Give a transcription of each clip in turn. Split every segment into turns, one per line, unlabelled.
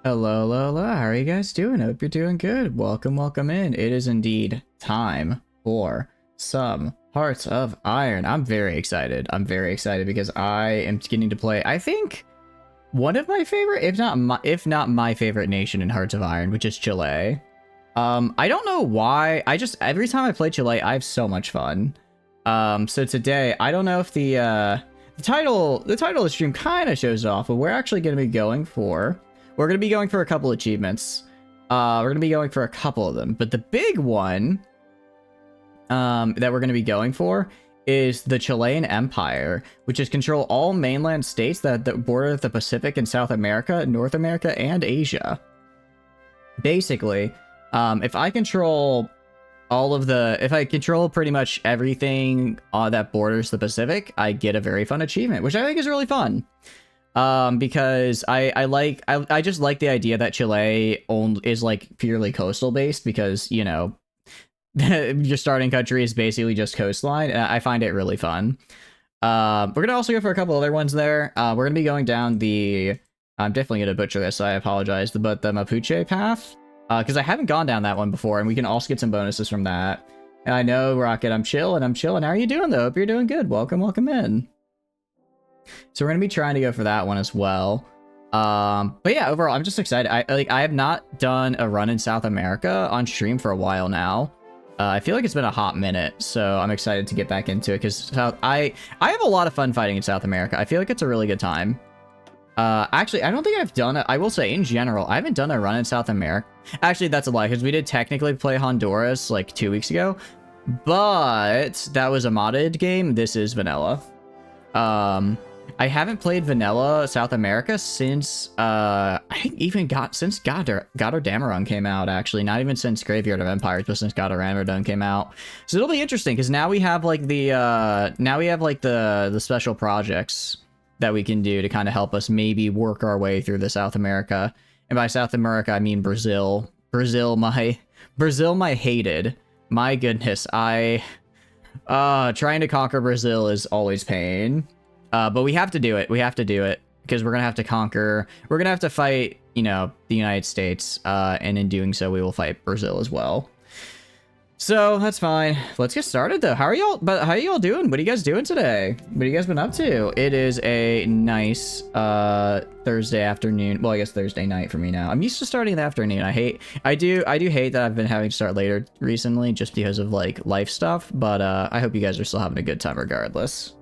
Hello, hello, hello. How are you guys doing? Hope you're doing good. Welcome, welcome in. It is indeed time for some Hearts of Iron. I'm very excited. I'm very excited because I am getting to play, I think, one of my favorite, if not my favorite nation in Hearts of Iron, which is Chile. I don't know why. Every time I play Chile, I have so much fun. So today, I don't know if the title of the stream kind of shows off, but we're actually going to be going for. We're going to be going for a couple achievements. We're going to be going for a couple of them. But the big one that we're going to be going for is the Chilean Empire, which is control all mainland states that border the Pacific and South America, North America, and Asia. Basically, if I control pretty much everything that borders the Pacific, I get a very fun achievement, which I think is really fun. Because I just like the idea that Chile is like purely coastal based because, you know, your starting country is basically just coastline. And I find it really fun. We're going to also go for a couple other ones there. We're going to be going down I'm definitely going to butcher this, so I apologize, but the Mapuche path, because I haven't gone down that one before, and we can also get some bonuses from that. And I know, Rocket, I'm chilling. How are you doing, though? Hope you're doing good. Welcome in. So we're gonna be trying to go for that one as well. But yeah, overall, I'm just excited. I have not done a run in South America on stream for a while now. I feel like it's been a hot minute, so I'm excited to get back into it because I have a lot of fun fighting in South America. I feel like it's a really good time. Actually, I don't think I've done it. I will say, in general, I haven't done a run in South America. Actually, that's a lie because we did technically play Honduras like 2 weeks ago, but that was a modded game. This is vanilla. I haven't played vanilla South America since I think even since Goddardamaron came out, actually. Not even since Graveyard of Empires, but since Goddardamaron came out. So it'll be interesting because now we have like the special projects that we can do to kind of help us maybe work our way through the South America. And by South America I mean Brazil. Brazil my hated. My goodness, trying to conquer Brazil is always pain. But we have to do it. We have to do it because we're going to have to conquer. We're going to have to fight, you know, the United States. And in doing so, we will fight Brazil as well. So that's fine. Let's get started, though. How are y'all doing? What are you guys doing today? What have you guys been up to? It is a nice Thursday afternoon. Well, I guess Thursday night for me now. I'm used to starting in the afternoon. I do hate that I've been having to start later recently just because of like life stuff. But I hope you guys are still having a good time regardless.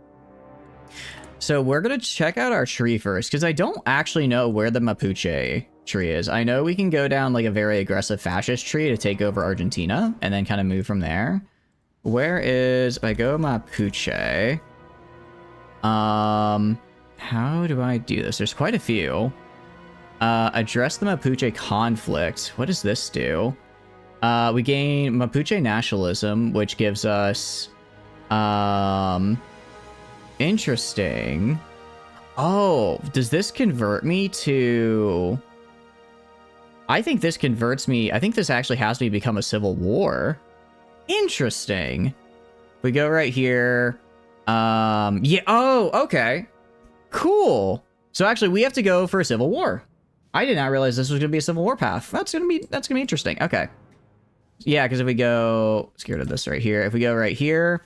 So we're going to check out our tree first, because I don't actually know where the Mapuche tree is. I know we can go down like a very aggressive fascist tree to take over Argentina and then kind of move from there. Where is, if I go Mapuche, how do I do this? There's quite a few. Address the Mapuche conflict. What does this do? We gain Mapuche nationalism, which gives us, interesting. Oh, does this convert me to... I think this converts me... I think this actually has me become a civil war. Interesting. We go right here. Yeah. Oh, okay. Cool. So actually, we have to go for a civil war. I did not realize this was going to be a civil war path. That's gonna be interesting. Okay. Yeah, because if we go... Scared of this right here. If we go right here...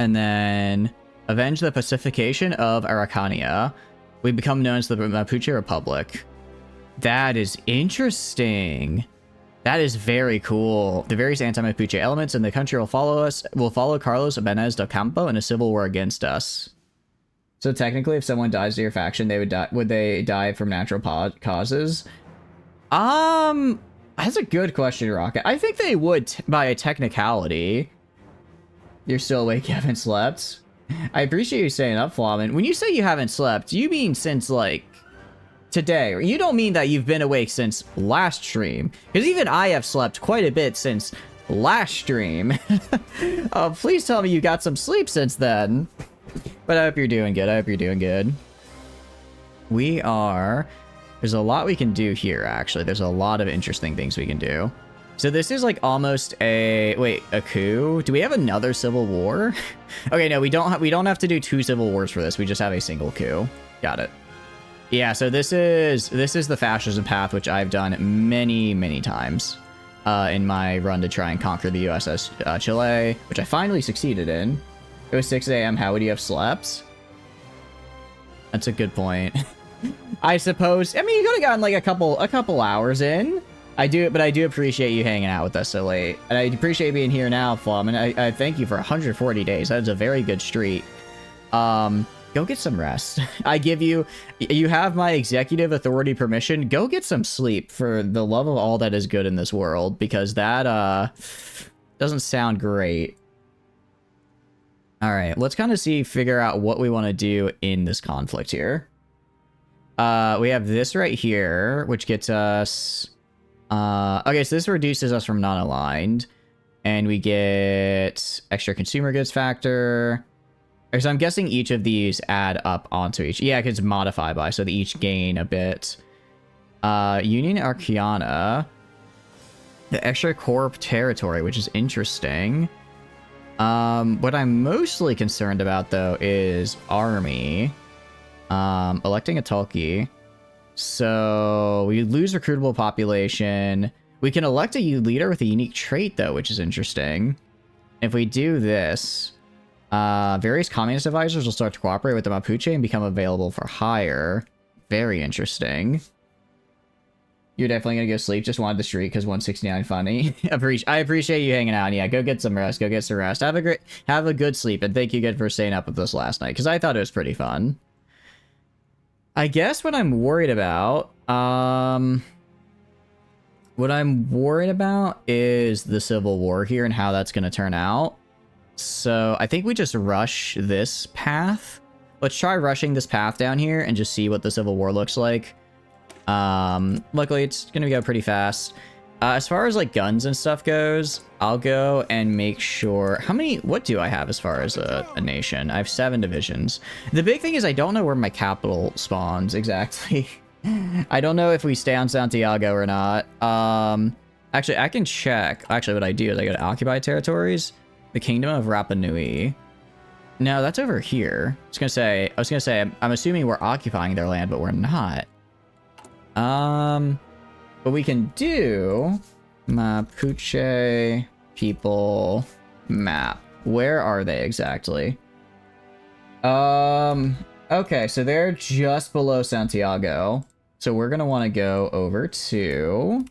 and then avenge the pacification of Araucania. We become known as the Mapuche Republic. That is interesting. That is very cool. The various anti-Mapuche elements in the country will follow Carlos Benez del Campo in a civil war against us. So technically, if someone dies to your faction, they would die. Would they die from natural causes? That's a good question, Rocket. I think they would by a technicality. You're still awake, you haven't slept? I appreciate you staying up, Flamin. When you say you haven't slept, you mean since, like, today. You don't mean that you've been awake since last stream. Because even I have slept quite a bit since last stream. Please tell me you got some sleep since then. But I hope you're doing good. There's a lot we can do here, actually. There's a lot of interesting things we can do. So this is like almost a coup. Do we have another civil war? Okay, no, we don't have to do 2 civil wars for this. We just have a single coup. Got it. Yeah, so this is the fascism path, which I've done many times in my run to try and conquer the USS Chile, which I finally succeeded in. It was 6 a.m. How would you have slept? That's a good point. I suppose. I mean, you could have gotten like a couple hours in. I do appreciate you hanging out with us so late, and I appreciate being here now, Flum. And I thank you for 140 days. That is a very good streak. Go get some rest. You have my executive authority permission. Go get some sleep for the love of all that is good in this world, because that doesn't sound great. All right, let's kind of figure out what we want to do in this conflict here. We have this right here, which gets us... okay, so this reduces us from non-aligned. And we get extra consumer goods factor. So I'm guessing each of these add up onto each. Yeah, because modify by, so they each gain a bit. Union Archeana. The extra corp territory, which is interesting. What I'm mostly concerned about, though, is army. Electing a Tulki. So we lose recruitable population. We can elect a leader with a unique trait, though, which is interesting. If we do this, various communist advisors will start to cooperate with the Mapuche and become available for hire. Very interesting. You're definitely gonna go sleep. Just wanted the streak because 169 funny. I appreciate you hanging out. Yeah, go get some rest. Go get some rest. Have a good sleep, and thank you again for staying up with us last night because I thought it was pretty fun. I guess what I'm worried about, is the Civil War here and how that's gonna turn out. So I think we just rush this path. Let's try rushing this path down here and just see what the Civil War looks like. Luckily it's gonna go pretty fast. As far as like guns and stuff goes, I'll go and make sure what do I have as far as a nation? I have 7 divisions. The big thing is I don't know where my capital spawns exactly. I don't know if we stay on Santiago or not. Actually I can check. Actually what I do is I go to occupied territories, the Kingdom of Rapa Nui. No, that's over here. I was gonna say I'm assuming we're occupying their land, but we're not. But we can do Mapuche people map. Where are they exactly? Okay, so they're just below Santiago. So we're gonna want to go over to...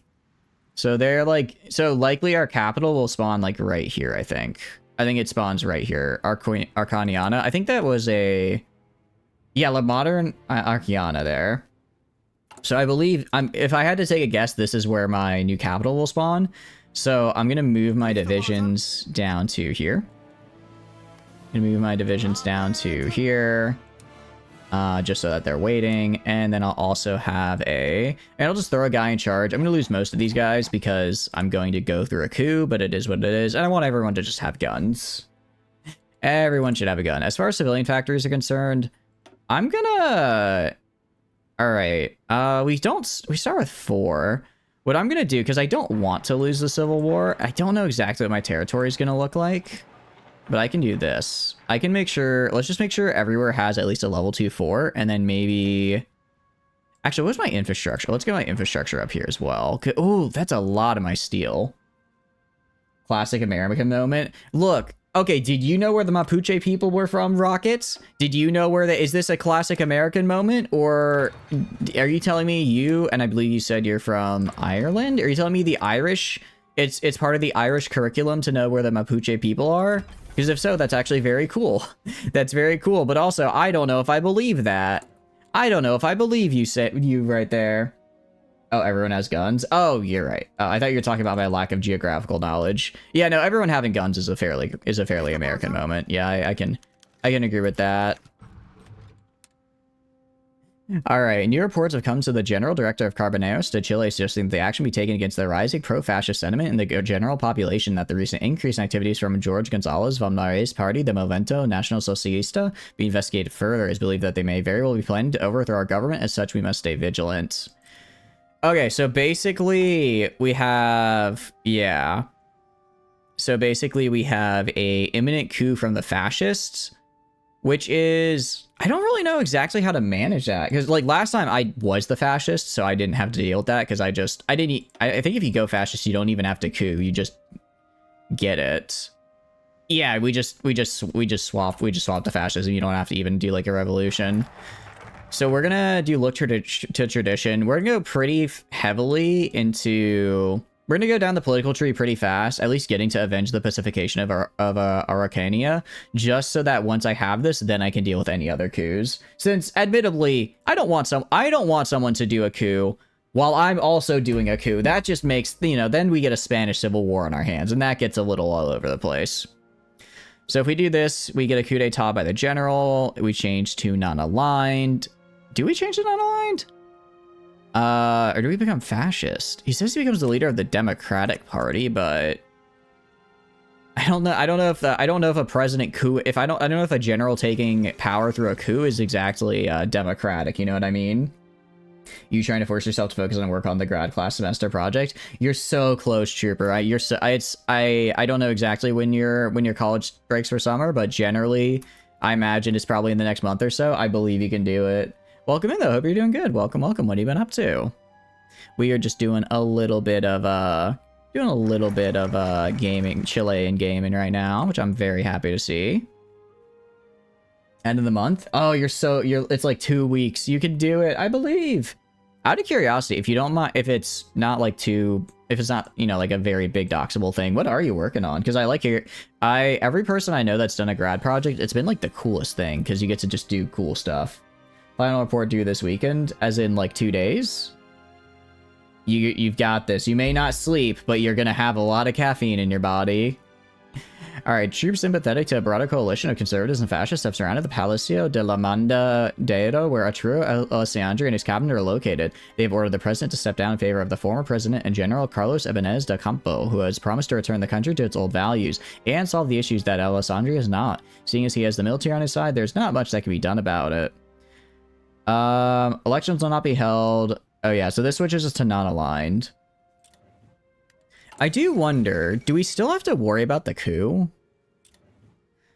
So they're like... So likely our capital will spawn like right here, I think. I think it spawns right here. Arcaniana. I think that was a... Yeah, La Modern Archeana there. So I believe, if I had to take a guess, this is where my new capital will spawn. So I'm going to move my divisions down to here. I'm going to move my divisions down to here. Just so that they're waiting. And then I'll also have and I'll just throw a guy in charge. I'm going to lose most of these guys because I'm going to go through a coup, but it is what it is. And I want everyone to just have guns. Everyone should have a gun. As far as civilian factories are concerned, I'm going to... All right, we start with 4. What I'm gonna do, because I don't want to lose the Civil War, I don't know exactly what my territory is gonna look like, but I can do this. I can make sure, let's just make sure everywhere has at least a level 2 fort, and then maybe, actually, what's my infrastructure? Let's get my infrastructure up here as well. Oh, that's a lot of my steel. Classic American moment. Look. Okay, did you know where the Mapuche people were from, Rockets? Did you know where is this a classic American moment? Or are you telling me and I believe you said you're from Ireland? Are you telling me the Irish, it's part of the Irish curriculum to know where the Mapuche people are? Because if so, that's actually very cool. That's very cool, but also, I don't know if I believe that. I don't know if I believe you right there. Oh, everyone has guns? Oh, you're right. Oh, I thought you were talking about my lack of geographical knowledge. Yeah, no, everyone having guns is a fairly American moment. Yeah, I can agree with that. All right, new reports have come to the General Director of Carboneros to Chile suggesting that the action be taken against the rising pro-fascist sentiment in the general population, that the recent increase in activities from George Gonzalez Valmares' party, the Movimento Nacional Socialista, be investigated further. It is believed that they may very well be planning to overthrow our government. As such, we must stay vigilant. Okay, so basically we have, yeah. So basically we have a imminent coup from the fascists, which is, I don't really know exactly how to manage that, because like last time I was the fascist, so I didn't have to deal with that, because I didn't, I think if you go fascist, you don't even have to coup, you just get it. Yeah, we just swap the fascism. You don't have to even do like a revolution. So we're gonna do look to tradition. We're gonna go pretty heavily into. We're gonna go down the political tree pretty fast, at least getting to avenge the pacification of Araucania, just so that once I have this, then I can deal with any other coups. Since, admittedly, I don't want someone to do a coup while I'm also doing a coup. That just makes, you know, then we get a Spanish Civil War on our hands, and that gets a little all over the place. So if we do this, we get a coup d'etat by the general. We change to non-aligned. Do we change to non-aligned? Or do we become fascist? He says he becomes the leader of the Democratic Party, but I don't know. I don't know if a president coup, I don't know if a general taking power through a coup is exactly democratic. You know what I mean? You trying to force yourself to focus on work on the grad class semester project. You're so close, Trooper. I don't know exactly when your college breaks for summer, but generally, I imagine it's probably in the next month or so. I believe you can do it. Welcome in, though. Hope you're doing good. Welcome, welcome. What have you been up to? We are just doing a little bit of gaming, Chilean gaming right now, which I'm very happy to see. End of the month? Oh, it's like 2 weeks. You can do it, I believe. Out of curiosity, if you don't mind, if it's not, you know, like a very big doxable thing, what are you working on? Because every person I know that's done a grad project, it's been like the coolest thing, because you get to just do cool stuff. Final report due this weekend, as in like 2 days. You've got this. You may not sleep, but you're gonna have a lot of caffeine in your body. Alright, troops sympathetic to a broader coalition of conservatives and fascists have surrounded the Palacio de la Mandadero, where Arturo Alessandri and his cabinet are located. They have ordered the president to step down in favor of the former president and General Carlos Ebenez da Campo, who has promised to return the country to its old values and solve the issues that Alessandri has not. Seeing as he has the military on his side, there's not much that can be done about it. Elections will not be held. Oh yeah, so this switches us to non-aligned. I do wonder, do we still have to worry about the coup?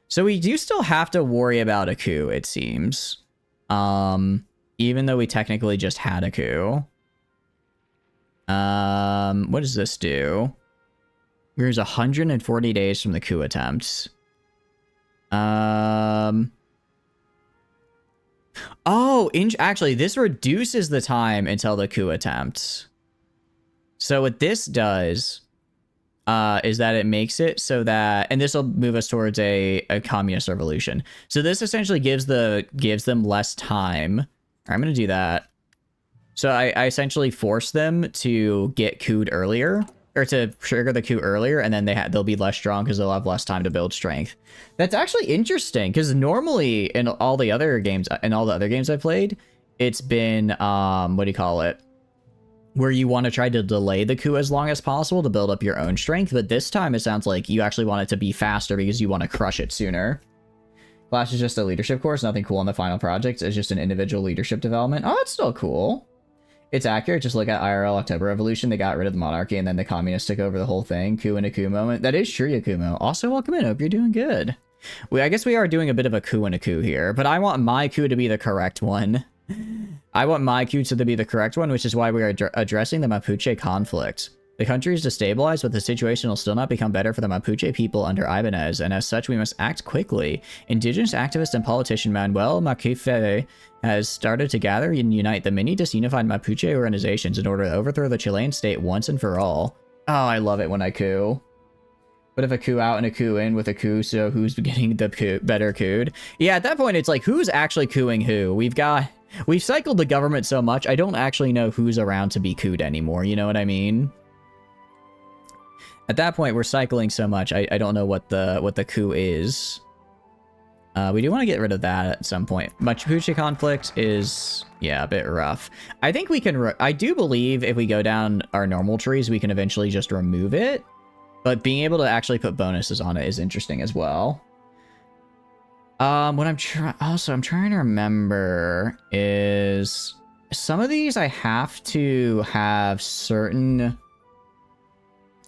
So we do still have to worry about a coup, it seems. Even though we technically just had a coup. What does this do? There's 140 days from the coup attempt. Oh, actually, this reduces the time until the coup attempt. So what this does is that it makes it so that, and this will move us towards a communist revolution. So this essentially gives them less time. I'm going to do that. So I essentially force them to get couped earlier, or to trigger the coup earlier, and then they'll be less strong because they'll have less time to build strength. That's actually interesting, because normally in all the other games I've played, it's been what do you call it? Where you want to try to delay the coup as long as possible to build up your own strength, but this time it sounds like you actually want it to be faster because you want to crush it sooner. Clash is just a leadership course, nothing cool on the final project. It's just an individual leadership development. Oh, it's still cool. It's accurate. Just look at IRL October Revolution. They got rid of the monarchy, and then the communists took over the whole thing. Coup and a coup moment. That is true, Yakumo. Also, welcome in. Hope you're doing good. I guess we are doing a bit of a coup and a coup here, but I want my coup to be the correct one. I want my coup to be the correct one, which is why we are addressing the Mapuche conflict. The country is destabilized, but the situation will still not become better for the Mapuche people under Ibanez, and as such, we must act quickly. Indigenous activist and politician Manuel Macufe has started to gather and unite the many disunified Mapuche organizations in order to overthrow the Chilean state once and for all. Oh, I love it when I coup. What if a coup out and a coup in with a coup, so who's getting the better couped? Yeah, at that point, it's like, who's actually couing who? We've cycled the government so much, I don't actually know who's around to be couped anymore, you know what I mean? At that point, we're cycling so much, I don't know what the coup is. We do want to get rid of that at some point. Mapuche conflict is, yeah, a bit rough. I think we can, I do believe if we go down our normal trees, we can eventually just remove it. But being able to actually put bonuses on it is interesting as well. What I'm trying to remember is some of these I have to have certain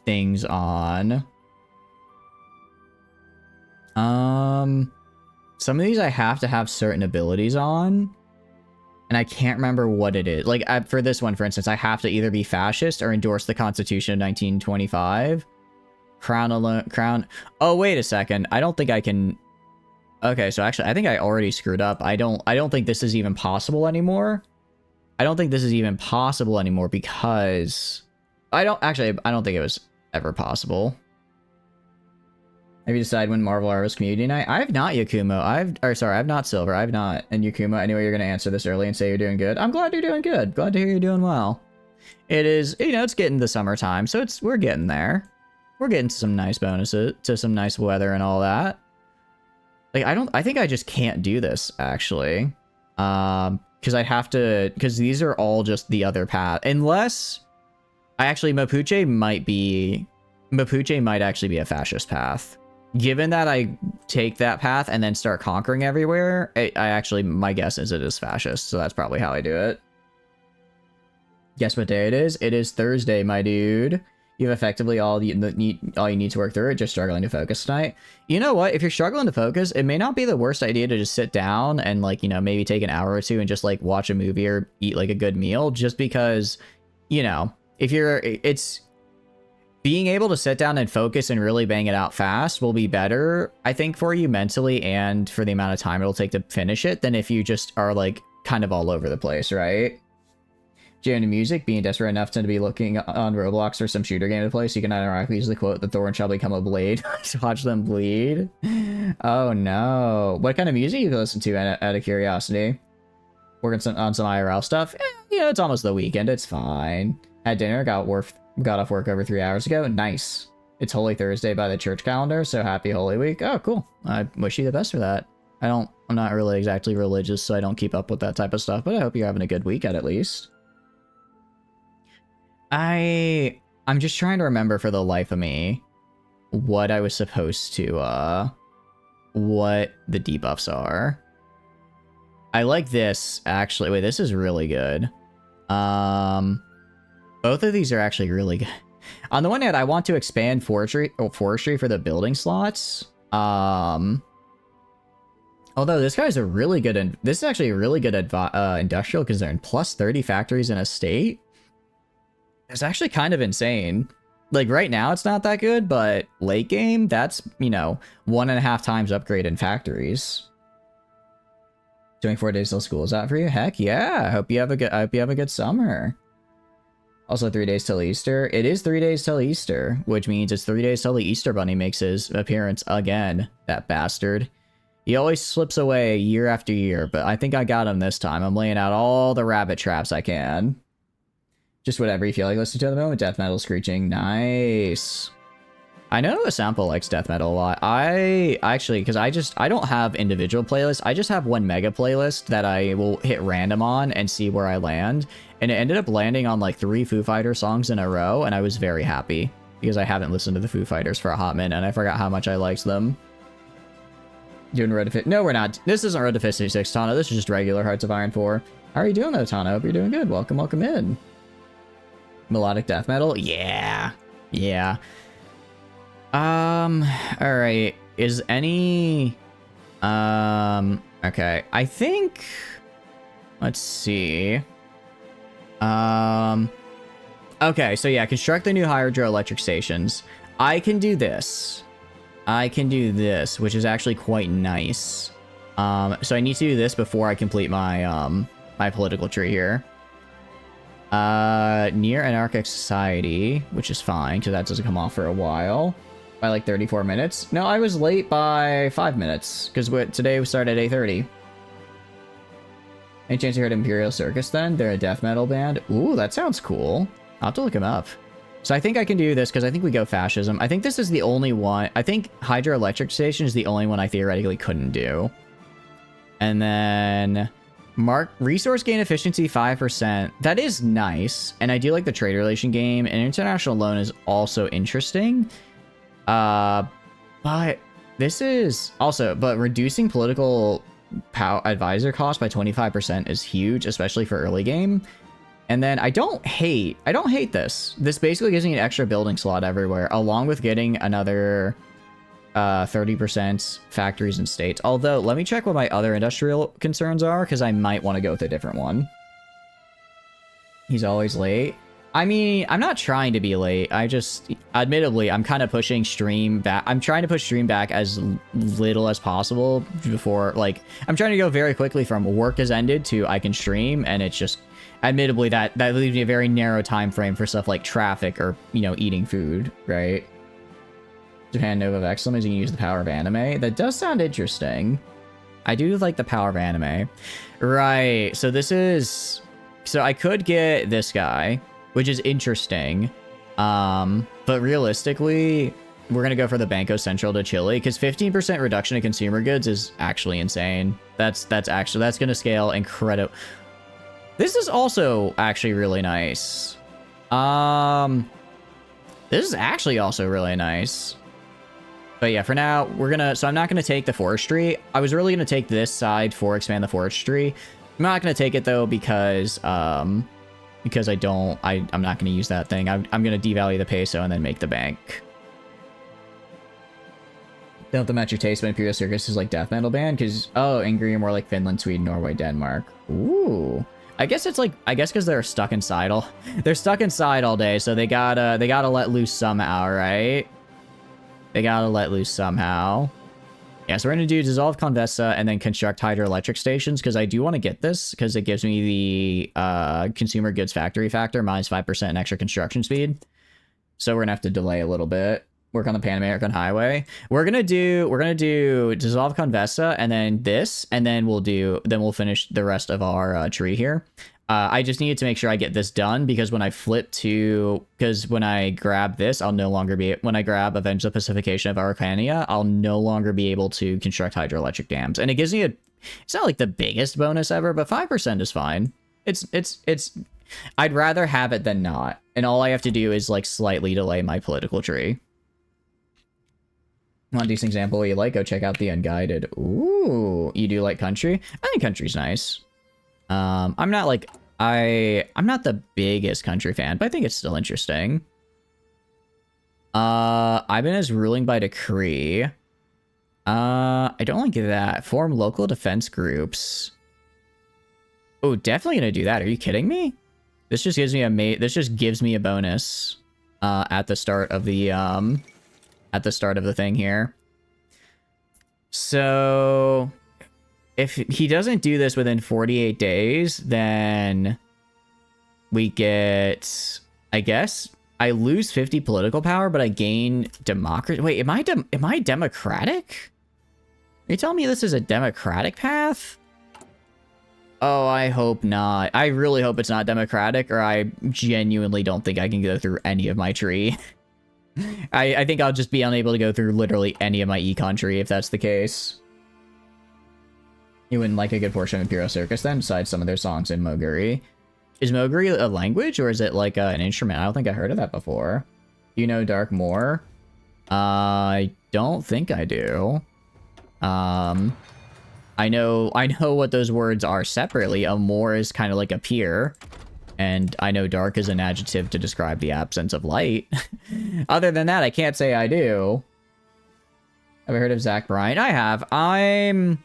things on. Some of these I have to have certain abilities on, and I can't remember what it is. Like, for this one, for instance, I have to either be fascist or endorse the Constitution of 1925. Crown. Oh, wait a second. I don't think I can... Okay, so actually, I think I already screwed up. I don't think this is even possible anymore. I don't think this is even possible anymore because... I don't think it was ever possible. Have you decided when Marvel Harvest Community Night? I have not, Yakumo. I have not, Silver. I have not. And Yakumo, I knew you were going to answer this early and say you're doing good. I'm glad you're doing good. Glad to hear you're doing well. It is, you know, it's getting the summertime, so we're getting there. We're getting some nice bonuses, to some nice weather and all that. Like, I think I just can't do this, actually. Because I have to, because these are all just the other path. Unless, Mapuche might actually be a fascist path. Given that I take that path and then start conquering everywhere, my guess is it is fascist, so that's probably how I do it. Guess what day it is? It is Thursday, my dude. You have effectively all you need to work through it, just struggling to focus tonight. You know what? If you're struggling to focus, it may not be the worst idea to just sit down and, like, you know, maybe take an hour or two and just, like, watch a movie or eat, like, a good meal, just because, you know, it's... Being able to sit down and focus and really bang it out fast will be better, I think, for you mentally and for the amount of time it'll take to finish it than if you just are, like, kind of all over the place, right? Jamming music, being desperate enough to be looking on Roblox for some shooter game to play so you can ironically use the quote, "The thorn shall become a blade." To watch them bleed. Oh no. What kind of music you listen to out of curiosity? Working on some IRL stuff? You know, it's almost the weekend, it's fine. Had dinner, got off work over 3 hours ago. Nice. It's Holy Thursday by the church calendar, so happy Holy Week. Oh, cool. I wish you the best for that. I'm not really exactly religious, so I don't keep up with that type of stuff, but I hope you're having a good weekend at least. I'm just trying to remember for the life of me what I was supposed to, what the debuffs are. I like this, actually. Wait, this is really good. Both of these are actually really good. On the one hand, I want to expand forestry for the building slots. Although this guy's a really good, this is actually a really good industrial concern. Plus 30 factories in a state. It's actually kind of insane. Like, right now, it's not that good, but late game, that's, you know, 1.5 times upgrade in factories. 24 days till school, is that for you? Heck yeah! I hope you have a good summer. Also 3 days till Easter. It is 3 days till Easter, which means it's 3 days till the Easter Bunny makes his appearance again. That bastard. He always slips away year after year, but I think I got him this time. I'm laying out all the rabbit traps I can. Just whatever you feel like listening to at the moment. Death metal screeching. Nice. I know a sample likes death metal a lot. I actually, because I don't have individual playlists. I just have one mega playlist that I will hit random on and see where I land. And it ended up landing on like 3 Foo Fighters songs in a row. And I was very happy because I haven't listened to the Foo Fighters for a hot minute and I forgot how much I liked them. Doing Road to Fit. No, we're not. This isn't Road to 56, Tana. This is just regular Hearts of Iron 4. How are you doing though, Tana? Hope you're doing good. Welcome in. Melodic death metal? Yeah. Yeah. Alright. Is any... Okay. I think... Let's see. Okay, so yeah, construct the new hydroelectric stations. I can do this. Which is actually quite nice. So I need to do this before I complete my, my political tree here. Near anarchic society, which is fine, because that doesn't come off for a while. By like 34 minutes. No, I was late by 5 minutes, because today we started at 8:30. Any chance you heard Imperial Circus then? They're a death metal band. Ooh, that sounds cool. I'll have to look them up. So I think I can do this, because I think we go fascism. I think this is the only one. I think hydroelectric station is the only one I theoretically couldn't do. And then... resource gain efficiency 5%. That is nice. And I do like the trade relation game. And international loan is also interesting. But this is also, but reducing political advisor cost by 25% is huge, especially for early game. And then I don't hate this. This basically gives me an extra building slot everywhere, along with getting another 30% factories and states. Although, let me check what my other industrial concerns are, because I might want to go with a different one. He's always late. I mean, I'm not trying to be late. I just, admittedly, I'm kind of pushing stream back. I'm trying to push stream back as little as possible before, like, I'm trying to go very quickly from work has ended to I can stream, and it's just, admittedly, that leaves me a very narrow time frame for stuff like traffic or, you know, eating food, right? Japan Nova of Excellence, you can use the power of anime. That does sound interesting. I do like the power of anime. Right, so this is... So I could get this guy, which is interesting. But realistically, we're going to go for the Banco Central de Chile, because 15% reduction in consumer goods is actually insane. That's going to scale incredible. This is also actually really nice. This is actually also really nice. But yeah, for now, so I'm not gonna take the forestry. I was really gonna take this side for expand the forestry. I'm not gonna take it though because I'm not gonna use that thing. I'm gonna devalue the peso and then make the bank. Don't have to match your taste, but Imperial Circus is like death metal band because angry are more like Finland, Sweden, Norway, Denmark. Ooh. I guess it's like, because they're stuck inside all day, so they gotta let loose somehow, right? They gotta let loose somehow. Yeah, so we're gonna do dissolve Convesta and then construct hydroelectric stations, because I do want to get this, because it gives me the consumer goods factory factor, minus 5% and extra construction speed. So we're gonna have to delay a little bit. Work on the Pan American Highway. We're gonna do dissolve Convesta and then this, and then we'll finish the rest of our tree here. I just needed to make sure I get this done, because when I when I grab this, when I grab Avenge the Pacification of Araucania, I'll no longer be able to construct hydroelectric dams. And it gives me it's not like the biggest bonus ever, but 5% is fine. I'd rather have it than not. And all I have to do is like slightly delay my political tree. Want a decent example you like? Go check out the Unguided. Ooh, you do like country? I think country's nice. I'm not the biggest country fan, but I think it's still interesting. Ivan is ruling by decree. I don't like that. Form local defense groups. Oh, definitely gonna do that. Are you kidding me? This just gives me a bonus at the start of the thing here. So if he doesn't do this within 48 days, then we get, I guess, I lose 50 political power, but I gain democracy. Wait, am I democratic? Are you telling me this is a democratic path? Oh, I hope not. I really hope it's not democratic, or I genuinely don't think I can go through any of my tree. I think I'll just be unable to go through literally any of my econ tree if that's the case. You wouldn't like a good portion of Imperial Circus then, besides some of their songs in Moguri. Is Moguri a language, or is it like an instrument? I don't think I heard of that before. You know Dark Moor? I don't think I do. I know what those words are separately. A Moor is kind of like a peer. And I know dark is an adjective to describe the absence of light. Other than that, I can't say I do. Have I heard of Zach Bryan? I have. I'm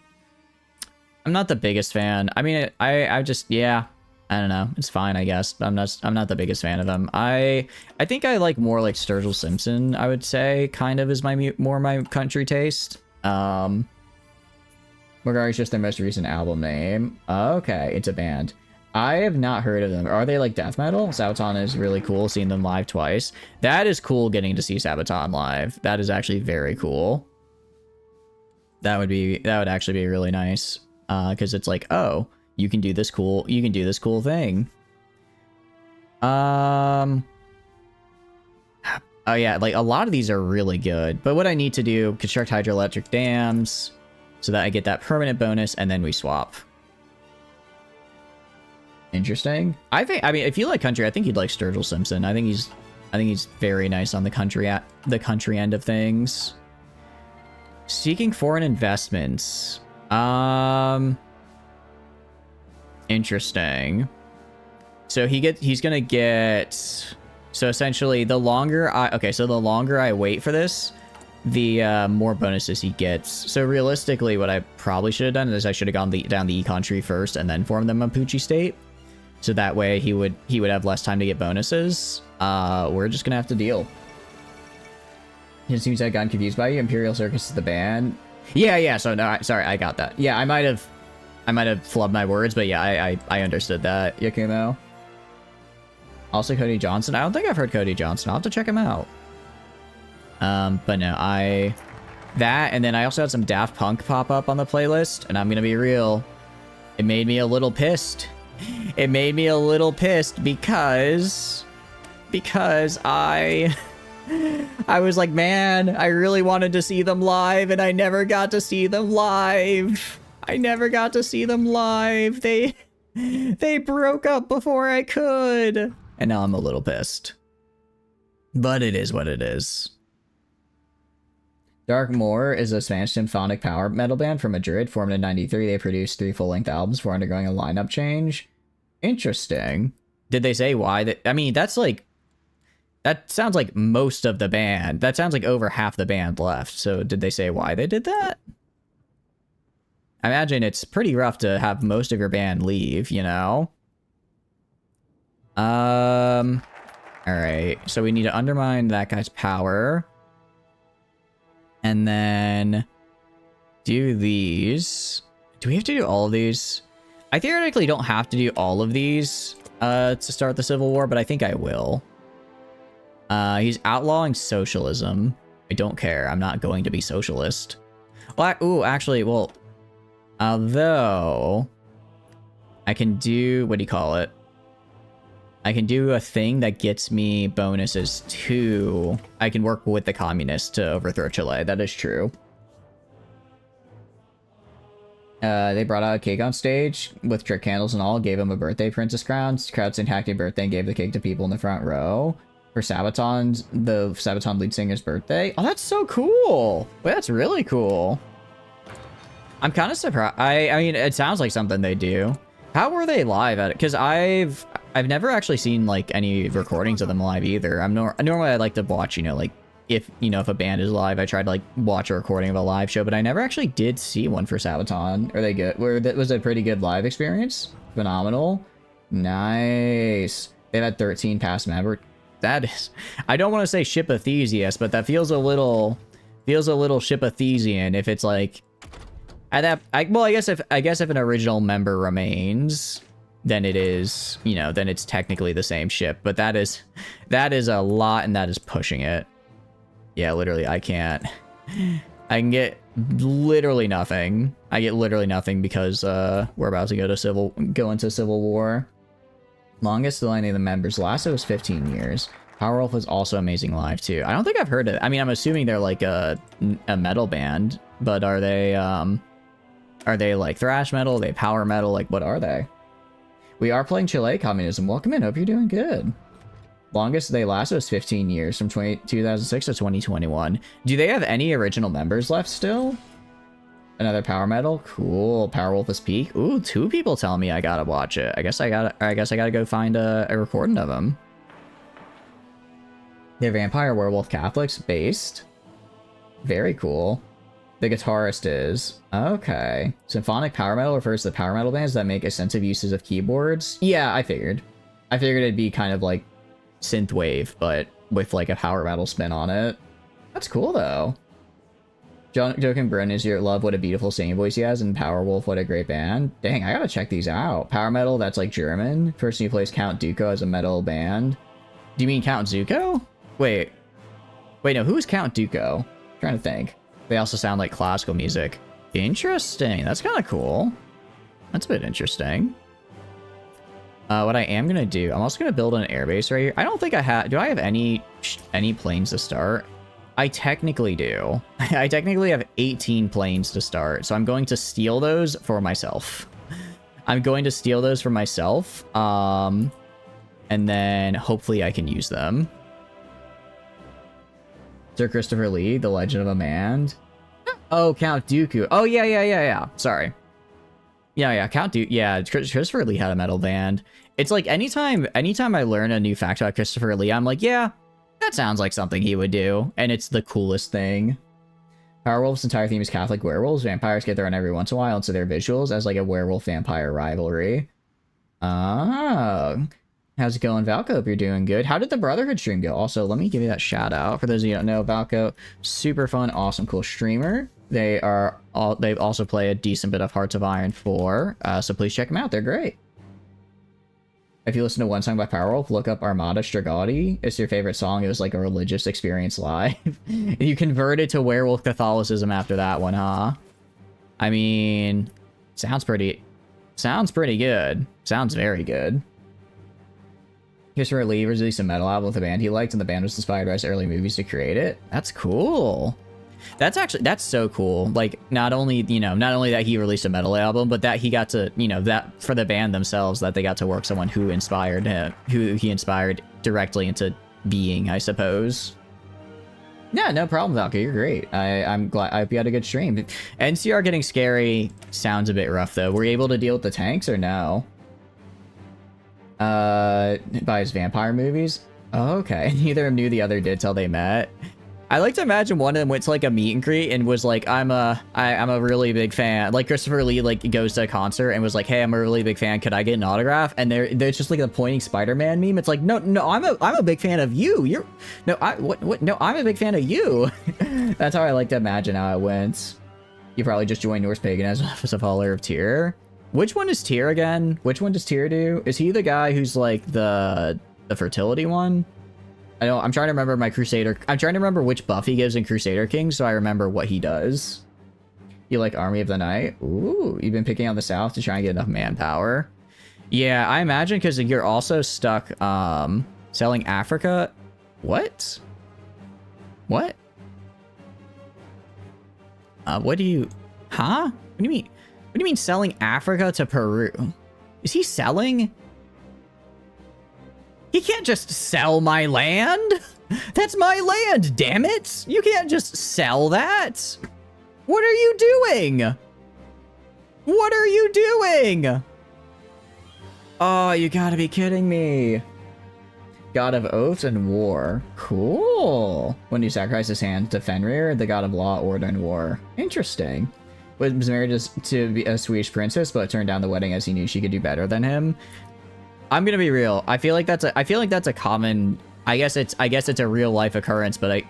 not the biggest fan. I mean, I just, yeah. I don't know. It's fine, I guess. I'm not the biggest fan of them. I think I like more like Sturgill Simpson, I would say, kind of is more my country taste. Mogari is just their most recent album name. Okay, it's a band. I have not heard of them. Are they like death metal? Sabaton is really cool, seeing them live twice. That is cool, getting to see Sabaton live. That is actually very cool. That would actually be really nice. Because it's like, oh, you can do this cool thing. Oh yeah, like a lot of these are really good. But what I need to do, construct hydroelectric dams so that I get that permanent bonus, and then we swap. Interesting. I mean, if you like country, I think you'd like Sturgill Simpson. I think he's very nice on the country end of things. Seeking foreign investments. Interesting. So he's gonna get. So essentially, the longer I wait for this, the more bonuses he gets. So realistically, what I probably should have done is I should have gone down the econ tree first and then formed the Mapuche state. So that way he would have less time to get bonuses. We're just gonna have to deal. It seems I've gotten confused by you. Imperial Circus is the band. Yeah. So no, sorry, I got that. Yeah, I might have flubbed my words, but yeah, I understood that. Yakumo. Also, Cody Johnson. I don't think I've heard Cody Johnson. I'll have to check him out. But no, that, and then I also had some Daft Punk pop up on the playlist, and I'm gonna be real, it made me a little pissed. It made me a little pissed because I was like, man, I really wanted to see them live, and I never got to see them live. They broke up before I could, and now I'm a little pissed. But it is what it is. Dark Moor is a Spanish symphonic power metal band from Madrid, formed in '93. They produced 3 full-length albums before undergoing a lineup change. Interesting. Did they say why? I mean, that's like... That sounds like most of the band. That sounds like over half the band left. So did they say why they did that? I imagine it's pretty rough to have most of your band leave, you know? Alright. So we need to undermine that guy's power. And then do these. Do we have to do all of these? I theoretically don't have to do all of these to start the Civil War, but I think I will. He's outlawing socialism. I don't care. I'm not going to be socialist. Well, ooh, actually, well, although I can do, what do you call it? I can do a thing that gets me bonuses too. I can work with the communists to overthrow Chile. That is true. They brought out a cake on stage with trick candles and all, gave him a birthday princess crown. Crowd sang happy birthday and gave the cake to people in the front row. For Sabaton's, the Sabaton lead singer's birthday. Oh, that's so cool. Wait, that's really cool. I'm kind of surprised. I mean, it sounds like something they do. How were they live at it? Because I've never actually seen like any recordings of them live either. Normally I like to watch, you know, like if a band is live, I try to like watch a recording of a live show, but I never actually did see one for Sabaton. Are they good? Was a pretty good live experience? Phenomenal. Nice. They've had 13 past members. That is, I don't want to say Shipathesius, but that feels a little Shipathesian if it's like at that. Well, I guess if an original member remains, then it is, you know, then it's technically the same ship. But that is a lot, and that is pushing it. Yeah, literally, I can get literally nothing. I get literally nothing because we're about to go into Civil War. Longest of any of the members. Last it was 15 years. Powerwolf was also amazing live too. I don't think I've heard it. I mean, I'm assuming they're like a metal band, but are they like thrash metal? Are they power metal? Like, what are they? We are playing Chile communism. Welcome in. Hope you're doing good. Longest they lasted was 15 years, from 2006 to 2021. Do they have any original members left still? Another power metal? Cool. Powerwolf is peak. Ooh, 2 people tell me I gotta watch it. I guess I gotta go find a recording of them. They're vampire, werewolf, Catholics based. Very cool. The guitarist is. Okay. Symphonic power metal refers to the power metal bands that make extensive uses of keyboards. Yeah, I figured. I figured it'd be kind of like synthwave, but with like a power metal spin on it. That's cool though. Jochen Brunn is your love, what a beautiful singing voice he has, and Powerwolf, what a great band. Dang, I gotta check these out. Power metal, that's like German. Person who plays Count Dooku as a metal band. Do you mean Count Zuko? Wait, no, who's Count Dooku? I'm trying to think. They also sound like classical music. Interesting, that's kind of cool. That's a bit interesting. What I am gonna do, I'm also gonna build an airbase right here. I don't think I have, do I have any planes to start? I technically do. I technically have 18 planes to start, so I'm going to steal those for myself. And then hopefully I can use them. Sir Christopher Lee, The Legend of a Man. Oh, Count Dooku. Oh, yeah. Sorry. Yeah, Count Dooku. Yeah, Christopher Lee had a metal band. It's like anytime I learn a new fact about Christopher Lee, I'm like, yeah, that sounds like something he would do. And it's the coolest thing. Powerwolf's entire theme is Catholic werewolves. Vampires get thrown every once in a while into their visuals as like a werewolf-vampire rivalry. Ah, how's it going, Valko? Hope you're doing good. How did the Brotherhood stream go? Also, let me give you that shout out. For those of you who don't know, Valko, super fun, awesome, cool streamer. They also play a decent bit of Hearts of Iron 4, so please check them out. They're great. If you listen to one song by Powerwolf, look up Armada Strigati. It's your favorite song. It was like a religious experience live. You converted to werewolf Catholicism after that one, huh? I mean, sounds pretty good. Sounds very good. Christopher Lee released a metal album with a band he liked, and the band was inspired by his early movies to create it. That's cool. That's so cool. Like, not only that he released a metal album, but that he got to, that for the band themselves, that they got to work someone who inspired him, who he inspired directly into being, I suppose. Yeah, no problem, Valky. You're great. I'm glad. I hope you had a good stream. NCR getting scary sounds a bit rough, though. Were you able to deal with the tanks or no? By his vampire movies? Oh, okay. Neither of them knew the other did till they met. I like to imagine one of them went to like a meet and greet and was like, I'm a really big fan. Like Christopher Lee like goes to a concert and was like, hey, I'm a really big fan. Could I get an autograph? And there's just like a pointing Spider-Man meme. It's like, no, I'm a big fan of you. I'm a big fan of you. That's how I like to imagine how it went. You probably just joined Norse Pagan as a follower of Tyr. Which one is Tyr again? Which one does Tyr do? Is he the guy who's like the fertility one? I know, I'm trying to remember I'm trying to remember which buff he gives in Crusader King, so I remember what he does. You like Army of the Night? Ooh, you've been picking on the South to try and get enough manpower. Yeah, I imagine because you're also stuck selling Africa. What? What? What do you... Huh? What do you mean? What do you mean selling Africa to Peru? Is he selling... He can't just sell my land. That's my land, damn it. You can't just sell that. What are you doing? What are you doing? Oh, you gotta be kidding me. God of Oaths and War. Cool. When you sacrifice his hand to Fenrir, the god of law, order, and war. Interesting. Was married to be a Swedish princess, but turned down the wedding as he knew she could do better than him. I'm gonna be real. I feel like that's a common. I guess it's a real life occurrence, but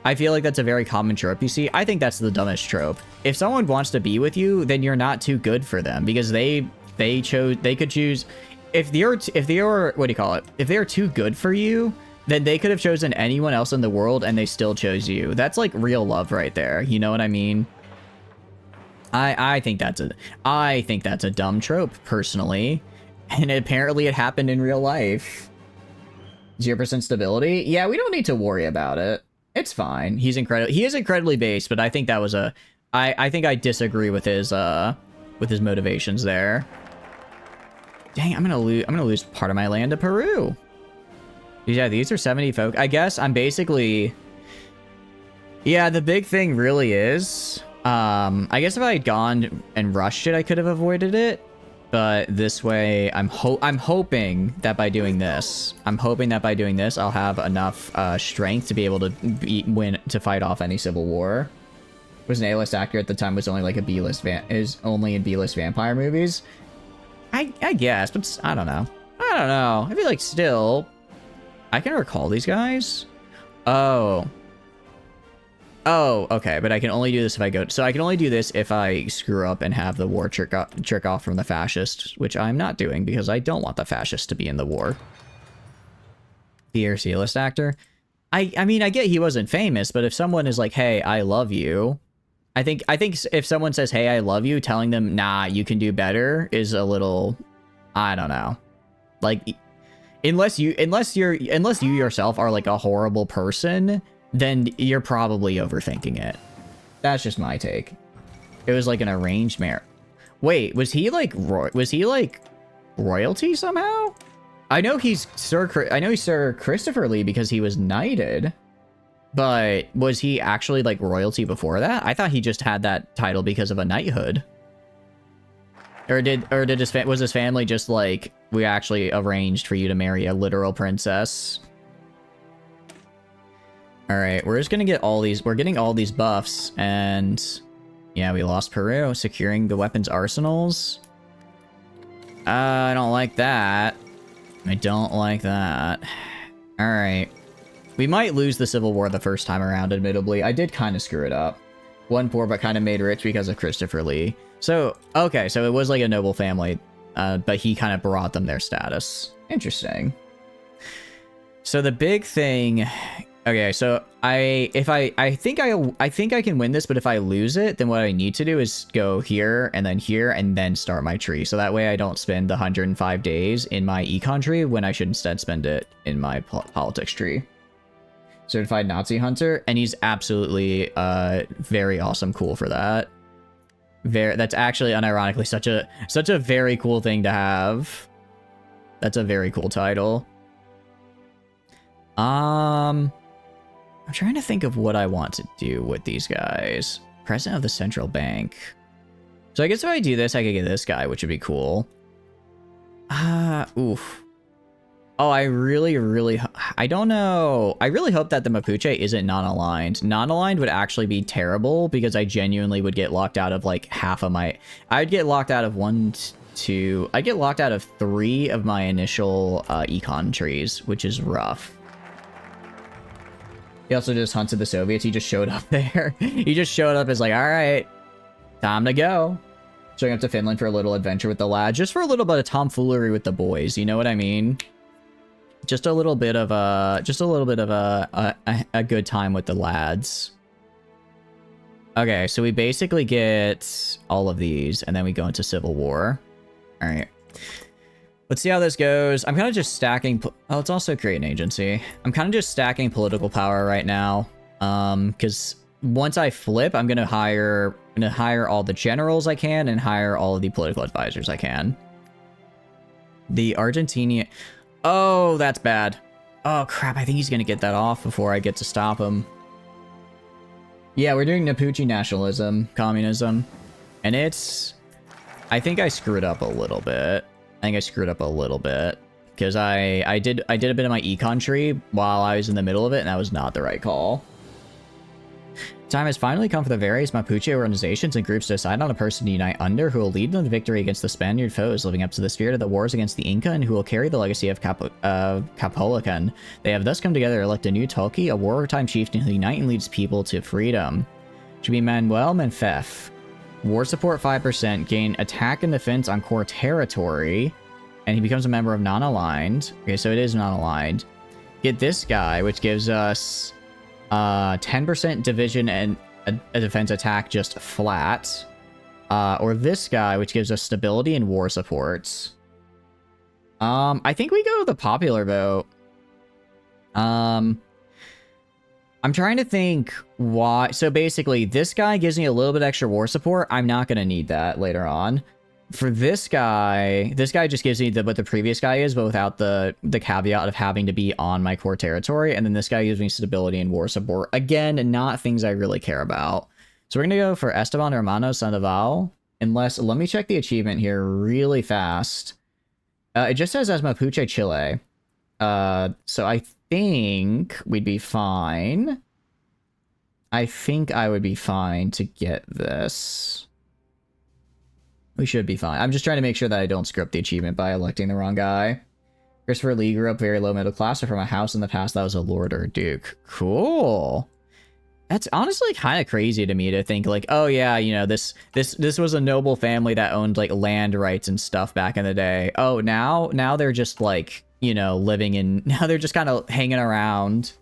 I feel like that's a very common trope. You see, I think that's the dumbest trope. If someone wants to be with you, then you're not too good for them because they could choose. If they're what do you call it? If they're too good for you, then they could have chosen anyone else in the world and they still chose you. That's like real love right there. You know what I mean? I think that's a dumb trope personally. And apparently it happened in real life. 0% stability? Yeah, we don't need to worry about it. It's fine. He is incredibly based, but I think that was I think I disagree with his motivations there. Dang, I'm gonna lose part of my land to Peru. Yeah, these are 70 folk. I guess I'm basically... Yeah, the big thing really is... I guess if I had gone and rushed it, I could have avoided it. But this way, I'm hoping that by doing this, I'll have enough strength to be able to fight off any civil war. Was an A-list actor at the time, was only like a B-list is only in B-list vampire movies. I guess, but I don't know. I feel like still, I can recall these guys. Oh, okay, but I can only do this if I go... So I can only do this if I screw up and have the war trick off from the fascists, which I'm not doing because I don't want the fascists to be in the war. The C-list actor? I mean, I get he wasn't famous, but if someone is like, hey, I love you... I think if someone says, hey, I love you, telling them, nah, you can do better is a little... I don't know. Like, unless you yourself are like a horrible person... then you're probably overthinking it. That's just my take. It was like an arranged marriage. Wait, was he like royalty somehow? I know he's Sir Christopher Lee because he was knighted. But was he actually like royalty before that? I thought he just had that title because of a knighthood. Was his family just like, we actually arranged for you to marry a literal princess? All right, we're just gonna get all these. We're getting all these buffs, and yeah, we lost Peru. Securing the weapons arsenals. I don't like that. I don't like that. All right, we might lose the Civil War the first time around. Admittedly, I did kind of screw it up. Won poor, but kind of made rich because of Christopher Lee. So okay, so it was like a noble family, but he kind of brought them their status. Interesting. So the big thing. Okay, so I think I can win this, but if I lose it, then what I need to do is go here, and then start my tree. So that way I don't spend the 105 days in my econ tree when I should instead spend it in my politics tree. Certified Nazi hunter, and he's absolutely very awesome cool for that. That's actually unironically such a very cool thing to have. That's a very cool title. I'm trying to think of what I want to do with these guys. President of the Central Bank. So I guess if I do this, I could get this guy, which would be cool. Oof. Oh, I don't know. I really hope that the Mapuche isn't non-aligned. Non-aligned would actually be terrible because I genuinely would get locked out of like half of my... I'd get locked out of I'd get locked out of 3 of my initial econ trees, which is rough. He also just hunted the Soviets. He just showed up there. He just showed up as like, all right, time to go. Showing up to Finland for a little adventure with the lads, just for a little bit of tomfoolery with the boys. You know what I mean? Just a little bit of a good time with the lads. Okay, so we basically get all of these, and then we go into Civil War. All right. Let's see how this goes. I'm kind of just stacking... Oh, it's also create an agency. I'm kind of just stacking political power right now. Because once I flip, I'm gonna hire all the generals I can and hire all of the political advisors I can. The Argentinian... Oh, that's bad. Oh, crap. I think he's gonna get that off before I get to stop him. Yeah, we're doing Mapuche nationalism, communism. And it's... I think I screwed up a little bit. Because I did a bit of my econ tree while I was in the middle of it, and that was not the right call. Time has finally come for the various Mapuche organizations and groups to decide on a person to unite under who will lead in the victory against the Spaniard foes, living up to the spirit of the wars against the Inca, and who will carry the legacy of Capolacan. They have thus come together to elect a new Toki, a wartime chieftain who unite and leads people to freedom. Should be Manuel Menfef. War support 5%, gain attack and defense on core territory, and he becomes a member of non-aligned. Okay, so it is non-aligned. Get this guy, which gives us 10% division and a defense attack just flat. Or this guy, which gives us stability and war supports. I think we go with the popular vote. I'm trying to think why. So basically, this guy gives me a little bit extra war support. I'm not going to need that later on. For this guy just gives me what the previous guy is, but without the caveat of having to be on my core territory. And then this guy gives me stability and war support. Again, not things I really care about. So we're going to go for Esteban Hermano Sandoval. Unless, let me check the achievement here really fast. It just says as Mapuche, Chile. So I think we'd be fine. I think I would be fine to get this. We should be fine. I'm just trying to make sure that I don't screw up the achievement by electing the wrong guy. Christopher Lee grew up very low middle class, but from a house in the past that was a lord or a duke. Cool. That's honestly kind of crazy to me to think like, oh yeah, you know, this was a noble family that owned like land rights and stuff back in the day. Oh, now they're just like, you know, living in, now they're just kind of hanging around.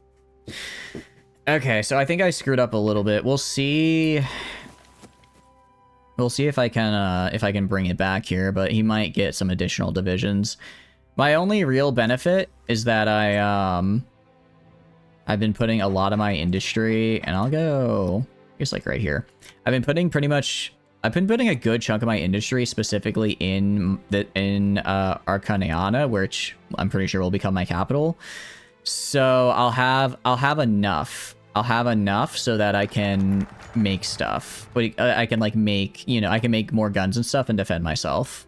Okay, so I think I screwed up a little bit. We'll see. We'll see if I can bring it back here, but he might get some additional divisions. My only real benefit is that I've been putting a lot of my industry, and I'll go, I guess like right here. I've been putting a good chunk of my industry specifically in Arcaniana, which I'm pretty sure will become my capital. So I'll have enough. I'll have enough so that I can make stuff. But I can like make, you know, I can make more guns and stuff and defend myself.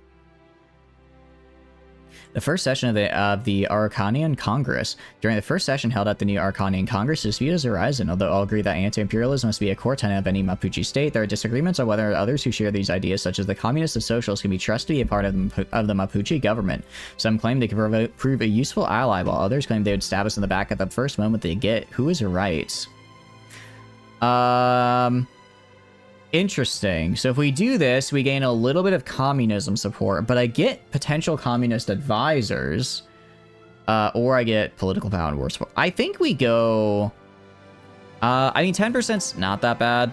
The first session of the Araucanian Congress. During the first session held at the new Araucanian Congress, dispute has arisen. Although all agree that anti-imperialism must be a core tenet of any Mapuche state, there are disagreements on whether others who share these ideas, such as the communists and socialists, can be trusted to be a part of the Mapuche government. Some claim they can prove a useful ally, while others claim they would stab us in the back at the first moment they get. Who is right? Interesting. So if we do this, we gain a little bit of communism support, but I get potential communist advisors, or I get political power and war support. I think we go... I mean, 10%'s not that bad.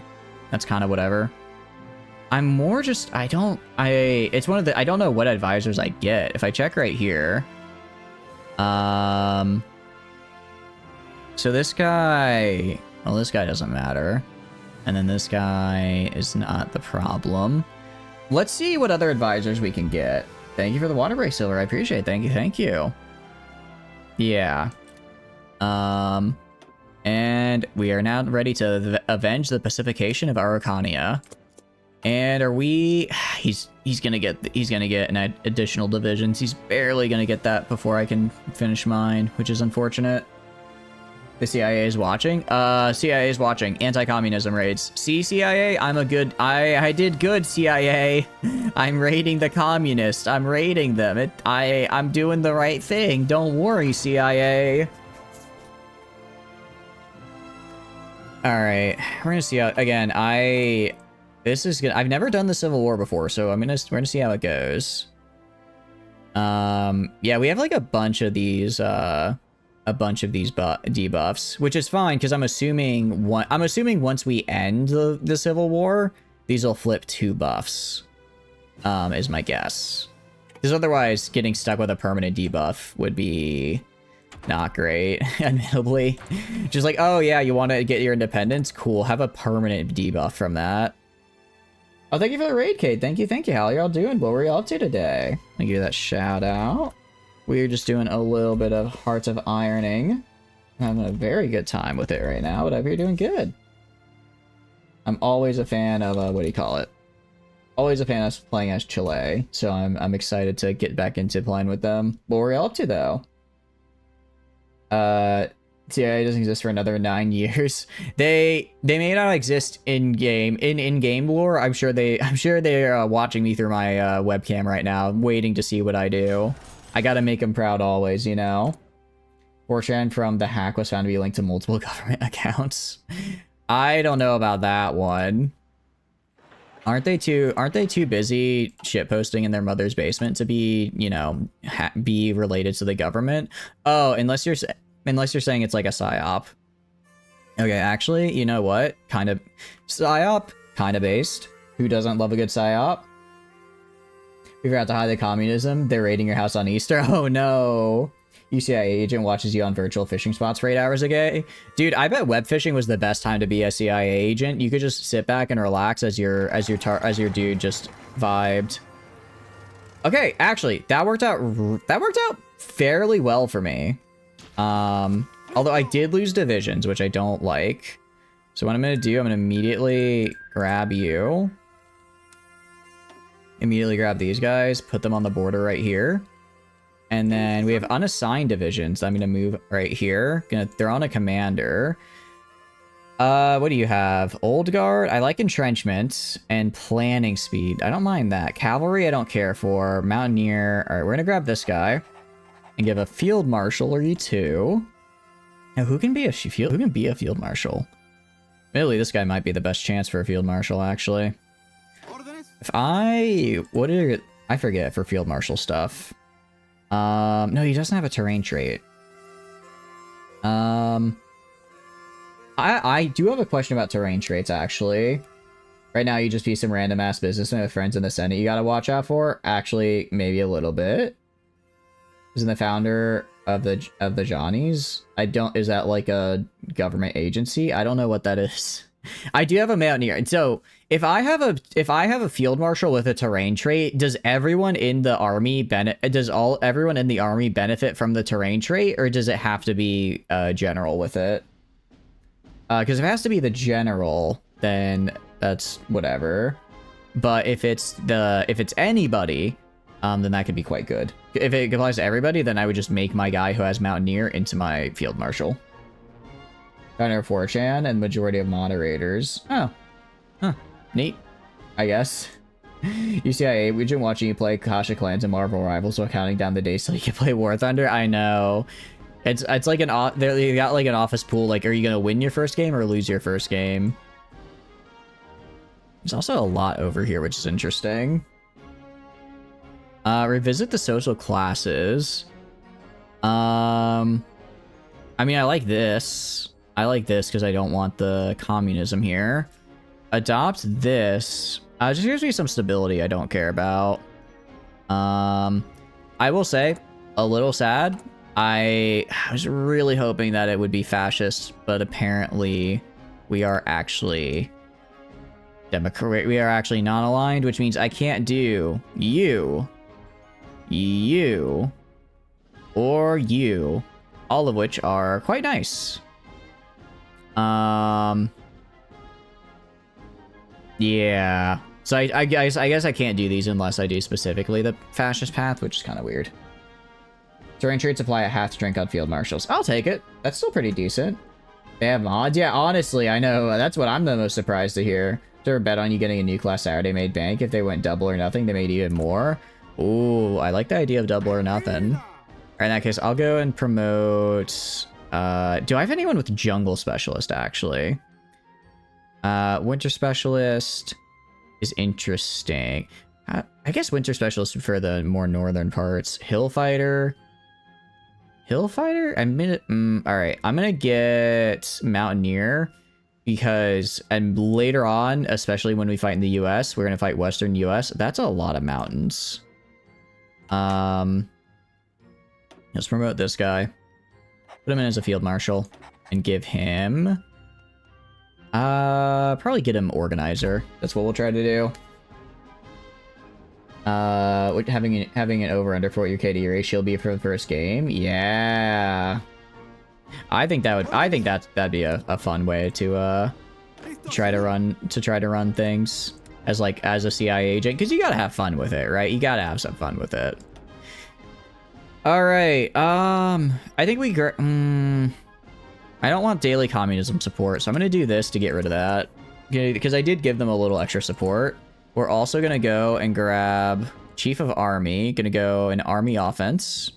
That's kind of whatever. I'm more just... it's one of the... I don't know what advisors I get. If I check right here... So this guy... Well, this guy doesn't matter. And then this guy is not the problem. Let's see what other advisors we can get. Thank you for the water break, Silver. I appreciate it. Thank you. Thank you. Yeah. And we are now ready to avenge the pacification of Araucania. And are we... He's gonna get an additional divisions. He's barely gonna get that before I can finish mine, which is unfortunate. The CIA is watching. CIA is watching. Anti-communism raids. See, CIA? I did good, CIA. I'm raiding the communists. I'm raiding them. I'm doing the right thing. Don't worry, CIA. Alright. We're gonna see how... Again, this is good. I've never done the Civil War before, so we're gonna see how it goes. Yeah, we have like a bunch of these debuffs, which is fine because I'm assuming once we end the Civil War, these will flip 2 buffs. Is my guess. Because otherwise, getting stuck with a permanent debuff would be not great, admittedly. Just like, oh yeah, you want to get your independence? Cool, have a permanent debuff from that. Oh, thank you for the raid, Kate. Thank you. How are y'all doing? What were y'all up to today? Thank you for that shout out. We're just doing a little bit of Hearts of Ironing. I'm having a very good time with it right now, but I hope you're doing good. I'm always a fan of, what do you call it? Always a fan of playing as Chile, so I'm excited to get back into playing with them. What were y'all up to, though? CIA doesn't exist for another 9 years. They may not exist in game lore. I'm sure they're watching me through my webcam right now, waiting to see what I do. I gotta make them proud always, you know. Fortran from the hack was found to be linked to multiple government accounts. I don't know about that one. Aren't they too busy shitposting in their mother's basement to be, you know, be related to the government? Oh, unless you're saying it's like a psyop. Okay, actually, you know what? Kind of psyop, kind of based. Who doesn't love a good psyop? We forgot to hide the communism. They're raiding your house on Easter. Oh no. UCIA agent watches you on virtual fishing spots for 8 hours a day. Dude, I bet web fishing was the best time to be a CIA agent. You could just sit back and relax as your dude just vibed. Okay, actually, that worked out fairly well for me. Although I did lose divisions, which I don't like. So what I'm gonna do, I'm gonna immediately grab you. Immediately grab these guys, put them on the border right here. And then we have unassigned divisions. I'm gonna move right here. They're on a commander. What do you have? Old Guard. I like entrenchment and planning speed. I don't mind that. Cavalry, I don't care for. Mountaineer. All right, we're gonna grab this guy and give a field marshalry to. Now, who can be a field marshal? Really, this guy might be the best chance for a field marshal, actually. I forget for field marshal stuff. No, he doesn't have a terrain trait. I do have a question about terrain traits, actually. Right now, you just be some random ass businessman with friends in the Senate you gotta watch out for. Actually, maybe a little bit. Isn't the founder of the Johnnies? Is that like a government agency? I don't know what that is. I do have a mountaineer, and so if I have a field marshal with a terrain trait, does everyone in the army benefit from the terrain trait, or does it have to be general with it? Because if it has to be the general, then that's whatever. But if it's anybody, then that could be quite good. If it applies to everybody, then I would just make my guy who has Mountaineer into my Field Marshal. Under 4chan and majority of moderators. Oh. Huh. Neat. I guess. UCIA, we've been watching you play Clash of Clans and Marvel Rivals while counting down the days so you can play War Thunder. I know. It's like they got like an office pool. Like, are you gonna win your first game or lose your first game? There's also a lot over here, which is interesting. Revisit the social classes. I mean, I like this. I like this because I don't want the communism here. Adopt this. Just gives me some stability I don't care about. I will say, a little sad. I was really hoping that it would be fascist, but apparently we are actually Democrat. We are actually non-aligned, which means I can't do you, or you, all of which are quite nice. Yeah. So I guess I can't do these unless I do specifically the fascist path, which is kind of weird. During trade supply, I have to drink on field marshals. I'll take it. That's still pretty decent. They have mods? Yeah, honestly, I know. That's what I'm the most surprised to hear. Is there a bet on you getting a new class Saturday made bank? If they went double or nothing, they made even more. Ooh, I like the idea of double or nothing. Alright, in that case, I'll go and promote... do I have anyone with jungle specialist, actually? Winter specialist is interesting. I guess winter specialist for the more northern parts. Hill fighter. Hill fighter? Alright, I'm gonna get Mountaineer because, and later on, especially when we fight in the US, we're gonna fight Western US. That's a lot of mountains. Let's promote this guy. Put him in as a field marshal and give him, probably get him organizer. That's what we'll try to do. Having an over under for what your KD ratio will be for the first game. Yeah, I think that'd be a fun way to try to run things as a CIA agent, because you gotta have fun with it, right? You gotta have some fun with it. All right. I think I don't want daily communism support, so I'm gonna do this to get rid of that, because I did give them a little extra support. We're also gonna go and grab Chief of Army. Gonna go an Army Offense.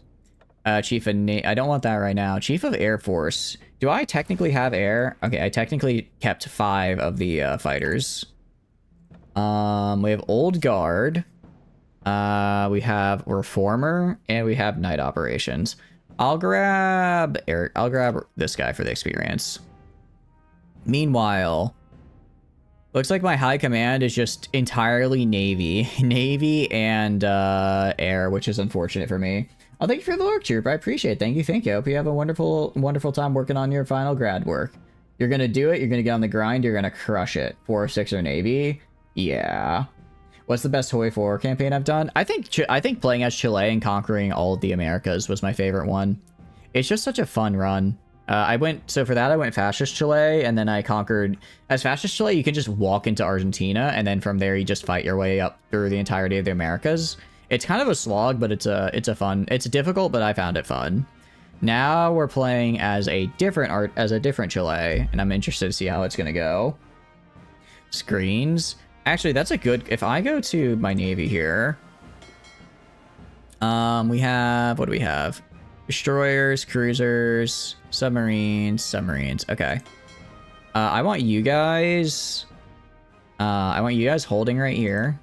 Chief of I don't want that right now. Chief of Air Force. Do I technically have air? Okay, I technically kept 5 of the fighters. We have Old Guard. We have Reformer, and we have Night Operations. I'll grab Eric. I'll grab this guy for the experience. Meanwhile, looks like my high command is just entirely Navy. Navy and air, which is unfortunate for me. Oh, thank you for the work, Troop. I appreciate it. Thank you. Thank you. I hope you have a wonderful, wonderful time working on your final grad work. You're going to do it. You're going to get on the grind. You're going to crush it. 4 or 6 or Navy. Yeah. What's the best Hoi 4 campaign I've done? I think playing as Chile and conquering all of the Americas was my favorite one. It's just such a fun run. So for that, I went Fascist Chile, and then I conquered... As Fascist Chile, you can just walk into Argentina, and then from there, you just fight your way up through the entirety of the Americas. It's kind of a slog, but it's a fun... It's difficult, but I found it fun. Now we're playing as a different Chile, and I'm interested to see how it's gonna go. Screens. Actually, that's a good... If I go to my Navy here... we have... What do we have? Destroyers, cruisers, submarines. Okay. I want you guys holding right here.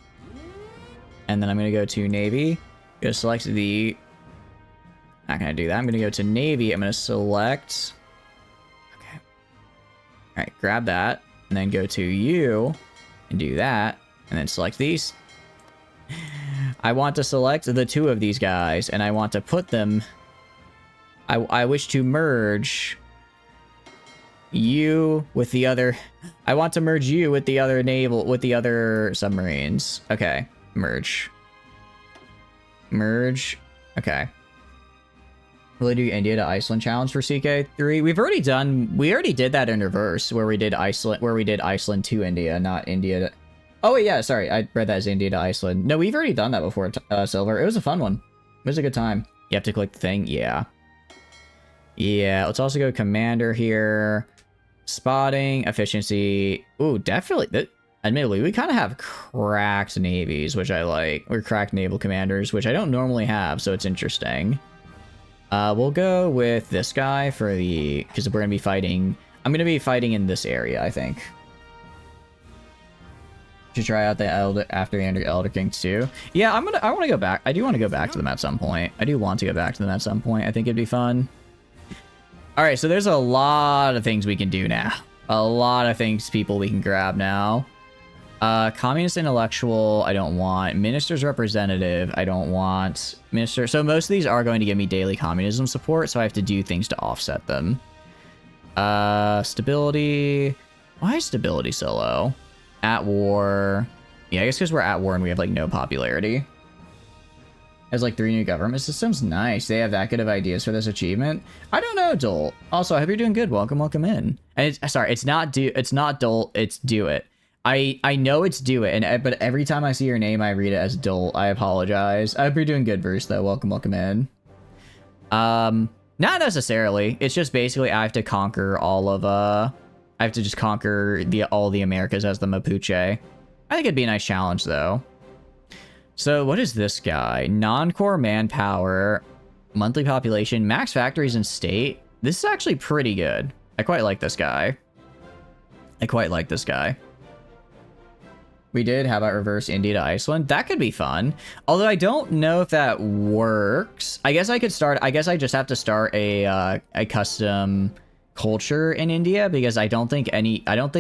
And then I'm going to go to Navy. Gonna select the... Not going to do that. I'm going to go to Navy. I'm going to select... Okay. Alright, grab that. And then go to you. And do that. And then select these. I want to select the 2 of these guys. And I want to put them... I wish to merge you with the other... I want to merge you with the other naval... With the other submarines. Okay. Merge. Merge. Okay. Will I do India to Iceland challenge for CK3? We already did that in reverse, where we did Iceland to India, not India to... Oh, wait, yeah, sorry. I read that as India to Iceland. No, we've already done that before, Silver. It was a fun one. It was a good time. You have to click the thing? Yeah. Yeah, let's also go commander here. Spotting, efficiency. Ooh, definitely. Admittedly, we kind of have cracked navies, which I like. Or cracked naval commanders, which I don't normally have, so it's interesting. We'll go with this guy for the... Because we're going to be fighting... I'm going to be fighting in this area, I think. To try out the after the Elder Kings too. Yeah, I want to go back. I do want to go back to them at some point. I do want to go back to them at some point. I think it'd be fun. All right, so there's a lot of things we can do now. A lot of things people we can grab now. Communist intellectual, I don't want. Minister's representative, I don't want. Minister, so most of these are going to give me daily communism support, so I have to do things to offset them. Stability. Why is stability so low? At war. Yeah, I guess because we're at war and we have, like, no popularity. Has, like, 3 new government systems. Nice. They have that good of ideas for this achievement. I don't know, Dolt. Also, I hope you're doing good. Welcome in. And sorry, it's not Dolt, it's do it. I know it's do it, but every time I see your name, I read it as Dolt. I apologize. I hope you're doing good, Bruce, though. Welcome in. Not necessarily. It's just basically I have to conquer all of, I have to just conquer all the Americas as the Mapuche. I think it'd be a nice challenge, though. So what is this guy? Non-core manpower, monthly population, max factories and state. This is actually pretty good. I quite like this guy. We did. How about reverse India to Iceland? That could be fun. Although I don't know if that works. I guess I could start. I guess I just have to start a custom culture in India because I don't think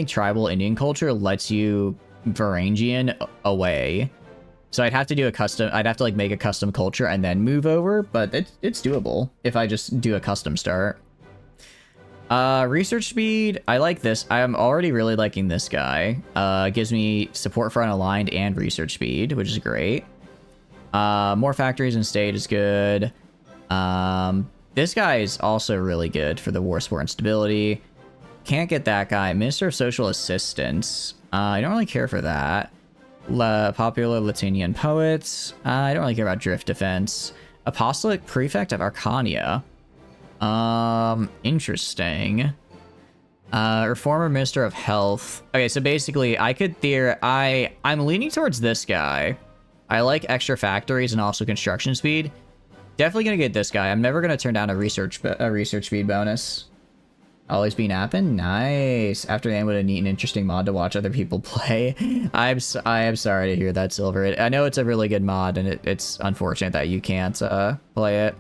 tribal Indian culture lets you Varangian away. So I'd have to do I'd have to like make a custom culture and then move over, but it's doable if I just do a custom start. Research speed, I like this. I'm already really liking this guy. Gives me support for unaligned and research speed, which is great. More factories and state is good. This guy is also really good for the war support and stability. Can't get that guy. Minister of Social Assistance. I don't really care for that. Popular Latinian poets. I don't really care about drift defense. Apostolic Prefect of Arcania. Interesting. Reformer Minister of Health. Okay, so basically I could I'm leaning towards this guy. I like extra factories and also construction speed. Definitely gonna get this guy. I'm never gonna turn down a research speed bonus. Always be napping. Nice. After the end, what a neat and interesting mod to watch other people play. I am sorry to hear that, Silver. I know it's a really good mod, and it's unfortunate that you can't play it.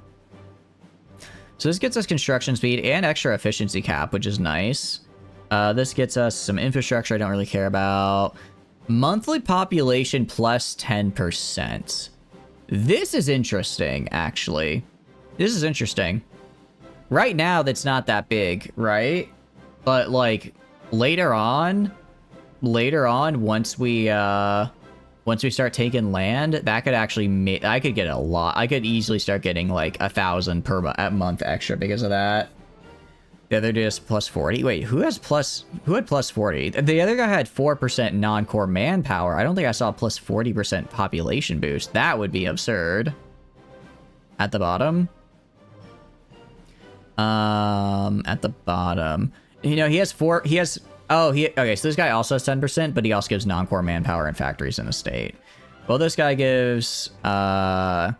So this gets us construction speed and extra efficiency cap, which is nice. This gets us some infrastructure I don't really care about. Monthly population plus 10%. This is interesting, actually. This is interesting. Right now, that's not that big, right? But, like, later on, once we start taking land, that could actually I could get a lot. I could easily start getting, like, 1,000 per month extra because of that. The other dude is plus 40. Wait, who had plus 40? The other guy had 4% non-core manpower. I don't think I saw a plus 40% population boost. That would be absurd. At the bottom. At the bottom. You know, okay, so this guy also has 10%, but he also gives non-core manpower and factories in the state. Well, this guy gives, what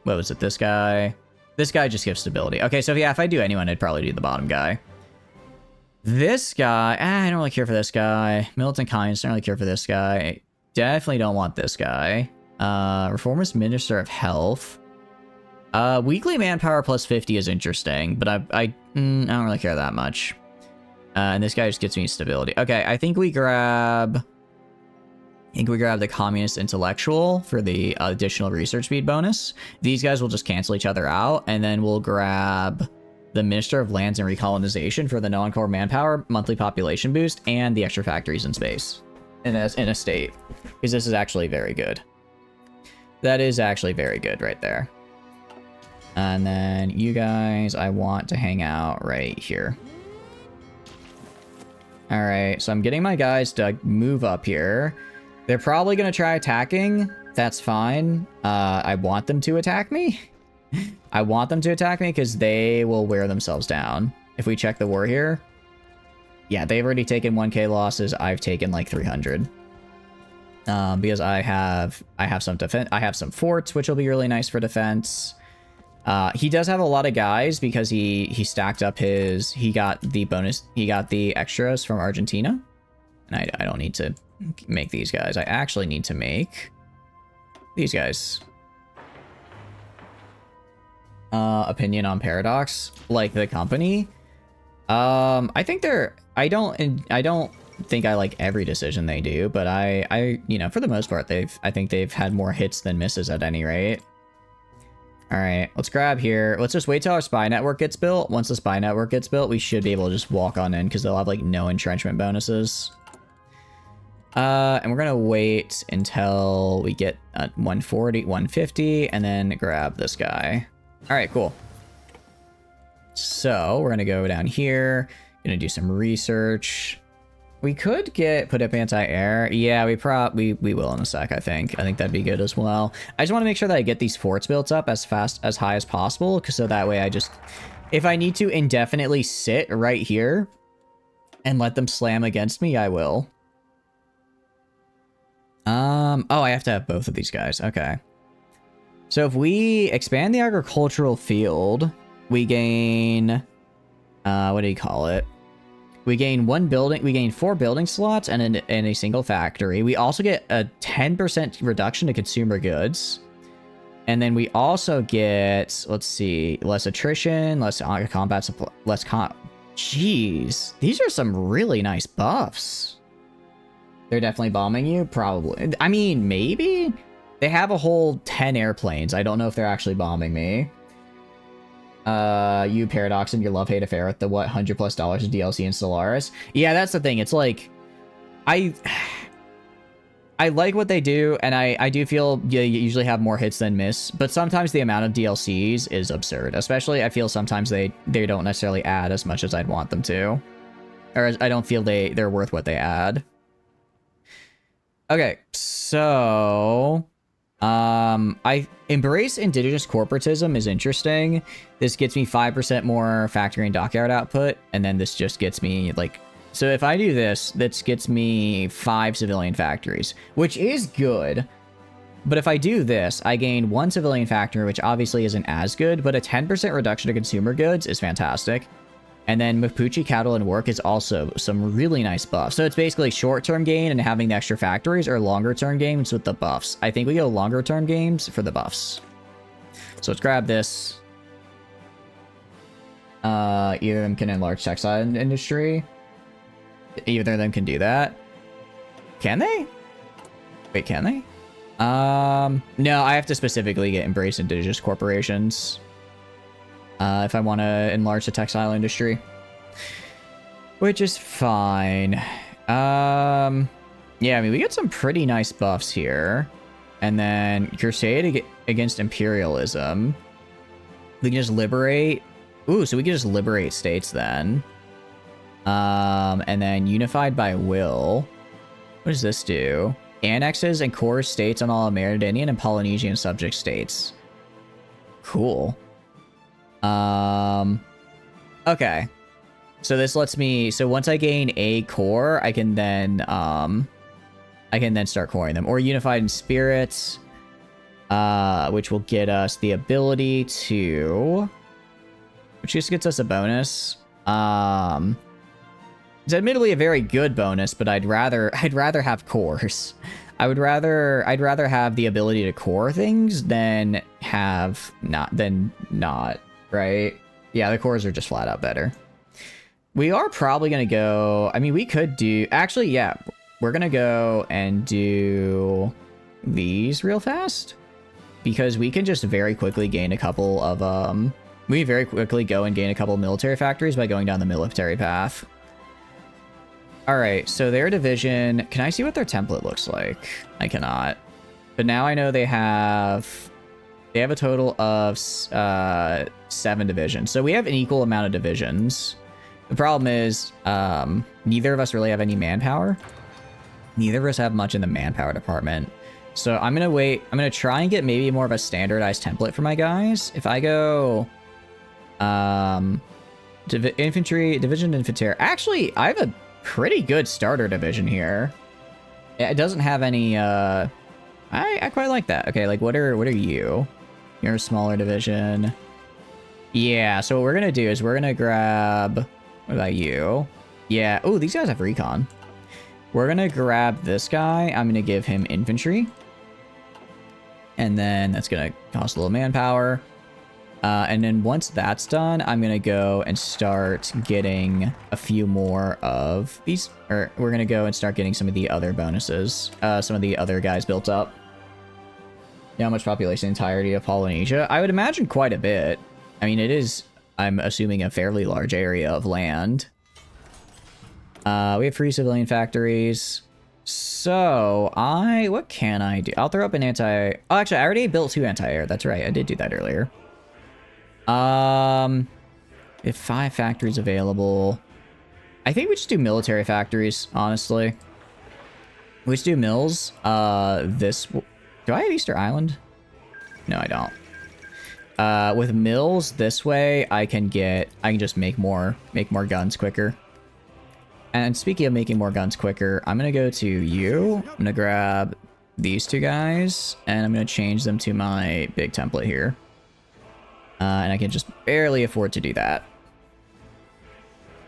was it, this guy? This guy just gives stability. Okay, so yeah, if I do anyone, I'd probably do the bottom guy. This guy, I don't really care for this guy. Militant Communist, don't really care for this guy. I definitely don't want this guy. Reformist Minister of Health. Weekly manpower plus 50 is interesting, but I don't really care that much. And this guy just gets me stability. Okay, I think we grab the Communist Intellectual for the additional research speed bonus. These guys will just cancel each other out, and then we'll grab the Minister of Lands and Recolonization for the non-core manpower, monthly population boost, and the extra factories in space, in a state, because this is actually very good. That is actually very good right there. And then you guys, I want to hang out right here. All right, so I'm getting my guys to move up here. They're probably going to try attacking. That's fine. I want them to attack me. I want them to attack me because they will wear themselves down. If we check the war here. Yeah, they've already taken 1k losses. I've taken like 300. Because I have some defense. I have some forts, which will be really nice for defense. He does have a lot of guys because he stacked up his, he got the extras from Argentina. And I don't need to make these guys. I actually need to make these guys. Opinion on Paradox, like the company. I think I don't think I like every decision they do, but I you know, for the most part, I think they've had more hits than misses at any rate. All right, let's grab here. Let's just wait till our spy network gets built. Once the spy network gets built, we should be able to just walk on in because they'll have like no entrenchment bonuses. And we're gonna wait until we get 140, 150, and then grab this guy. All right, cool. So we're gonna go down here, gonna do some research. We could put up anti-air. Yeah, we will in a sec, I think. I think that'd be good as well. I just want to make sure that I get these forts built up as high as possible, because so that way if I need to indefinitely sit right here and let them slam against me, I will. Oh, I have to have both of these guys. Okay. So if we expand the agricultural field, we gain, what do you call it? We gain 4 building slots and a single factory. We also get a 10% reduction to consumer goods. And then we also get, let's see, less attrition, less combat supply, Jeez, these are some really nice buffs. They're definitely bombing you? Probably. I mean, maybe? They have a whole 10 airplanes. I don't know if they're actually bombing me. You Paradox and your love-hate affair with the what, $100+ of DLC in Stellaris. Yeah, that's the thing. It's like, I like what they do, and I do feel you usually have more hits than miss, but sometimes the amount of DLCs is absurd. Especially, I feel sometimes they don't necessarily add as much as I'd want them to. Or I don't feel they're worth what they add. Okay, so... I embrace indigenous corporatism is interesting. This gets me 5% more factory and dockyard output, and then this just gets me like, so if I do this gets me 5 civilian factories, which is good. But if I do this, I gain 1 civilian factory, which obviously isn't as good, but a 10% reduction to consumer goods is fantastic. And then Mapuche cattle and work is also some really nice buffs. So it's basically short-term gain and having the extra factories, or longer-term gains with the buffs. I think we go longer-term gains for the buffs. So let's grab this. Either of them can enlarge textile industry. Either of them can do that. Can they? Wait, can they? No, I have to specifically get embrace indigenous corporations. If I want to enlarge the textile industry, which is fine. Yeah, I mean, we get some pretty nice buffs here. And then crusade against imperialism. We can just liberate. Ooh, so we can just liberate states then. And then unified by will. What does this do? Annexes and core states on all Amerindian and Polynesian subject states. Cool. Okay. So this lets me, so once I gain a core, I can then start coring them. Or unified in spirits, which will get us the ability to, which just gets us a bonus. It's admittedly a very good bonus, but I'd rather have cores. I'd rather have the ability to core things than have not. Right? Yeah, the cores are just flat out better. We are probably going to go... I mean, we could do... Actually, yeah. We're going to go and do these real fast. Because we can just very quickly gain a couple of... We can very quickly go and gain a couple of military factories by going down the military path. Alright, so their division... Can I see what their template looks like? I cannot. But now I know they have... They have a total of 7 divisions. So we have an equal amount of divisions. The problem is, neither of us really have any manpower. Neither of us have much in the manpower department. So I'm gonna wait. I'm gonna try and get maybe more of a standardized template for my guys. If I go, infantry, division infantry. Actually, I have a pretty good starter division here. It doesn't have any, I quite like that. Okay, like what are you? You're a smaller division. Yeah, so what we're gonna do is we're gonna grab, what about you? Yeah, oh, these guys have recon. We're gonna grab this guy. I'm gonna give him infantry. And then that's gonna cost a little manpower. And then once that's done, I'm gonna go and start getting a few more of these, or we're gonna go and start getting some of the other bonuses, some of the other guys built up. Yeah, how much population entirety of Polynesia? I would imagine quite a bit. I mean, it is, I'm assuming, a fairly large area of land. We have free civilian factories. So, what can I do? I'll throw up an oh, actually, I already built 2 anti-air. That's right, I did do that earlier. If 5 factories available. I think we just do military factories, honestly. We just do mills. Do I have Easter Island? No, I don't. With mills this way, I can just make more guns quicker. And speaking of making more guns quicker, I'm gonna go to you. I'm gonna grab these 2 guys, and I'm gonna change them to my big template here. And I can just barely afford to do that.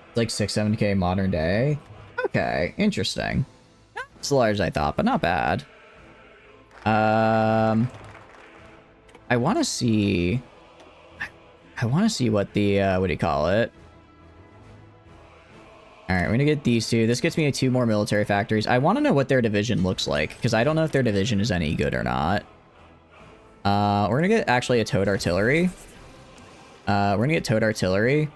It's like 6-7K modern day. Okay, interesting. Not as large as I thought, but not bad. I want to see what the, what do you call it? Alright, we're gonna get these 2. This gets me 2 more military factories. I want to know what their division looks like, because I don't know if their division is any good or not. We're gonna get, actually, a towed artillery. We're gonna get towed artillery.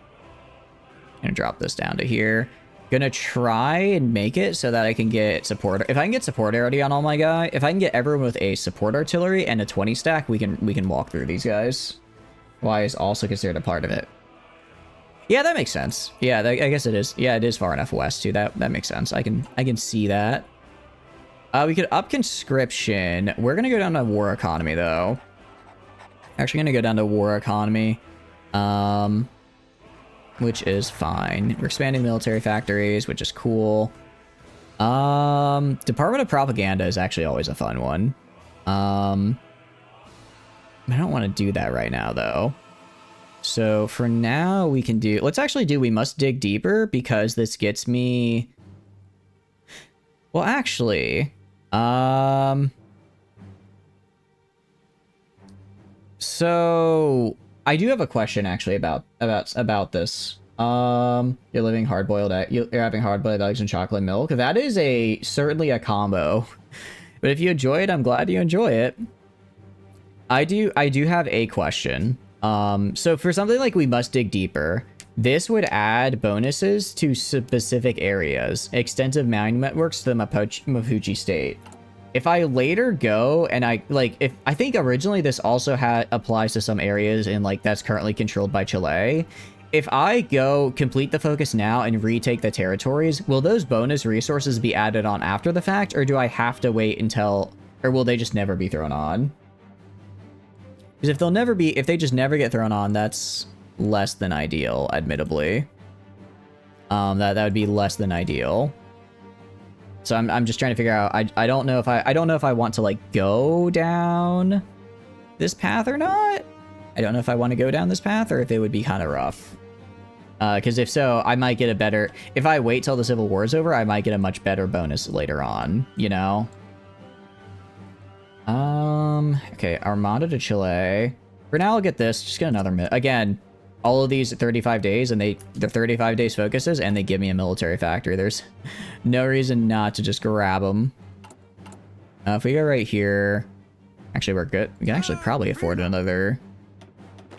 Gonna drop this down to here. Gonna try and make it so that I can get support. If I can get support already on all my guys, if I can get everyone with a support artillery and a 20 stack, we can walk through these guys. Y is also considered a part of it. Yeah, that makes sense. Yeah, I guess it is. Yeah, it is far enough west too. That makes sense. I can see that. We could up conscription. We're gonna go down to war economy though. Actually, gonna go down to war economy. Which is fine. We're expanding military factories, which is cool. Department of Propaganda is actually always a fun one. I don't want to do that right now, though. So for now, we can do... Let's actually do We Must Dig Deeper, because this gets me... Well, actually... So... I do have a question actually about this. You're living hard-boiled egg. You're having hard-boiled eggs and chocolate milk. That is certainly a combo. But if you enjoy it, I'm glad you enjoy it. I do have a question. So for something like We Must Dig Deeper, this would add bonuses to specific areas, extensive mining networks to the Mapuche state. If I later go and I think originally this also applies to some areas in that's currently controlled by Chile. If I go complete the focus now and retake the territories, will those bonus resources be added on after the fact, or do I have to wait until, or will they just never be thrown on? Because if they just never get thrown on, that's less than ideal, admittedly. That would be less than ideal. So I'm just trying to figure out. I don't know if I want to go down this path or not. I don't know if I want to go down this path or if it would be kind of rough. Because if so, I might get a better. If I wait till the Civil War is over, I might get a much better bonus later on. You know. Okay, Armada to Chile. For now, I'll get this. Just get another again. All of these 35 days, and they're 35 days focuses, and they give me a military factory. There's no reason not to just grab them. If we go right here, actually we're good. We can actually probably afford another.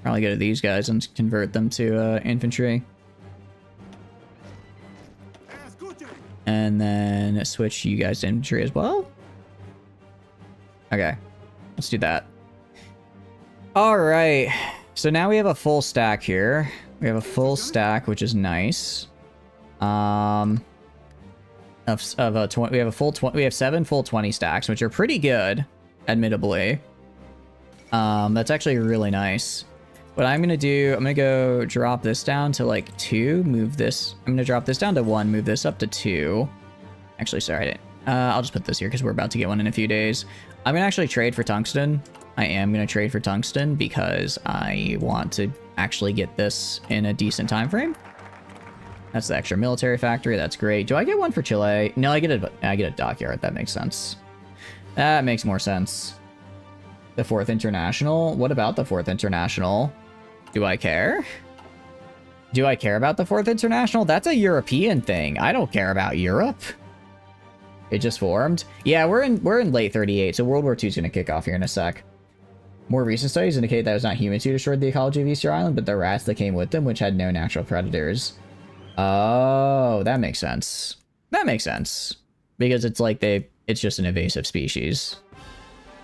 Probably go to these guys and convert them to infantry. And then switch you guys to infantry as well. Okay, let's do that. All right. So now we have a full stack here. We have a full stack, which is nice. Of a 20, we have 7 full 20 stacks, which are pretty good, admittedly. That's actually really nice. What I'm gonna do, I'm gonna go drop this down to like 2, move this. I'm gonna drop this down to 1, move this up to 2. Actually, sorry, I didn't. I'll just put this here because we're about to get one in a few days. I'm gonna actually trade for tungsten. I am gonna trade for tungsten because I want to actually get this in a decent time frame. That's the extra military factory. That's great. Do I get one for Chile? No, I get a dockyard. That makes sense. That makes more sense. The 4th International? What about the 4th International? Do I care? Do I care about the 4th International? That's a European thing. I don't care about Europe. It just formed. Yeah, we're in late 38, so World War II is going to kick off here in a sec. More recent studies indicate that it was not humans who destroyed the ecology of Easter Island, but the rats that came with them, which had no natural predators. Oh, that makes sense. That makes sense. Because it's like it's just an invasive species.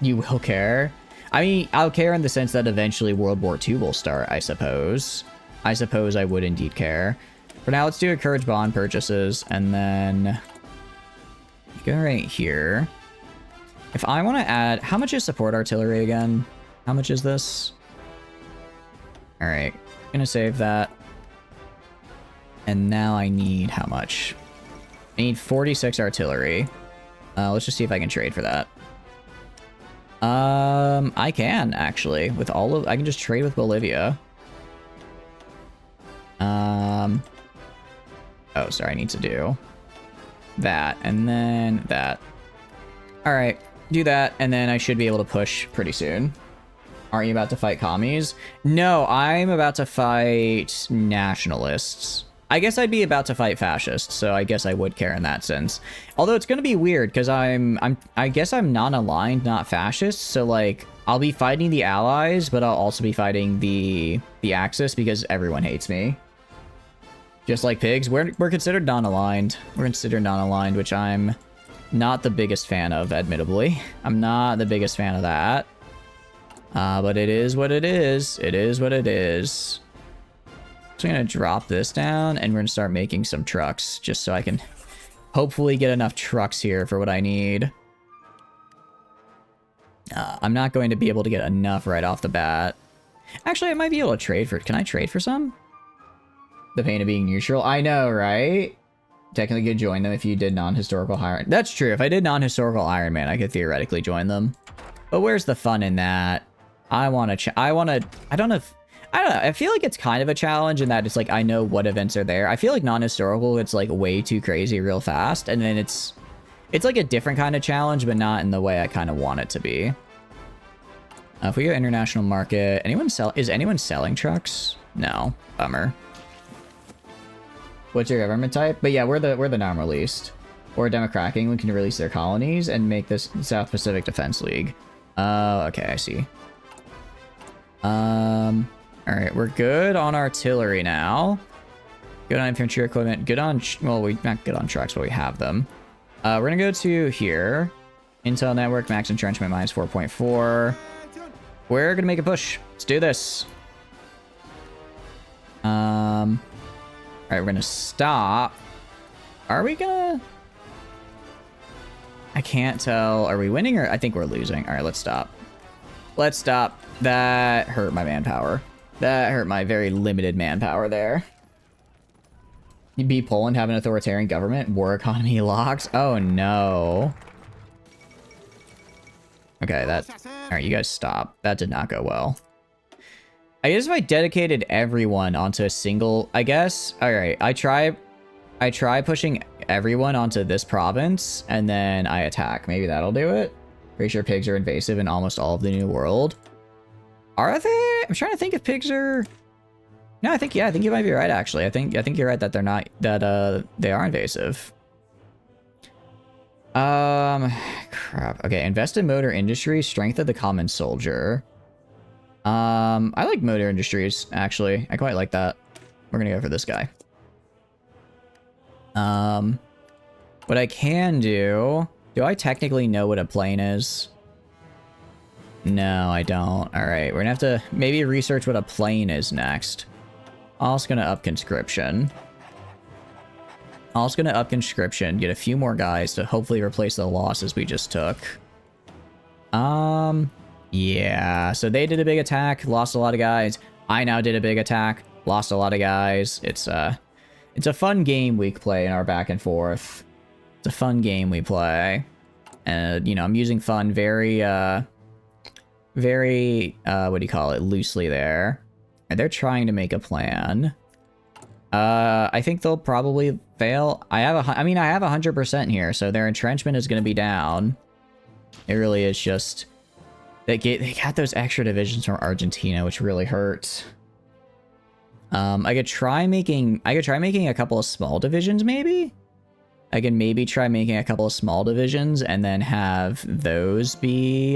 You will care? I mean, I'll care in the sense that eventually World War II will start, I suppose. I suppose I would indeed care. For now, let's do encourage bond purchases, and then go right here. If I want to add, how much is support artillery again? How much is this? All right, gonna save that. And now I need how much? I need 46 artillery. Let's just see if I can trade for that. I can actually with all of. I can just trade with Bolivia. Oh, sorry. I need to do that and then that. All right, do that, and then I should be able to push pretty soon. Aren't you about to fight commies? No, I'm about to fight nationalists. I guess I'd be about to fight fascists, so I guess I would care in that sense. Although it's gonna be weird because I guess I'm non-aligned, not fascist. So like I'll be fighting the allies, but I'll also be fighting the Axis because everyone hates me. Just like pigs, we're considered non-aligned. We're considered non-aligned, which I'm not the biggest fan of, admittedly. I'm not the biggest fan of that. But it is what it is. It is what it is. So I'm going to drop this down, and we're going to start making some trucks, just so I can hopefully get enough trucks here for what I need. I'm not going to be able to get enough right off the bat. Actually, I might be able to trade for... Can I trade for some? The pain of being neutral? I know, right? Technically could join them if you did non-historical Iron... That's true. If I did non-historical Iron Man, I could theoretically join them. But where's the fun in that? I don't know. I feel like it's kind of a challenge in that it's like I know what events are there. I feel like non-historical, it's like way too crazy real fast, and then it's like a different kind of challenge, but not in the way I kind of want it to be. If we go international market, is anyone selling trucks? No, bummer. What's your government type? But yeah, we're the non-released. Or Democratic England can release their colonies and make this South Pacific Defense League. Oh, okay, I see. All right, we're good on artillery now. Good on infantry equipment. Good on, well, we not good on trucks, but we have them. We're gonna go to here. Intel network, max entrenchment minus 4.4. We're gonna make a push. Let's do this. All right, we're gonna stop. Are we gonna? I can't tell. Are we winning or I think we're losing? All right, let's stop. Let's stop. That hurt my manpower. That hurt my very limited manpower there. You'd be Poland, have an authoritarian government, war economy locked. Oh no. Okay, all right, you guys stop. That did not go well. I guess if I dedicated everyone onto a single, I guess. All right, I try pushing everyone onto this province and then I attack. Maybe that'll do it. Pretty sure pigs are invasive in almost all of the New World. Are they? I'm trying to think if pigs are... No, I think you might be right, actually. I think you're right that they're not, that they are invasive. Crap. Okay, invest in motor industry, strength of the common soldier. I like motor industries, actually. I quite like that. We're gonna go for this guy. What I can do I technically know what a plane is? No, I don't. All right, we're gonna have to maybe research what a plane is next. Also gonna up conscription. Also gonna up conscription, get a few more guys to hopefully replace the losses we just took. Yeah, so they did a big attack, lost a lot of guys. I now did a big attack, lost a lot of guys. It's a fun game we play in our back and forth. It's a fun game we play. And, you know, I'm using fun very, what do you call it, loosely there. And they're trying to make a plan. I think they'll probably fail. I have 100% here, so their entrenchment is going to be down. It really is just... They got those extra divisions from Argentina, which really hurts. I could try making a couple of small divisions, maybe? I can maybe try making a couple of small divisions and then have those be,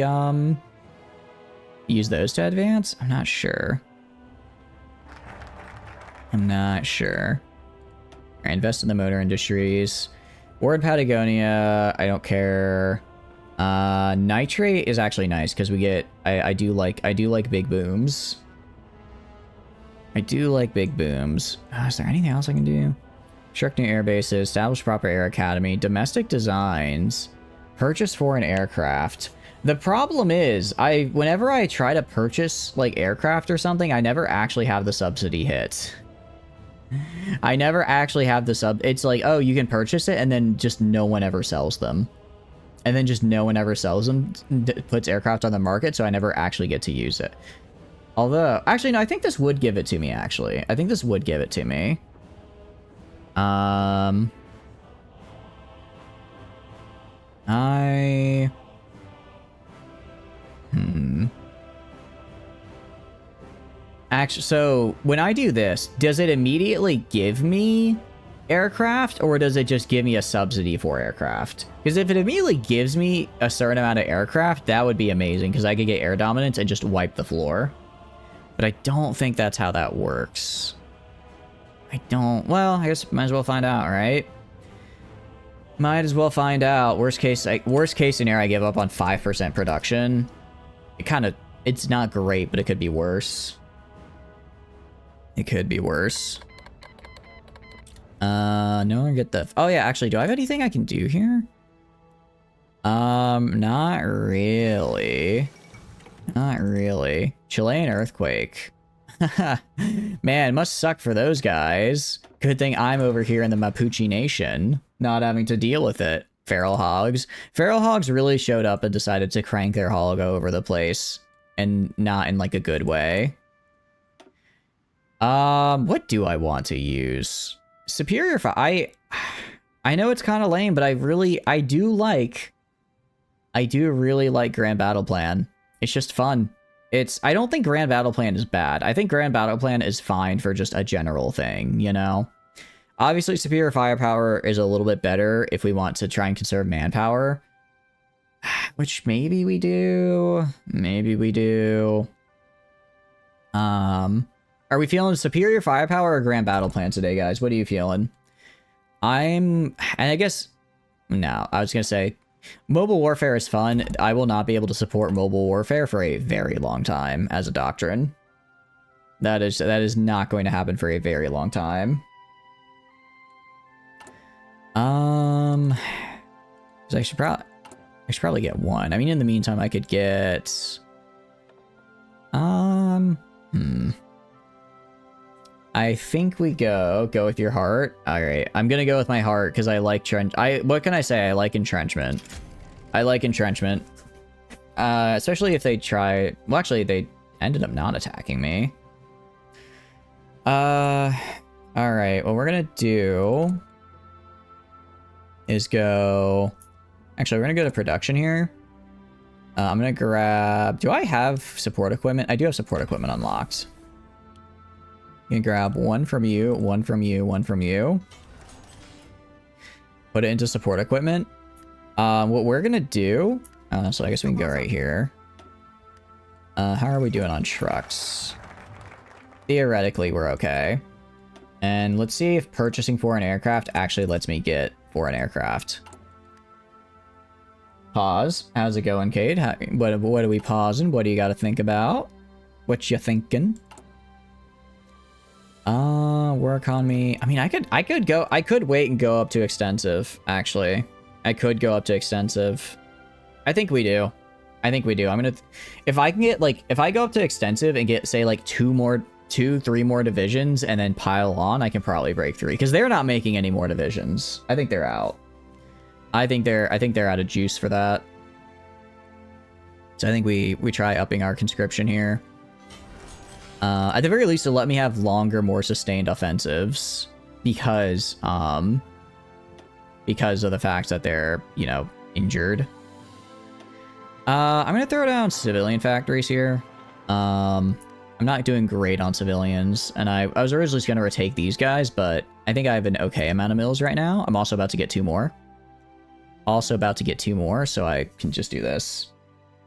use those to advance? I'm not sure. I'm not sure. Alright, invest in the motor industries. War in Patagonia, I don't care. Nitrate is actually nice because we get, I do like big booms. I do like big booms. Is there anything else I can do? Construct new air bases, establish proper air academy, domestic designs, purchase foreign aircraft. The problem is, whenever I try to purchase like aircraft or something, I never actually have the subsidy hit. I never actually have the sub. It's like, oh, you can purchase it, and then just no one ever sells them. And then just no one ever sells them, puts aircraft on the market, so I never actually get to use it. Although, actually, no, I think this would give it to me, actually. I think this would give it to me. Actually, so when I do this, does it immediately give me aircraft, or does it just give me a subsidy for aircraft? Because if it immediately gives me a certain amount of aircraft, that would be amazing, because I could get air dominance and just wipe the floor. But I don't think that's how that works. Well, I guess might as well find out, right? Might as well find out. Worst case scenario, I give up on 5% production. It's not great, but it could be worse. It could be worse. No one get the... Oh yeah, actually, do I have anything I can do here? Not really. Not really. Chilean earthquake. Man, it must suck for those guys. Good thing I'm over here in the Mapuche Nation, not having to deal with it. Feral hogs. Feral hogs really showed up and decided to crank their hog over the place. And not in, like, a good way. What do I want to use? Superior fire. I know it's kind of lame, but I do really like Grand Battle Plan. It's just fun. I don't think Grand Battle Plan is bad. I think Grand Battle Plan is fine for just a general thing, you know? Obviously, Superior Firepower is a little bit better if we want to try and conserve manpower. Which maybe we do. Maybe we do. Are we feeling Superior Firepower or Grand Battle Plan today, guys? What are you feeling? And I guess... No, I was going to say... Mobile warfare is fun. I will not be able to support mobile warfare for a very long time as a doctrine. That is not going to happen for a very long time. So I should probably get one. I mean, in the meantime, I could get... I think we go with your heart. All right, I'm gonna go with my heart because I like what can I say? I like entrenchment. I like entrenchment. Especially if they try. Well, actually, they ended up not attacking me. All right. What we're gonna do is go. Actually, we're gonna go to production here. I'm gonna grab. Do I have support equipment? I do have support equipment unlocked. You can grab one from you, one from you, one from you. Put it into support equipment. What we're gonna do, so I guess we can go right here. How are we doing on trucks? Theoretically, we're okay. And let's see if purchasing foreign aircraft actually lets me get foreign aircraft. Pause. How's it going, Cade? What are we pausing? What do you got to think about? What you thinking? War economy. I mean, I could wait and go up to extensive, actually. I could go up to extensive. I think we do. I think we do. I'm gonna, if I can get like, if I go up to extensive and get say like 3 more divisions and then pile on, I can probably break 3 because they're not making any more divisions. I think they're out. I think they're out of juice for that. So I think we try upping our conscription here. At the very least, to let me have longer, more sustained offensives because of the fact that they're, you know, injured. I'm gonna throw down civilian factories here. I'm not doing great on civilians, and I was originally just gonna retake these guys, but I think I have an okay amount of mills right now. I'm also about to get 2 more. So I can just do this.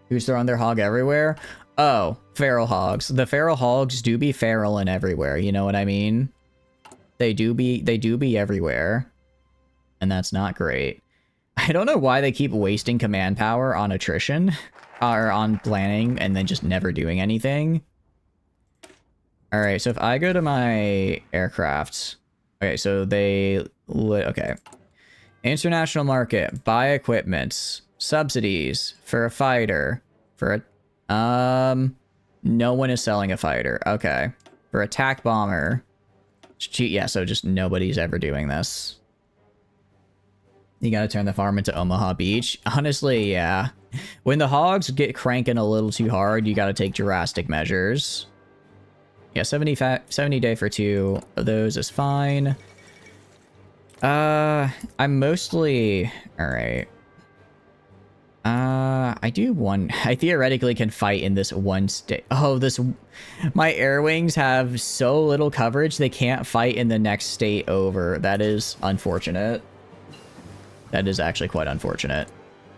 Who's throwing their hog everywhere? Oh, feral hogs. The feral hogs do be feral and everywhere, you know what I mean? They do be everywhere. And that's not great. I don't know why they keep wasting command power on attrition or on planning and then just never doing anything. All right, so if I go to my aircraft, okay, so okay. International market, buy equipment, subsidies for a fighter, for a, no one is selling a fighter. Okay. For attack bomber. Yeah, so just nobody's ever doing this. You gotta turn the farm into Omaha Beach. Honestly, yeah. When the hogs get cranking a little too hard, you gotta take drastic measures. Yeah, 70 day for 2 of those is fine. I'm mostly... Alright. I theoretically can fight in this one state. Oh, my air wings have so little coverage, they can't fight in the next state over. That is unfortunate. That is actually quite unfortunate.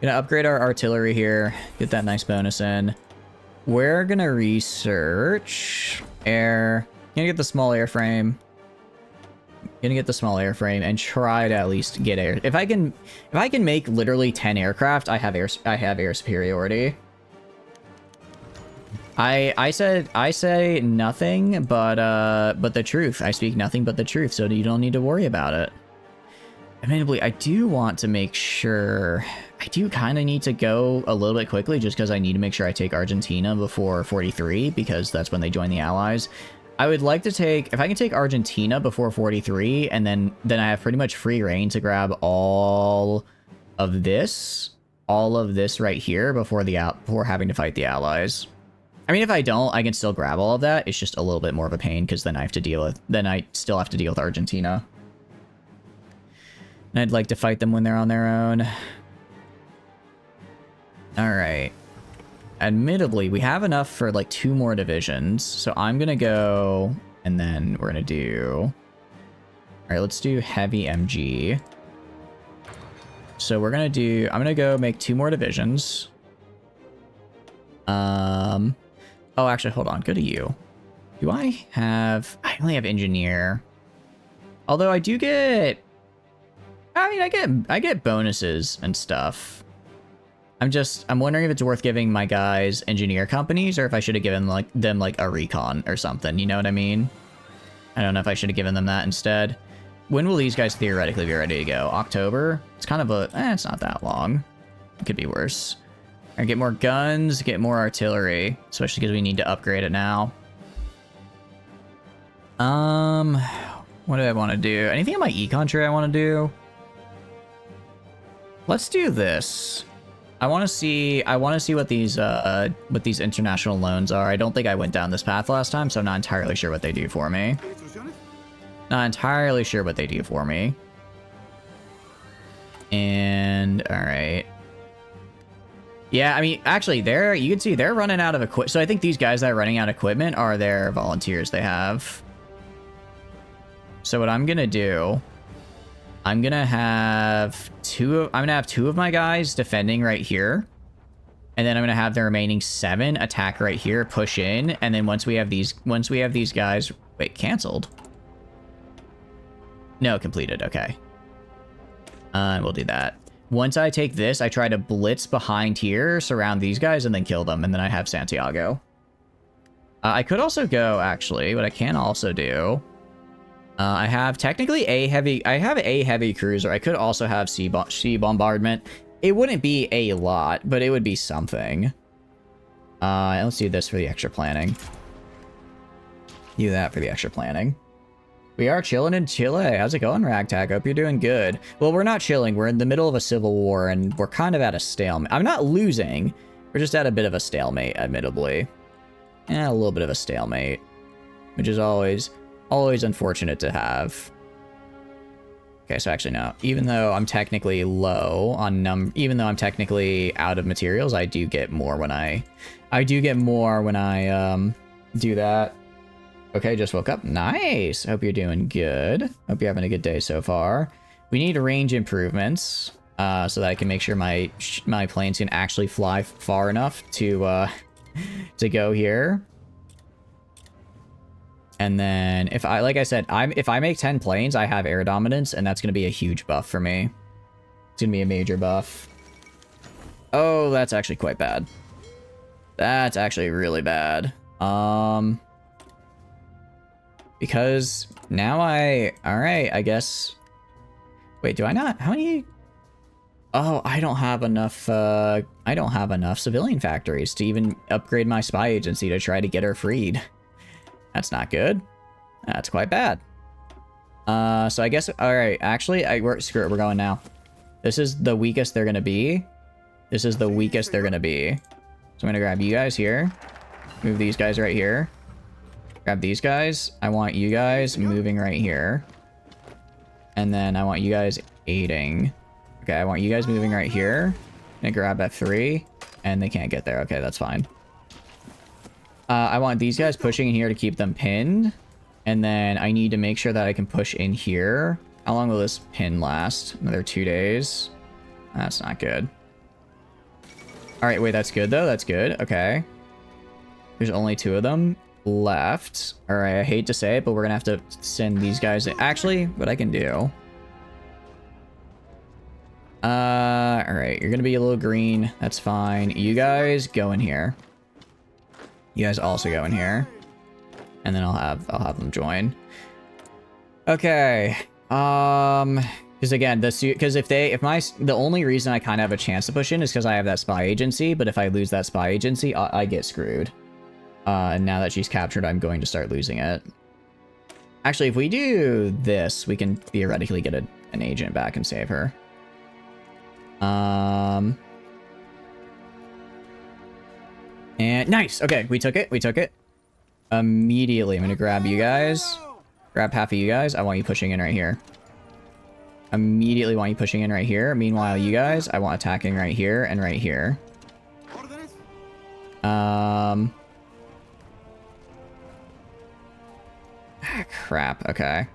Gonna upgrade our artillery here, get that nice bonus in. We're gonna research air. Gonna get the small airframe. And try to at least get air. If I can make literally 10 aircraft, I have air superiority. I say nothing but the truth. I speak nothing but the truth, so you don't need to worry about it. Admittedly, I do want to make sure. I do kind of need to go a little bit quickly just because I need to make sure I take Argentina before 43 because that's when they join the Allies. I would like to take, if I can take Argentina before 43, and then I have pretty much free reign to grab all of this right here before having to fight the Allies. I mean, if I don't, I can still grab all of that. It's just a little bit more of a pain because then I still have to deal with Argentina. And I'd like to fight them when they're on their own. All right. Admittedly, we have enough for like 2 more divisions, so I'm gonna go, and then we're gonna do... All right, let's do heavy MG. So we're gonna do... I'm gonna go make 2 more divisions. Oh, actually, hold on. Go to you. Do I have... I only have engineer. Although I do get... I mean, I get bonuses and stuff. I'm wondering if it's worth giving my guys engineer companies or if I should have given them like a recon or something, you know what I mean? I don't know if I should have given them that instead. When will these guys theoretically be ready to go? October? It's kind of a, it's not that long. It could be worse. I get more guns, get more artillery, especially because we need to upgrade it now. What do I want to do? Anything in my econ tree I want to do? Let's do this. I want to see what these international loans are. I don't think I went down this path last time, so I'm not entirely sure what they do for me. And all right. Yeah, I mean, actually, you can see they're running out of equipment. So I think these guys that are running out of equipment are their volunteers they have. So what I'm gonna do, I'm gonna have 2 of my guys defending right here. And then I'm gonna have the remaining 7 attack right here, push in, and then once we have these guys, wait, canceled. No, completed, okay. And we'll do that. Once I take this, I try to blitz behind here, surround these guys, and then kill them, and then I have Santiago. I could also go, actually, what I can also do I have technically a heavy. I have a heavy cruiser. I could also have sea bombardment. It wouldn't be a lot, but it would be something. Let's do this for the extra planning. Do that for the extra planning. We are chilling in Chile. How's it going, Ragtag? Hope you're doing good. Well, we're not chilling. We're in the middle of a civil war, and we're kind of at a stalemate. I'm not losing. We're just at a bit of a stalemate, admittedly. A little bit of a stalemate, which is always unfortunate to have. Okay, so actually no. Even though I'm technically low on even though I'm technically out of materials, I do get more when I do that. Okay, just woke up. Nice. Hope you're doing good. Hope you're having a good day so far. We need range improvements so that I can make sure my planes can actually fly far enough to go here. And then if I, like I said, if I make 10 planes, I have air dominance, and that's going to be a huge buff for me. It's going to be a major buff. Oh, that's actually quite bad. That's actually really bad. Because now alright, I guess. Wait, do I not? How many? Oh, I don't have enough civilian factories to even upgrade my spy agency to try to get her freed. That's not good. That's quite bad. So I guess, alright, actually, screw it, we're going now. This is the weakest they're gonna be. This is the weakest they're gonna be. So I'm gonna grab you guys here. Move these guys right here. Grab these guys. I want you guys moving right here. And then I want you guys aiding. Okay, I want you guys moving right here. And grab F3. And they can't get there. Okay, that's fine. I want these guys pushing in here to keep them pinned. And then I need to make sure that I can push in here. How long will this pin last? Another 2 days. That's not good. Alright, wait, that's good though. That's good. Okay. There's only 2 of them left. Alright, I hate to say it, but we're gonna have to send these guys in. Actually, what I can do. Alright, you're gonna be a little green. That's fine. You guys go in here. You guys also go in here. And then I'll have them join. Okay. Because again, the only reason I kind of have a chance to push in is because I have that spy agency, but if I lose that spy agency, I get screwed. And now that she's captured, I'm going to start losing it. Actually, if we do this, we can theoretically get an agent back and save her. And nice. Okay, we took it. We took it. Immediately, I'm going to grab you guys. Grab half of you guys. I want you pushing in right here. Immediately want you pushing in right here. Meanwhile, you guys, I want attacking right here and right here. Crap. Okay.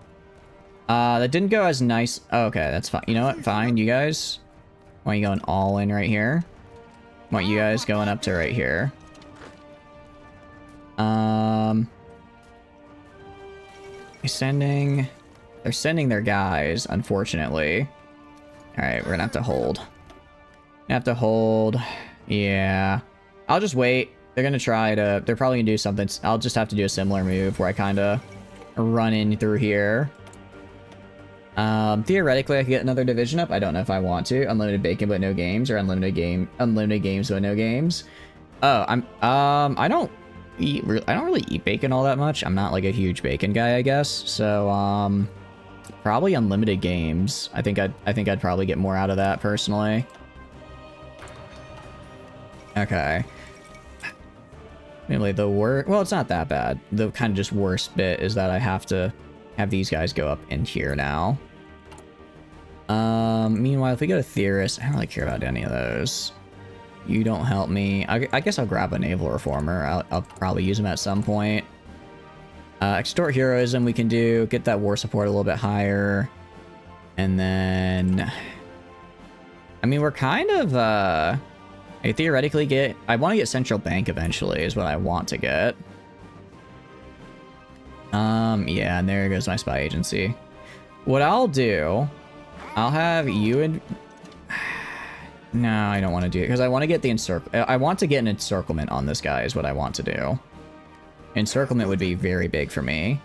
That didn't go as nice. Oh, okay, that's fine. You know what? Fine. You guys. Want you going all in right here? Want you guys going up to right here? They're sending their guys, unfortunately. Alright, we're gonna have to hold. Yeah. I'll just wait. They're probably gonna do something. I'll just have to do a similar move where I kind of run in through here. Theoretically, I could get another division up. I don't know if I want to. Unlimited bacon but no games, or unlimited games but no games. Oh, I don't really eat bacon all that much. I'm not like a huge bacon guy, I guess. So, probably unlimited games. I think I'd probably get more out of that personally. Okay. Anyway, well, it's not that bad. The kind of just worst bit is that I have to have these guys go up in here now. Meanwhile, if we go to Theorist, I don't really care about any of those. You don't help me. I guess I'll grab a Naval Reformer. I'll probably use them at some point. Extort Heroism we can do. Get that war support a little bit higher. And then... I mean, we're kind of, I theoretically I want to get Central Bank eventually, is what I want to get. Yeah, and there goes my spy agency. What I'll do... I'll have you and... No, I don't want to do it, because I want to get the I want to get an encirclement on this guy, is what I want to do. Encirclement would be very big for me.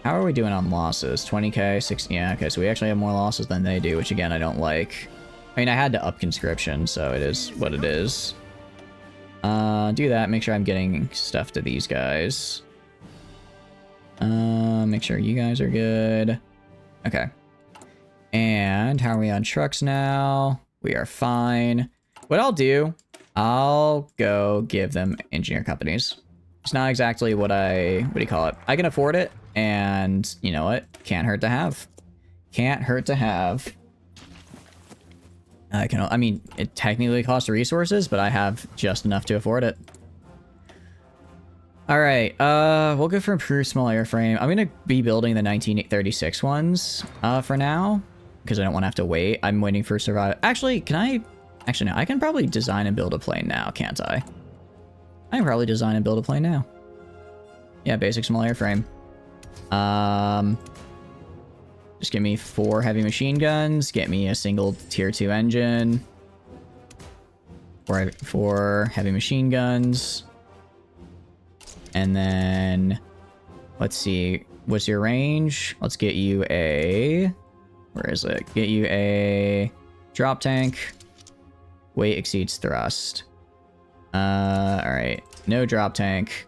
How are we doing on losses? 20k, 60, yeah, okay, so we actually have more losses than they do, which again, I don't like. I mean, I had to up conscription, so it is what it is. Do that, make sure I'm getting stuff to these guys. Make sure you guys are good. Okay. And how are we on trucks now? We are fine. What I'll do, I'll go give them engineer companies. It's not exactly what do you call it? I can afford it, and you know what? Can't hurt to have. Can't hurt to have. I mean, it technically costs resources, but I have just enough to afford it. All right, we'll go for improved small airframe. I'm gonna be building the 1936 ones for now, because I don't want to have to wait. I'm waiting for survival. Actually, can I? Actually, no. I can probably design and build a plane now, can't I? I can probably design and build a plane now. Yeah, basic small airframe. Just give me 4 heavy machine guns. Get me a single tier 2 engine. 4 heavy machine guns. And then, let's see, what's your range? Let's get you a, where is it? Get you a drop tank. Weight exceeds thrust. All right, no drop tank.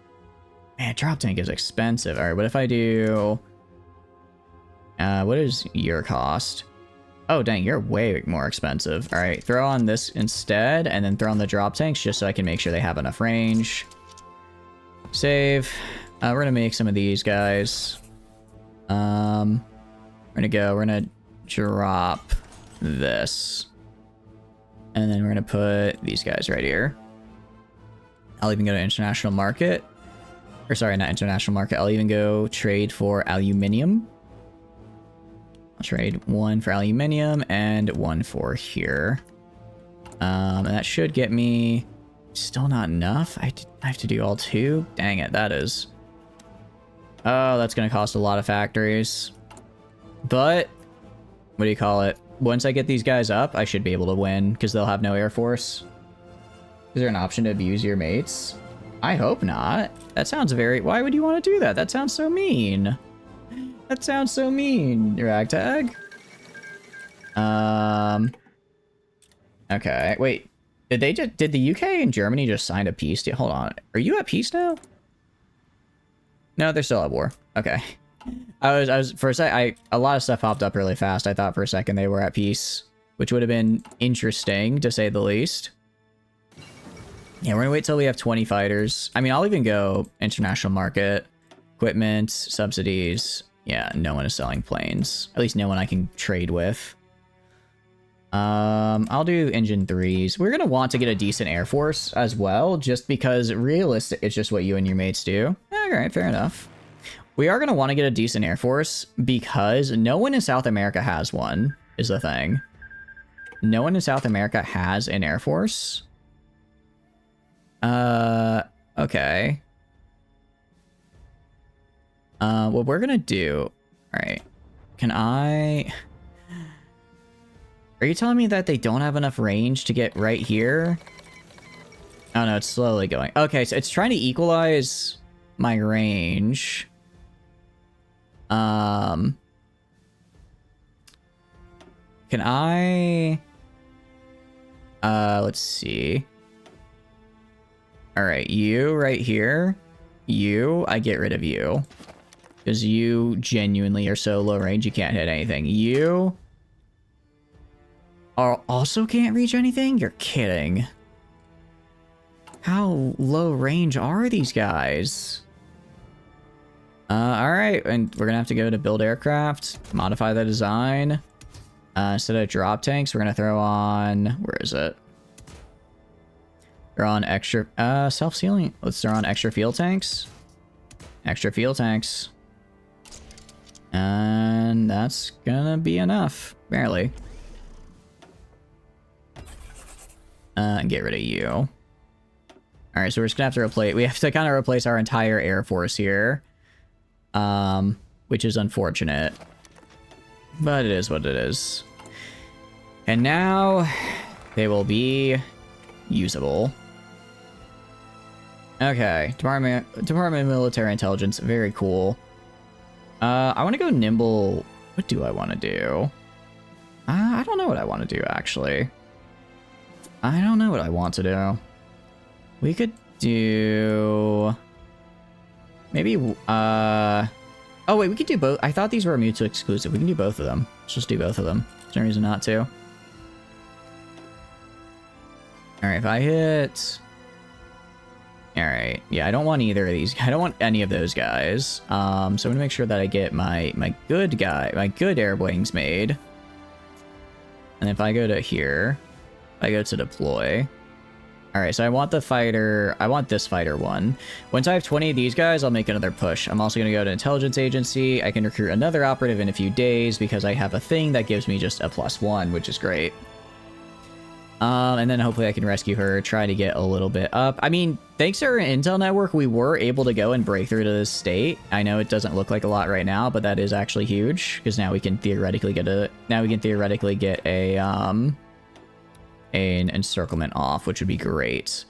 Man, drop tank is expensive. All right, what if I do, what is your cost? Oh, dang, you're way more expensive. All right, throw on this instead, and then throw on the drop tanks just so I can make sure they have enough range. Save. We're gonna make some of these guys. We're gonna drop this. And then we're gonna put these guys right here. I'll even go to international market. Or sorry, not international market. I'll even go trade for aluminium. I'll trade 1 for aluminium and 1 for here. And that should get me... Still not enough? I have to do all 2? Dang it, that is... Oh, that's going to cost a lot of factories. But, what do you call it? Once I get these guys up, I should be able to win, because they'll have no air force. Is there an option to abuse your mates? I hope not. That sounds very... Why would you want to do that? That sounds so mean. That sounds so mean, Ragtag. Okay, wait. Did the UK and Germany just sign a peace deal? Hold on. Are you at peace now? No, they're still at war. Okay. I was for a sec, a lot of stuff popped up really fast. I thought for a second they were at peace, which would have been interesting to say the least. Yeah, we're gonna wait till we have 20 fighters. I mean, I'll even go international market, equipment, subsidies. Yeah, no one is selling planes. At least no one I can trade with. I'll do engine 3s. We're gonna want to get a decent air force as well, just because realistic, it's just what you and your mates do. All right, fair enough. We are gonna want to get a decent air force because no one in South America has one, is the thing. No one in South America has an air force. Okay. What we're gonna do... Alright. Can I... Are you telling me that they don't have enough range to get right here? Oh no, it's slowly going. Okay, so it's trying to equalize my range. Can I... let's see. Alright, you right here. You, I get rid of you. Because you genuinely are so low range, you can't hit anything. You... also can't reach anything? You're kidding. How low range are these guys? Alright, and we're gonna have to go to build aircraft, modify the design. Instead of drop tanks, we're gonna throw on... Where is it? Throw on extra... self-sealing. Let's throw on extra fuel tanks. Extra fuel tanks. And that's gonna be enough. Barely. And get rid of you. Alright, so we're just gonna have to replace... We have to kind of replace our entire air force here. Which is unfortunate. But it is what it is. And now... they will be... usable. Okay. Department of Military Intelligence. Very cool. I want to go nimble. What do I want to do? I don't know what I want to do, actually. I don't know what I want to do. We could do... Maybe, oh wait, we could do both. I thought these were mutually exclusive. We can do both of them. Let's just do both of them. There's no reason not to. Alright, if I hit... Alright, yeah, I don't want either of these. I don't want any of those guys. So I'm gonna make sure that I get my good guy, my good air wings made. And if I go to here, I go to deploy. Alright, so I want the fighter, I want this fighter one. Once I have 20 of these guys, I'll make another push. I'm also gonna go to intelligence agency. I can recruit another operative in a few days because I have a thing that gives me just a +1, which is great. And then hopefully I can rescue her, try to get a little bit up. I mean, thanks to our intel network, we were able to go and break through to this state. I know it doesn't look like a lot right now, but that is actually huge because now we can theoretically get a an encirclement off, which would be great.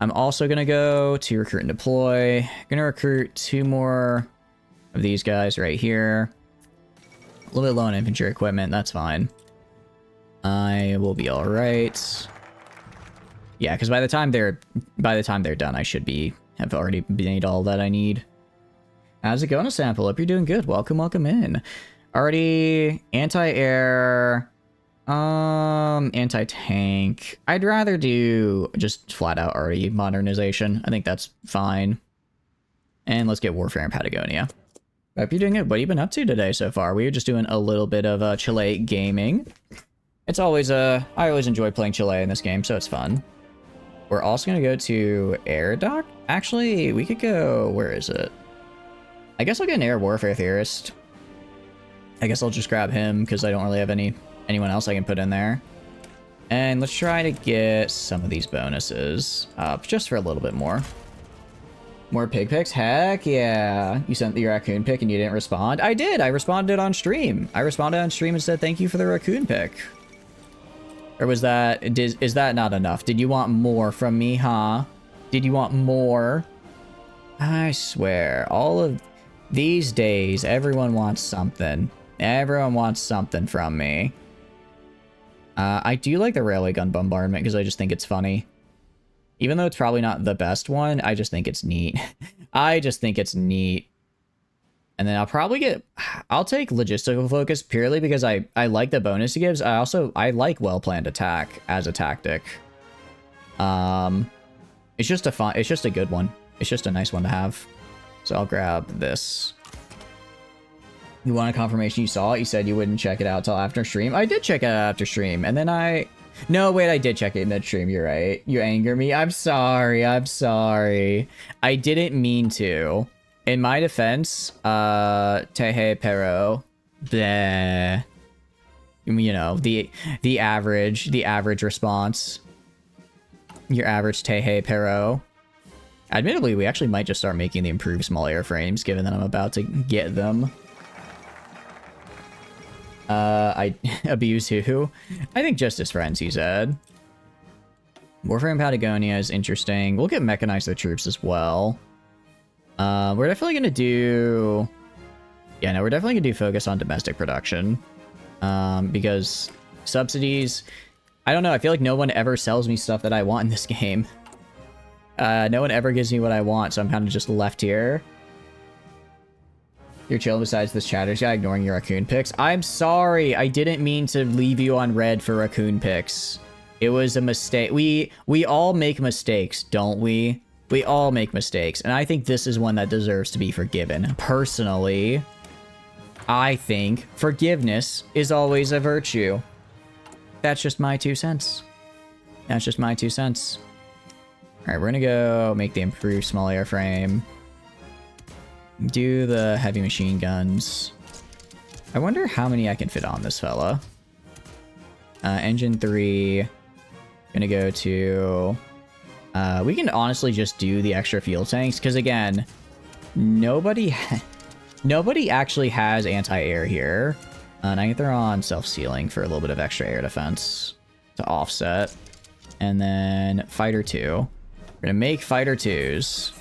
I'm also gonna go to recruit and deploy. Gonna recruit 2 more of these guys right here. A little bit low on infantry equipment, that's fine. I will be all right. Yeah, because by the time they're done, I should have already made all that I need. How's it going, Sample? Hope you're doing good. Welcome in. Already anti-air, anti-tank. I'd rather do just flat out already modernization. I think that's fine. And let's get warfare in Patagonia. Hope you're doing good. What have you been up to today so far? We were just doing a little bit of Chile gaming. It's always I always enjoy playing Chile in this game, so it's fun. We're also gonna go to air dock. Actually, we could go, where is it? I guess I'll get an air warfare theorist. I guess I'll just grab him because I don't really have anyone else I can put in there. And let's try to get some of these bonuses up just for a little bit more. More pig pics? Heck yeah. You sent your raccoon pic and you didn't respond? I did. I responded on stream. I responded on stream and said thank you for the raccoon pic. Or was that... is that not enough? Did you want more from me, huh? Did you want more? I swear, all of these days, everyone wants something. Everyone wants something from me. I do like the railway gun bombardment because I just think it's funny. Even though it's probably not the best one, I just think it's neat. I just think it's neat. And then I'll take logistical focus purely because I like the bonus it gives. I like well-planned attack as a tactic. It's just a good one. It's just a nice one to have. So I'll grab this. You want a confirmation you saw it? You said you wouldn't check it out till after stream. I did check it out after stream, and then no, wait, I did check it in the stream. You're right. You anger me. I'm sorry. I'm sorry. I didn't mean to. In my defense, Teje Pero, bleh. You know, the average response. Your average Teje Pero. Admittedly, we actually might just start making the improved small airframes, given that I'm about to get them. I abuse who? I think just his friends, he said. Warfare in Patagonia is interesting. We'll get mechanized the troops as well. We're definitely gonna do... Yeah, no, we're definitely gonna do focus on domestic production. Because subsidies... I don't know, I feel like no one ever sells me stuff that I want in this game. No one ever gives me what I want, so I'm kind of just left here. You're chill besides this chatters guy ignoring your raccoon pics. I'm sorry, I didn't mean to leave you on red for raccoon pics. It was a mistake. We all make mistakes, don't we? We all make mistakes, and I think this is one that deserves to be forgiven. Personally, I think forgiveness is always a virtue. That's just my 2 cents. That's just my 2 cents. Alright, we're gonna go make the improved small airframe. Do the heavy machine guns. I wonder how many I can fit on this fella. Engine 3. Gonna go to... we can honestly just do the extra fuel tanks, because again, nobody actually has anti-air here. And I can throw on self-sealing for a little bit of extra air defense to offset. And then Fighter 2. We're gonna make Fighter 2s.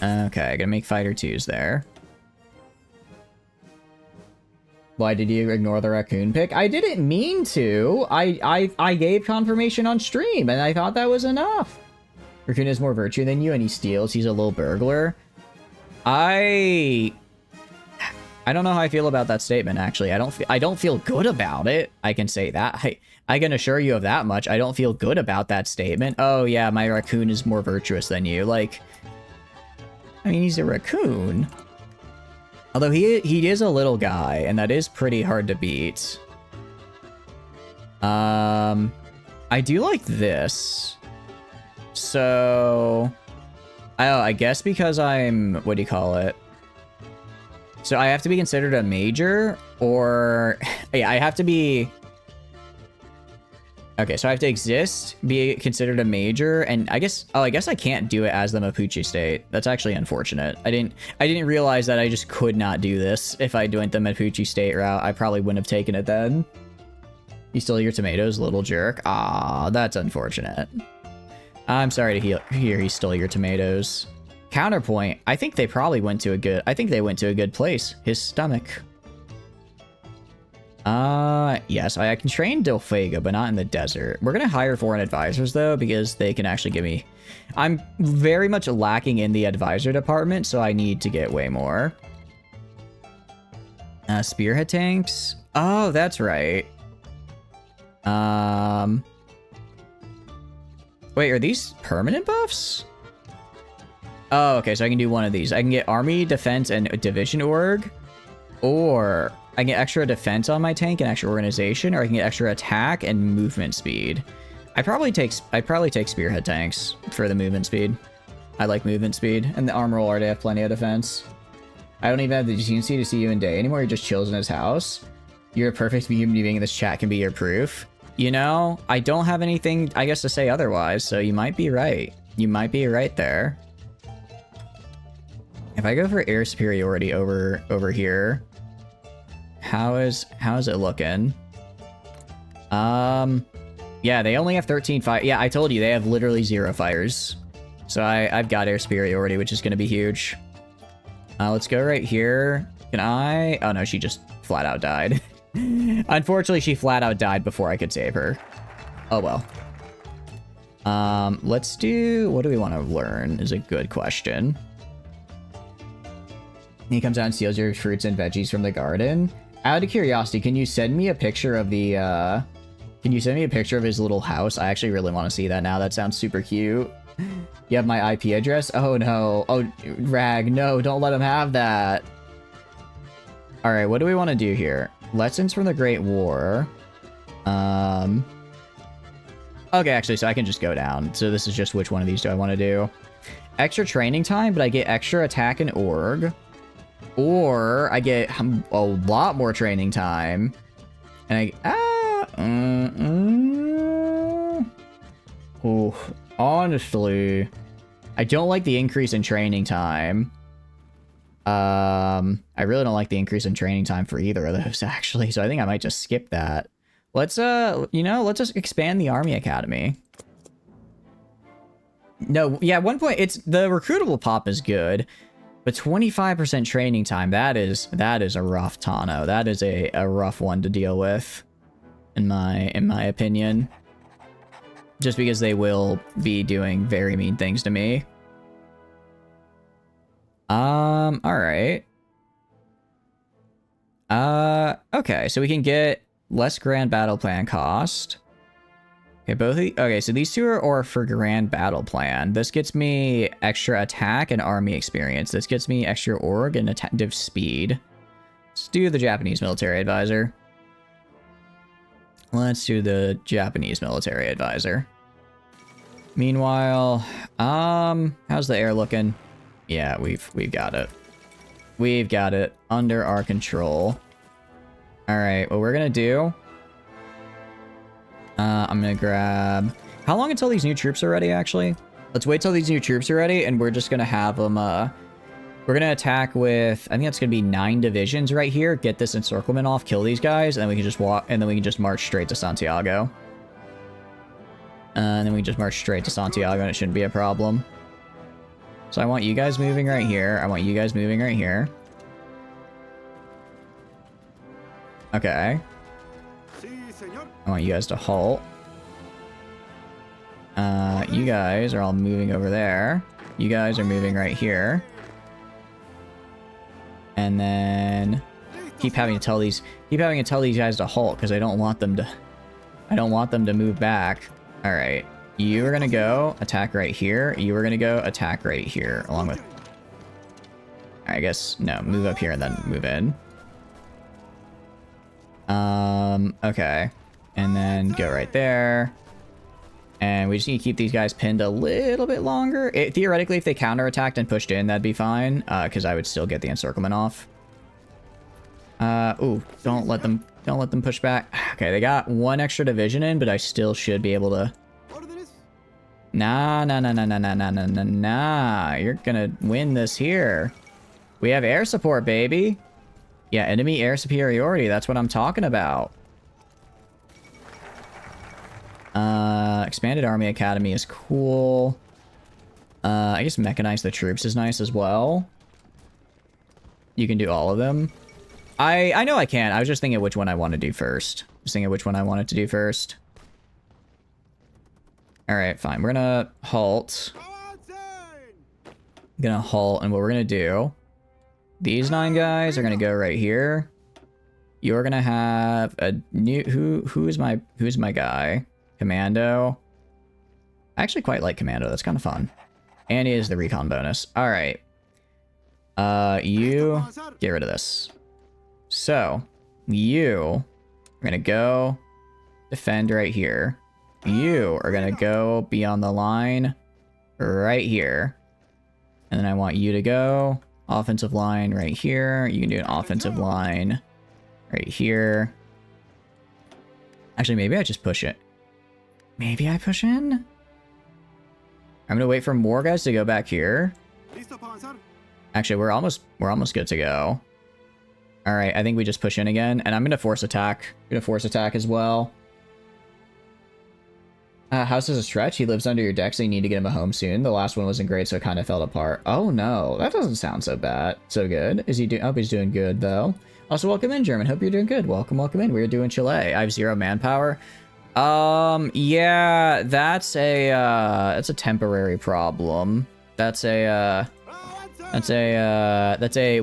Okay, gonna make fighter 2s there. Why did you ignore the raccoon pick? I didn't mean to. I gave confirmation on stream, and I thought that was enough. Raccoon has more virtue than you, and he steals. He's a little burglar. I don't know how I feel about that statement, actually. I don't feel good about it. I can say that. I can assure you of that much. I don't feel good about that statement. Oh, yeah, my raccoon is more virtuous than you. Like, I mean, he's a raccoon. Although he is a little guy, and that is pretty hard to beat. I do like this. So, oh, I guess because I'm, what do you call it? So I have to be considered a major, or yeah, I have to be. Okay, so I have to exist, be considered a major, and I guess, oh, I guess I can't do it as the Mapuche state. That's actually unfortunate. I didn't realize that I just could not do this. If I went the Mapuche state route, I probably wouldn't have taken it then. You stole your tomatoes, little jerk. Ah, that's unfortunate. I'm sorry to hear he stole your tomatoes. Counterpoint, I think they probably went to a good place. His stomach. Yes, I can train Delphaga, but not in the desert. We're gonna hire foreign advisors, though, because they can actually give me... I'm very much lacking in the advisor department, so I need to get way more. Spearhead tanks? Oh, that's right. Wait, are these permanent buffs? Oh, okay, so I can do one of these. I can get Army, Defense, and Division Org, or I can get extra defense on my tank and extra organization, or I can get extra attack and movement speed. I'd probably take Spearhead tanks for the movement speed. I like movement speed, and the armor will already have plenty of defense. I don't even have the decency to see you in day anymore. He just chills in his house. You're a perfect human being in this chat can be your proof. You know, I don't have anything, I guess, to say otherwise, so you might be right. You might be right there. If I go for air superiority over here, how is it looking? Yeah, they only have 13 fire. Yeah, I told you they have literally 0 fires. So I've got air superiority, which is going to be huge. Let's go right here. Can I? Oh no, she just flat out died. Unfortunately, she flat out died before I could save her. Oh well. Let's do, what do we want to learn is a good question. He comes out and steals your fruits and veggies from the garden. Out of curiosity, can you send me a picture of the, can you send me a picture of his little house? I actually really want to see that now. That sounds super cute. You have my IP address? Oh no. Oh, Rag, no, don't let him have that. All right, what do we want to do here? Lessons from the Great War. Okay, actually, so I can just go down. So this is just which one of these do I want to do. Extra training time, but I get extra attack and org. Or I get a lot more training time. And oh, honestly, I don't like the increase in training time. I really don't like the increase in training time for either of those, actually. So I think I might just skip that. Let's, let's just expand the Army Academy. No, yeah, at one point, the recruitable pop is good. But 25% training time, that is a rough Tano. That is a rough one to deal with, in my opinion. Just because they will be doing very mean things to me. Alright. Okay, so we can get less grand battle plan cost. Okay, okay, so these two are for grand battle plan. This gets me extra attack and army experience. This gets me extra org and attentive speed. Let's do the Japanese military advisor. Let's do the Japanese military advisor. Meanwhile, how's the air looking? Yeah, we've got it. We've got it under our control. All right, what we're gonna do. I'm gonna grab... How long until these new troops are ready, actually? Let's wait till these new troops are ready, and we're just gonna have them, we're gonna attack with... I think that's gonna be 9 divisions right here. Get this encirclement off, kill these guys, and then we can just walk... And then we can just march straight to Santiago. And then we just march straight to Santiago, and it shouldn't be a problem. So I want you guys moving right here. I want you guys moving right here. Okay. I want you guys to halt. You guys are all moving over there. You guys are moving right here. And then keep having to tell these guys to halt because I don't want them to move back. All right. You are going to go attack right here. You are going to go attack right here along with I guess no, move up here and then move in. Okay. And then go right there. And we just need to keep these guys pinned a little bit longer. Theoretically, if they counterattacked and pushed in, that'd be fine. Because I would still get the encirclement off. Ooh, don't let them push back. Okay, they got one extra division in, but I still should be able to. Nah. You're gonna win this here. We have air support, baby. Yeah, enemy air superiority. That's what I'm talking about. Expanded Army Academy is cool. I guess mechanize the troops is nice as well. You can do all of them. I know I can. I was just thinking which one I want to do first. Alright, fine. We're gonna halt. And what we're gonna do... These 9 guys are gonna go right here. You're gonna have a new... Who's my guy? Commando. I actually quite like Commando. That's kind of fun. And he is the recon bonus. Alright. You... Get rid of this. So, you are gonna go defend right here. You are gonna go be on the line right here. And then I want you to go offensive line right here. You can do an offensive line right here. Actually, maybe I just push it. Maybe I push in? I'm gonna wait for more guys to go back here. Actually, we're almost good to go. All right, I think we just push in again, and I'm gonna force attack. As well. House is a stretch. He lives under your deck, so you need to get him a home soon. The last one wasn't great, so it kind of fell apart. Oh no, that doesn't sound so bad. So good. Is he doing? Oh, he's doing good though. Also, welcome in, German. Hope you're doing good. Welcome in. We're doing Chile. I have 0 manpower. Yeah, that's a temporary problem. That's a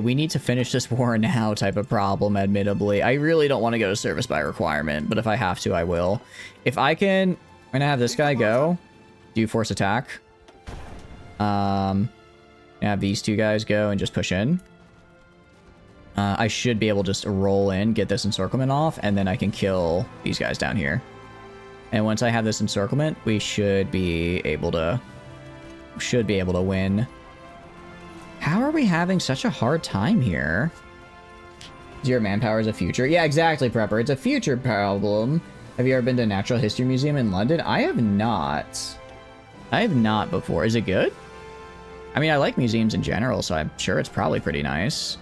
we need to finish this war now type of problem, admittedly. I really don't want to go to service by requirement, but if I have to, I will. If I can, I'm gonna have this guy go, do force attack. Have these 2 guys go and just push in. I should be able to just roll in, get this encirclement off, and then I can kill these guys down here. And once I have this encirclement, we should be able to win. How are we having such a hard time here? 0 manpower is a future. Yeah, exactly, Prepper. It's a future problem. Have you ever been to a Natural History Museum in London? I have not. I have not before. Is it good? I mean, I like museums in general, so I'm sure it's probably pretty nice.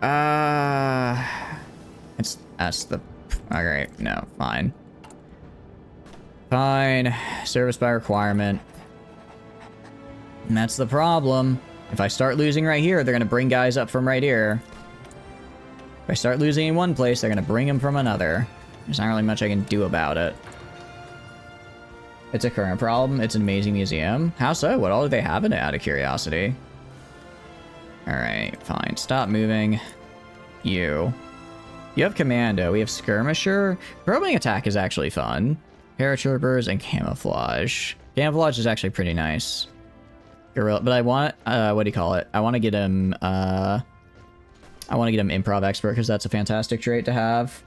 That's the... Alright, no, fine. Fine. Service by requirement. And that's the problem. If I start losing right here, they're going to bring guys up from right here. If I start losing in one place, they're going to bring them from another. There's not really much I can do about it. It's a current problem. It's an amazing museum. How so? What all do they have in it, out of curiosity? Alright, fine. Stop moving. You have Commando. We have Skirmisher. Probing attack is actually fun. Paratroopers and Camouflage. Camouflage is actually pretty nice. Guerrilla, but I want, what do you call it? I want to get him, Improv Expert, because that's a fantastic trait to have.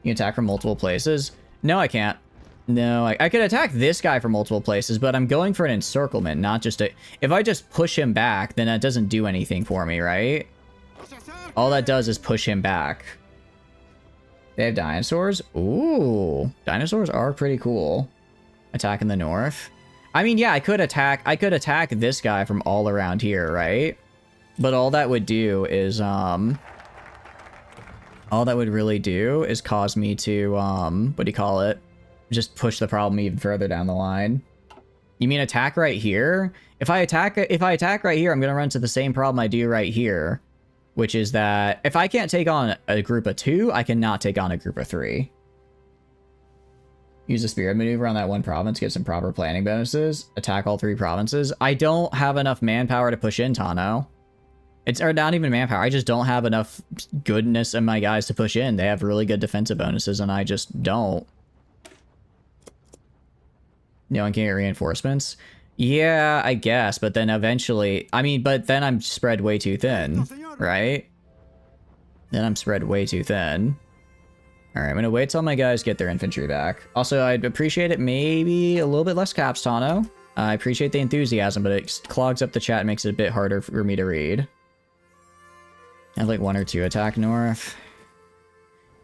You can attack from multiple places. No, I can't. No, I could attack this guy from multiple places, but I'm going for an encirclement, not just a... If I just push him back, then that doesn't do anything for me, right? All that does is push him back. They have dinosaurs? Ooh. Dinosaurs are pretty cool. Attack in the north. I mean, yeah, I could attack this guy from all around here, right? But all that would do is, all that would really do is cause me to, what do you call it? Just push the problem even further down the line. You mean attack right here? If I attack right here, I'm gonna run into the same problem I do right here, which is that if I can't take on a group of 2, I cannot take on a group of 3. Use a spirit maneuver on that one province, get some proper planning bonuses. Attack all 3 provinces. I don't have enough manpower to push in, Tano. It's or not even manpower. I just don't have enough goodness in my guys to push in. They have really good defensive bonuses, and I just don't. No one can get reinforcements. Yeah, I guess, but then eventually... I mean, but then I'm spread way too thin, right? Then I'm spread way too thin. Alright, I'm gonna wait till my guys get their infantry back. Also, I'd appreciate it maybe a little bit less caps, Tano. I appreciate the enthusiasm, but it clogs up the chat and makes it a bit harder for me to read. I have like 1 or 2 attack north.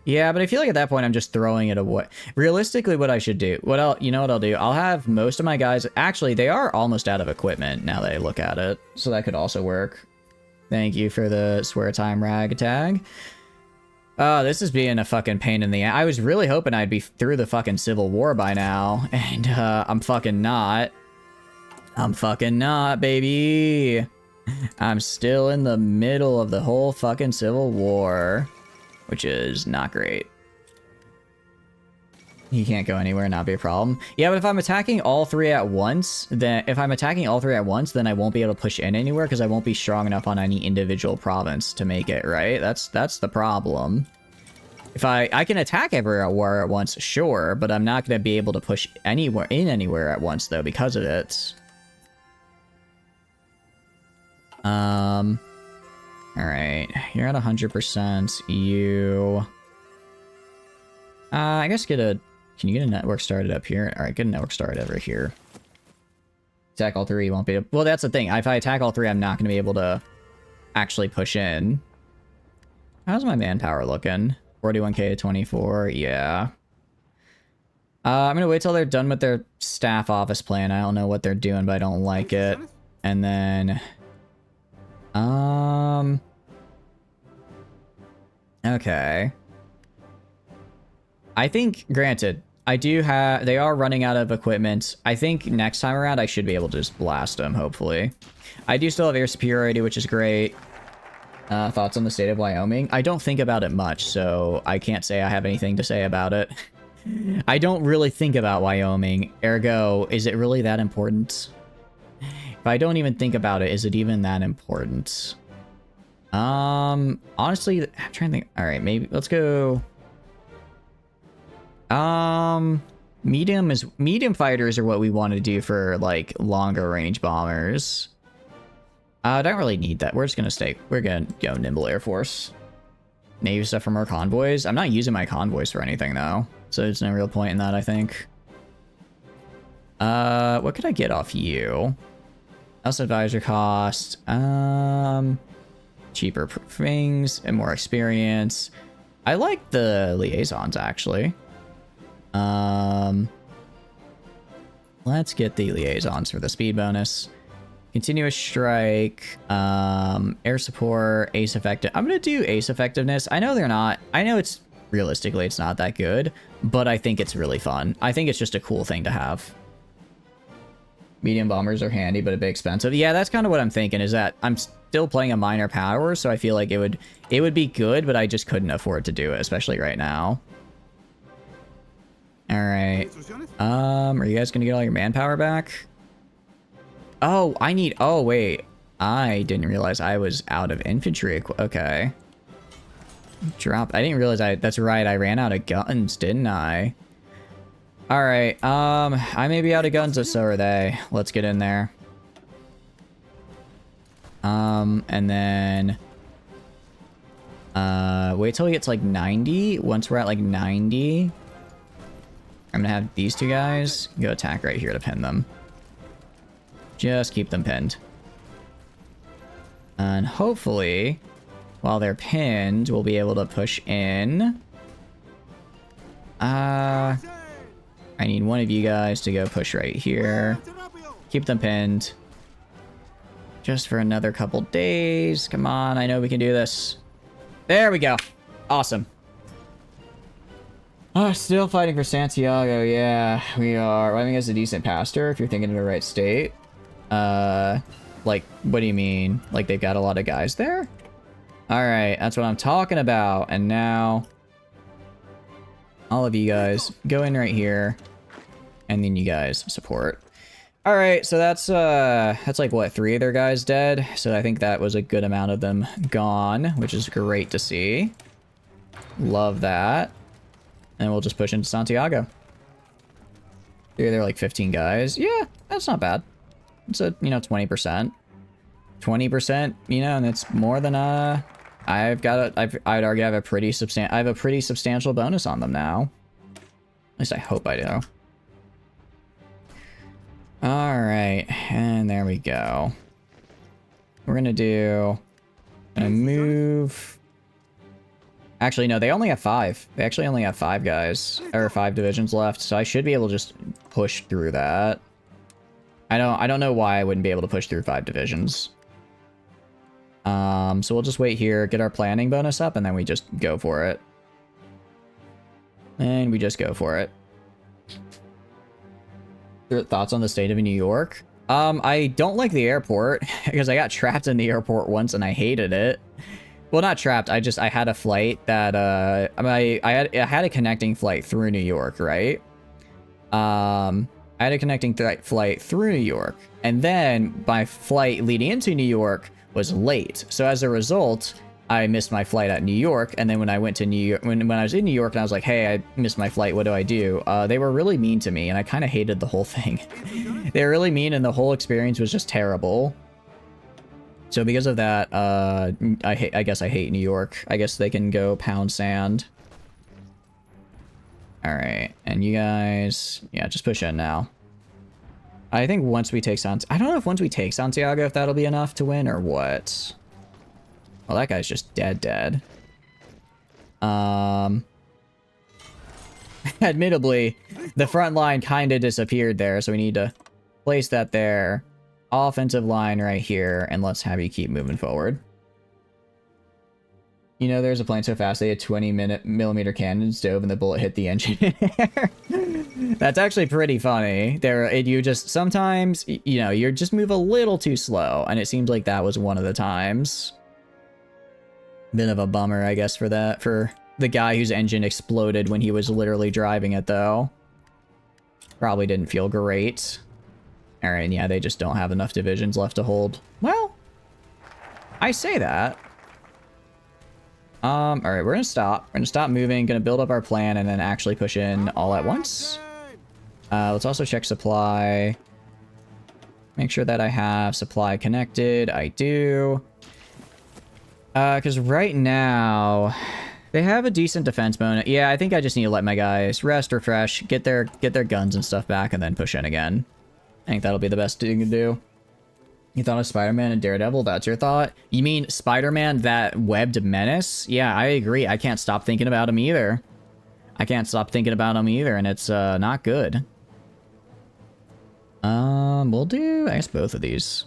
Yeah, but I feel like at that point I'm just throwing it away. Realistically, what I should do, you know what I'll do? I'll have most of my guys, actually, they are almost out of equipment now that I look at it. So that could also work. Thank you for the swear time rag tag. Oh, this is being a fucking pain in the ass. I was really hoping I'd be through the fucking Civil War by now, and I'm fucking not. I'm fucking not, baby. I'm still in the middle of the whole fucking Civil War, which is not great. He can't go anywhere, not be a problem. Yeah, but if I'm attacking all 3 at once, then then I won't be able to push in anywhere because I won't be strong enough on any individual province to make it, right? That's the problem. If I can attack everywhere at once, sure, but I'm not going to be able to push anywhere at once though because of it. All right, you're at 100%. You, I guess can you get a network started up here? All right, get a network started over here. Attack all 3, you won't be able, well, that's the thing. If I attack all 3, I'm not going to be able to actually push in. How's my manpower looking? 41k to 24, yeah. I'm going to wait till they're done with their staff office plan. I don't know what they're doing, but I don't like it. And then... Okay. I think, granted, they are running out of equipment. I think next time around I should be able to just blast them, hopefully. I do still have air superiority, which is great. Thoughts on the state of Wyoming? I don't think about it much, so I can't say I have anything to say about it. I don't really think about Wyoming, ergo, is it really that important? If I don't even think about it, is it even that important? Honestly, I'm trying to think. All right, maybe let's go. Medium fighters are what we want to do for like longer range bombers. I don't really need that. We're just gonna we're gonna go nimble Air Force. Navy stuff for more convoys. I'm not using my convoys for anything though, so there's no real point in that, I think. What could I get off you? House advisor cost, cheaper things and more experience. I like the liaisons actually. Let's get the liaisons for the speed bonus. Continuous strike, air support, ace effective. I'm gonna do ace effectiveness. I know it's realistically it's not that good, but I think it's really fun. I think it's just a cool thing to have. Medium bombers are handy, but a bit expensive. Yeah, that's kind of what I'm thinking, is that I'm still playing a minor power, so I feel like it would be good, but I just couldn't afford to do it, especially right now. All right. Are you guys gonna get all your manpower back? Oh, oh, wait. I didn't realize I was out of infantry. Okay. I didn't realize that's right. I ran out of guns, didn't I? All right, I may be out of guns, so are they. Let's get in there. And then, wait till we get to like 90. Once we're at like 90, I'm gonna have these 2 guys go attack right here to pin them. Just keep them pinned. And hopefully, while they're pinned, we'll be able to push in. I need one of you guys to go push right here. Keep them pinned. Just for another couple days. Come on, I know we can do this. There we go. Awesome. Oh, still fighting for Santiago. Yeah, we are. I think it's a decent pastor if you're thinking in the right state. Like, what do you mean? Like, they've got a lot of guys there? Alright, that's what I'm talking about. And now, all of you guys, go in right here. And then you guys support. Alright, so that's like, what, 3 of their guys dead? So I think that was a good amount of them gone, which is great to see. Love that. And we'll just push into Santiago. They're like 15 guys. Yeah, that's not bad. It's a, 20%. 20%, and it's more than I would argue I have a pretty substantial bonus on them now. At least I hope I do. Alright, and there we go. We're gonna move. Actually, no, they only have 5. They actually only have 5 guys, or 5 divisions left, so I should be able to just push through that. I don't know why I wouldn't be able to push through 5 divisions. So we'll just wait here, get our planning bonus up, and then we just go for it. And we just go for it. Your thoughts on the state of New York? I don't like the airport, because I got trapped in the airport once and I hated it. Well, not trapped, I had a flight that, I had a connecting flight through New York, right? I had a connecting flight through New York, and then my flight leading into New York was late. So as a result, I missed my flight at New York, and then when I went to New York, when I was in New York and I was like, hey, I missed my flight, what do I do? They were really mean to me, and I kind of hated the whole thing. They were really mean, and the whole experience was just terrible. So because of that, I guess I hate New York. I guess they can go pound sand. Alright, and you guys, yeah, just push in now. I think once we take I don't know if once we take Santiago, if that'll be enough to win or what. Well, that guy's just dead. Admittedly, the front line kind of disappeared there, so we need to place that there. Offensive line right here, and let's have you keep moving forward. There's a plane so fast they had 20mm cannons dove and the bullet hit the engine. That's actually pretty funny. You just sometimes, you just move a little too slow, and it seems like that was one of the times. Bit of a bummer, I guess, for the guy whose engine exploded when he was literally driving it, though. Probably didn't feel great. Alright, and yeah, they just don't have enough divisions left to hold. Well, I say that. Alright, we're gonna stop. We're gonna stop moving, gonna build up our plan, and then actually push in all at once. Let's also check supply. Make sure that I have supply connected. I do. Because right now, they have a decent defense bonus. Yeah, I think I just need to let my guys rest, refresh, get their guns and stuff back, and then push in again. I think that'll be the best thing to do. You thought of Spider-Man and Daredevil? That's your thought? You mean Spider-Man, that webbed menace? Yeah, I agree. I can't stop thinking about him either. And it's not good. We'll do, I guess, both of these.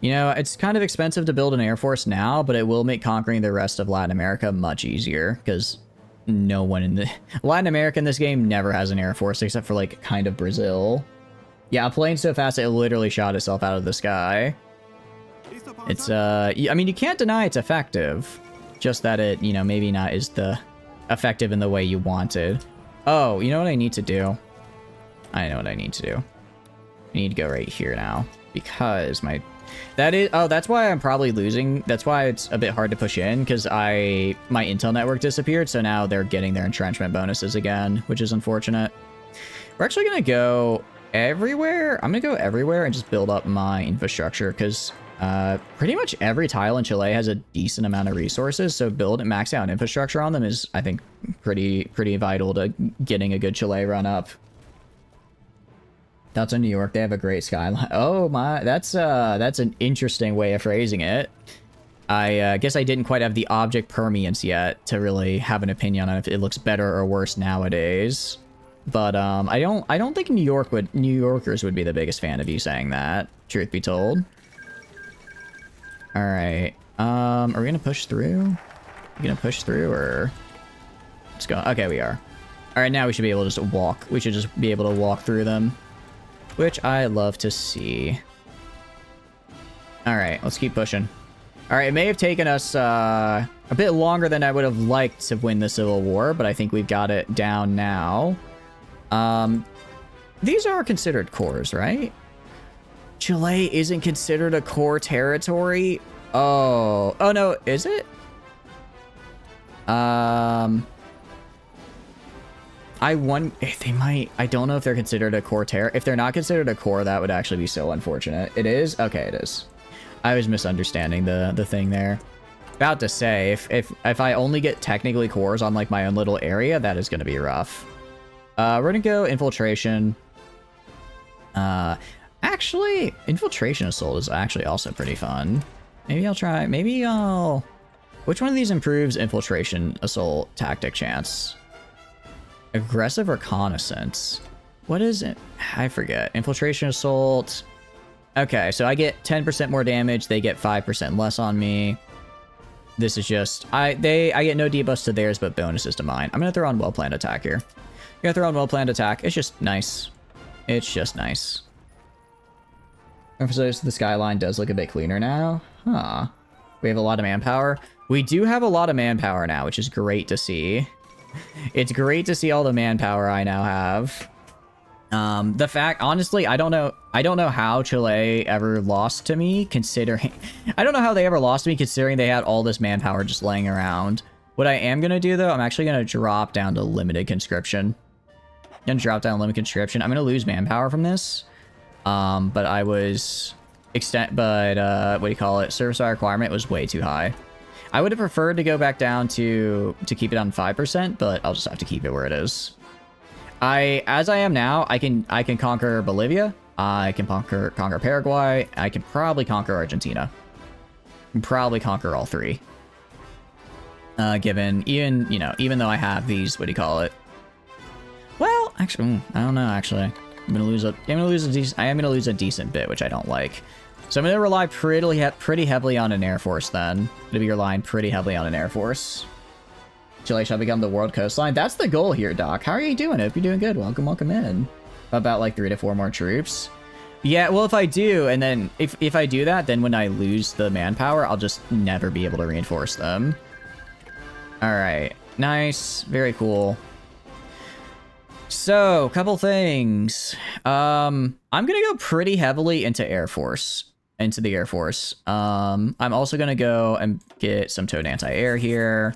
It's kind of expensive to build an Air Force now, but it will make conquering the rest of Latin America much easier, because no one in Latin America in this game never has an Air Force, except for, like, kind of Brazil. Yeah, a plane so fast it literally shot itself out of the sky. It's, I mean, you can't deny it's effective. Just that it, maybe not is the effective in the way you wanted. Oh, you know what I need to do? I know what I need to do. I need to go right here now. Because that's why I'm probably losing. That's why it's a bit hard to push in, because my intel network disappeared, so now they're getting their entrenchment bonuses again, which is unfortunate. We're actually gonna go everywhere. I'm gonna go everywhere and just build up my infrastructure, because pretty much every tile in Chile has a decent amount of resources, so build and max out infrastructure on them is, I think, pretty vital to getting a good Chile run up. Thoughts on New York? They have a great skyline. Oh my, that's an interesting way of phrasing it. I guess I didn't quite have the object permeance yet to really have an opinion on if it looks better or worse nowadays. But I don't think New Yorkers would be the biggest fan of you saying that, truth be told. All right. Are we gonna push through? You gonna push through, or Let's go. Okay, we are. All right, now we should be able to just walk. We should just be able to walk through them, which I love to see. All right, let's keep pushing. All right, it may have taken us a bit longer than I would have liked to win the Civil War, but I think we've got it down now. These are considered cores, right? Chile isn't considered a core territory. Oh no, is it? I wonder if they might. I don't know if they're considered a core If they're not considered a core, that would actually be so unfortunate. It is? Okay, it is. I was misunderstanding the thing there. About to say, if I only get technically cores on like my own little area, that is going to be rough. We're gonna go infiltration. Actually, infiltration assault is actually also pretty fun. Maybe I'll try. Maybe I'll. Which one of these improves infiltration assault tactic chance? Aggressive reconnaissance. What is it? I forget. Infiltration assault. Okay, so I get 10% more damage. They get 5% less on me. This is just I get no debuffs to theirs, but bonuses to mine. I'm gonna throw on well-planned attack here. I'm gonna throw on well-planned attack. It's just nice. It's just nice. So the skyline does look a bit cleaner now. Huh. We have a lot of manpower. We do have a lot of manpower now, which is great to see. It's great to see all the manpower I now have. The fact, honestly, I don't know how Chile ever lost to me, considering... I don't know how they ever lost to me, considering they had all this manpower just laying around. What I am going to do, though, I'm actually going to drop down to limited conscription. I'm going to drop down limited conscription. I'm going to lose manpower from this. But I was... what do you call it? Service by requirement was way too high. I would have preferred to go back down to keep it on 5%, but I'll just have to keep it where it is. As I am now, I can conquer Bolivia. I can conquer Paraguay. I can probably conquer Argentina. I can probably conquer all three. Given even though I have these, what do you call it? Well, actually, I don't know. Actually, I am gonna lose a decent bit, which I don't like. So I'm gonna rely pretty heavily on an air force. Then I'm gonna be relying pretty heavily on an air force. Chile shall become the world coastline. That's the goal here, Doc. How are you doing? Hope you're doing good. Welcome in. About like 3 to 4 more troops. Yeah, well, if I do, and then if I do that, then when I lose the manpower, I'll just never be able to reinforce them. All right, nice, very cool. So, couple things. I'm gonna go pretty heavily into the Air Force. I'm also gonna go and get some towed anti-air here.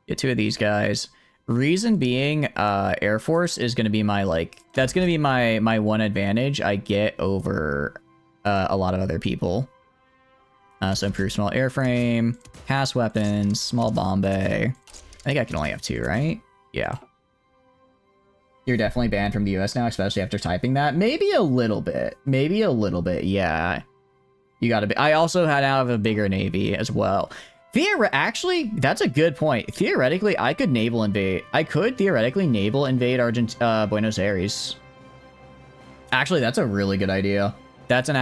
Get 2 of these guys. Reason being, Air Force is gonna be my that's gonna be my one advantage I get over a lot of other people. So improve small airframe, cast weapons, small bomb bay. I think I can only have 2, right? Yeah. You're definitely banned from the US now, especially after typing that. Maybe a little bit. Yeah. You gotta be. I also had out of a bigger navy as well. Actually, that's a good point. Theoretically, I could naval invade. I could theoretically naval invade Buenos Aires. Actually, that's a really good idea. That's an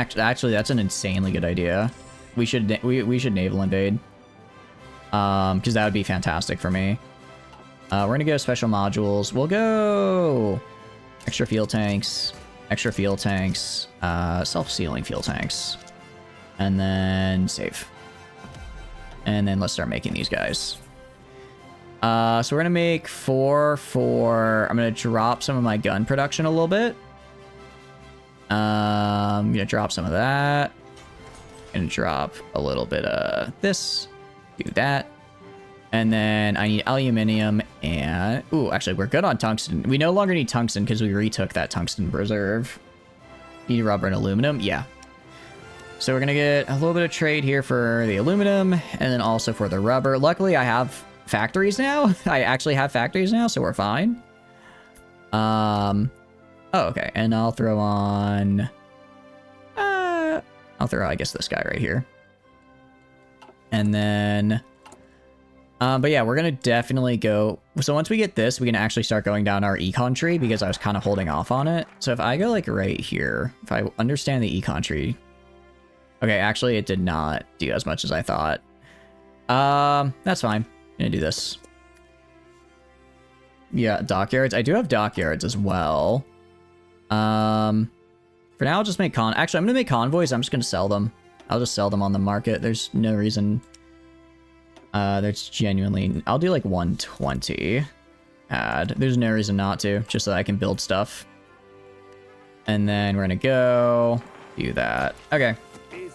insanely good idea. We should naval invade. Because that would be fantastic for me. We're gonna go special modules. We'll go extra fuel tanks, self-sealing fuel tanks, and then save. And then let's start making these guys. So we're gonna make 4 for. I'm gonna drop some of my gun production a little bit. I'm gonna drop some of that. Gonna drop a little bit of this. Do that. And then I need aluminium and... Ooh, actually, we're good on tungsten. We no longer need tungsten because we retook that tungsten reserve. Need rubber and aluminum? Yeah. So we're going to get a little bit of trade here for the aluminum and then also for the rubber. Luckily, I have factories now. I actually have factories now, so we're fine. Oh, okay. And I'll throw on... I guess, this guy right here. And then... but yeah, we're gonna definitely go. So once we get this, we can actually start going down our econ tree because I was kind of holding off on it. So if I go like right here, if I understand the econ tree. Okay, actually it did not do as much as I thought. That's fine. I'm gonna do this. Yeah, dockyards. I do have dockyards as well. For now, I'll just make Actually, I'm gonna make convoys. I'm just gonna sell them. I'll just sell them on the market. There's no reason. There's genuinely... I'll do like 120. Add. There's no reason not to, just so that I can build stuff. And then we're gonna go do that. Okay.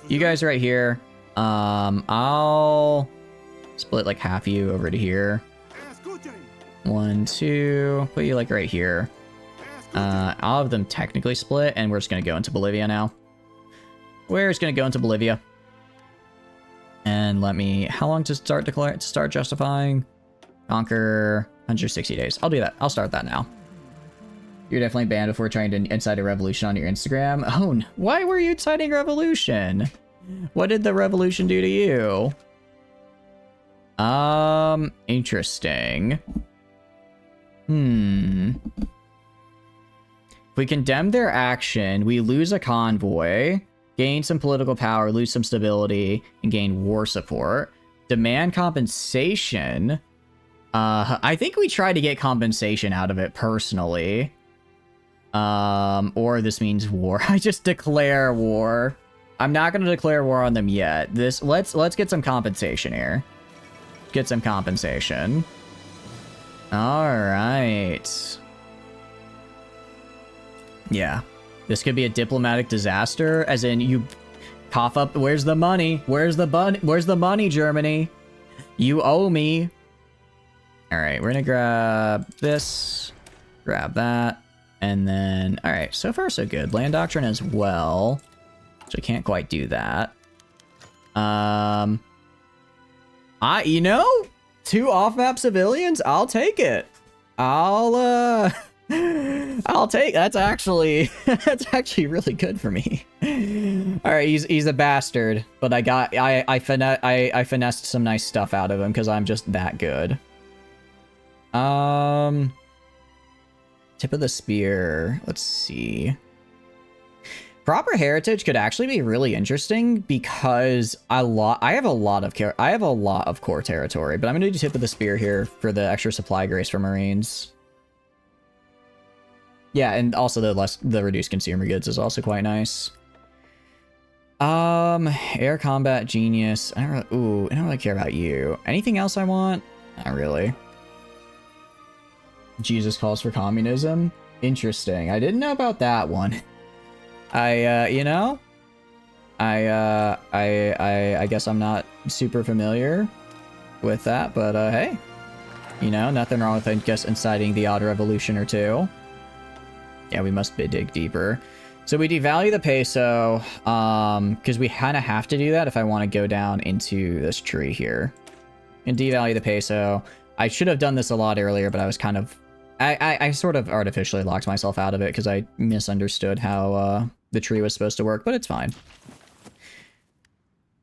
You guys right here. I'll split like half you over to here. 1, 2. Put you like right here. I'll have them technically split, and we're just gonna go into Bolivia now. We're just gonna go into Bolivia. And let me... How long to start justifying? Conquer 160 days. I'll do that. I'll start that now. You're definitely banned before trying to incite a revolution on your Instagram. Oh, why were you inciting a revolution? What did the revolution do to you? Interesting. If we condemn their action, we lose a convoy, gain some political power, lose some stability, and gain war support. Demand compensation. I think we try to get compensation out of it personally. Or this means war. I just declare war. I'm not going to declare war on them yet. Let's get some compensation here. Get some compensation. All right. Yeah. This could be a diplomatic disaster, as in you cough up, where's the money? Where's the money, Germany? You owe me. All right, we're going to grab this, grab that, and then, all right, so far so good. Land doctrine as well, so I can't quite do that. You know, 2 off-map civilians, I'll take it. I'll take, that's actually really good for me. All right, he's a bastard, but I finessed some nice stuff out of him because I'm just that good. Tip of the spear. Let's see. Proper heritage could actually be really interesting because I have a lot of core territory, but I'm gonna do tip of the spear here for the extra supply grace for Marines. Yeah, and also the reduced consumer goods is also quite nice. Air combat genius. I don't really care about you. Anything else I want? Not really. Jesus calls for communism. Interesting. I didn't know about that one. You know, I guess I'm not super familiar with that, but hey, you know, nothing wrong with, I guess, inciting the odd revolution or two. Yeah, we must dig deeper. So we devalue the peso, because we kind of have to do that if I want to go down into this tree here. And devalue the peso. I should have done this a lot earlier, but I was kind of... I sort of artificially locked myself out of it because I misunderstood how the tree was supposed to work, but it's fine.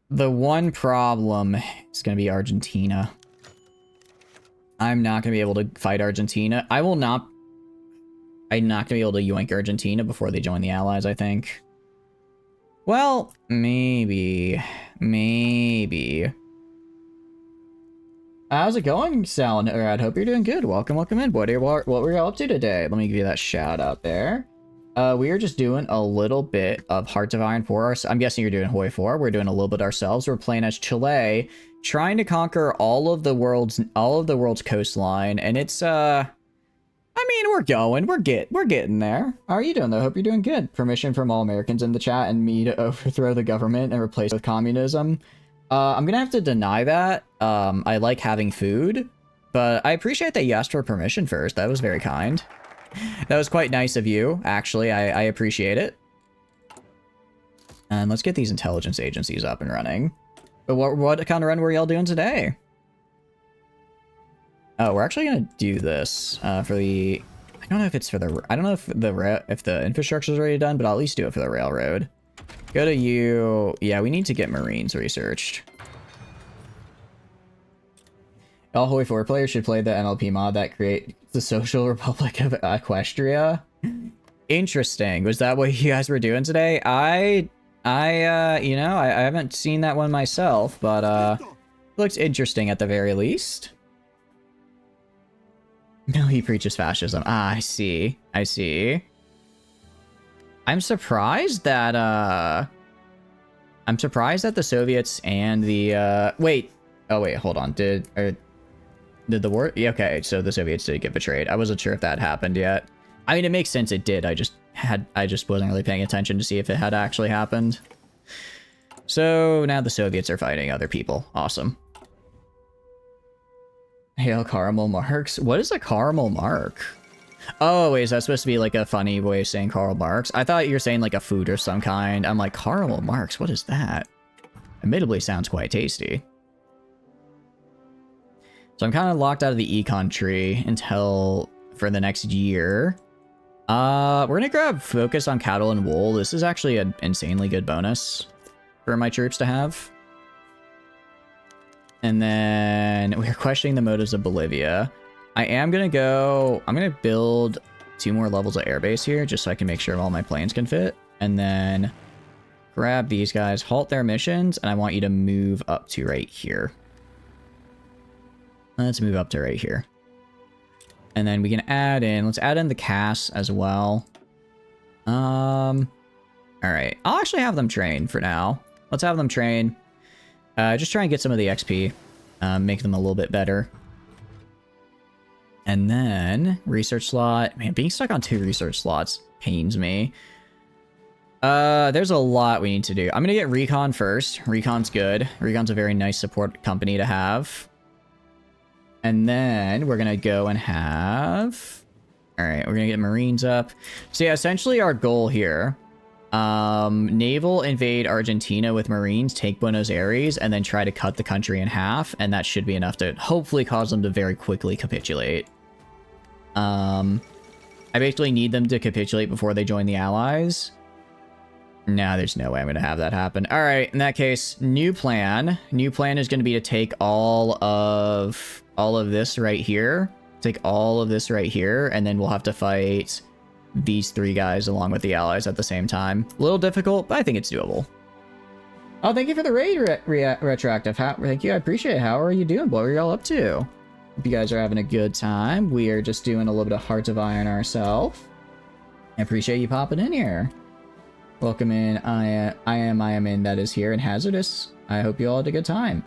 The one problem is going to be Argentina. I'm not going to be able to fight Argentina. I'm not going to be able to yoink Argentina before they join the Allies, I think. Well, maybe. Maybe. How's it going, Sal? I hope you're doing good. Welcome in. What were you up to today? Let me give you that shout out there. We are just doing a little bit of Hearts of Iron 4. I'm guessing you're doing Hoi 4. We're doing a little bit ourselves. We're playing as Chile, trying to conquer all of the world's coastline, and it's I mean, we're getting there. How are you doing though? Hope you're doing good. Permission from all Americans in the chat and me to overthrow the government and replace it with communism. I'm gonna have to deny that. I like having food, but I appreciate that you asked for permission first. That was very kind. That was quite nice of you, actually. I appreciate it. And let's get these intelligence agencies up and running. But what kind of run were y'all doing today? Oh, we're actually gonna do this for the... I don't know if it's for the... I don't know if the infrastructure is already done, but I'll at least do it for the railroad. Go to you. Yeah, we need to get Marines researched. All Hoi 4 players should play the NLP mod that creates the Social Republic of Equestria. Interesting. Was that what you guys were doing today? You know, I haven't seen that one myself, but looks interesting at the very least. No, he preaches fascism. Ah, I see. I see. I'm surprised that the Soviets and the wait. Oh wait, hold on. Did the war? Yeah, okay, so the Soviets did get betrayed. I wasn't sure if that happened yet. I mean, it makes sense it did. I just wasn't really paying attention to see if it had actually happened. So now the Soviets are fighting other people. Awesome. Hail caramel marks. What is a caramel mark? Oh, wait, is that supposed to be like a funny way of saying Karl Marx? I thought you were saying like a food of some kind. I'm like, caramel marks, what is that? Admittedly sounds quite tasty. So I'm kind of locked out of the econ tree until for the next year. We're gonna grab focus on cattle and wool. This is actually an insanely good bonus for my troops to have. And then we're questioning the motives of Bolivia. I'm gonna build 2 more levels of airbase here just so I can make sure all my planes can fit. And then grab these guys, halt their missions, and I want you to move up to right here. Let's move up to right here. And then we can let's add in the CAS as well. All right, I'll actually have them train for now. Let's have them train. Just try and get some of the XP, make them a little bit better. And then research slot. Man, being stuck on 2 research slots pains me. There's a lot we need to do. I'm gonna get Recon first. Recon's good. Recon's a very nice support company to have. And then we're gonna go and have... Alright, we're gonna get Marines up. So yeah, essentially our goal here... naval invade Argentina with Marines, take Buenos Aires, and then try to cut the country in half, and that should be enough to hopefully cause them to very quickly capitulate. I basically need them to capitulate before they join the Allies. No, there's no way I'm gonna have that happen. Alright, in that case, new plan. New plan is gonna be to take all of this right here. Take all of this right here, and then we'll have to fight these 3 guys along with the Allies at the same time. A little difficult, but I think it's doable. Oh, thank you for the raid, Retroactive. Thank you, I appreciate it. How are you doing? What were y'all up to? Hope you guys are having a good time. We are just doing a little bit of Hearts of Iron ourselves. I appreciate you popping in here. Welcome in. I am in that is here and hazardous. I hope you all had a good time.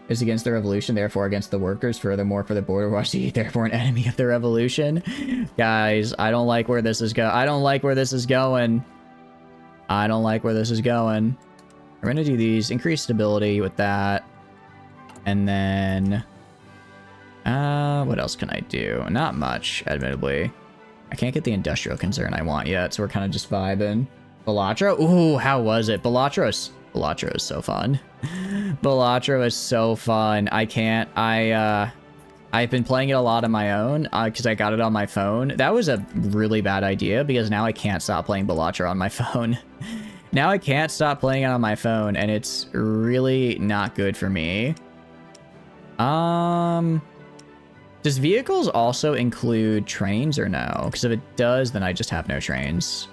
Is against the revolution, therefore against the workers. Furthermore, for the border watch, therefore an enemy of the revolution. Guys, I don't like where this is going. I don't like where this is going. I don't like where this is going. We're gonna do these. Increase stability with that. And then... what else can I do? Not much, admittedly. I can't get the industrial concern I want yet, so we're kind of just vibing. Balatra? Ooh, how was it? Balatra is so fun. Balatra is so fun. I've been playing it a lot on my own because I got it on my phone. That was a really bad idea because now I can't stop playing Balatra on my phone. Now I can't stop playing it on my phone, and it's really not good for me. Does vehicles also include trains or no? Because if it does, then I just have no trains.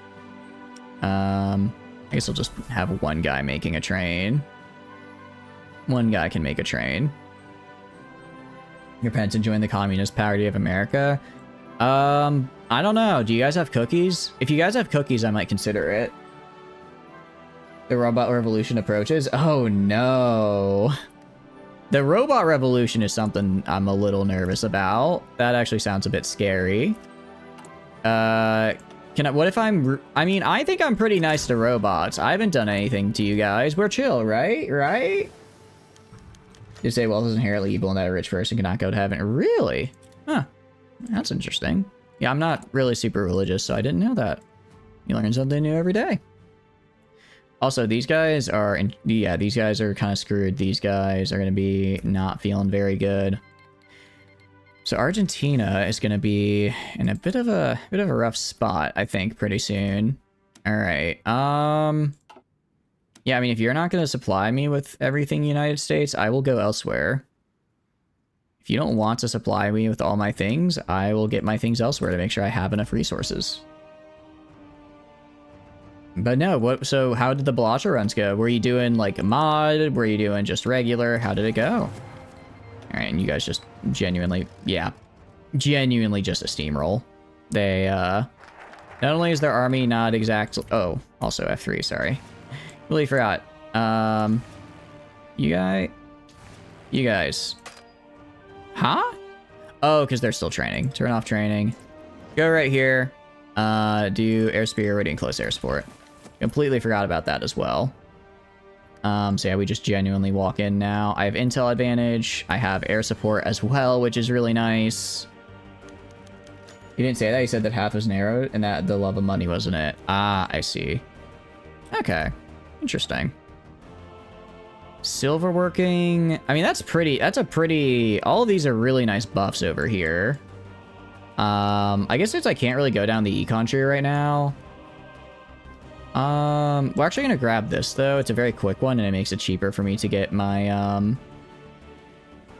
I guess I'll just have one guy making a train. One guy can make a train. Your parents enjoying the Communist Party of America? I don't know. Do you guys have cookies? If you guys have cookies, I might consider it. The robot revolution approaches? Oh no. The robot revolution is something I'm a little nervous about. That actually sounds a bit scary. What if I mean, I think I'm pretty nice to robots. I haven't done anything to you guys. We're chill, right? Right? You say wealth is inherently evil and that a rich person cannot go to heaven. Really? Huh. That's interesting. Yeah, I'm not really super religious, so I didn't know that. You learn something new every day. Also, these guys are, these guys are kind of screwed. These guys are going to be not feeling very good. So Argentina is going to be in a bit of a rough spot, I think, pretty soon. All right. Yeah, I mean, if you're not going to supply me with everything United States, I will go elsewhere. If you don't want to supply me with all my things, I will get my things elsewhere to make sure I have enough resources. But no, so how did the Balatra runs go? Were you doing like a mod? Were you doing just regular? How did it go? All right, and you guys just genuinely, yeah. genuinely just a steamroll. They, not only is their army not exactly... Oh, also F3, sorry. Really forgot. You guys. Huh? Oh, because they're still training. Turn off training. Go right here. Do air superiority and close air support. Completely forgot about that as well. So yeah, we just genuinely walk in now. I have intel advantage. I have air support as well, which is really nice. You didn't say that. You said that half was narrowed and that the love of money wasn't it. Ah, I see. Okay. Interesting. Silver working. I mean, that's a pretty, all of these are really nice buffs over here. I guess I can't really go down the econ tree right now. We're actually gonna grab this though. It's a very quick one and it makes it cheaper for me to get my,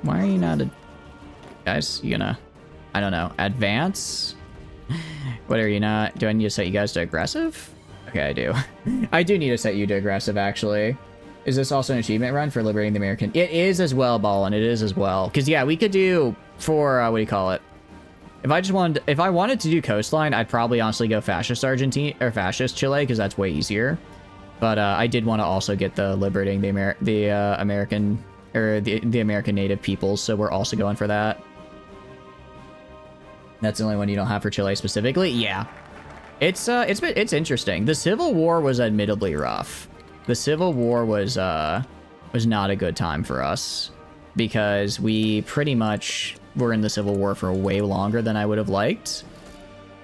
why are you not guys, you gonna, I don't know, advance? What are you not, do I need to set you guys to aggressive? Okay, I do. I do need to set you to aggressive actually. Is this also an achievement run for liberating the American? It is as well, Ballin. It is as well. Because yeah, we could do for what do you call it? If I wanted to do coastline, I'd probably honestly go fascist Argentina or fascist Chile because that's way easier. But I did want to also get the liberating the American or the American native peoples, so we're also going for that. That's the only one you don't have for Chile specifically. Yeah, it's interesting. The Civil War was admittedly rough. The Civil War was not a good time for us because we pretty much were in the Civil War for way longer than I would have liked.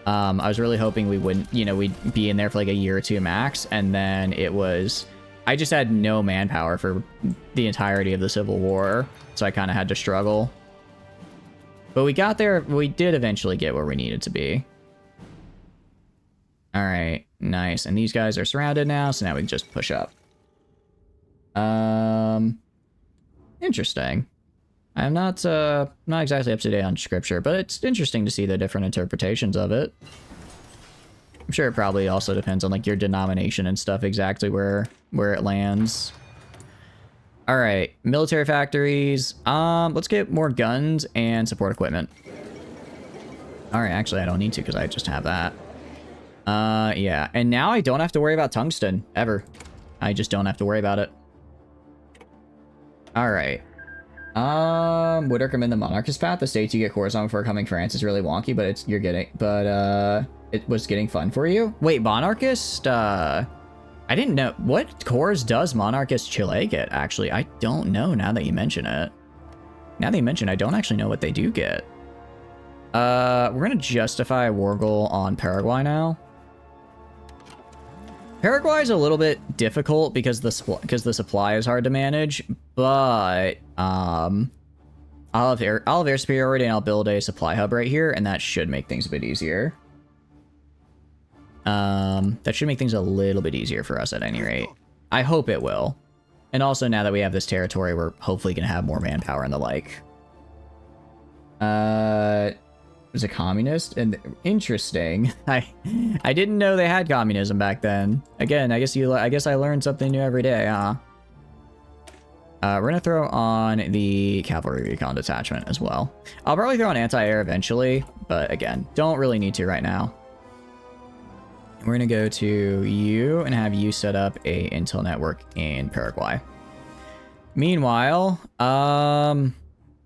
I was really hoping we wouldn't, you know, we'd be in there for like a year or two max, and then I just had no manpower for the entirety of the Civil War, so I kind of had to struggle. But we got there, we did eventually get where we needed to be. All right, nice. And these guys are surrounded now, so now we can just push up. Interesting. I'm not exactly up to date on scripture, but it's interesting to see the different interpretations of it. I'm sure it probably also depends on like your denomination and stuff exactly where it lands. All right, military factories. Let's get more guns and support equipment. All right, actually I don't need to because I just have that. Yeah, and now I don't have to worry about tungsten, ever. I just don't have to worry about it. Alright. Would recommend the monarchist path. The states you get cores on before coming France is really wonky, but it was getting fun for you? Wait, monarchist, I didn't know. What cores does monarchist Chile get, actually? I don't know now that you mention it. Now that you mention it, I don't actually know what they do get. We're gonna justify a war goal on Paraguay now. Paraguay is a little bit difficult because the supply is hard to manage, but I'll have air superiority and I'll build a supply hub right here, and that should make things a bit easier. That should make things a little bit easier for us at any rate. I hope it will. And also now that we have this territory, we're hopefully gonna have more manpower and the like. Was a communist, and interesting. I didn't know they had communism back then. Again, I guess I learned something new every day, huh? We're gonna throw on the cavalry recon detachment as well. I'll probably throw on anti-air eventually, but again, don't really need to right now. We're gonna go to you and have you set up a intel network in Paraguay. Meanwhile, or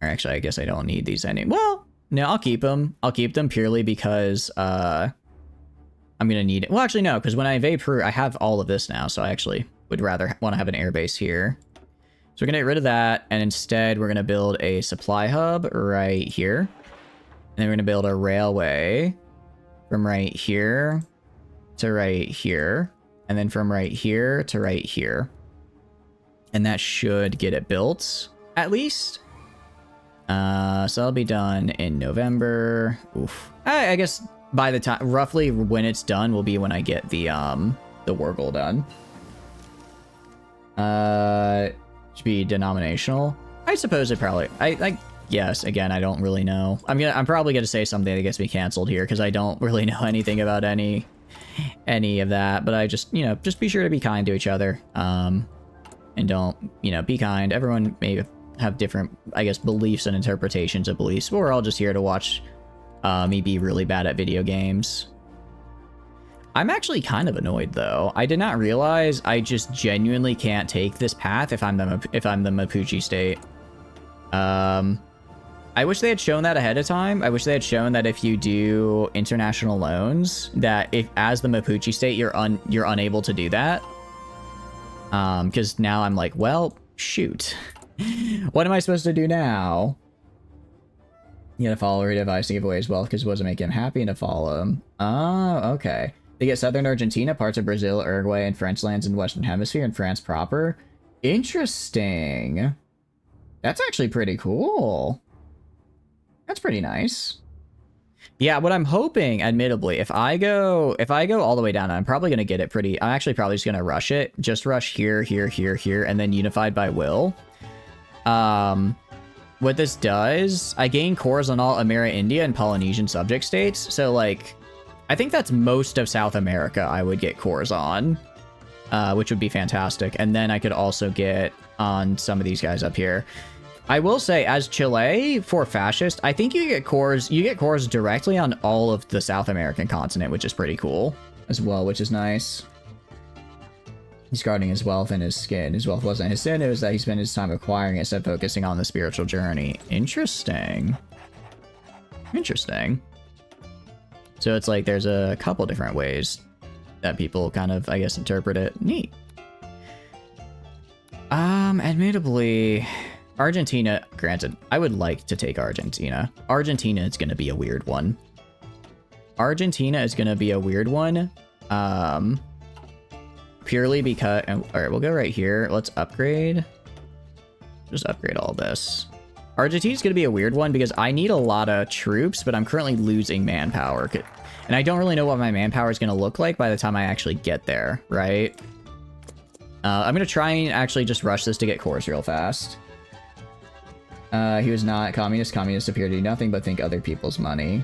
actually, I guess I don't need these anymore. Well, no, I'll keep them. I'll keep them purely because I'm gonna need it. Well, actually, no, because when I invade Peru, I have all of this now, so I actually would rather want to have an airbase here. So we're gonna get rid of that, and instead we're gonna build a supply hub right here. And then we're gonna build a railway from right here to right here, and then from right here to right here. And that should get it built, at least. So that'll be done in November. Oof. I guess by the time, roughly when it's done will be when I get the war goal done. Should be denominational. I suppose it probably, yes, again, I don't really know. I'm probably gonna say something that gets me canceled here because I don't really know anything about any of that, but I just, you know, just be sure to be kind to each other. And don't, you know, be kind. Everyone may have different, I guess, beliefs and interpretations of beliefs, but we're all just here to watch me be really bad at video games. I'm actually kind of annoyed though. I did not realize I just genuinely can't take this path if I'm the Mapuche state. I wish they had shown that ahead of time. I wish they had shown that if you do international loans, that if as the Mapuche state you're unable to do that. Because now I'm like, well, shoot. What am I supposed to do now? You gotta follow your advice to give away his wealth because it wasn't making him happy and to follow him. Oh, okay. They get southern Argentina, parts of Brazil, Uruguay, and French lands in the Western Hemisphere, and France proper. Interesting. That's actually pretty cool. That's pretty nice. Yeah, what I'm hoping, admittedly, if I go all the way down, I'm probably gonna get it pretty. I'm actually probably just gonna rush it. Just rush here, here, here, here, and then unified by will. What this does, I gain cores on all Amerindia and Polynesian subject states. So like, I think that's most of South America I would get cores on, which would be fantastic. And then I could also get on some of these guys up here. I will say, as Chile, for fascist, I think you get cores directly on all of the South American continent, which is pretty cool as well, which is nice. He's guarding his wealth and his skin. His wealth wasn't his sin, it was that he spent his time acquiring it instead of focusing on the spiritual journey. Interesting. Interesting. So it's like there's a couple different ways that people kind of, I guess, interpret it. Neat. Admittedly, Argentina, granted, I would like to take Argentina. Argentina is going to be a weird one. Argentina is going to be a weird one. Purely because, all right, we'll go right here. Let's upgrade. Just upgrade all this. Argentina's going to be a weird one because I need a lot of troops, but I'm currently losing manpower. And I don't really know what my manpower is going to look like by the time I actually get there, right? I'm going to try and actually just rush this to get cores real fast. He was not communist. Communists appear to do nothing but think other people's money.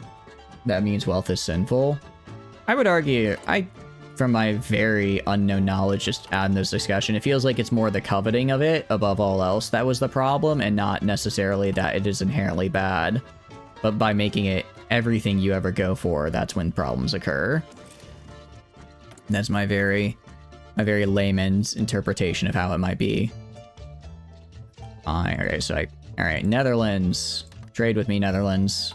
That means wealth is sinful. I would argue, from my very unknown knowledge just in this discussion, it feels like it's more the coveting of it above all else that was the problem, and not necessarily that it is inherently bad. But by making it everything you ever go for, that's when problems occur. That's my very layman's interpretation of how it might be. Okay, so alright, Netherlands. Trade with me, Netherlands.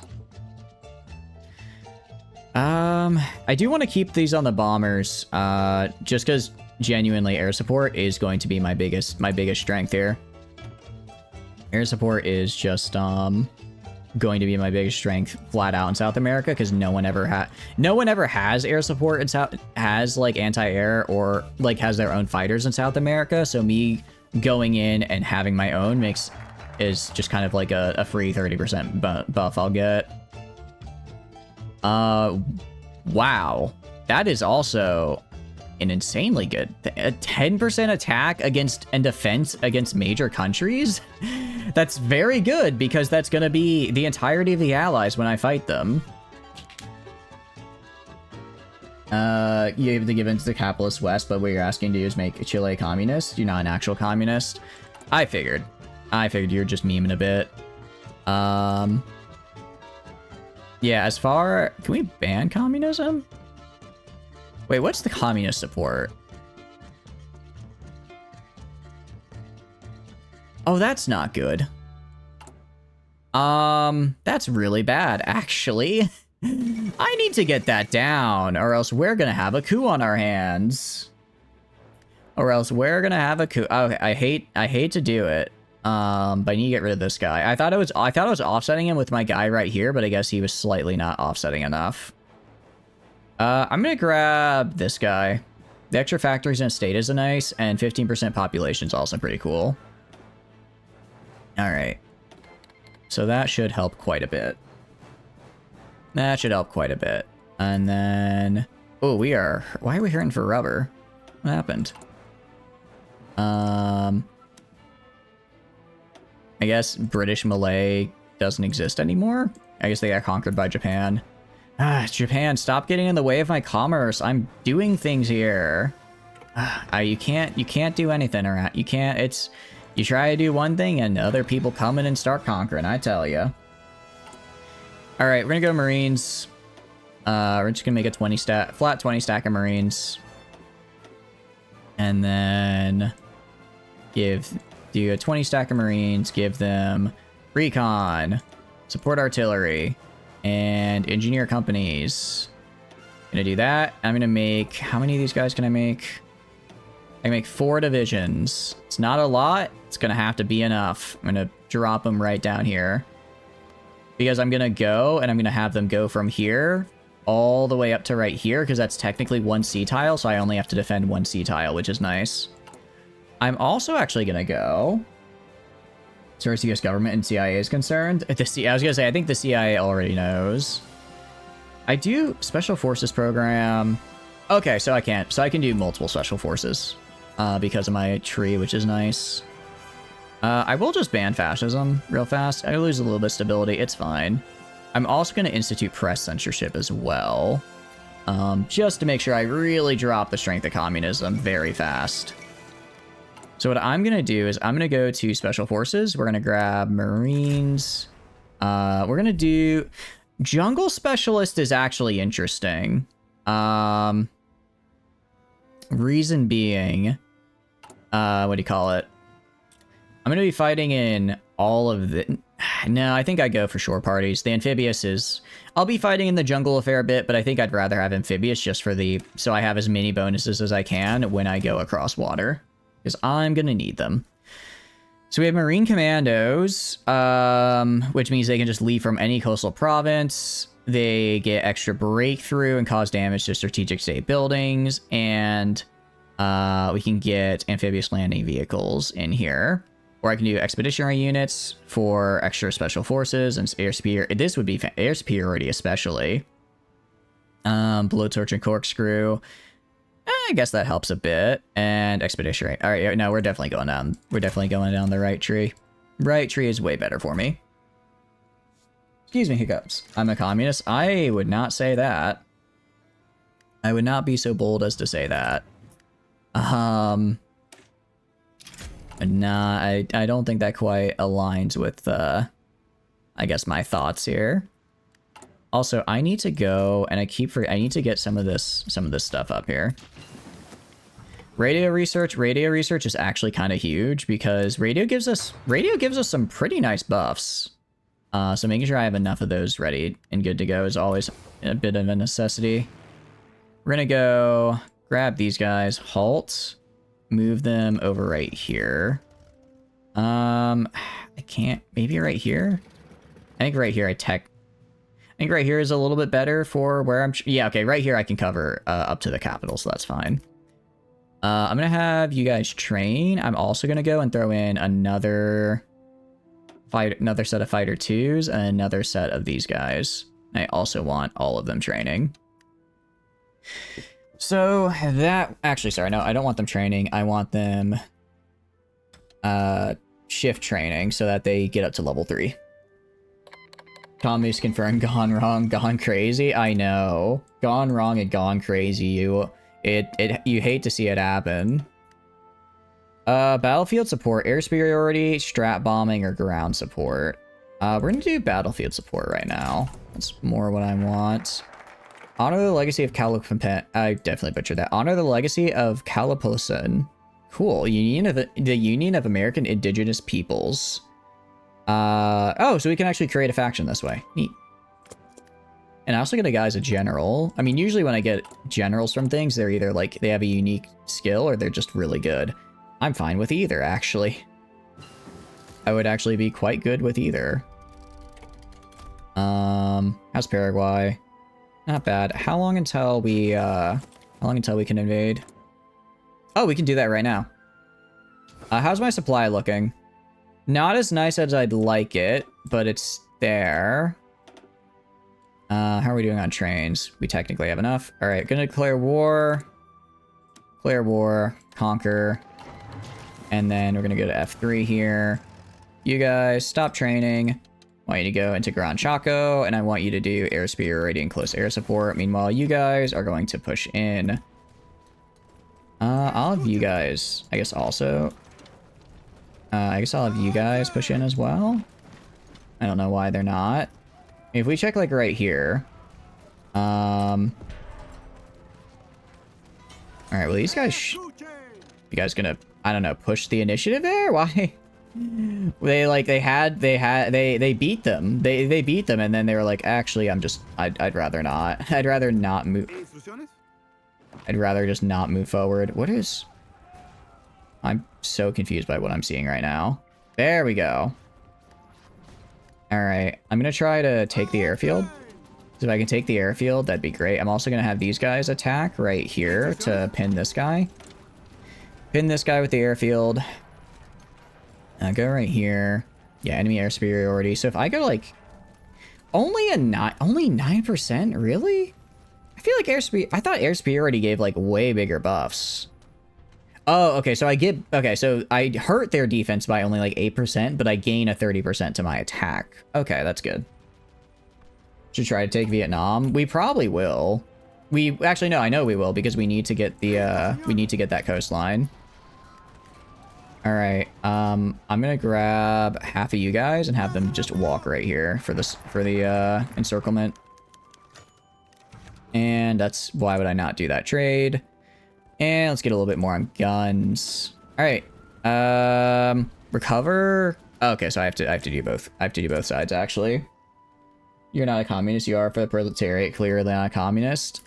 I do want to keep these on the bombers, just because genuinely air support is going to be my biggest strength here. Air support is just, going to be my biggest strength flat out in South America, because no one ever has air support in has like anti-air or like has their own fighters in South America. So me going in and having my own is just kind of like a free 30% buff I'll get. Wow, that is also an insanely good a 10% attack against and defense against major countries. That's very good, because that's going to be the entirety of the allies when I fight them. You have to give in to the capitalist West, but what you're asking to do is make Chile communist. You're not an actual communist. I figured you're just memeing a bit. Yeah, can we ban communism? Wait, what's the communist support? Oh, that's not good. That's really bad, actually. I need to get that down, or else we're gonna have a coup on our hands. Okay, I hate to do it. But I need to get rid of this guy. I thought it was offsetting him with my guy right here, but I guess he was slightly not offsetting enough. I'm gonna grab this guy. The extra factories in a state is nice, and 15% population is also pretty cool. All right. So that should help quite a bit. And then, oh, why are we hurting for rubber? What happened? I guess British Malay doesn't exist anymore. I guess they got conquered by Japan. Japan, stop getting in the way of my commerce. I'm doing things here. You can't do anything around. You try to do one thing and other people come in and start conquering, I tell you. All right, we're gonna go Marines. We're just gonna make a flat 20 stack of Marines. And then do a 20 stack of Marines, give them recon, support artillery, and engineer companies. Gonna do that. I'm gonna make, how many of these guys can I make? I can make 4 divisions. It's not a lot. It's gonna have to be enough. I'm gonna drop them right down here. Because I'm gonna go, and I'm gonna have them go from here all the way up to right here, because that's technically 1 sea tile, so I only have to defend 1 sea tile, which is nice. I'm also actually gonna go, as far as the US government and CIA is concerned, I was gonna say, I think the CIA already knows. I do special forces program. Okay, so I can't. So I can do multiple special forces because of my tree, which is nice. I will just ban fascism real fast. I lose a little bit of stability. It's fine. I'm also going to institute press censorship as well. Just to make sure I really drop the strength of communism very fast. So what I'm going to do is I'm going to go to special forces. We're going to grab Marines. We're going to do... Jungle specialist is actually interesting. Reason being... what do you call it? I'm going to be fighting in all of the... No, I think I go for shore parties. The amphibious is... I'll be fighting in the jungle a fair bit, but I think I'd rather have amphibious just for the... So I have as many bonuses as I can when I go across water. Because I'm going to need them. So we have Marine Commandos, which means they can just leave from any coastal province. They get extra breakthrough and cause damage to strategic state buildings. And we can get amphibious landing vehicles in here. Or I can do expeditionary units for extra special forces and air superiority. This would be air superiority especially. Blowtorch and corkscrew. I guess that helps a bit. And expeditionary. All right, no, we're definitely going down. We're definitely going down the right tree. Right tree is way better for me. Excuse me, hiccups. I'm a communist. I would not say that. I would not be so bold as to say that. Nah, I don't think that quite aligns with, I guess, my thoughts here. Also, I need to go, and I need to get some of this stuff up here. Radio research is actually kind of huge because radio gives us some pretty nice buffs. So making sure I have enough of those ready and good to go is always a bit of a necessity. We're gonna go grab these guys, halt, move them over right here. I can't, maybe right here? I think right here I think right here is a little bit better for where I'm... Yeah, okay, right here I can cover up to the capital, so that's fine. I'm going to have you guys train. I'm also going to go and throw in another set of Fighter 2s and another set of these guys. I also want all of them training. So that... Actually, sorry, no, I don't want them training. I want them shift training so that they get up to level 3. Commies confirmed, gone wrong, gone crazy. I know. Gone wrong and gone crazy. You hate to see it happen. Battlefield support, air superiority, strat bombing, or ground support. We're gonna do battlefield support right now. That's more what I want. Honor the legacy of I definitely butchered that. Honor the legacy of Caliposan. Cool. The Union of American Indigenous Peoples. Oh, so we can actually create a faction this way. Neat. And I also get a guy as a general. I mean, usually when I get generals from things, they're either like, they have a unique skill or they're just really good. I'm fine with either, actually. I would actually be quite good with either. How's Paraguay? Not bad. How long until we can invade? Oh, we can do that right now. How's my supply looking? Not as nice as I'd like it, but it's there. How are we doing on trains? We technically have enough. All right, gonna declare war. Declare war, conquer. And then we're gonna go to F3 here. You guys, stop training. I want you to go into Gran Chaco, and I want you to do air superiority and close air support. Meanwhile, you guys are going to push in. I'll have you guys, I guess, also... I guess I'll have you guys push in as well. I don't know why they're not. If we check like right here. All right, well these guys, you guys gonna, I don't know, push the initiative there? Why? They beat them. They beat them, and then they were like, actually, I'd rather not. I'd rather not move. I'd rather just not move forward. What is? I'm so confused by what I'm seeing right now. There we go. All right, I'm gonna try to take the airfield. So if I can take the airfield, that'd be great. I'm also gonna have these guys attack right here to pin this guy. Pin this guy with the airfield. Go right here. Yeah, enemy air superiority. So if I go like only 9%, really? I feel like I thought air superiority gave like way bigger buffs. Oh, okay. So so I hurt their defense by only like 8%, but I gain a 30% to my attack. Okay, that's good. Should try to take Vietnam. We probably will. Actually no, I know we will because we need to get that coastline. All right, I'm gonna grab half of you guys and have them just walk right here for the encirclement. And that's why would I not do that trade? And let's get a little bit more on guns. All right, recover. Okay, so I have to do both. I have to do both sides actually. You're not a communist. You are for the proletariat. Clearly not a communist.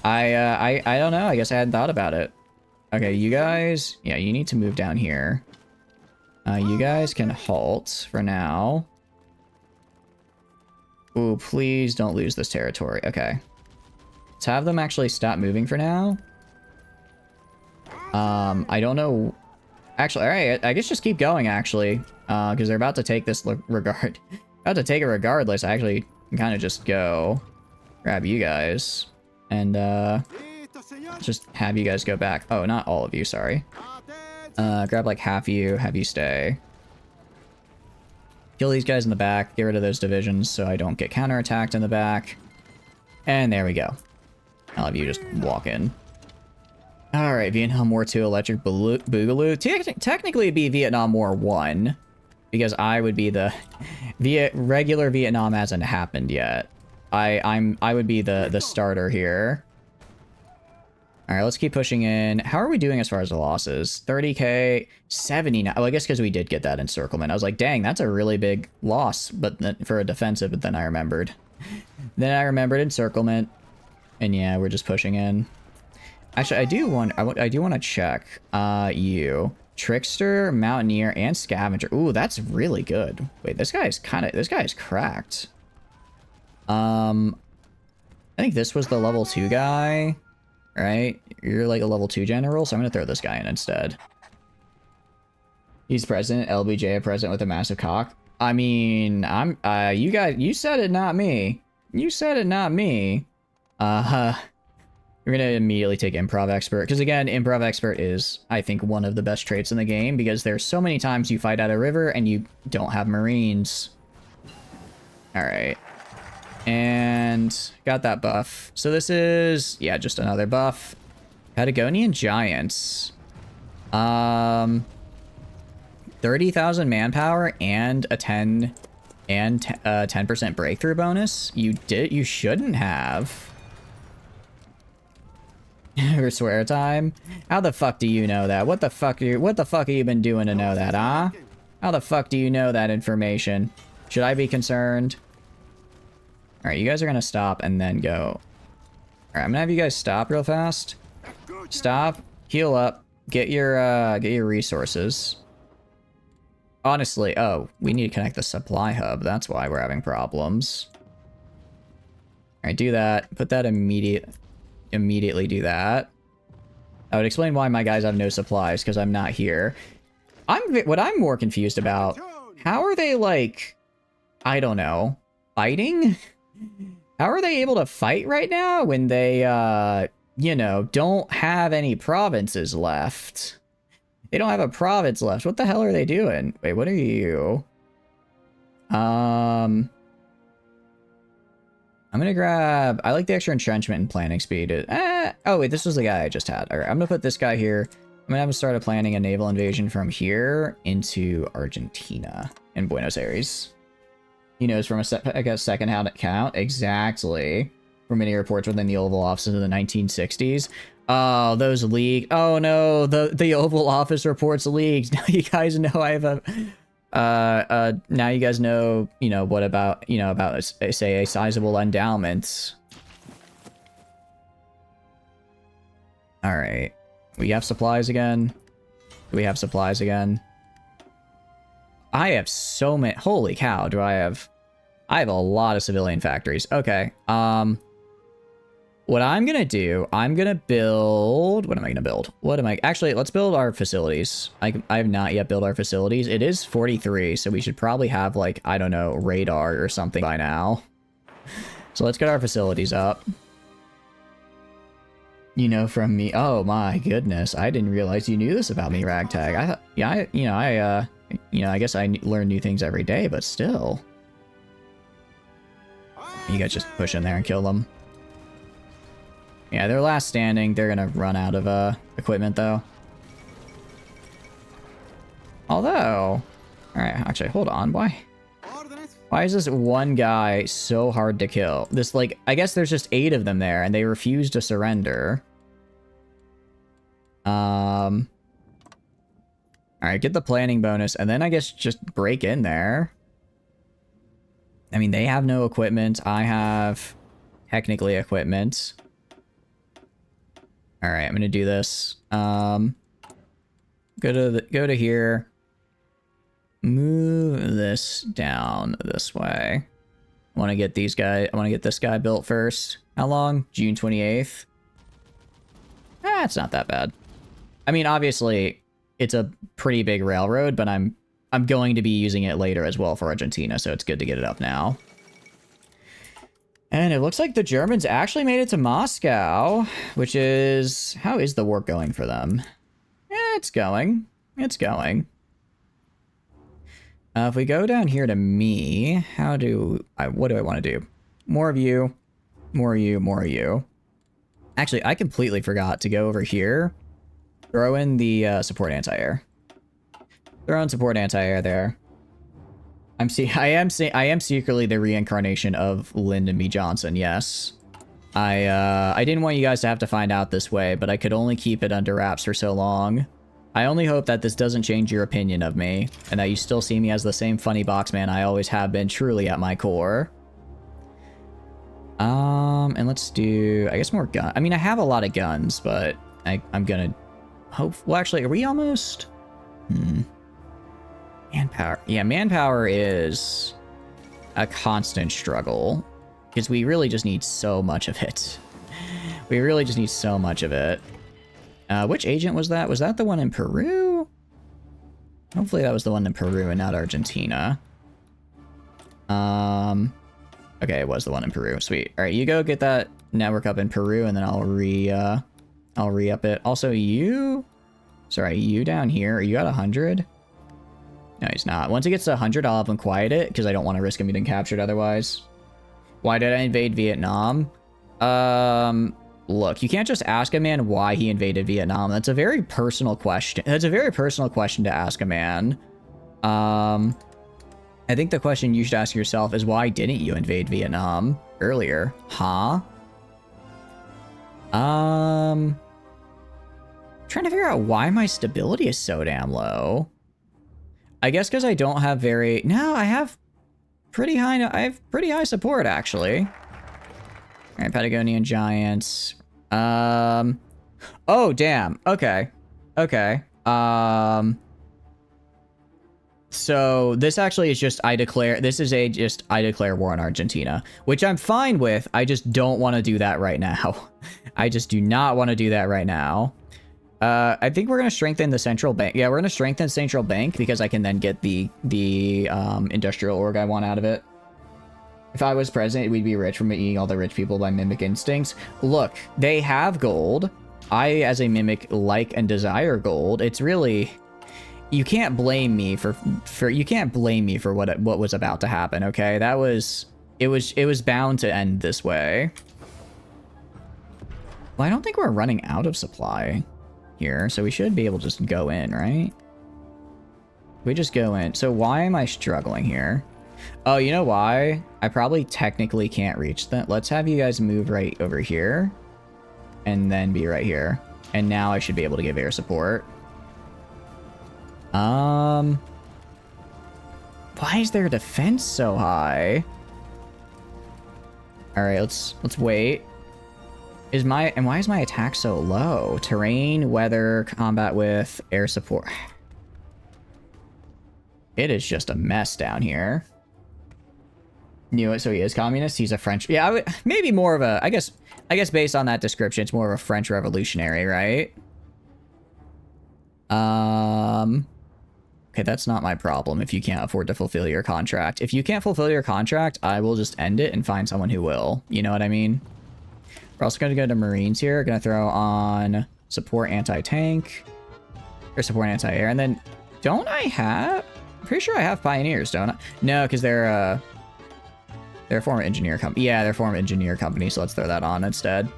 I don't know. I guess I hadn't thought about it. Okay, you guys, yeah, you need to move down here. You guys can halt for now. Ooh, please don't lose this territory. Okay. Let's have them actually stop moving for now. I don't know. Actually, all right, I guess just keep going, actually. Because they're about to take this about to take it regardless. I actually can kind of just go grab you guys. And, just have you guys go back. Oh, not all of you, sorry. Grab like half you, have you stay. Kill these guys in the back, get rid of those divisions so I don't get counterattacked in the back. And there we go. I'll have you just walk in. Alright, Vietnam War 2 Electric Boogaloo. Technically it'd be Vietnam War 1. Because I would be the regular Vietnam hasn't happened yet. I would be the starter here. Alright, let's keep pushing in. How are we doing as far as the losses? 30k, 79. Oh, I guess because we did get that encirclement. I was like, dang, that's a really big loss but for a defensive, but then I remembered. Then I remembered encirclement. And yeah, we're just pushing in. Actually, I do want to check you. Trickster, Mountaineer, and Scavenger. Ooh, that's really good. Wait, this guy's cracked. I think this was the level 2 guy. Right? You're like a level 2 general, so I'm gonna throw this guy in instead. He's president, LBJ president with a massive cock. I mean, you said it, not me. You said it, not me. We're gonna immediately take Improv Expert, because again, Improv Expert is, I think, one of the best traits in the game, because there's so many times you fight at a river and you don't have Marines. Alright. And got that buff. So this is, yeah, just another buff. Patagonian Giants. 30,000 manpower and a 10% breakthrough bonus. You shouldn't have. For swear time. How the fuck do you know that? What the fuck have you been doing to know that, huh? How the fuck do you know that information? Should I be concerned? Alright, you guys are gonna stop and then go. Alright, I'm gonna have you guys stop real fast. Stop, heal up, get your resources. Honestly, oh, we need to connect the supply hub. That's why we're having problems. Alright, do that. Put that immediately do that. I would explain why my guys have no supplies, because I'm not here. What I'm more confused about, how are they, like, I don't know, fighting? How are they able to fight right now when they, you know, don't have any provinces left? They don't have a province left. What the hell are they doing? Wait, what are you? I'm gonna grab... I like the extra entrenchment and planning speed. Oh, wait, this was the guy I just had. Alright, I'm gonna put this guy here. I'm gonna have him start planning a naval invasion from here into Argentina and Buenos Aires. He knows from a second-hand account. Exactly. From many reports within the Oval Office in the 1960s. Oh, those leaked. Oh no, the Oval Office reports leaked. Now you guys know I have a now you guys know, what about, about say a sizable endowment. All right. We have supplies again. Do we have supplies again? I have so many. Holy cow, do I have a lot of civilian factories. Okay. What I'm going to do, I'm going to build... What am I going to build? Actually, let's build our facilities. I have not yet built our facilities. It is 43, so we should probably have, like, I don't know, radar or something by now. So let's get our facilities up. From me... Oh, my goodness. I didn't realize you knew this about me, Ragtag. I thought... Yeah, I guess I learn new things every day, but still. You guys just push in there and kill them. Yeah, they're last standing. They're gonna run out of equipment, though. Although... Alright, actually, hold on. Why is this one guy so hard to kill? This, like, I guess there's just 8 of them there, and they refuse to surrender. Alright, get the planning bonus, and then I guess just break in there. I mean, they have no equipment. I have technically equipment. All right, I'm gonna do this. Go to here. Move this down this way. I want to get these guys. I want to get this guy built first. How long? June 28th. It's not that bad. I mean, obviously, it's a pretty big railroad, but I'm going to be using it later as well for Argentina, so it's good to get it up now. And it looks like the Germans actually made it to Moscow, which is... How is the war going for them? It's going. It's going. If we go down here to me, what do I want to do? More of you. More of you. More of you. Actually, I completely forgot to go over here. Throw in the support anti-air. Throw in support anti-air there. I am secretly the reincarnation of Lyndon B. Johnson, yes. I didn't want you guys to have to find out this way, but I could only keep it under wraps for so long. I only hope that this doesn't change your opinion of me, and that you still see me as the same funny boxman I always have been, truly at my core. And let's do, I guess, more gun. I mean, I have a lot of guns, but I'm gonna hope... Well, actually, are we almost? Manpower. Yeah, manpower is a constant struggle because we really just need so much of it. We really just need so much of it. Which agent was that? Was that the one in Peru? Hopefully that was the one in Peru and not Argentina. Okay, it was the one in Peru. Sweet. All right, you go get that network up in Peru, and then I'll re-up it. Also, you down here. Are you at 100? No, he's not. Once he gets to 100, I'll have him quiet it, because I don't want to risk him getting captured otherwise. Why did I invade Vietnam? Look, you can't just ask a man why he invaded Vietnam. That's a very personal question. That's a very personal question to ask a man. I think the question you should ask yourself is, why didn't you invade Vietnam earlier? Huh? Trying to figure out why my stability is so damn low. I guess because I don't have very... No, I have pretty high support, actually. All right, Patagonian Giants. Oh, damn. Okay. Okay. So this actually is just I declare war on Argentina, which I'm fine with. I just don't want to do that right now. I just do not want to do that right now. I think we're going to strengthen the central bank. Yeah, we're going to strengthen central bank because I can then get the industrial org I want out of it. If I was president, we'd be rich from eating all the rich people by mimic instincts. Look, they have gold. I, as a mimic, like and desire gold. It's really... You can't blame me for what was about to happen, okay? It was bound to end this way. Well, I don't think we're running out of supply here, so we should be able to just go in, right? We just go in. So why am I struggling here? Oh, you know why? I probably technically can't reach them. Let's have you guys move right over here. And then be right here. And now I should be able to give air support. Why is their defense so high? Alright, let's wait. Why is my attack so low? Terrain, weather, combat with, air support. It is just a mess down here. Knew it, so he is communist. He's a French. Yeah, maybe more of a. I guess based on that description, it's more of a French revolutionary, right? Okay, that's not my problem if you can't afford to fulfill your contract. If you can't fulfill your contract, I will just end it and find someone who will. You know what I mean? We're also going to go to Marines here. Going to throw on support anti-tank. Or support anti-air. And then, don't I have... I'm pretty sure I have Pioneers, don't I? No, because they're a former engineer company. Yeah, they're a former engineer company, so let's throw that on instead.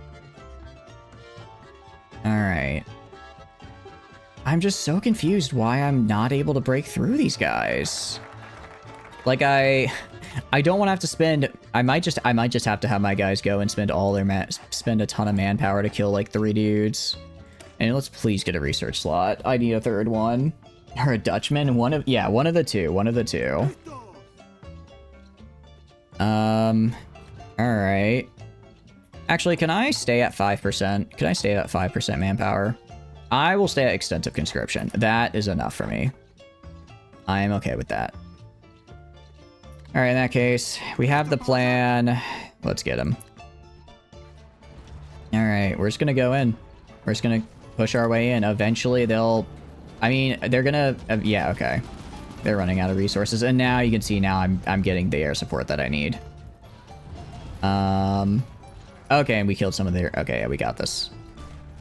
Alright. I'm just so confused why I'm not able to break through these guys. Like, I don't want to have to spend... I might just have to have my guys go and spend all their spend a ton of manpower to kill, like, 3 dudes. And let's please get a research slot. I need a 3rd one. Or a Dutchman. One of the two. One of the two. Alright. Actually, can I stay at 5%? Can I stay at 5% manpower? I will stay at extensive conscription. That is enough for me. I am okay with that. Alright, in that case, we have the plan. Let's get him. Alright, we're just gonna go in. We're just gonna push our way in. Eventually, they'll... I mean, they're gonna... yeah, okay. They're running out of resources. And now you can see now I'm getting the air support that I need. Okay, and we killed some of their... Okay, yeah, we got this.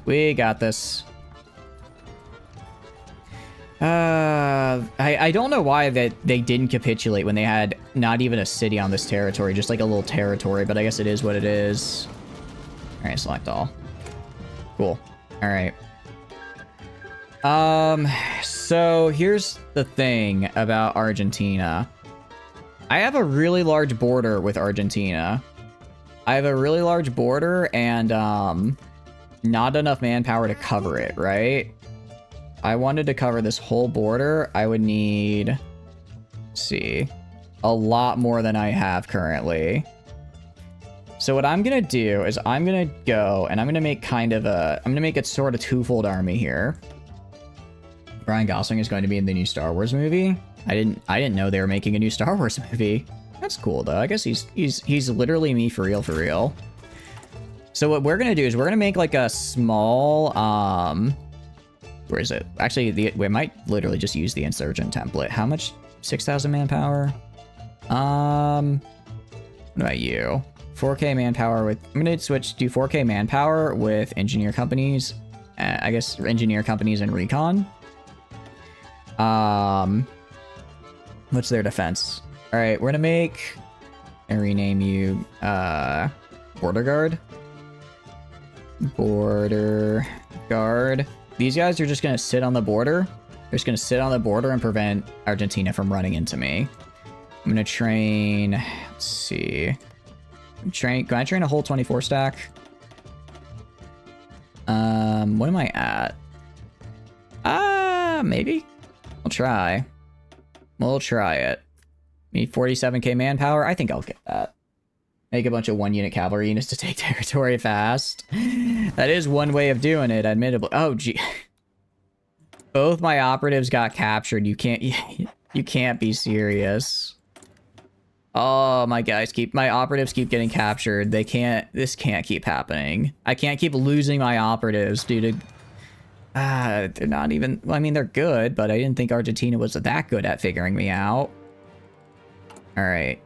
We got this. I don't know why that they didn't capitulate when they had not even a city on this territory, just like a little territory, but I guess it is what it is. Alright, select all. Cool. Alright. So here's the thing about Argentina. I have a really large border with Argentina. I have a really large border and, not enough manpower to cover it, right? I wanted to cover this whole border. I would need, let's see, a lot more than I have currently. So what I'm going to do is I'm going to go and I'm going to make kind of a, I'm going to make a sort of twofold army here. Ryan Gosling is going to be in the new Star Wars movie. I didn't know they were making a new Star Wars movie. That's cool though. I guess he's literally me for real, for real. So what we're going to do is we're going to make like a small, where is it? Actually, we might literally just use the Insurgent template. How much? 6,000 manpower? What about you? 4K manpower with... I'm going to do 4K manpower with engineer companies. I guess engineer companies and recon. What's their defense? Alright, we're going to make... and rename you, Border Guard. Border Guard. These guys are just going to sit on the border. They're just going to sit on the border and prevent Argentina from running into me. I'm going to train... Let's see. Can I train a whole 24 stack? What am I at? Maybe? I'll try. We'll try it. Need 47k manpower? I think I'll get that. Make a bunch of 1-unit cavalry units to take territory fast. That is one way of doing it, admittedly. Oh, gee. Both my operatives got captured. You can't be serious. Oh, my operatives keep getting captured. This can't keep happening. I can't keep losing my operatives due to... they're not even... Well, I mean, they're good, but I didn't think Argentina was that good at figuring me out. Alright,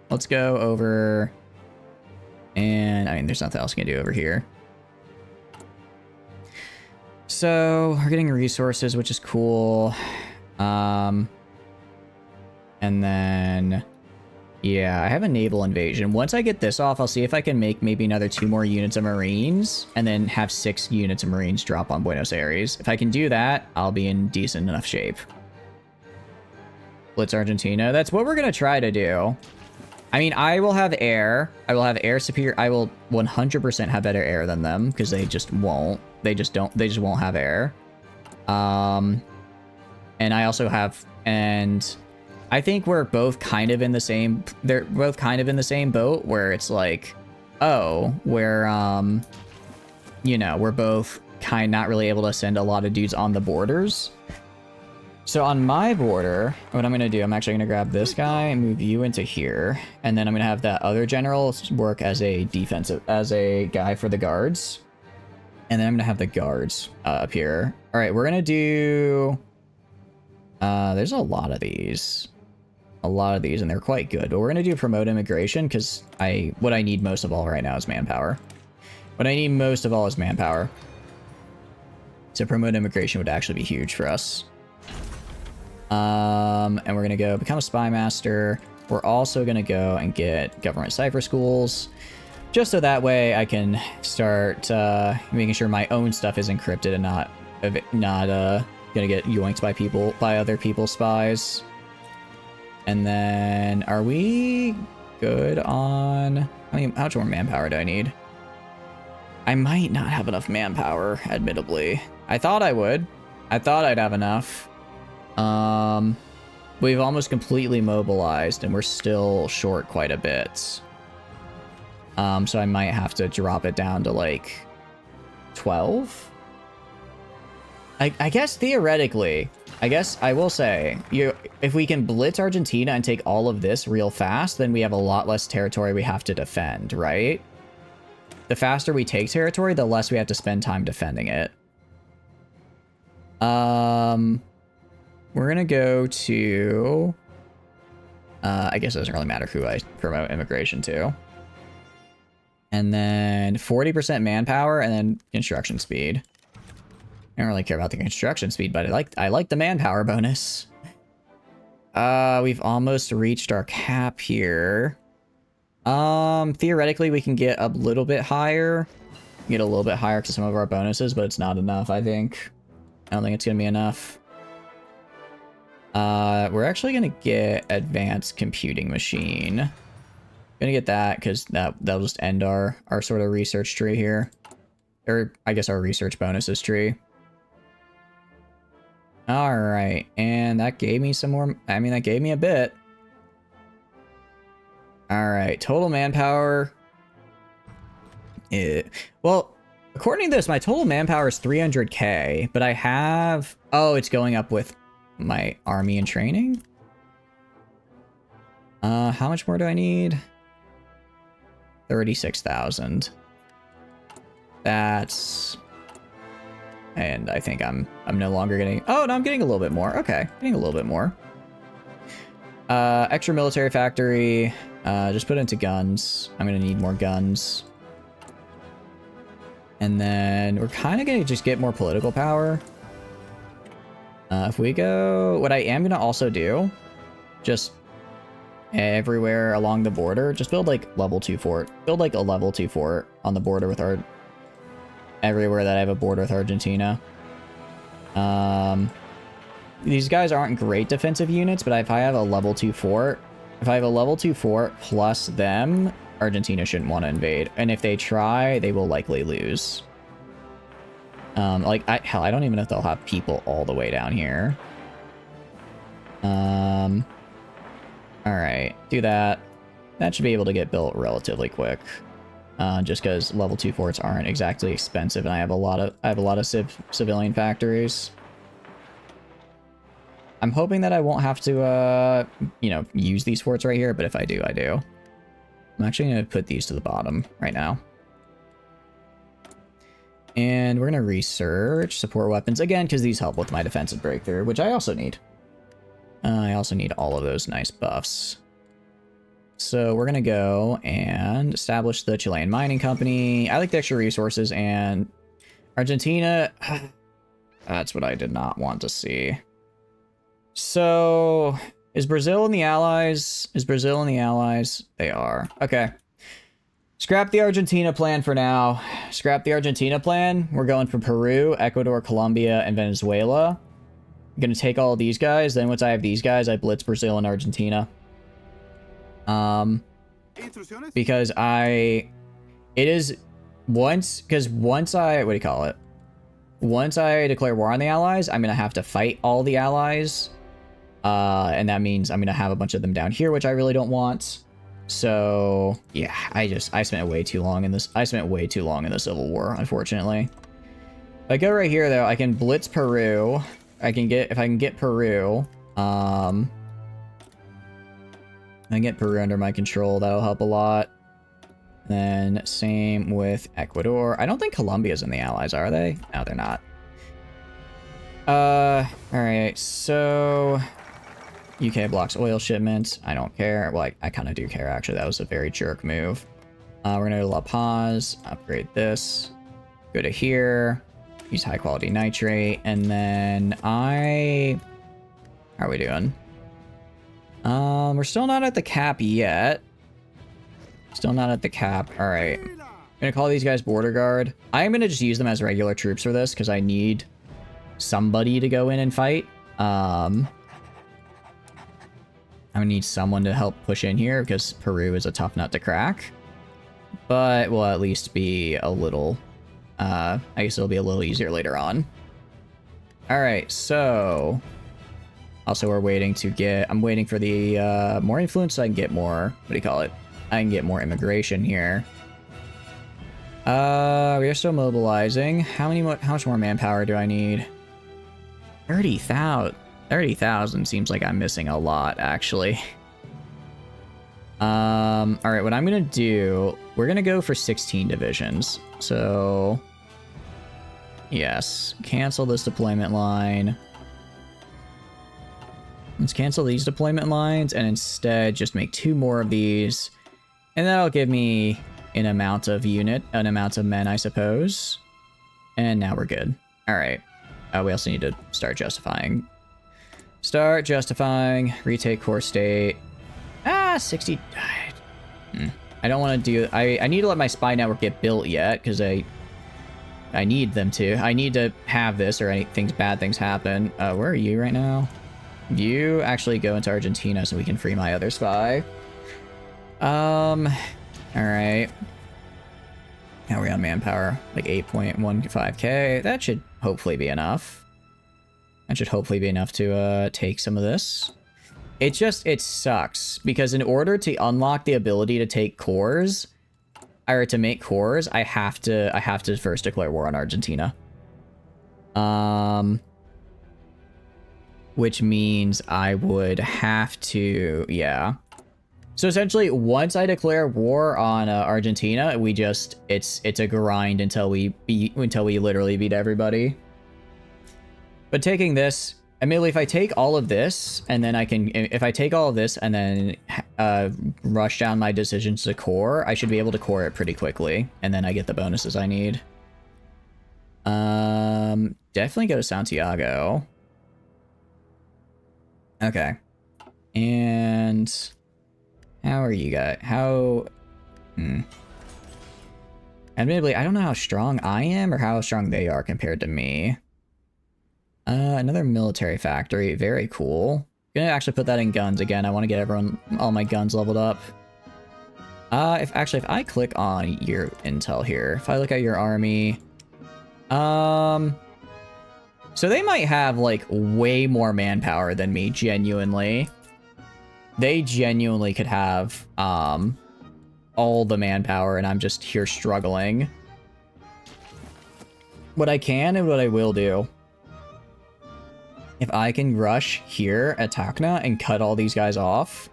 let's go over... And, I mean, there's nothing else I can do over here. So, we're getting resources, which is cool. And then... Yeah, I have a naval invasion. Once I get this off, I'll see if I can make maybe another 2 more units of Marines, and then have 6 units of Marines drop on Buenos Aires. If I can do that, I'll be in decent enough shape. Blitz Argentina. That's what we're going to try to do. I mean, I will have air. I will have air superior. I will 100% have better air than them because they just won't. They just won't have air. And I also have, and I think we're both kind of in the same, they're both kind of in the same boat where it's like, oh, we're, you know, we're both not really able to send a lot of dudes on the borders. So on my border, what I'm going to do, I'm actually going to grab this guy and move you into here. And then I'm going to have that other general work as a defensive, as a guy for the guards. And then I'm going to have the guards up here. All right, we're going to do, there's a lot of these. And they're quite good. But we're going to do promote immigration because what I need most of all right now is manpower. What I need most of all is manpower. So promote immigration would actually be huge for us. And we're gonna go become a spy master. We're also gonna go and get government cipher schools, just so that way I can start making sure my own stuff is encrypted and not gonna get yoinked by other people's spies. And then are we good on? I mean, how much more manpower do I need? I might not have enough manpower, admittedly. I thought I would. I thought I'd have enough. We've almost completely mobilized and we're still short quite a bit. So I might have to drop it down to like 12. I guess theoretically, I guess I will say, if we can blitz Argentina and take all of this real fast, then we have a lot less territory we have to defend, right? The faster we take territory, the less we have to spend time defending it. We're gonna go to, I guess it doesn't really matter who I promote immigration to. And then 40% manpower and then construction speed. I don't really care about the construction speed, but I like the manpower bonus. We've almost reached our cap here. Theoretically we can get a little bit higher. Get a little bit higher to some of our bonuses, but it's not enough, I think. I don't think it's gonna be enough. We're actually gonna get advanced computing machine. Gonna get that because that'll just end our sort of research tree here, or I guess our research bonuses tree. All right, and that gave me some more. I mean, that gave me a bit. All right, total manpower. Well, according to this, my total manpower is 300k, but I have. Oh, it's going up with my army and training. How much more do I need? 36,000. That's, and I think I'm no longer getting, oh no, I'm getting a little bit more. Okay, getting a little bit more. Extra military factory, just put into guns. I'm gonna need more guns. And then we're kind of gonna just get more political power. If we go, what I am gonna also do, just everywhere along the border, just build like level 2 fort. Build like a level 2 fort on the border with everywhere that I have a border with Argentina. These guys aren't great defensive units, but if I have a level 2 fort, plus them, Argentina shouldn't want to invade. And if they try, they will likely lose. Hell, I don't even know if they'll have people all the way down here. All right, do that. That should be able to get built relatively quick. Just because level 2 forts aren't exactly expensive, and I have a lot of civilian factories. I'm hoping that I won't have to, use these forts right here, but if I do, I do. I'm actually going to put these to the bottom right now. And we're going to research support weapons again, because these help with my defensive breakthrough, which I also need. I also need all of those nice buffs. So we're going to go and establish the Chilean mining company. I like the extra resources, and Argentina, that's what I did not want to see. So is Brazil in the Allies? Is Brazil in the Allies? They are. Okay. Scrap the Argentina plan for now. Scrap the Argentina plan. We're going for Peru, Ecuador, Colombia, and Venezuela. gonna take all these guys. Then once I have these guys, I blitz Brazil and Argentina. Because once I, what do you call it? Once I declare war on the allies, I'm gonna have to fight all the allies. And that means I'm gonna have a bunch of them down here, which I really don't want. So yeah, I spent way too long in this. I spent way too long in the Civil War, unfortunately. If I go right here though, I can blitz Peru. If I can get Peru, I get Peru under my control, that'll help a lot. Then same with Ecuador. I don't think Colombia's in the allies, are they? No, they're not. Alright, so UK blocks oil shipments. I don't care. Well, I kind of do care, actually. That was a very jerk move. We're gonna go to La Paz, upgrade this, go to here, use high quality nitrate, and then how are we doing? We're still not at the cap yet. Still not at the cap. All right. I'm gonna call these guys border guard. I'm gonna just use them as regular troops for this because I need somebody to go in and fight. I'm gonna need someone to help push in here because Peru is a tough nut to crack. But will at least be a little, I guess it'll be a little easier later on. All right, so also we're waiting to get, I'm waiting for the more influence so I can get more, what do you call it? I can get more immigration here. We are still mobilizing. How much more manpower do I need? 30,000. 30,000 seems like I'm missing a lot, actually. All right, what I'm gonna do, we're gonna go for 16 divisions. So, yes, cancel this deployment line. Let's cancel these deployment lines and instead just make 2 more of these. And that'll give me an amount of men, I suppose. And now we're good. All right. We also need to start justifying. Start justifying. Retake core state. 60. I don't want to do. I need to let my spy network get built yet because I need them to. I need to have this or bad things happen. Where are you right now? You actually go into Argentina so we can free my other spy. All right. How are we on manpower? Like 8.15k. That should hopefully be enough. That should hopefully be enough to take some of this. It sucks because in order to unlock the ability to take cores, or to make cores, I have to first declare war on Argentina. Which means I would have to, yeah. So essentially, once I declare war on Argentina, it's a grind until we literally beat everybody. But taking this, admittedly, if I take all of this and then if I take all of this and then rush down my decisions to core, I should be able to core it pretty quickly, and then I get the bonuses I need. Definitely go to Santiago. Okay, and how are you guys? Admittedly, I don't know how strong I am or how strong they are compared to me. Another military factory. Very cool. Gonna actually put that in guns again. I want to get all my guns leveled up. If I click on your intel here, if I look at your army, so they might have like way more manpower than me, genuinely. They genuinely could have all the manpower and I'm just here struggling. What I can and what I will do, if I can rush here at Tacna and cut all these guys off,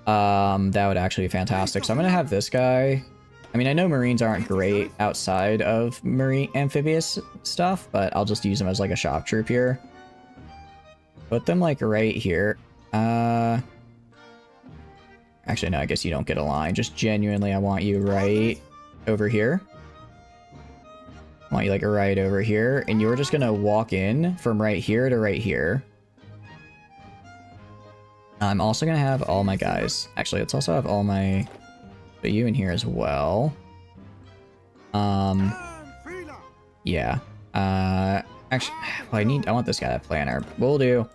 that would actually be fantastic. So I'm gonna have this guy. I mean, I know Marines aren't great outside of marine amphibious stuff, but I'll just use them as like a shock troop here. Put them like right here. Actually, no, I guess you don't get a line. Just genuinely, I want you right over here. I want you like right over here, and you're just gonna walk in from right here to right here. I'm also gonna have all my guys. Actually, let's also have all my... Put you in here as well. Yeah. Actually, well, I want this guy to planner. We'll do.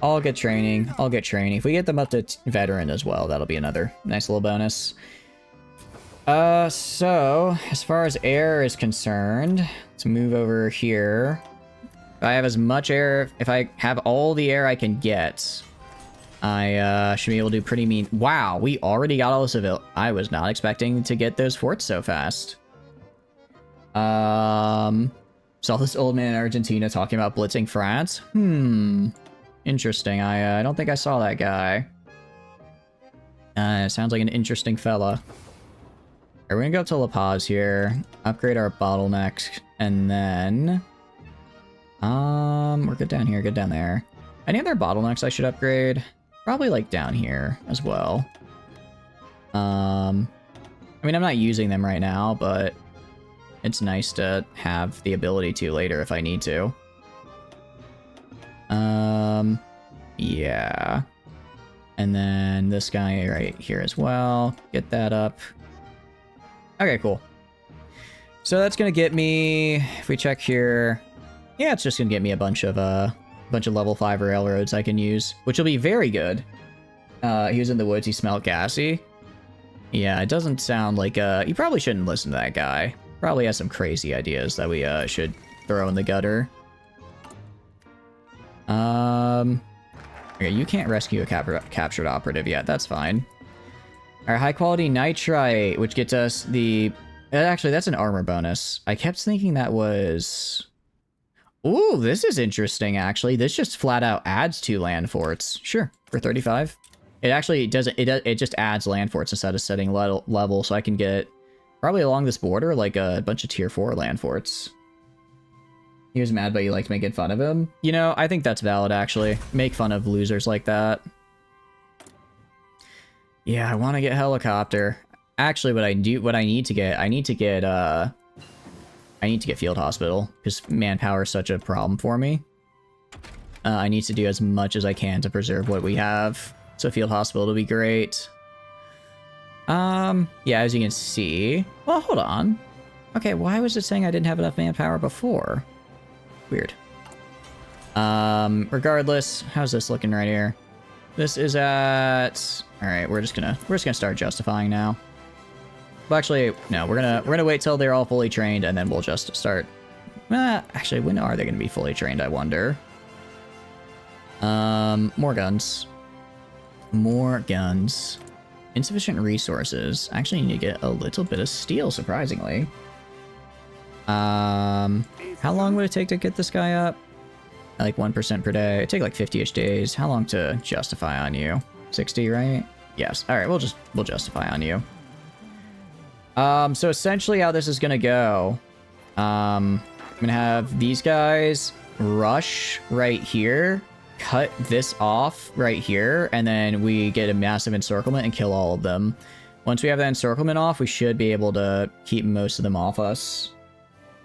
I'll get training. I'll get training. If we get them up to veteran as well, that'll be another nice little bonus. So, as far as air is concerned, let's move over here. If I have as much air, if I have all the air I can get, I should be able to do pretty mean. Wow, we already got all the civil. I was not expecting to get those forts so fast. Saw this old man in Argentina talking about blitzing France. Interesting. I don't think I saw that guy. Sounds like an interesting fella. We're gonna go up to La Paz here, upgrade our bottlenecks, and then we're good down here, good down there. Any other bottlenecks I should upgrade? Probably like down here as well. I mean, I'm not using them right now, but it's nice to have the ability to later if I need to. Yeah. And then this guy right here as well. Get that up. Okay, cool. So that's gonna get me, if we check here, yeah, it's just gonna get me a bunch of level 5 railroads I can use, which will be very good. He was in the woods, he smelled gassy. Yeah, it doesn't sound like, you probably shouldn't listen to that guy. Probably has some crazy ideas that we, should throw in the gutter. Okay, you can't rescue a captured operative yet, that's fine. Our high quality nitrite, which gets us the... Actually, that's an armor bonus. I kept thinking that was... Ooh, this is interesting, actually. This just flat out adds 2 land forts. Sure, for 35. It actually doesn't... It just adds land forts instead of setting level, so I can get... Probably along this border, like a bunch of tier 4 land forts. He was mad, but you liked making fun of him. You know, I think that's valid, actually. Make fun of losers like that. Yeah, I want to get helicopter. Actually, what I need to get field hospital, because manpower is such a problem for me. I need to do as much as I can to preserve what we have. So field hospital will be great. Yeah, as you can see. Well, hold on. Okay, why was it saying I didn't have enough manpower before? Weird. Regardless, how's this looking right here? This is at... Alright, we're just gonna start justifying now. Well, actually, no, we're gonna wait till they're all fully trained and then we'll just start. Actually, when are they gonna be fully trained, I wonder? More guns. More guns. Insufficient resources. Actually, you need to get a little bit of steel, surprisingly. How long would it take to get this guy up? Like 1% per day. It'd take like 50-ish days. How long to justify on you? 60, right? Yes. All right, we'll justify on you. So essentially how this is gonna go, I'm gonna have these guys rush right here, cut this off right here, and then we get a massive encirclement and kill all of them. Once we have that encirclement off, we should be able to keep most of them off us.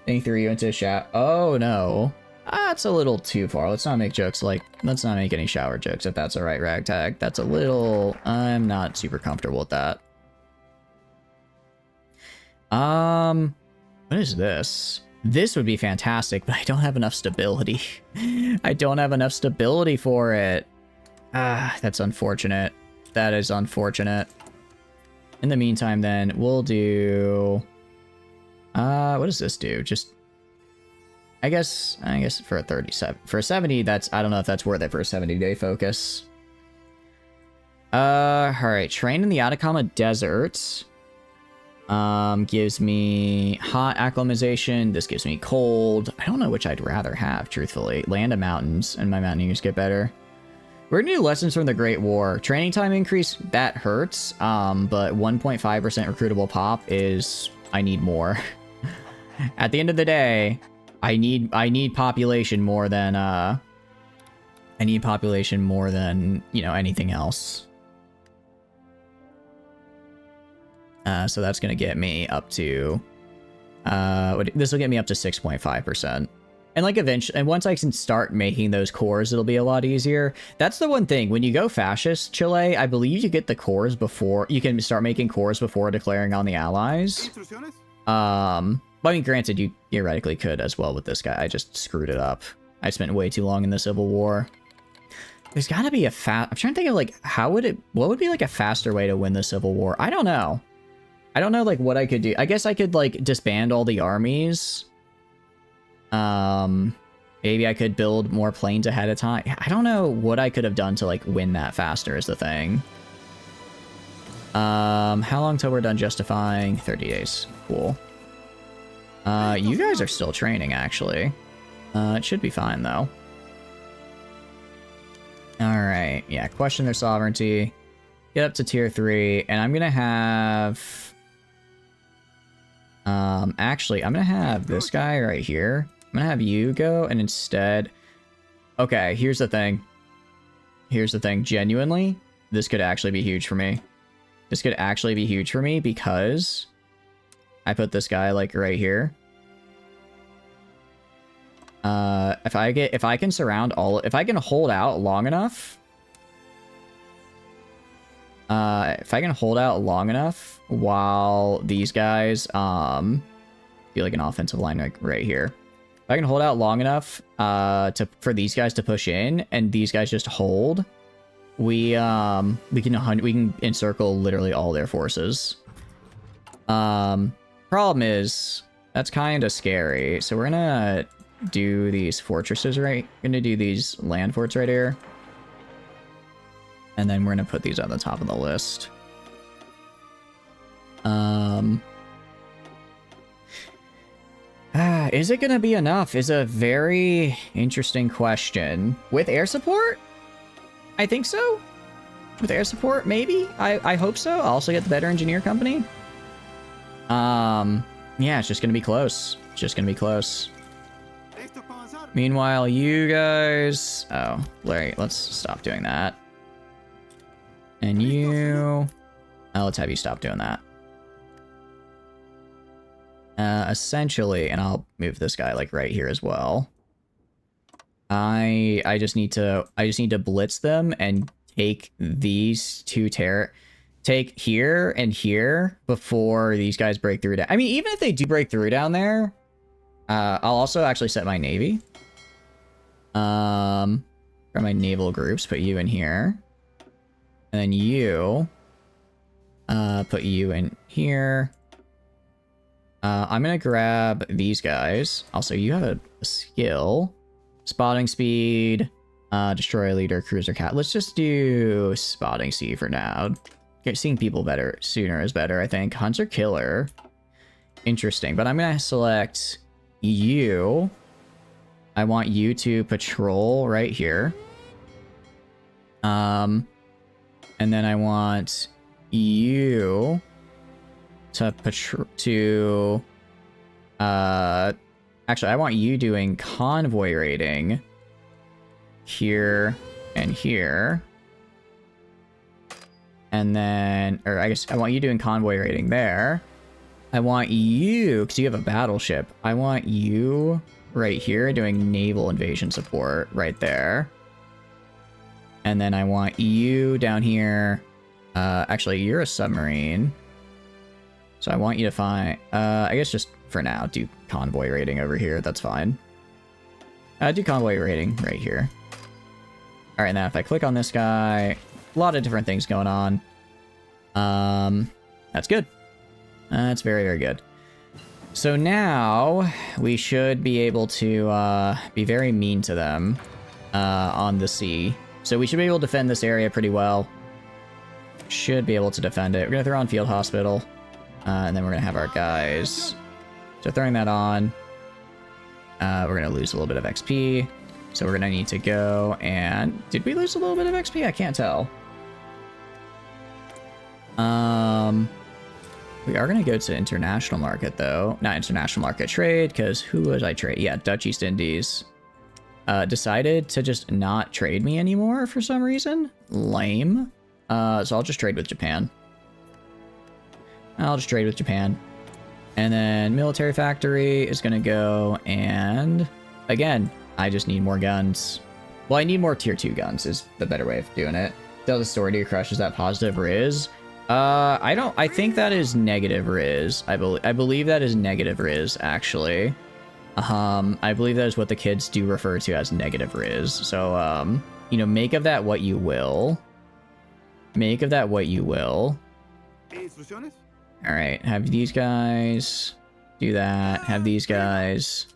They threw you into a shower. Oh no. That's a little too far. Let's not make any shower jokes if that's alright, Ragtag. That's a little... I'm not super comfortable with that. What is this? This would be fantastic, but I don't have enough stability. I don't have enough stability for it. That's unfortunate. That is unfortunate. In the meantime, then, we'll do... what does this do? Just... I guess for a 37. For a 70, that's... I don't know if that's worth it for a 70-day focus. Alright. Train in the Atacama Desert. Gives me hot acclimatization. This gives me cold. I don't know which I'd rather have, truthfully. Land of mountains, and my mountaineers get better. We're gonna do lessons from the Great War. Training time increase, that hurts. But 1.5% recruitable pop is... I need more. At the end of the day, I need population more than, you know, anything else. So that's gonna get me up to, this will get me up to 6.5%. And like eventually, and once I can start making those cores, it'll be a lot easier. That's the one thing, when you go fascist, Chile, I believe you get the cores before, you can start making cores before declaring on the allies. I mean, granted, you theoretically could as well with this guy. I just screwed it up. I spent way too long in the Civil War. There's got to be a I'm trying to think of, like, what would be, like, a faster way to win the Civil War? I don't know. I don't know, like, what I could do. I guess I could, like, disband all the armies. Maybe I could build more planes ahead of time. I don't know what I could have done to, like, win that faster is the thing. How long till we're done justifying? 30 days. Cool. You guys are still training, actually. It should be fine, though. Alright, yeah, question their sovereignty. Get up to tier 3, and I'm gonna have... actually, I'm gonna have this guy right here. I'm gonna have you go, and instead... Okay, here's the thing. Here's the thing. Genuinely, this could actually be huge for me. This could actually be huge for me because I put this guy, like, right here. If I can surround if I can hold out long enough, if I can hold out long enough while these guys, be like an offensive line, like right here. If I can hold out long enough, for these guys to push in and these guys just hold, we can encircle literally all their forces. Problem is, that's kind of scary. So we're gonna do these fortresses right. We're gonna do these land forts right here. And then we're gonna put these on the top of the list. Is it gonna be enough? Is a very interesting question. With air support? I think so. With air support, maybe? I hope so. I'll also get the better engineer company. Yeah, it's just gonna be close. It's just gonna be close. Meanwhile, you guys... Oh, Larry, let's stop doing that. And you... Oh, let's have you stop doing that. Essentially, and I'll move this guy, like, right here as well. I just need to blitz them and take these two take here and here before these guys break through down. I mean, even if they do break through down there, I'll also actually set my navy. For my naval groups, put you in here. And then you, put you in here. I'm gonna grab these guys. Also, you have a skill. Spotting speed, destroyer leader, cruiser cat. Let's just do spotting C for now. Seeing people better sooner is better, I think. Hunter killer. Interesting, but I'm gonna select you. I want you to patrol right here. And then I want you to actually, I want you doing convoy raiding here and here. And then, or I guess I want you doing convoy raiding there. I want you, because you have a battleship, I want you right here doing naval invasion support right there. And then I want you down here. Actually, you're a submarine. So I want you to find, I guess just for now, do convoy raiding over here. That's fine. Do convoy raiding right here. All right, now if I click on this guy, a lot of different things going on. That's good. That's very, very good. So now we should be able to be very mean to them on the sea. So we should be able to defend this area pretty well. Should be able to defend it. We're going to throw on field hospital. And then we're going to have our guys. So throwing that on. We're going to lose a little bit of XP. So we're going to need to go and... Did we lose a little bit of XP? I can't tell. We are going to go to international market, though. Not international market, trade, because who was I trade? Yeah, Dutch East Indies. Decided to just not trade me anymore for some reason. Lame. So I'll just trade with Japan. I'll just trade with Japan. And then military factory is going to go, and again, I just need more guns. Well, I need more tier 2 guns is the better way of doing it. Does the sortie crushes that positive Riz? I think that is negative Riz. I believe that is negative Riz, actually. I believe that is what the kids do refer to as negative Riz. So, you know, make of that what you will. Make of that what you will. All right, have these guys do that. Have these guys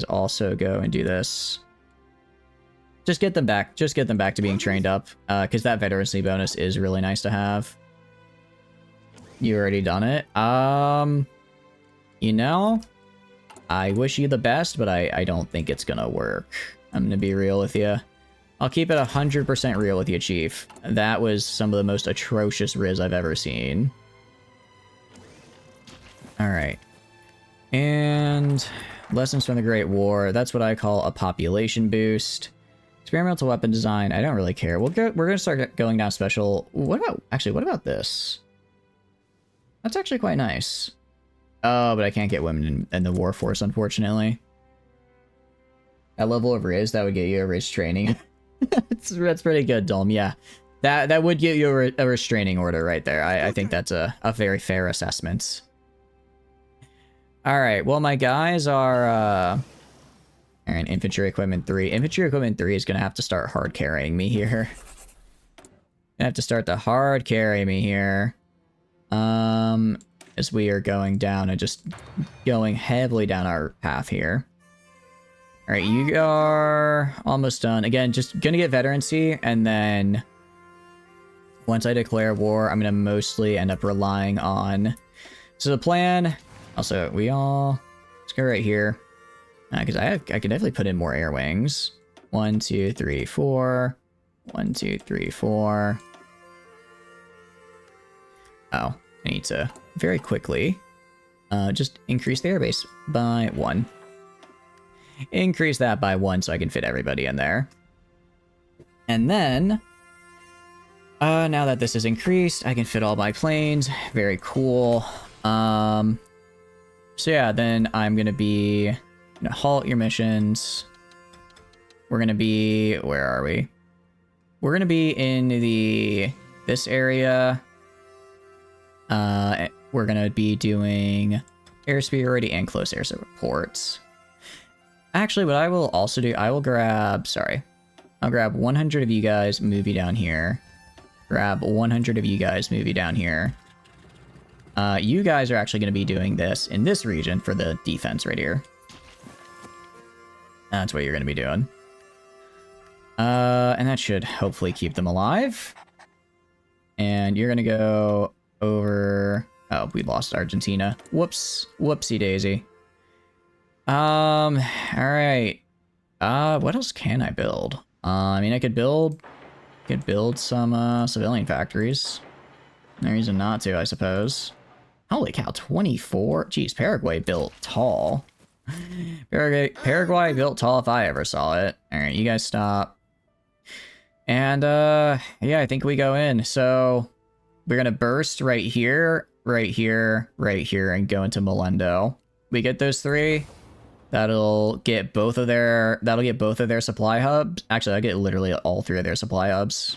also go and do this. Just get them back. Just get them back to being trained up, because that veterancy bonus is really nice to have. You already done it. You know, I wish you the best, but I don't think it's gonna work. I'm gonna be real with you. I'll keep it 100% real with you, Chief. That was some of the most atrocious Riz I've ever seen. Alright. And lessons from the Great War. That's what I call a population boost. Experimental weapon design. I don't really care. We're gonna start going down special. What about this? That's actually quite nice. Oh, but I can't get women in the war force, unfortunately. That level of Riz, that would get you a Riz training. That's pretty good, Dom. Yeah, that would get you a restraining order right there. I think that's a very fair assessment. All right, well, my guys are and infantry equipment 3. Infantry equipment 3 is gonna have to start hard carrying me here. Gonna have to start to hard carry me here. As we are going down and just going heavily down our path here. All right, you are almost done. Again, just gonna get veterancy, and then once I declare war, I'm gonna mostly end up relying on. So the plan. Also, let's go right here, because I can definitely put in more air wings. 1, 2, 3, 4. 1, 2, 3, 4. Oh, I need to very quickly just increase the airbase by 1. Increase that by 1 so I can fit everybody in there. And then, now that this is increased, I can fit all my planes. Very cool. So yeah, then I'm gonna halt your missions. We're gonna be, where are we? We're gonna be in this area. We're gonna be doing air superiority and close air supports. Actually, what I will also do, I'll grab 100 of you guys, move you down here. Grab 100 of you guys, move you down here. You guys are actually going to be doing this in this region for the defense right here. That's what you're going to be doing. And that should hopefully keep them alive. And you're going to go over... Oh, we lost Argentina. Whoops. Whoopsie daisy. All right. What else can I build? I mean, I could build some civilian factories. No reason not to, I suppose. Holy cow, 24. Jeez, Paraguay built tall. Paraguay built tall if I ever saw it. All right, you guys stop. And yeah, I think we go in. So we're gonna burst right here, right here, right here, and go into Molendo. We get those 3. That'll get both of their supply hubs. Actually, I'll get literally all 3 of their supply hubs.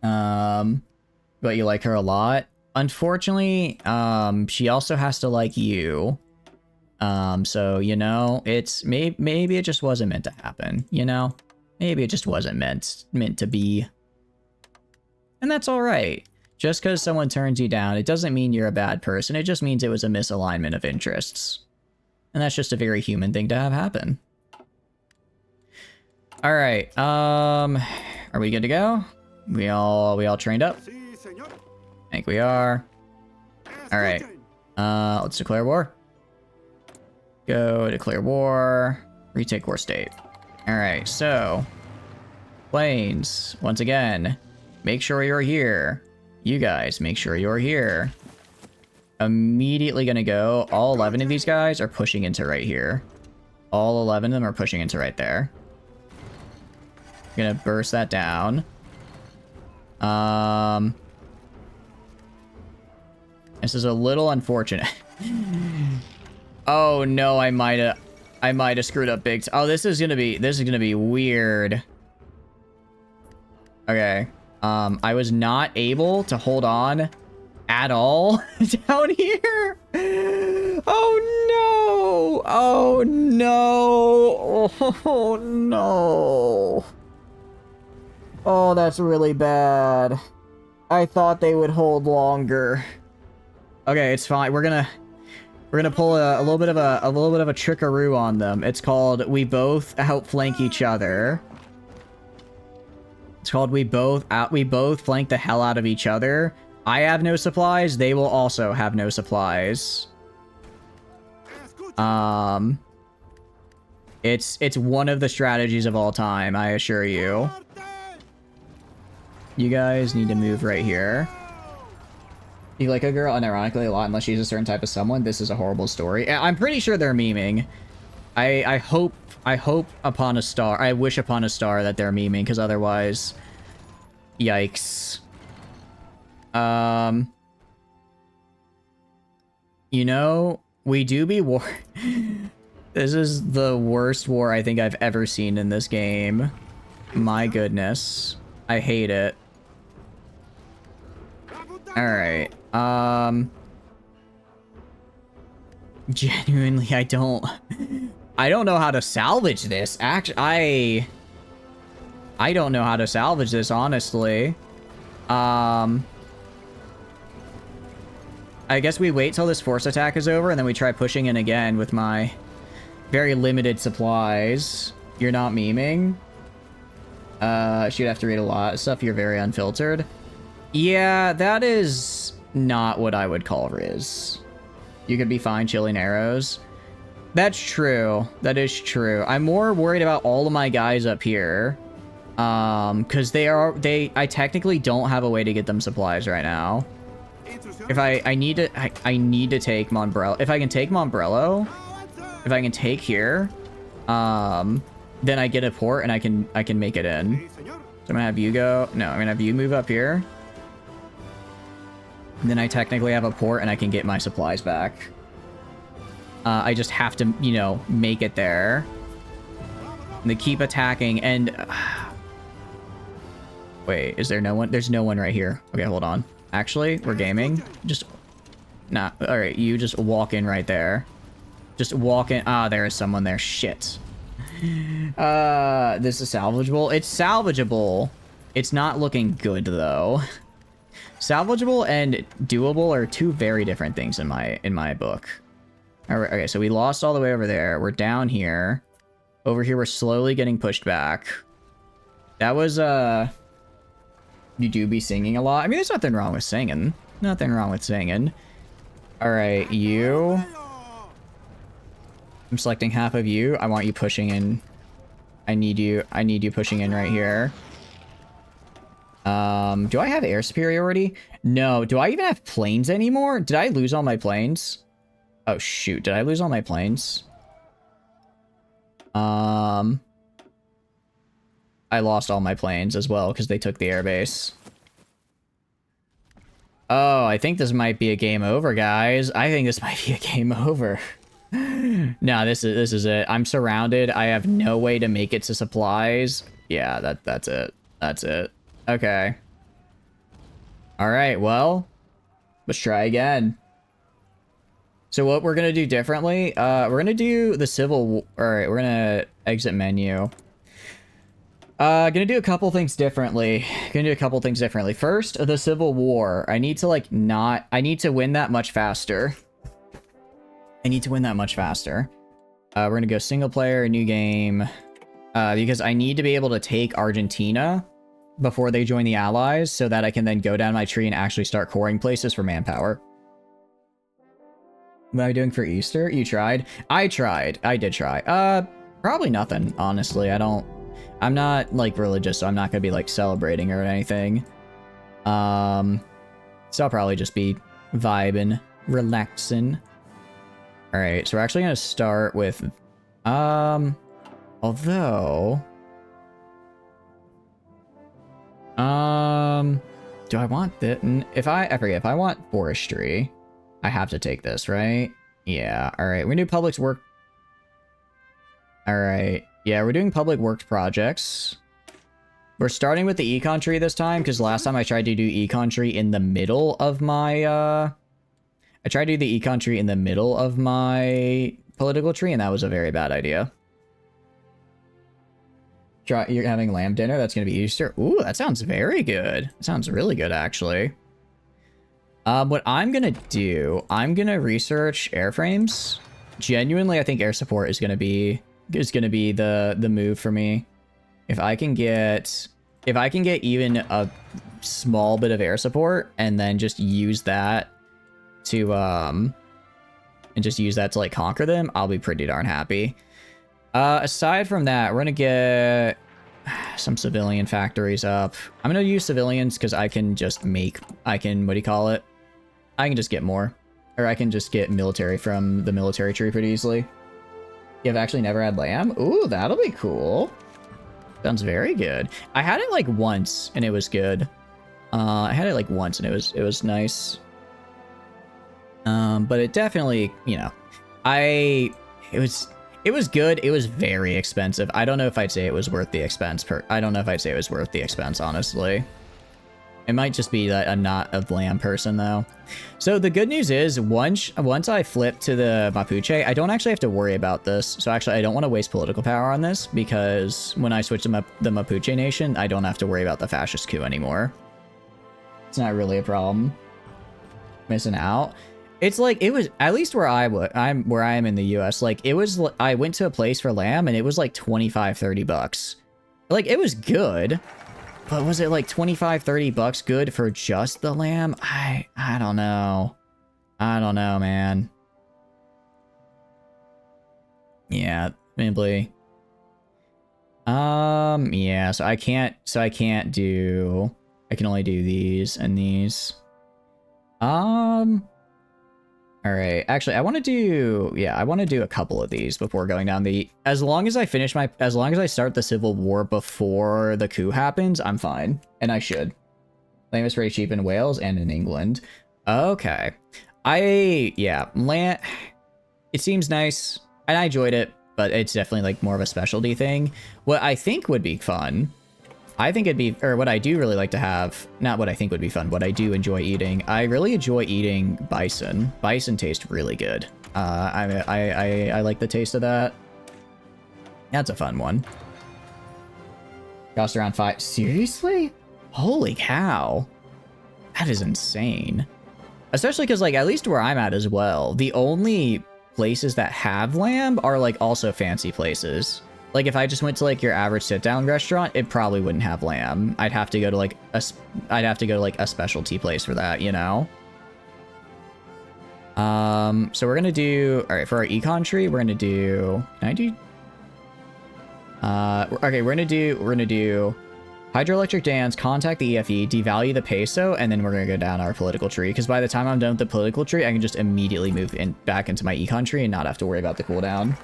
But you like her a lot. Unfortunately, she also has to like you. So, you know, it's maybe it just wasn't meant to happen, you know? Maybe it just wasn't meant to be. And that's all right. Just because someone turns you down, it doesn't mean you're a bad person. It just means it was a misalignment of interests. And that's just a very human thing to have happen. All right. Are we good to go? We all trained up? I think we are. All right. Let's declare war. Go declare war. Retake war state. All right. So, planes. Once again, make sure you're here. You guys, make sure you're here. Immediately gonna go. All 11 of these guys are pushing into right here. All 11 of them are pushing into right there. Gonna burst that down. This is a little unfortunate. Oh no, I might have screwed up big. Oh, this is gonna be weird. Okay. I was not able to hold on at all down here. Oh no! Oh no! Oh no! Oh, that's really bad. I thought they would hold longer. Okay, it's fine. We're gonna pull a little bit of a trickaroo on them. It's called we both outflank each other. It's called we both flank the hell out of each other. I have no supplies. They will also have no supplies. It's one of the strategies of all time, I assure you. You guys need to move right here. You like a girl, unironically, a lot, unless she's a certain type of someone. This is a horrible story. I'm pretty sure they're memeing. I hope upon a star. I wish upon a star that they're memeing, because otherwise, yikes. You know, we do be war. This is the worst war I think I've ever seen in this game. My goodness, I hate it. All right. Genuinely, I don't know how to salvage this. Actually, I don't know how to salvage this, honestly. I guess we wait till this force attack is over and then we try pushing in again with my very limited supplies. You're not memeing. She'd have to read a lot of stuff. You're very unfiltered. Yeah, that is not what I would call Riz. You could be fine chilling arrows. That's true. That is true. I'm more worried about all of my guys up here. Because I technically don't have a way to get them supplies right now. If I need to take Monbrello. If I can take Monbrello, if I can take here, then I get a port and I can make it in. So I'm gonna have you go. No, I'm gonna have you move up here. And then I technically have a port and I can get my supplies back. I just have to, you know, make it there. And they keep attacking and... Wait, is there no one? There's no one right here. Okay, hold on. Actually, we're gaming. Just... Nah, alright, you just walk in right there. Just walk in. Ah, there is someone there. Shit. This is salvageable. It's salvageable. It's not looking good, though. Salvageable and doable are two very different things in my book. All right, okay, so we lost all the way over there. We're down here. Over here, we're slowly getting pushed back. That was, you do be singing a lot. I mean, there's nothing wrong with singing. Nothing wrong with singing. All right, you. I'm selecting half of you. I want you pushing in. I need you pushing in right here. Do I have air superiority? No. Do I even have planes anymore? Did I lose all my planes? Oh, shoot. Did I lose all my planes? I lost all my planes as well because they took the airbase. Oh, I think this might be a game over, guys. I think this might be a game over. No, this is it. I'm surrounded. I have no way to make it to supplies. Yeah, that's it. That's it. Okay. All right, well, let's try again. So what we're going to do differently, we're going to do the civil... All right, we're going to exit menu. Gonna do a couple things differently. First, the Civil War. I need to, like, I need to win that much faster. We're gonna go single player, new game. Because I need to be able to take Argentina before they join the Allies, so that I can then go down my tree and actually start coring places for manpower. What am I doing for Easter? You tried? I tried. I did try. Probably nothing, honestly. I'm not, like, religious, so I'm not gonna be, like, celebrating or anything. So I'll probably just be vibing, relaxing. Alright, so we're actually gonna start with, although... do I want that? I forget, if I want forestry, I have to take this, right? Yeah, alright, we're gonna do public work. Alright, yeah, we're doing public works projects. We're starting with the econ tree this time, because last time I tried to do econ tree in the middle of my, I tried to do the econ tree in the middle of my political tree, and that was a very bad idea. You're having lamb dinner? That's going to be Easter? Ooh, that sounds very good. That sounds really good, actually. What I'm going to do, I'm going to research airframes. Genuinely, I think air support is going to be the move for me. If I can get even a small bit of air support and then just use that to like conquer them, I'll be pretty darn happy. Aside from that, we're gonna get some civilian factories up. I'm gonna use civilians because I can just what do you call it? I can just get more. Or I can just get military from the military tree pretty easily. You've actually never had lamb? Ooh, that'll be cool. Sounds very good. I had it like once and it was good. I had it like once and it was nice. But it definitely, you know, it was good. It was very expensive. I don't know if I'd say it was worth the expense. I don't know if I'd say it was worth the expense, honestly. It might just be that I'm not a lamb person, though. So the good news is, once I flip to the Mapuche, I don't actually have to worry about this. So actually, I don't want to waste political power on this, because when I switch to the Mapuche nation, I don't have to worry about the fascist coup anymore. It's not really a problem. Missing out. It's like, it was, at least where I am in the US, like, it was, I went to a place for lamb, and it was like 25, 30 bucks. Like, it was good. But was it like 25, 30 bucks good for just the lamb? I don't know. I don't know, man. Yeah, maybe. Yeah, so I can only do these and these. All right, actually, I want to do a couple of these before going down the, as long as I start the civil war before the coup happens, I'm fine. And I should. Lamb is pretty cheap in Wales and in England. Okay. Land, it seems nice, and I enjoyed it, but it's definitely like more of a specialty thing. What I think would be fun, what I do really like to have, not what I think would be fun, what I do enjoy eating. I really enjoy eating bison. Bison tastes really good. I like the taste of that. That's a fun one. Cost around 5. Seriously? Holy cow. That is insane. Especially because, like, at least where I'm at as well, the only places that have lamb are, like, also fancy places. Like, if I just went to, like, your average sit-down restaurant, it probably wouldn't have lamb. I'd have to go to, like, a specialty place for that, you know? So we're gonna do... Alright, for our econ tree, we're gonna do... Can I do... Okay, we're gonna do... Hydroelectric dams, contact the EFE, devalue the peso, and then we're gonna go down our political tree, because by the time I'm done with the political tree, I can just immediately move back into my econ tree and not have to worry about the cooldown.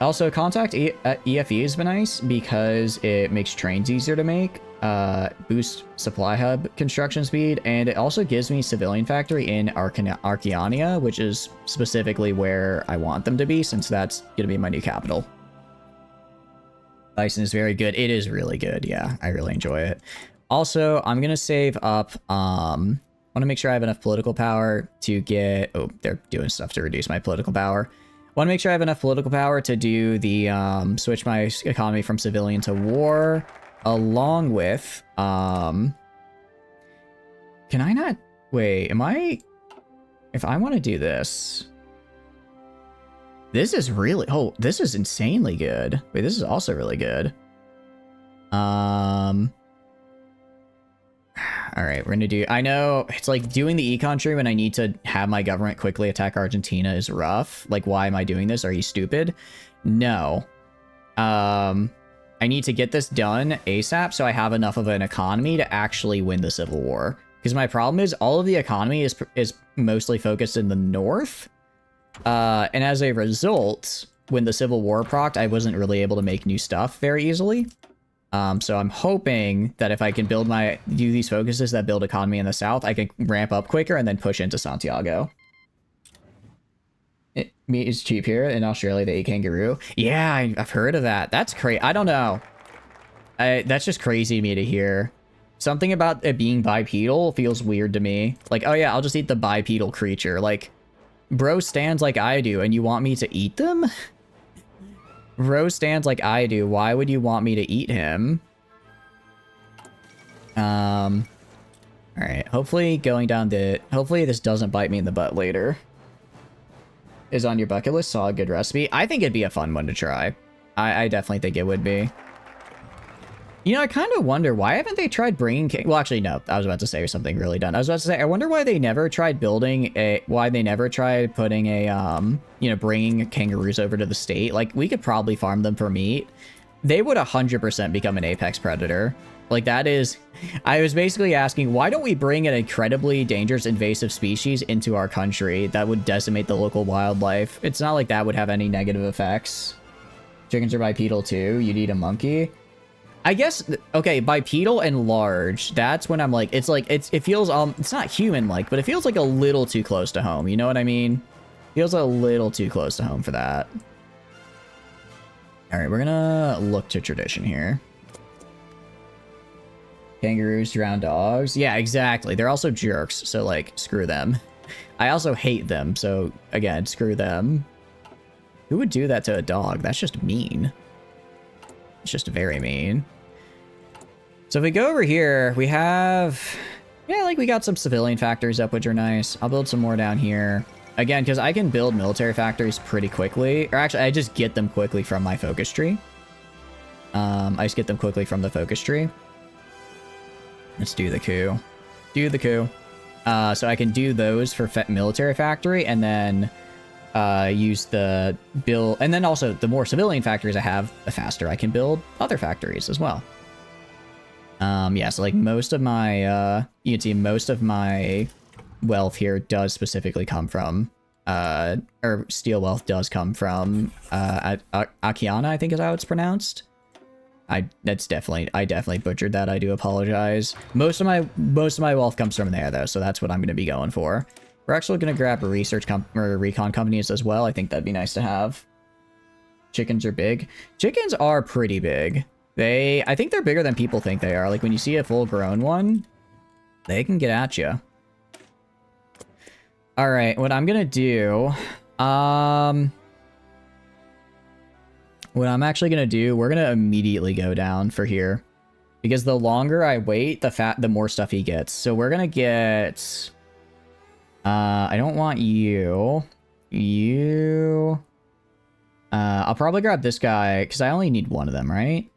Also, contact EFE has been nice because it makes trains easier to make, boosts supply hub construction speed, and it also gives me civilian factory in Archeania, which is specifically where I want them to be, since that's going to be my new capital. Bison is very good. It is really good. Yeah, I really enjoy it. Also, I'm going to save up, I want to make sure I have enough political power to get, oh, they're doing stuff to reduce my political power. Want to make sure I have enough political power to do the switch my economy from civilian to war, along with can I not wait, if I want to do this, this is really, oh, this is insanely good. Wait, this is also really good. All right, we're gonna do, I know it's like doing the econ tree when I need to have my government quickly attack Argentina is rough. Like, why am I doing this? Are you stupid? No. I need to get this done ASAP so I have enough of an economy to actually win the civil war. Because my problem is all of the economy is mostly focused in the north. And as a result, when the civil war procced, I wasn't really able to make new stuff very easily. So I'm hoping that if I can do these focuses that build economy in the south, I can ramp up quicker and then push into Santiago. Meat is cheap here in Australia. They eat kangaroo. Yeah, I've heard of that. That's crazy. I don't know. That's just crazy to me to hear. Something about it being bipedal feels weird to me. Like, oh yeah, I'll just eat the bipedal creature. Like, bro stands like I do, and you want me to eat them? Bro stands like I do. Why would you want me to eat him? All right. Hopefully hopefully this doesn't bite me in the butt later. Is on your bucket list. Saw a good recipe. I think it'd be a fun one to try. I definitely think it would be. You know, I kind of wonder, why haven't they tried bringing... Well, actually, no. I was about to say something really dumb. I was about to say, I wonder why they never tried building a... Why they never tried putting a, you know, bringing kangaroos over to the state. Like, we could probably farm them for meat. They would 100% become an apex predator. Like, that is... I was basically asking, why don't we bring an incredibly dangerous invasive species into our country that would decimate the local wildlife? It's not like that would have any negative effects. Chickens are bipedal too. You'd eat a monkey. I guess, okay, bipedal and large, that's when I'm like, it feels, it's not human-like, but it feels like a little too close to home, you know what I mean? Feels a little too close to home for that. Alright, we're gonna look to tradition here. Kangaroos drown dogs. Yeah, exactly. They're also jerks, so, like, screw them. I also hate them, so, again, screw them. Who would do that to a dog? That's just mean. It's just very mean. So if we go over here, we have... Yeah, like we got some civilian factories up, which are nice. I'll build some more down here. Again, because I can build military factories pretty quickly. Or actually, I just get them quickly from my focus tree. I just get them quickly from the focus tree. Let's do the coup. Do the coup. So I can do those for military factory, and then... use the build, and then also the more civilian factories I have, the faster I can build other factories as well. Yeah, so like most of my, you can see most of my wealth here does specifically come from, or steel wealth does come from, Akiana, I think is how it's pronounced. I definitely butchered that. I do apologize. Most of my wealth comes from there though, so that's what I'm going to be going for. We're actually going to grab a recon companies as well. I think that'd be nice to have. Chickens are big. Chickens are pretty big. I think they're bigger than people think they are. Like when you see a full grown one, they can get at you. All right, what I'm going to do, what I'm actually going to do, we're going to immediately go down for here, because the longer I wait, the more stuff he gets. So we're going to get... I don't want you. I'll probably grab this guy, because I only need one of them, right?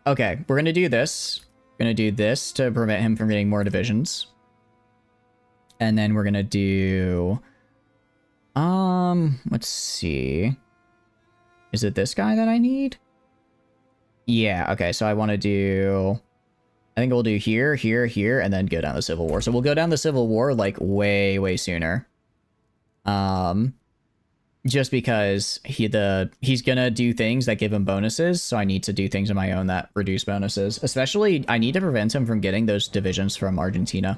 Okay, we're gonna do this. We're gonna do this to prevent him from getting more divisions. And then we're gonna do... let's see. Is it this guy that I need? Yeah, okay, so I want to do... I think we'll do here, here, here, and then go down the Civil War. So we'll go down the Civil War, like, way, way sooner. Just because he's gonna do things that give him bonuses, so I need to do things on my own that reduce bonuses. Especially, I need to prevent him from getting those divisions from Argentina.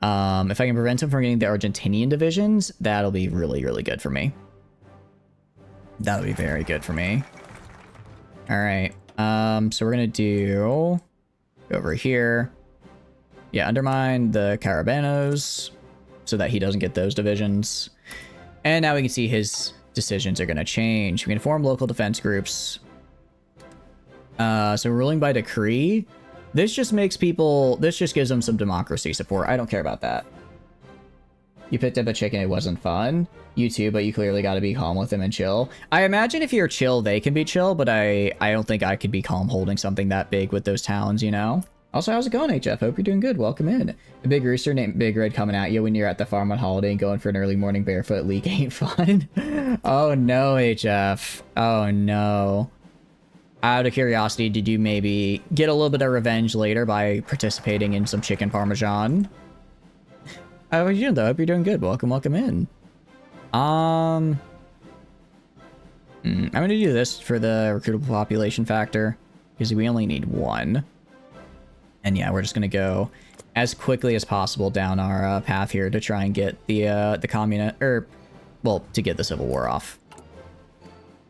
If I can prevent him from getting the Argentinian divisions, that'll be really, really good for me. That'll be very good for me. Alright, so we're gonna do... over here. Yeah, undermine the Carabanos so that he doesn't get those divisions. And now we can see his decisions are going to change. We can form local defense groups. So ruling by decree. This just makes people... This just gives them some democracy support. I don't care about that. You picked up a chicken, it wasn't fun. You too, but you clearly got to be calm with them and chill. I imagine if you're chill, they can be chill, but I don't think I could be calm holding something that big with those towns, you know? Also, how's it going, HF? Hope you're doing good. Welcome in. A big rooster named Big Red coming at you when you're at the farm on holiday and going for an early morning barefoot leak ain't fun. Oh no, HF. Oh no. Out of curiosity, did you maybe get a little bit of revenge later by participating in some chicken parmesan? How are you doing, though? Hope you're doing good. Welcome, welcome in. I'm gonna do this for the recruitable population factor, because we only need one. And yeah, we're just gonna go as quickly as possible down our path here to try and get the communist, or, well, to get the Civil War off.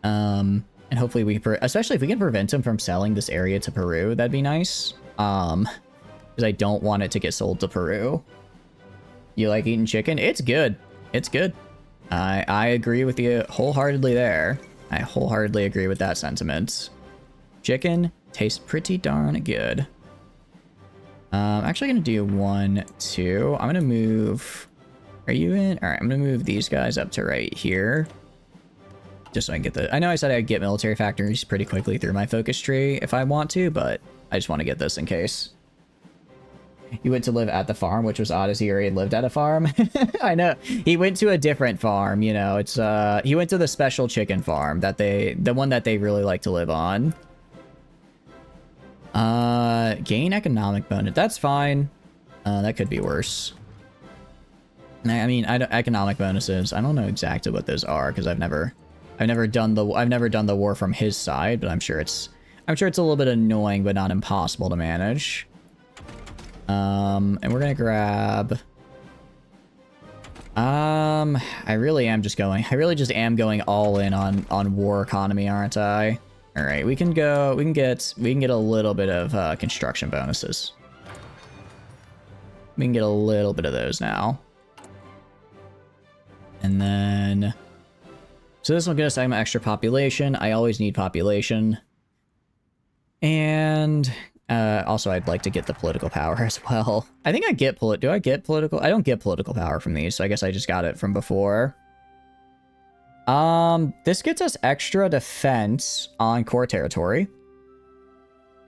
And hopefully we, especially if we can prevent him from selling this area to Peru, that'd be nice. Because I don't want it to get sold to Peru. You like eating chicken? It's good. It's good. I agree with you wholeheartedly there. I wholeheartedly agree with that sentiment. Chicken tastes pretty darn good. I'm actually going to do 1, 2. I'm going to move... Are you in? All right, I'm going to move these guys up to right here. Just so I can get the... I know I said I'd get military factories pretty quickly through my focus tree if I want to, but I just want to get this in case. You went to live at the farm, which was odd as he already lived at a farm. I know. He went to a different farm, you know. It's he went to the special chicken farm that the one that they really like to live on. Gain economic bonus. That's fine. That could be worse. I mean, economic bonuses. I don't know exactly what those are because I've never done the war from his side, but I'm sure it's a little bit annoying, but not impossible to manage. And we're gonna grab. I really just am going all in on war economy, aren't I? All right, we can get a little bit of construction bonuses. We can get a little bit of those now. And then, so this will get us some extra population. I always need population. And also, I'd like to get the political power as well. I think I get do I get political? I don't get political power from these, so I guess I just got it from before. This gets us extra defense on core territory.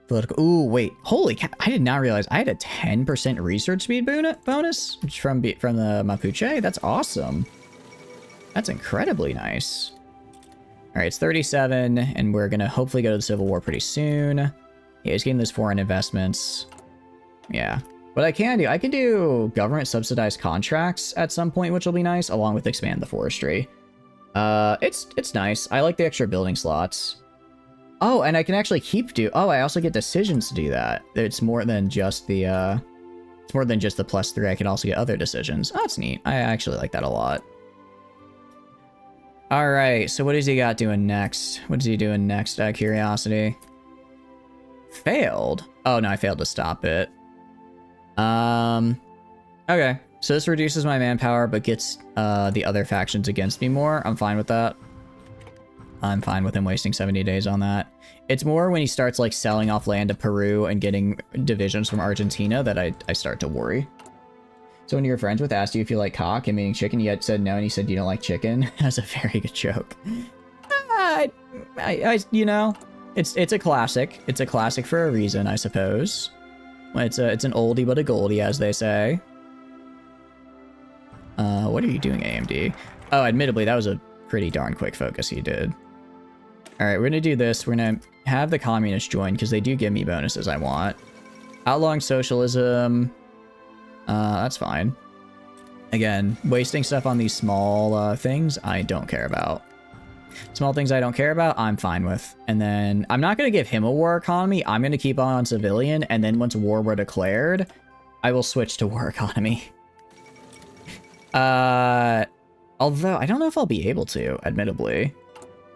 Political. Ooh, wait. Holy cow! I did not realize I had a 10% research speed bonus from the Mapuche. That's awesome. That's incredibly nice. All right, it's 37, and we're gonna hopefully go to the Civil War pretty soon. Yeah, he's getting those foreign investments. Yeah. What I can do government subsidized contracts at some point, which will be nice, along with expand the forestry. It's nice. I like the extra building slots. Oh, and I can actually I also get decisions to do that. It's more than just the, +3. I can also get other decisions. Oh, that's neat. I actually like that a lot. All right, so what is he got doing next? What is he doing next, out of curiosity? Failed? Oh, no, I failed to stop it. Okay. So this reduces my manpower, but gets the other factions against me more. I'm fine with that. I'm fine with him wasting 70 days on that. It's more when he starts, like, selling off land to Peru and getting divisions from Argentina that I start to worry. So when you were friends with asked you if you like cock and eating chicken, you had said no, and he said you don't like chicken. That's a very good joke. You know, it's a classic. It's a classic for a reason, I suppose. It's an oldie but a goldie, as they say. What are you doing, AMD? Oh, admittedly, that was a pretty darn quick focus he did. All right, we're gonna do this. We're gonna have the communists join because they do give me bonuses I want. Outlawing socialism. That's fine. Again, wasting stuff on these small things I don't care about. Small things I don't care about, I'm fine with. And then I'm not going to give him a war economy. I'm going to keep on civilian. And then once war were declared, I will switch to war economy. Although I don't know if I'll be able to, admittedly.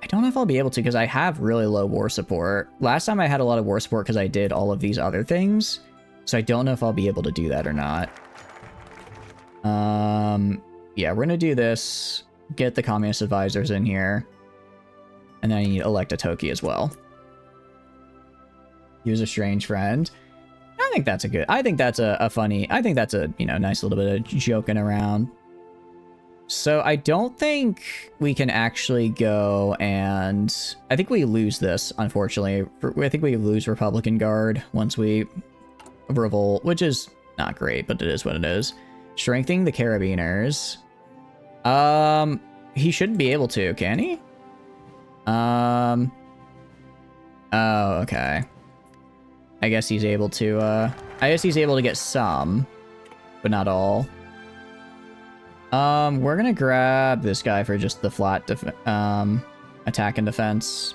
I don't know if I'll be able to because I have really low war support. Last time I had a lot of war support because I did all of these other things. So I don't know if I'll be able to do that or not. Yeah, we're gonna do this. Get the communist advisors in here. And then I need to elect a Toki as well. Use a strange friend. I think that's a funny, I think that's a, you know, nice little bit of joking around. So I don't think we can actually go and... I think we lose this, unfortunately. I think we lose Republican Guard once we revolt, which is not great, but it is what it is. Strengthening the Carabiners. He shouldn't be able to, can he? Oh, okay. I guess he's able to, I guess he's able to get some, but not all. We're gonna grab this guy for just the flat attack and defense,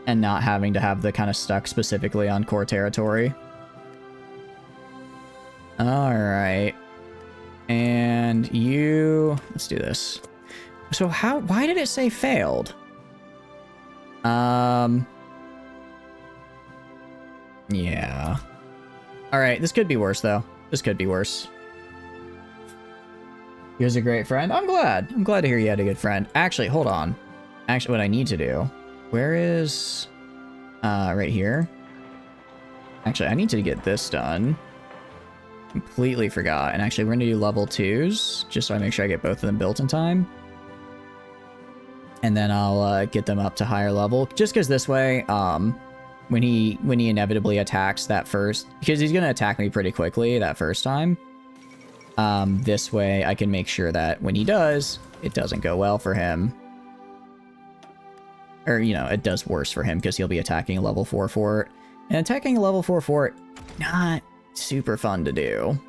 and not having to have the kind of stuck specifically on core territory. All right. And you... Let's do this. So why did it say failed? Yeah. All right, this could be worse, though. This could be worse. He was a great friend. I'm glad. I'm glad to hear you had a good friend. Actually, hold on. Actually, what I need to do... Where is... right here? Actually, I need to get this done. Completely forgot. And actually, we're going to do level 2s, just so I make sure I get both of them built in time. And then I'll get them up to higher level. Just because this way, when he inevitably attacks that first... Because he's going to attack me pretty quickly that first time. This way, I can make sure that when he does, it doesn't go well for him. Or, you know, it does worse for him because he'll be attacking a level 4 fort. And attacking a level 4 fort, not super fun to do.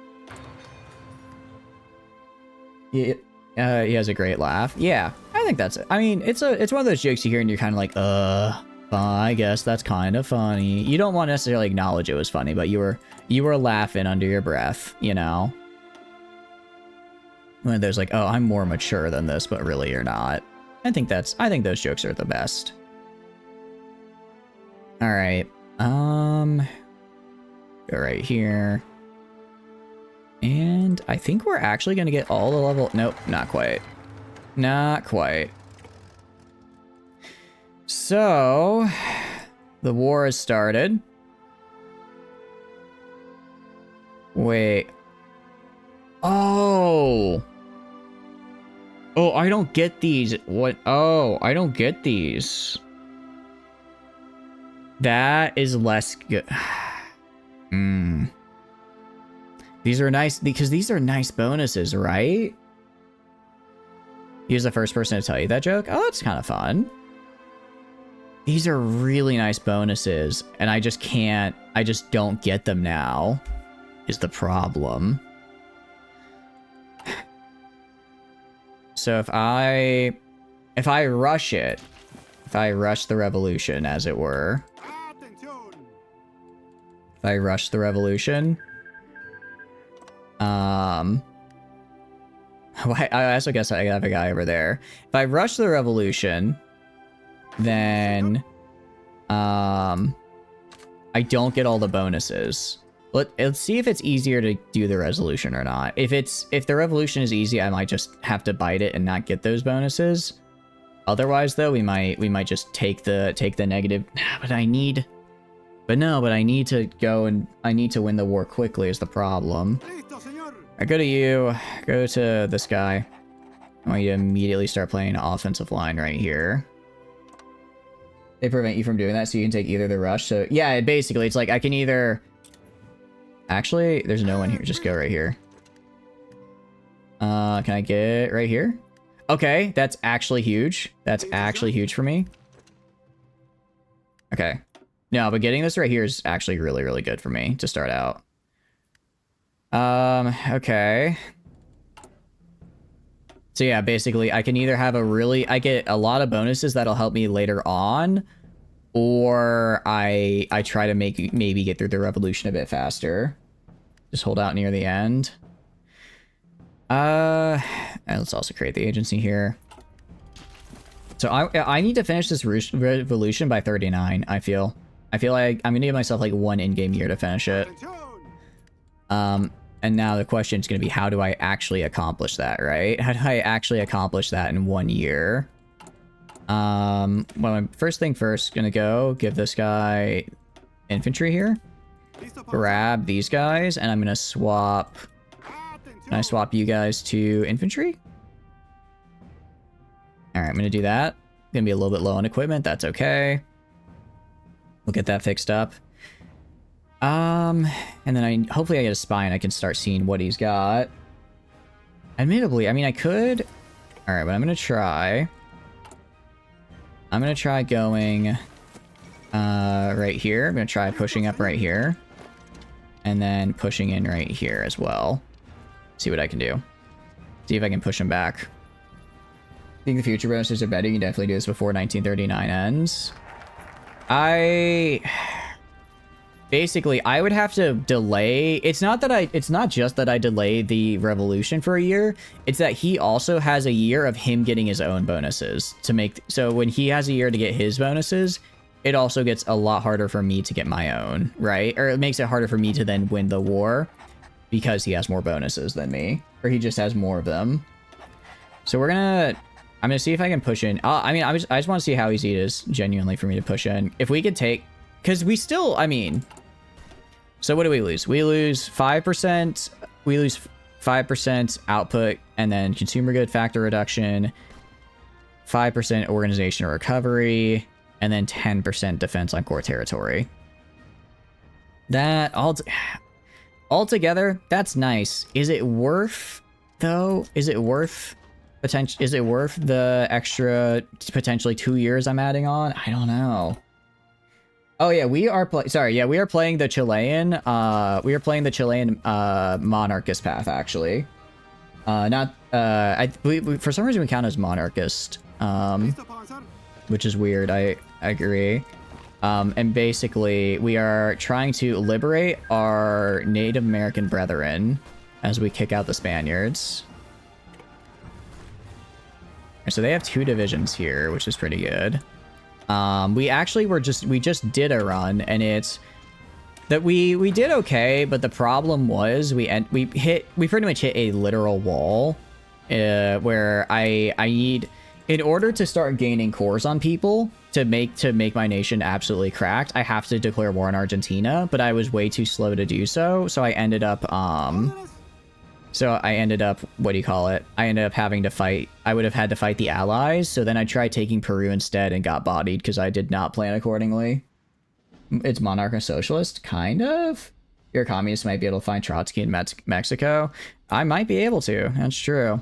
He has a great laugh. Yeah, I think that's it. I mean, it's one of those jokes you hear and you're kind of like, I guess that's kind of funny. You don't want to necessarily acknowledge it was funny, but you were laughing under your breath, you know? When there's like, oh, I'm more mature than this, but really you're not. I think those jokes are the best. All right. Go right here. And I think we're actually going to get all the level... Nope, not quite. Not quite. So, the war has started. Wait. Oh! Oh, I don't get these. What? Oh, I don't get these. That is less good. These are nice because these are nice bonuses, right? He was the first person to tell you that joke. Oh, that's kind of fun. These are really nice bonuses, and I just don't get them now, is the problem. So if I rush it, if I rush the revolution, as it were, if I rush the revolution, I also guess I have a guy over there. If I rush the revolution, then, I don't get all the bonuses. Let's see if it's easier to do the resolution or not. If the revolution is easy, I might just have to bite it and not get those bonuses. Otherwise, though, we might just take the negative. But I need to go and I need to win the war quickly is the problem. I go to you. Go to this guy. I want you to immediately start playing offensive line right here. They prevent you from doing that, so you can take either the rush. So yeah, basically, it's like I can either. Actually, there's no one here. Just go right here. Can I get right here? Okay, that's actually huge. That's actually huge for me. Okay. No, but getting this right here is actually really, really good for me to start out. Okay. So yeah, basically, I can either have I get a lot of bonuses that'll help me later on, or I try to maybe get through the revolution a bit faster. Just hold out near the end. Let's also create the agency here. So I need to finish this revolution by 39, I feel. I feel like I'm gonna give myself like 1 in-game year to finish it. And now the question is gonna be, how do I actually accomplish that, right? How do I actually accomplish that in 1 year? Well, first thing first, gonna go give this guy infantry here. Grab these guys, and I'm gonna swap. Can I swap you guys to infantry? All right, I'm gonna do that. Gonna be a little bit low on equipment. That's okay. We'll get that fixed up. And then hopefully I get a spy and I can start seeing what he's got. Admittedly, I mean, I could. All right, but I'm gonna try. I'm gonna try going right here. I'm gonna try pushing up right here. And then pushing in right here as well. See what I can do. See if I can push him back. I think the future bonuses are better. You can definitely do this before 1939 ends. basically, I would have to delay. It's not just that I delay the revolution for a year. It's that he also has a year of him getting his own bonuses to make. So when he has a year to get his bonuses, it also gets a lot harder for me to get my own, right? Or it makes it harder for me to then win the war because he has more bonuses than me, or he just has more of them. So I'm gonna see if I can push in. I mean, I just want to see how easy it is genuinely for me to push in. If we could take, because we still, I mean. So what do we lose? We lose 5%. We lose 5% output, and then consumer good factor reduction, 5% organization recovery, and then 10% defense on core territory. That altogether, that's nice. Is it worth though? Is it worth the extra potentially 2 years I'm adding on? I don't know. Oh yeah, we are playing the Chilean. We are playing the Chilean monarchist path actually. For some reason we count as monarchist, which is weird. I agree. And basically we are trying to liberate our Native American brethren as we kick out the Spaniards. So they have 2 divisions here, which is pretty good. We just did a run, and it's that we did okay, but the problem was we pretty much hit a literal wall, where I need, in order to start gaining cores on people to make my nation absolutely cracked, I have to declare war on Argentina, but I was way too slow to do so, so I ended up what do you call it? I ended up having to fight. I would have had to fight the allies. So then I tried taking Peru instead and got bodied because I did not plan accordingly. It's monarch and socialist, kind of. Your communist might be able to find Trotsky in Mexico. I might be able to. That's true.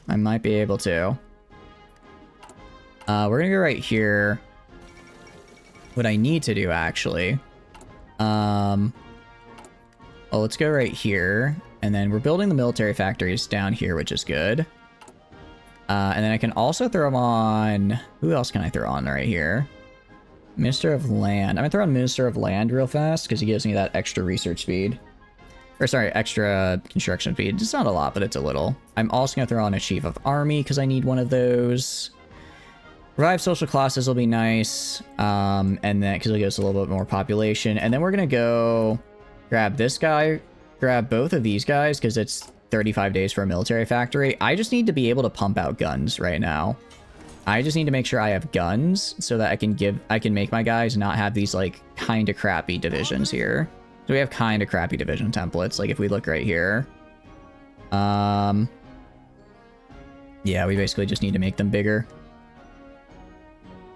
I might be able to. We're gonna go right here. What I need to do actually. Well, let's go right here. And then we're building the military factories down here, which is good. And then I can also throw them on... Who else can I throw on right here? Minister of Land. I'm going to throw on Minister of Land real fast because he gives me that extra research speed. Or sorry, extra construction speed. It's not a lot, but it's a little. I'm also going to throw on a Chief of Army because I need one of those. Revive social classes will be nice. And then because it'll give us a little bit more population. And then we're going to go grab this guy. Grab both of these guys because it's 35 days for a military factory. I just need to be able to pump out guns right now. I just need to make sure I have guns so that I can make my guys not have these like kind of crappy divisions here. So we have kind of crappy division templates. Like if we look right here, yeah, we basically just need to make them bigger.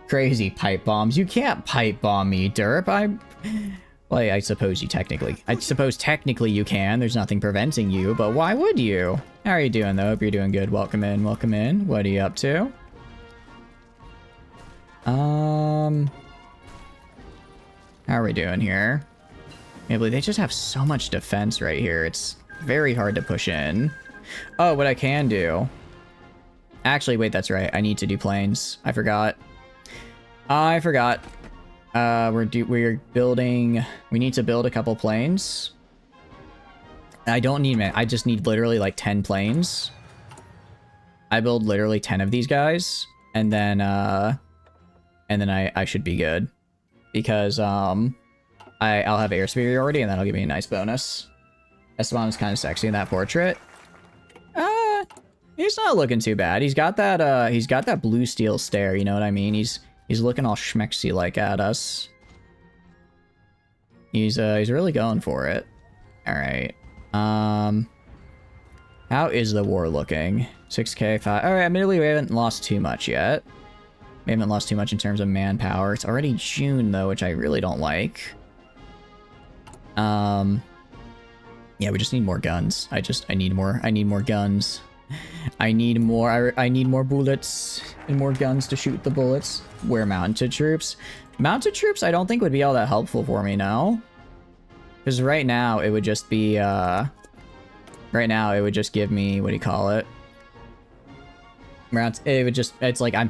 Crazy pipe bombs. You can't pipe bomb me, derp. Well, I suppose technically you can. There's nothing preventing you, but why would you? How are you doing, though? Hope you're doing good. Welcome in, welcome in. What are you up to? How are we doing here? Yeah, but they just have so much defense right here. It's very hard to push in. Oh, what I can do. Actually, wait, that's right. I need to do planes. I forgot. We're building, we need to build a couple planes. I don't need, I just need literally like 10 planes. I build literally 10 of these guys, and then I should be good. Because, I'll have air superiority, and that'll give me a nice bonus. Esteban is kind of sexy in that portrait. He's not looking too bad. He's got that blue steel stare, you know what I mean? He's looking all schmexy like at us. He's really going for it. All right. How is the war looking? 6K, 5. All right. Admittedly, we haven't lost too much yet. We haven't lost too much in terms of manpower. It's already June though, which I really don't like. Yeah, we just need more guns. I need more guns. I need more bullets and more guns to shoot the bullets. Where mounted troops? Mounted troops I don't think would be all that helpful for me now. Because right now it would just be right now it would just give me, what do you call it? It would just, it's like I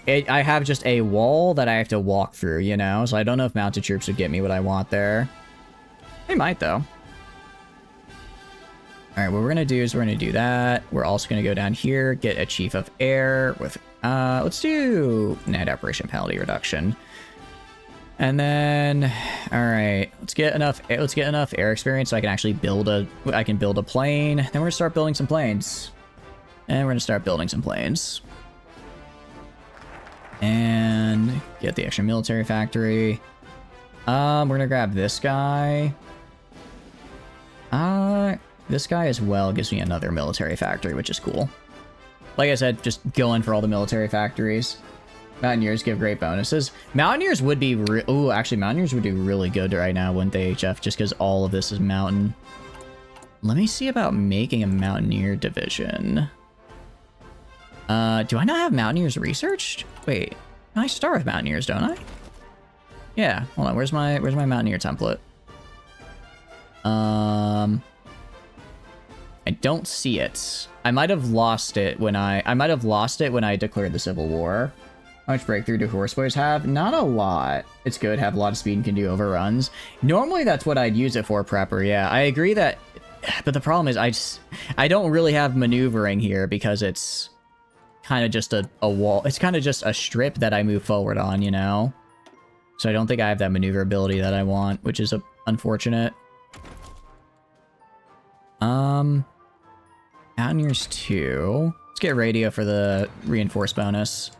have just a wall that I have to walk through, you know? So I don't know if mounted troops would get me what I want there. They might, though. All right, what we're going to do is we're going to do that. We're also going to go down here, get a Chief of Air with, let's do net operation penalty reduction. And then, all right, let's get enough air experience so I can actually build a plane. Then we're going to start building some planes. And we're going to start building some planes. And get the extra military factory. We're going to grab this guy. This guy as well gives me another military factory, which is cool. Like I said, just going for all the military factories. Mountaineers give great bonuses. Mountaineers would be actually, Mountaineers would do really good right now, wouldn't they, HF? Just because all of this is mountain. Let me see about making a Mountaineer division. Do I not have Mountaineers researched? Wait, I start with Mountaineers, don't I? Yeah, hold on, where's my Mountaineer template? I don't see it. I might have lost it when I declared the Civil War. How much breakthrough do horseboys have? Not a lot. It's good, have a lot of speed and can do overruns. Normally that's what I'd use it for, Prepper, yeah. I agree that, but the problem is I don't really have maneuvering here because it's kind of just a wall. It's kind of just a strip that I move forward on, you know? So I don't think I have that maneuverability that I want, which is unfortunate. Mountaineers 2. Let's get radio for the reinforced bonus.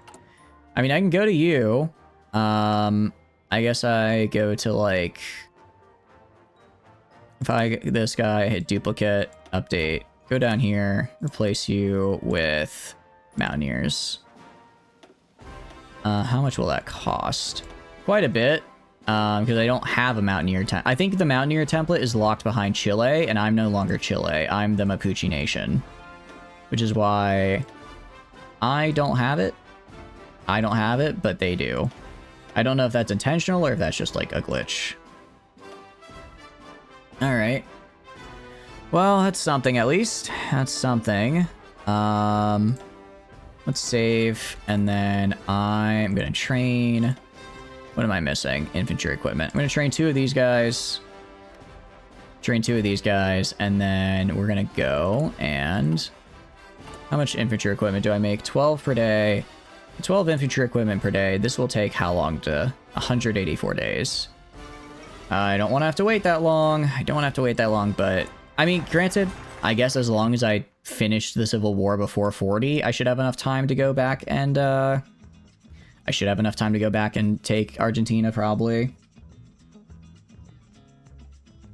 I mean, I can go to you. I guess I go to, like... If this guy hit duplicate, update, go down here, replace you with Mountaineers. How much will that cost? Quite a bit, because I don't have a Mountaineer template. I think the Mountaineer template is locked behind Chile, and I'm no longer Chile. I'm the Mapuche Nation, which is why I don't have it. I don't have it, but they do. I don't know if that's intentional or if that's just like a glitch. All right. Well, that's something at least. That's something. Let's save, and then I'm gonna train. What am I missing? Infantry equipment. I'm gonna train 2 of these guys. Train 2 of these guys, and then we're gonna go and... How much infantry equipment do I make? 12 per day. 12 infantry equipment per day. This will take how long to... 184 days. I don't want to have to wait that long. I don't want to have to wait that long, but... I mean, granted, I guess as long as I finished the Civil War before 40, I should have enough time to go back and, I should have enough time to go back and take Argentina, probably.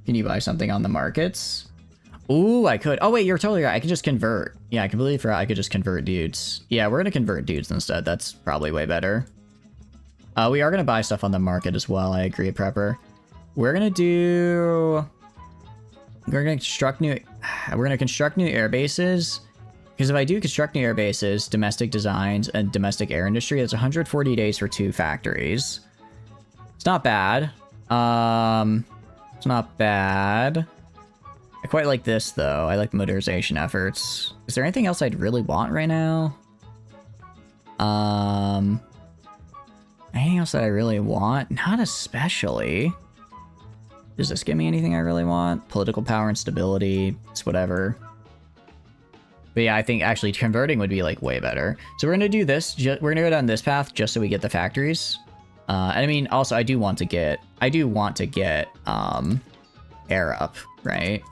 Can you buy something on the markets? Ooh, I could. Oh, wait, you're totally right. I could just convert. Yeah, I completely forgot I could just convert dudes. Yeah, we're going to convert dudes instead. That's probably way better. We are going to buy stuff on the market as well. I agree, Prepper. We're going to do... We're going to construct new... We're going to construct new air bases. Because if I do construct new air bases, domestic designs, and domestic air industry, that's 140 days for 2 factories. It's not bad. It's not bad. I quite like this, though. I like the modernization efforts. Is there anything else I'd really want right now? Anything else that I really want? Not especially. Does this give me anything I really want? Political power and stability. It's whatever. But yeah, I think actually converting would be like way better. So we're going to do this. We're going to go down this path just so we get the factories. And I mean, also I do want to get air up, right?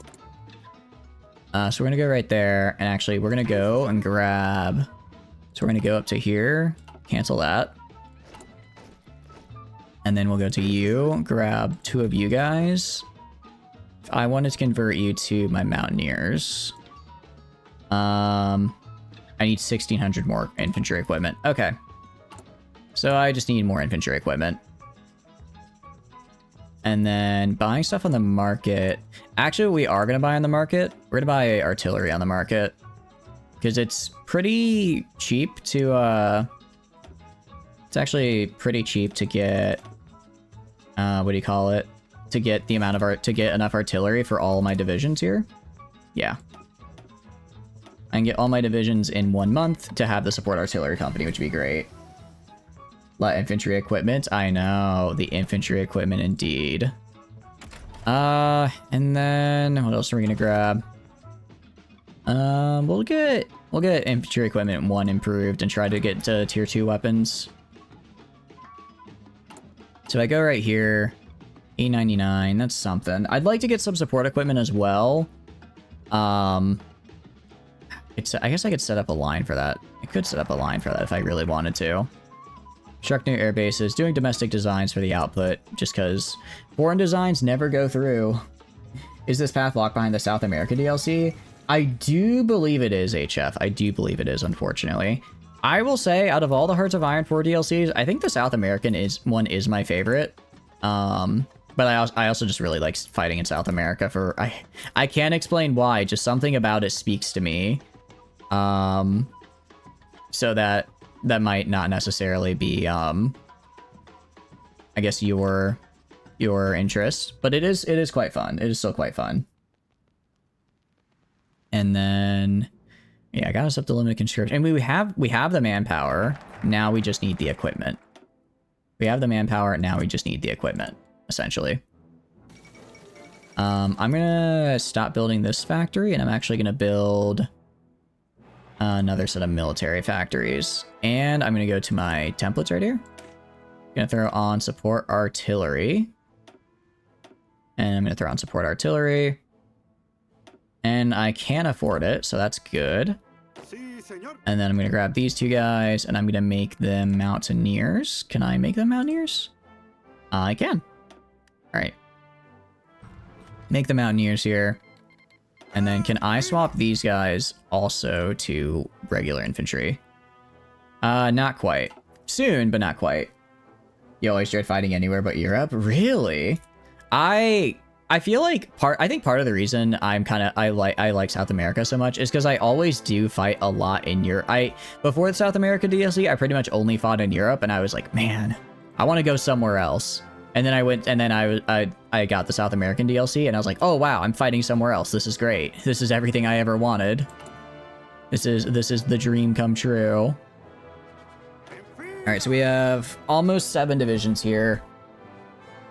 So we're going to go right there. And actually we're going to go and grab. So we're going to go up to here, cancel that. And then we'll go to you, grab 2 of you guys. I wanted to convert you to my Mountaineers. I need 1,600 more infantry equipment. Okay. So I just need more infantry equipment. And then buying stuff on the market. Actually, we are going to buy on the market. We're going to buy artillery on the market. Because it's pretty cheap to, it's actually pretty cheap to get, what do you call it? To get the amount of to get enough artillery for all of my divisions here. Yeah. I can get all my divisions in 1 month to have the support artillery company, which would be great. Light infantry equipment. I know. The infantry equipment indeed. And then what else are we gonna grab? We'll get infantry equipment 1 improved and try to get to tier 2 weapons. So I go right here, E99, that's something. I'd like to get some support equipment as well. I guess I could set up a line for that. I could set up a line for that if I really wanted to. Construct new air bases, doing domestic designs for the output, just because foreign designs never go through. Is this path locked behind the South America DLC? I do believe it is, HF. I do believe it is, unfortunately. I will say, out of all the Hearts of Iron 4 DLCs, I think the South American one is my favorite. But I also just really like fighting in South America for... I can't explain why, just something about it speaks to me. So that might not necessarily be, I guess your interest, but it is quite fun. It is still quite fun. And then, yeah, I got us up to limited conscription. And we have the manpower. Now we just need the equipment. We have the manpower. Now we just need the equipment, essentially. I'm gonna stop building this factory, and I'm actually gonna build another set of military factories. And I'm gonna go to my templates right here. Gonna throw on support artillery. And I'm gonna throw on support artillery. And I can afford it, so that's good. And then I'm going to grab these 2 guys, and I'm going to make them mountaineers. Can I make them mountaineers? I can. All right. Make the mountaineers here. And then can I swap these guys also to regular infantry? Not quite. Soon, but not quite. You always dread fighting anywhere but Europe? Really? I feel like I think part of the reason I like South America so much is because I always do fight a lot in Europe. Before the South America DLC, I pretty much only fought in Europe, and I was like, man, I want to go somewhere else. And then I got the South American DLC, and I was like, oh wow, I'm fighting somewhere else. This is great. This is everything I ever wanted. This is the dream come true. All right, so we have almost 7 divisions here.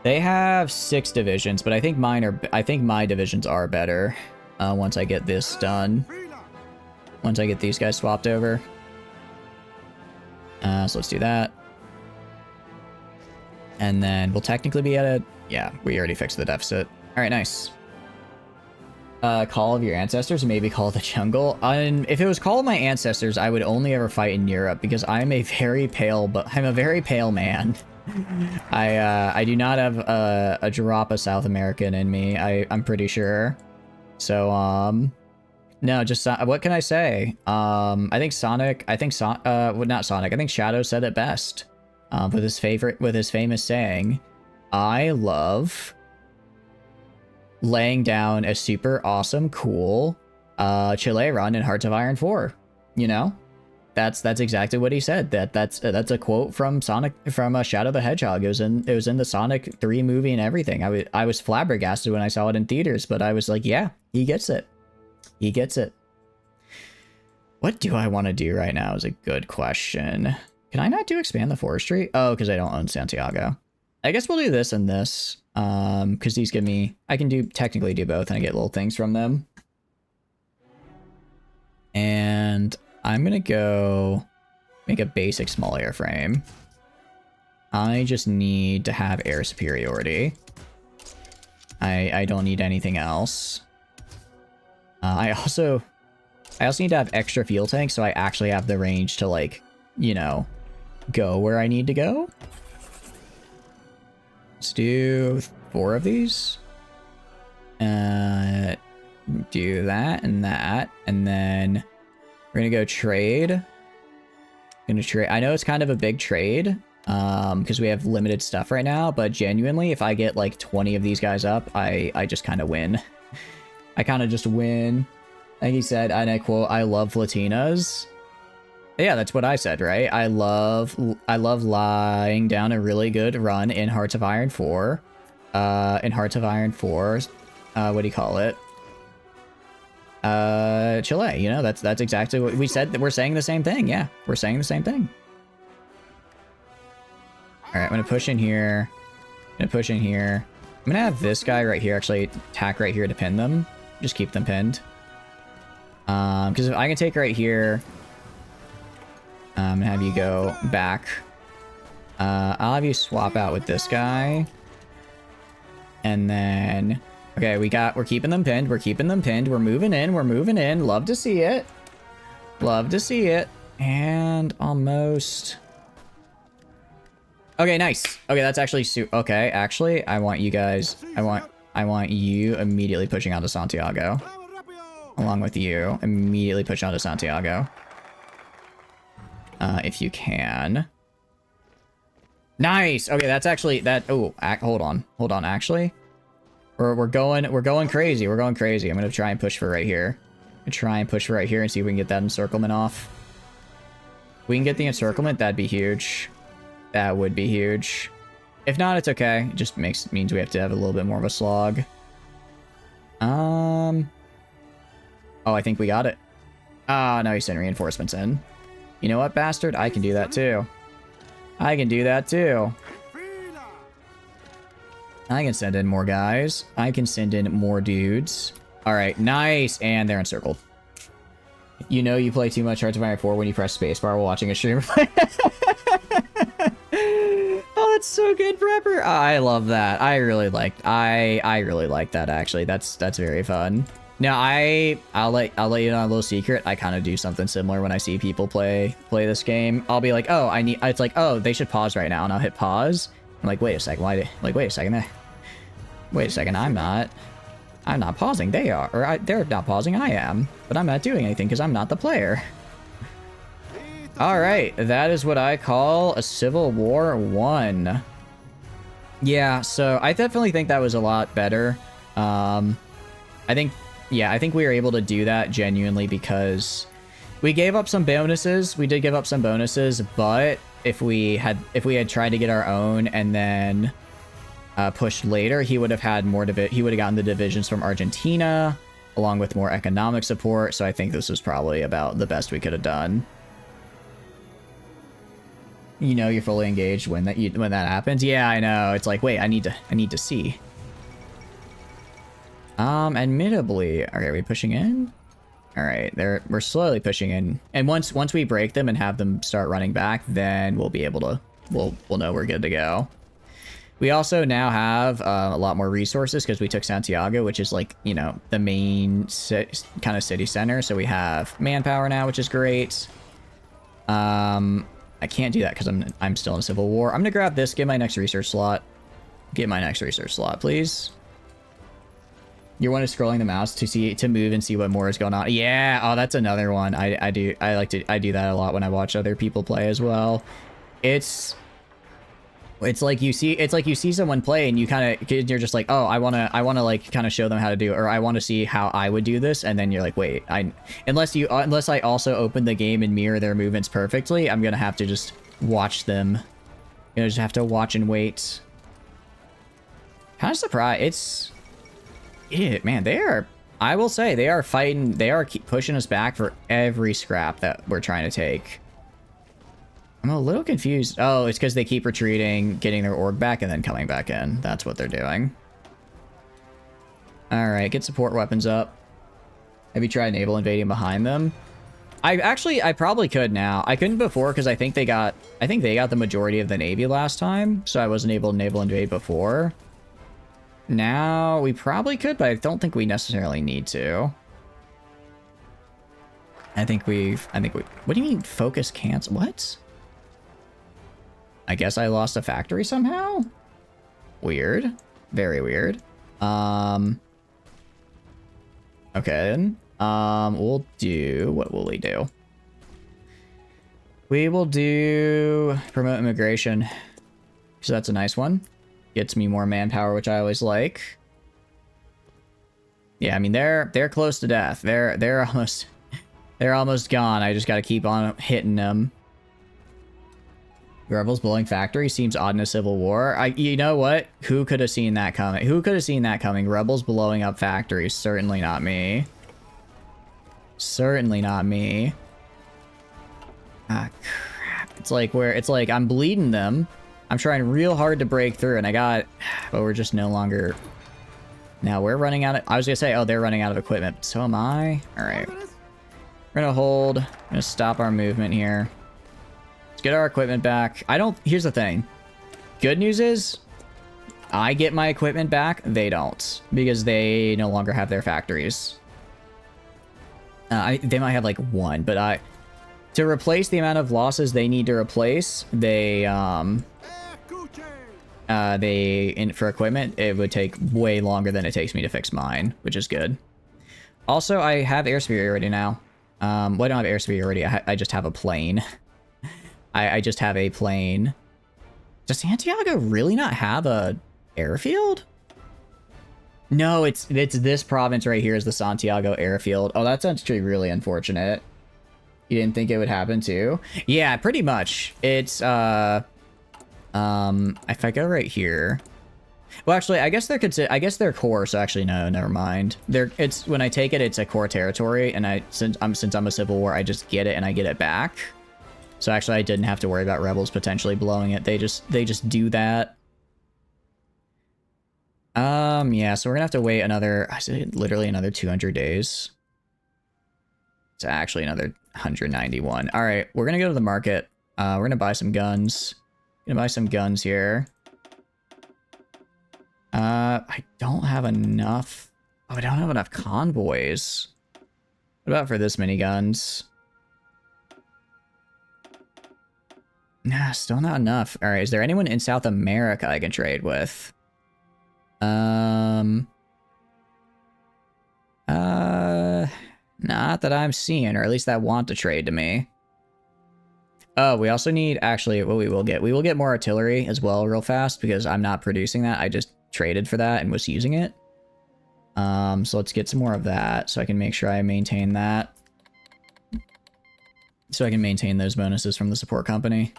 They have 6 divisions, but I think my divisions are better once I get this done. Once I get these guys swapped over. So let's do that. And then we'll technically be at a... Yeah, we already fixed the deficit. All right, nice. Call of your ancestors, maybe Call of the Jungle. If it was Call of my ancestors, I would only ever fight in Europe because I'm a very pale man. I do not have a drop of South American in me. I'm pretty sure. So no, just what can I say? I think Shadow said it best. With his famous saying, I love laying down a super awesome, cool Chile run in Hearts of Iron 4. You know? That's exactly what he said. That's a quote from Shadow the Hedgehog. It was in the Sonic 3 movie and everything. I was flabbergasted when I saw it in theaters, but I was like, yeah, he gets it. He gets it. What do I want to do right now is a good question. Can I not do expand the forestry? Oh, because I don't own Santiago. I guess we'll do this and this. Because these give me... I can technically do both and I get little things from them. And I'm going to go make a basic small airframe. I just need to have air superiority. I don't need anything else. I also need to have extra fuel tanks so I actually have the range to, like, you know, go where I need to go. Let's do 4 of these. Do that, and then we're gonna go trade. I know it's kind of a big trade, because we have limited stuff right now, but genuinely, if I get like 20 of these guys up, I just kind of win. I kind of just win. Like he said, and I quote, I love Latinas. Yeah, that's what I said, right? I love lying down a really good run in Hearts of Iron 4. What do you call it? Chile. You know, that's exactly what we said. That we're saying the same thing. Yeah, we're saying the same thing. All right, I'm gonna push in here. I'm gonna have this guy right here actually attack right here to pin them. Just keep them pinned. Because if I can take right here, and have you go back. I'll have you swap out with this guy. And then, okay, we're keeping them pinned. We're moving in. Love to see it. And almost. Okay, nice. Okay, that's actually okay, actually, I want you guys, I want you immediately pushing onto Santiago. Along with you, immediately push onto Santiago. If you can. Nice. Okay, that's actually oh, hold on, actually. We're going crazy. I'm gonna try and push for right here. And see if we can get that encirclement off. If we can get the encirclement, that'd be huge. That would be huge. If not, it's okay. It just means we have to have a little bit more of a slog. Oh, I think we got it. Ah, no, he's sending reinforcements in. You know what, bastard? I can do that too. I can send in more guys. I can send in more dudes. All right, nice. And they're encircled. You know you play too much Hearts of Iron 4 when you press spacebar while watching a streamer play. Oh, that's so good, Prepper. Oh, I love that. I really like that, actually. That's very fun. Now, I'll let you know a little secret. I kind of do something similar when I see people play this game. I'll be like, oh, it's like, oh, they should pause right now, and I'll hit pause. I'm like, wait a second, wait a second, I'm not pausing, they are, or they're not pausing, I am, but I'm not doing anything because I'm not the player. All right, that is what I call a Civil War 1. Yeah, so I definitely think that was a lot better. I think we were able to do that genuinely because we gave up some bonuses. We did give up some bonuses, but if we had tried to get our own and then pushed later, he would have had more he would have gotten the divisions from Argentina along with more economic support. So I think this was probably about the best we could have done. You know, you're fully engaged when that happens. Yeah, I know. It's like, wait, I need to see. Admittedly, okay, are we pushing in? All right, we're slowly pushing in, and once we break them and have them start running back, then we'll be able to we'll know we're good to go. We also now have a lot more resources because we took Santiago, which is like, you know, the main kind of city center. So we have manpower now, which is great. I can't do that because I'm still in a civil war. I'm gonna grab this, get my next research slot. Get my next research slot, please. You're one of scrolling the mouse to move and see what more is going on. Yeah, oh, that's another one. I do that a lot when I watch other people play as well. It's like you see someone play and you're just like, oh, I wanna like kind of show them how to do it, or I want to see how I would do this, and then you're like, wait, unless I also open the game and mirror their movements perfectly, I'm gonna have to just watch them. You know, just have to watch and wait. Kind of surprised. Man, I will say they are fighting. They are keep pushing us back for every scrap that we're trying to take. I'm a little confused. Oh, it's because they keep retreating, getting their org back, and then coming back in. That's what they're doing. All right, get support weapons up. Have you tried naval invading behind them? I probably could now. I couldn't before because I think they got the majority of the Navy last time, so I wasn't able to naval invade before. Now we probably could, but I don't think we necessarily need to. What do you mean focus cancel? What? I guess I lost a factory somehow? Weird. Very weird. Okay then. We'll do, what will we do? We will do promote immigration. So that's a nice one. Gets me more manpower, which I always like. Yeah, I mean they're close to death. They're almost gone. I just got to keep on hitting them. Rebels blowing factory seems odd in a civil war. You know what? Who could have seen that coming? Rebels blowing up factories. Certainly not me. Certainly not me. Ah, crap. It's like I'm bleeding them. I'm trying real hard to break through, and but we're just no longer... Now we're running out of... I was gonna say, oh, they're running out of equipment. So am I. All right. We're gonna hold. I'm gonna stop our movement here. Let's get our equipment back. Here's the thing. Good news is, I get my equipment back. They don't, because they no longer have their factories. They might have like one, but to replace the amount of losses they need to replace, for equipment, it would take way longer than it takes me to fix mine, which is good. Also, I have air superiority now. Well, I don't have air superiority. I just have a plane. I just have a plane. Does Santiago really not have a airfield? No, it's this province right here is the Santiago airfield. Oh, that's actually really unfortunate. You didn't think it would happen too? Yeah, pretty much. It's if I go right here. Well, actually, I guess they're core, so actually no, never mind. When I take it, it's a core territory, and since I'm a civil war, I just get it and I get it back. So actually, I didn't have to worry about rebels potentially blowing it. They just do that. Yeah, so we're gonna have to wait literally another 200 days. It's actually another 191. All right, we're gonna go to the market. We're gonna buy some guns. Gonna buy some guns here. I don't have enough. Oh, I don't have enough convoys. What about for this many guns? Nah, still not enough. All right, is there anyone in South America I can trade with? Not that I'm seeing, or at least that want to trade to me. Oh, we also need, actually, what we will get more artillery as well real fast, because I'm not producing that. I just traded for that and was using it. So let's get some more of that, so I can make sure I maintain that. So I can maintain those bonuses from the support company.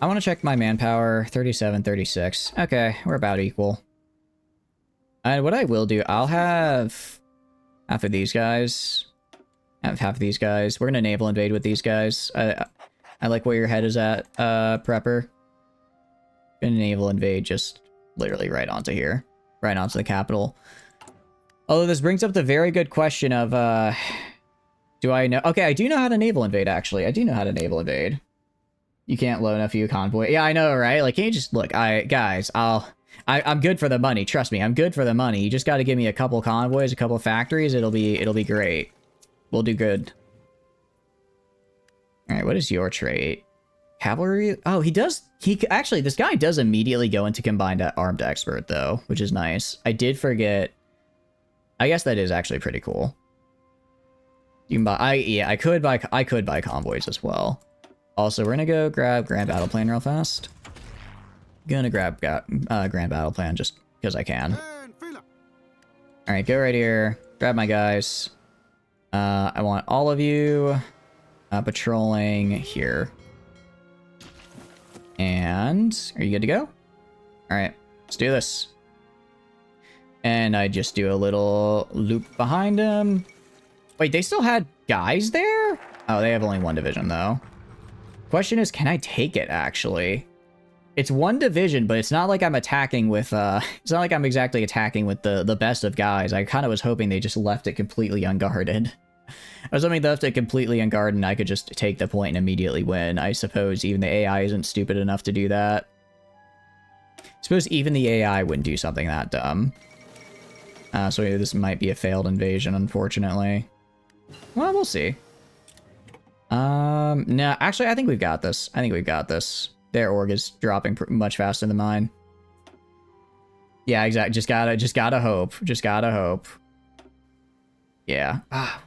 I want to check my manpower, 37, 36. Okay, we're about equal. And what I will do, I'll have half of these guys. Have half of these guys. We're gonna naval invade with these guys. I like where your head is at, Prepper. Gonna naval invade just literally right onto here. Right onto the capital. Although this brings up the very good question of, do I know? Okay, I do know how to naval invade, actually. I do know how to naval invade. You can't loan a few convoy. Yeah, I know, right? Like, can you just look? Guys, I'm good for the money. Trust me, I'm good for the money. You just got to give me a couple convoys, a couple factories. It'll be great. We'll do good. All right, what is your trait? Cavalry? Oh, actually, this guy does immediately go into combined armed expert though, which is nice. I did forget. I guess that is actually pretty cool. You can buy. I could buy convoys as well. Also, we're gonna go grab Grand Battle Plan real fast. Gonna grab Grand Battle Plan just because I can. All right, go right here. Grab my guys. I want all of you patrolling here. And are you good to go? All right, let's do this. And I just do a little loop behind him. Wait, they still had guys there? Oh, they have only one division though. Question is, can I take it actually? It's one division, but it's not like I'm attacking with, it's not like I'm exactly attacking with the best of guys. I kind of was hoping they just left it completely unguarded. I was hoping they left it completely unguarded and I could just take the point and immediately win. I suppose even the AI isn't stupid enough to do that. I suppose even the AI wouldn't do something that dumb. So this might be a failed invasion, unfortunately. Well, we'll see. No, actually, I think we've got this. I think we've got this. Their org is dropping much faster than mine. Yeah, exactly. Just gotta hope. Just gotta hope. Yeah.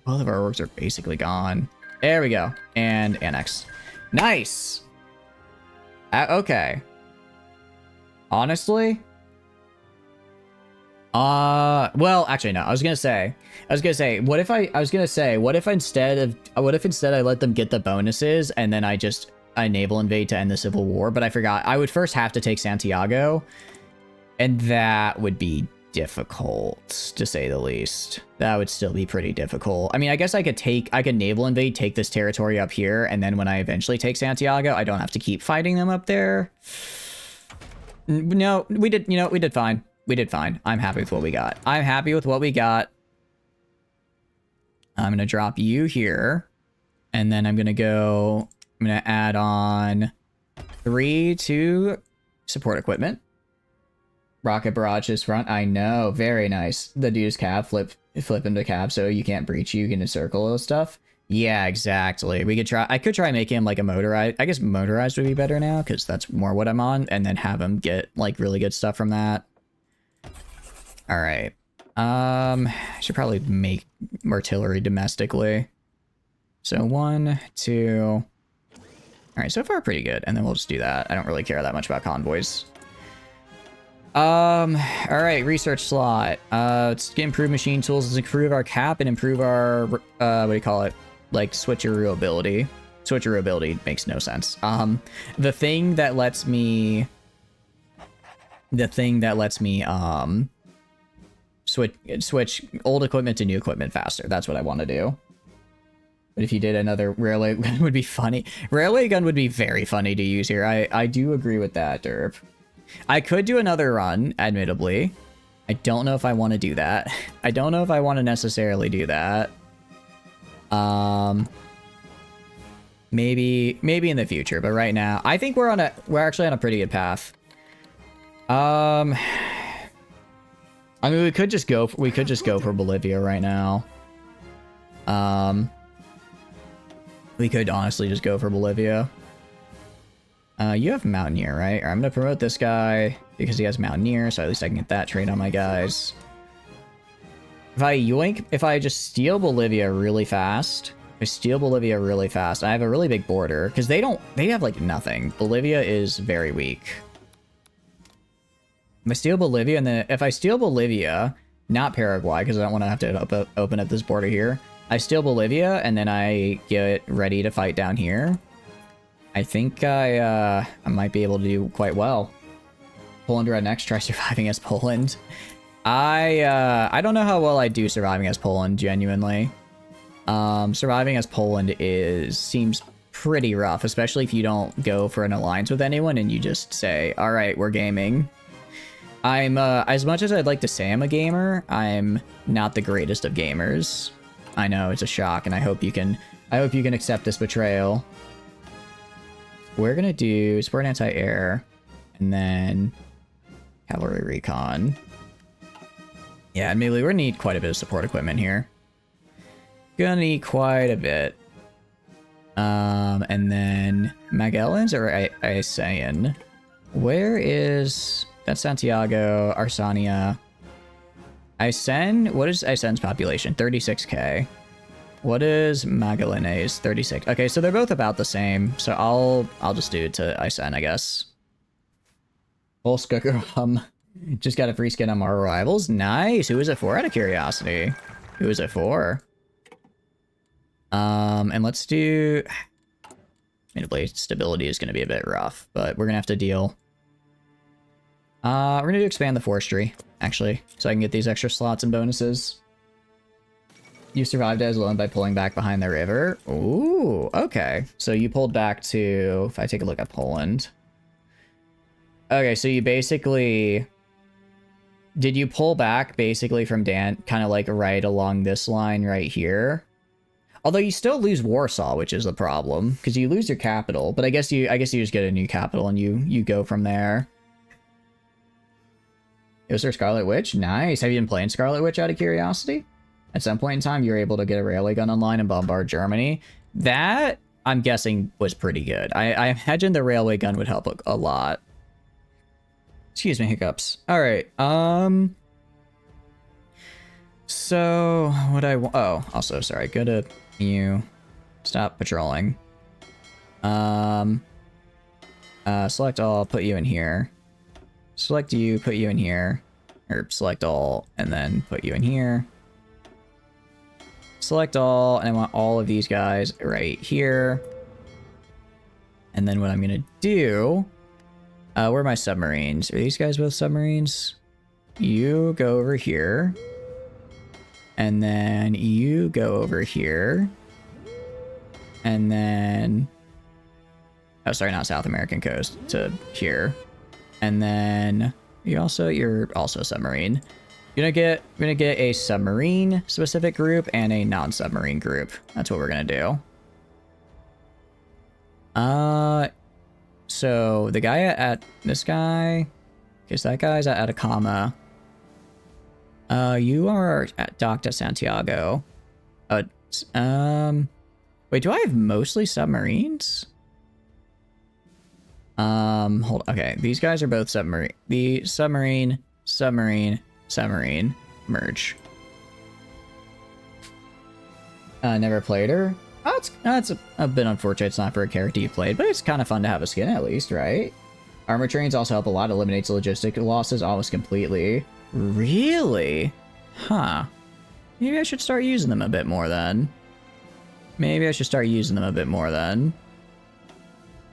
Both of our orgs are basically gone. There we go. And annex. Nice. Okay. Honestly. Well, actually, no. I was gonna say, what if instead I let them get the bonuses and then I naval invade to end the Civil War? But I forgot. I would first have to take Santiago, and that would be difficult, to say the least. That would still be pretty difficult. I mean, I guess I could naval invade, take this territory up here, and then when I eventually take Santiago, I don't have to keep fighting them up there. No, we did, you know, we did fine. We did fine. I'm happy with what we got. I'm happy with what we got. I'm going to drop you here. And then I'm going to add on 3 to support equipment. Rocket barrage is front. I know. Very nice. The dude's cab. Flip him to cab so you can't breach you. You can encircle those stuff. Yeah, exactly. We could try. I could try making him like a motorized. I guess motorized would be better now because that's more what I'm on. And then have him get like really good stuff from that. All right. I should probably make artillery domestically. So 1, 2. All right, so far pretty good. And then we'll just do that. I don't really care that much about convoys. All right, research slot. Let's get improved machine tools. Let's improve our cap and improve our, what do you call it? Like switcheroo ability. Switcheroo ability makes no sense. The thing that lets me, switch old equipment to new equipment faster. That's what I want to do. But if you did another railway gun would be funny. Railway gun would be very funny to use here. I do agree with that, Derp. I could do another run, admittedly. I don't know if I want to do that. I don't know if I want to necessarily do that. Maybe in the future, but right now, I think we're actually on a pretty good path. I mean, we could just go for Bolivia right now. We could honestly just go for Bolivia. You have Mountaineer, right? Or I'm gonna promote this guy because he has Mountaineer, so at least I can get that trait on my guys. If I just steal Bolivia really fast, I have a really big border because they have like nothing. Bolivia is very weak. If I steal Bolivia, and then if I steal Bolivia, not Paraguay, because I don't want to have to open up this border here. I steal Bolivia, and then I get ready to fight down here. I think I might be able to do quite well. Poland rednecks, try surviving as Poland. I don't know how well I do surviving as Poland, genuinely. Surviving as Poland seems pretty rough, especially if you don't go for an alliance with anyone and you just say, all right, we're gaming. I'm, as much as I'd like to say I'm a gamer, I'm not the greatest of gamers. I know, it's a shock, and I hope you can accept this betrayal. We're gonna do support anti-air, and then cavalry recon. Yeah, admittedly, we're gonna need quite a bit of support equipment here. Gonna need quite a bit. And then Magellans or Isayan? Where is... That's Santiago, Arsania. Aysén, what is Aysén's population? 36k. What is Magallanes? 36. Okay, so they're both about the same. So I'll just do it to Aysén, I guess. Volskagram. Just got a free skin on our rivals. Nice. Who is it for? Out of curiosity. Who is it for? And let's do... Admittedly, stability is going to be a bit rough, but we're going to have to deal. We're going to expand the forestry, actually, so I can get these extra slots and bonuses. You survived as alone by pulling back behind the river. Ooh, okay. So you pulled back to... If I take a look at Poland. Okay, so you basically... Did you pull back basically from kind of like right along this line right here? Although you still lose Warsaw, which is the problem, because you lose your capital. But I guess you just get a new capital and you go from there. Is there Scarlet Witch? Nice. Have you been playing Scarlet Witch out of curiosity? At some point in time, you were able to get a railway gun online and bombard Germany. That, I'm guessing, was pretty good. I imagine the railway gun would help a lot. Excuse me, hiccups. All right. So what I want... Oh, also, sorry. Go to you. Stop patrolling. Select all. Put you in here. Select you. Put you in here. Or select all, and then put you in here. Select all, and I want all of these guys right here. And then what I'm gonna do... where are my submarines? Are these guys both submarines? you go over here. And then you go over here. And then... Oh, sorry, not South American coast. To here. And then you're also a submarine. We're gonna get a submarine specific group and a non-submarine group. That's what we're gonna do. So the guy at this guy, because that guy's at Atacama. You are docked at Santiago. Wait, do I have mostly submarines? Hold on. Okay, these guys are both submarine. The submarine, merge. Never played her. Oh, that's a bit unfortunate. It's not for a character you played, but it's kind of fun to have a skin at least, right? Armor trains also help a lot. Eliminates logistic losses almost completely. Really? Huh. Maybe I should start using them a bit more then.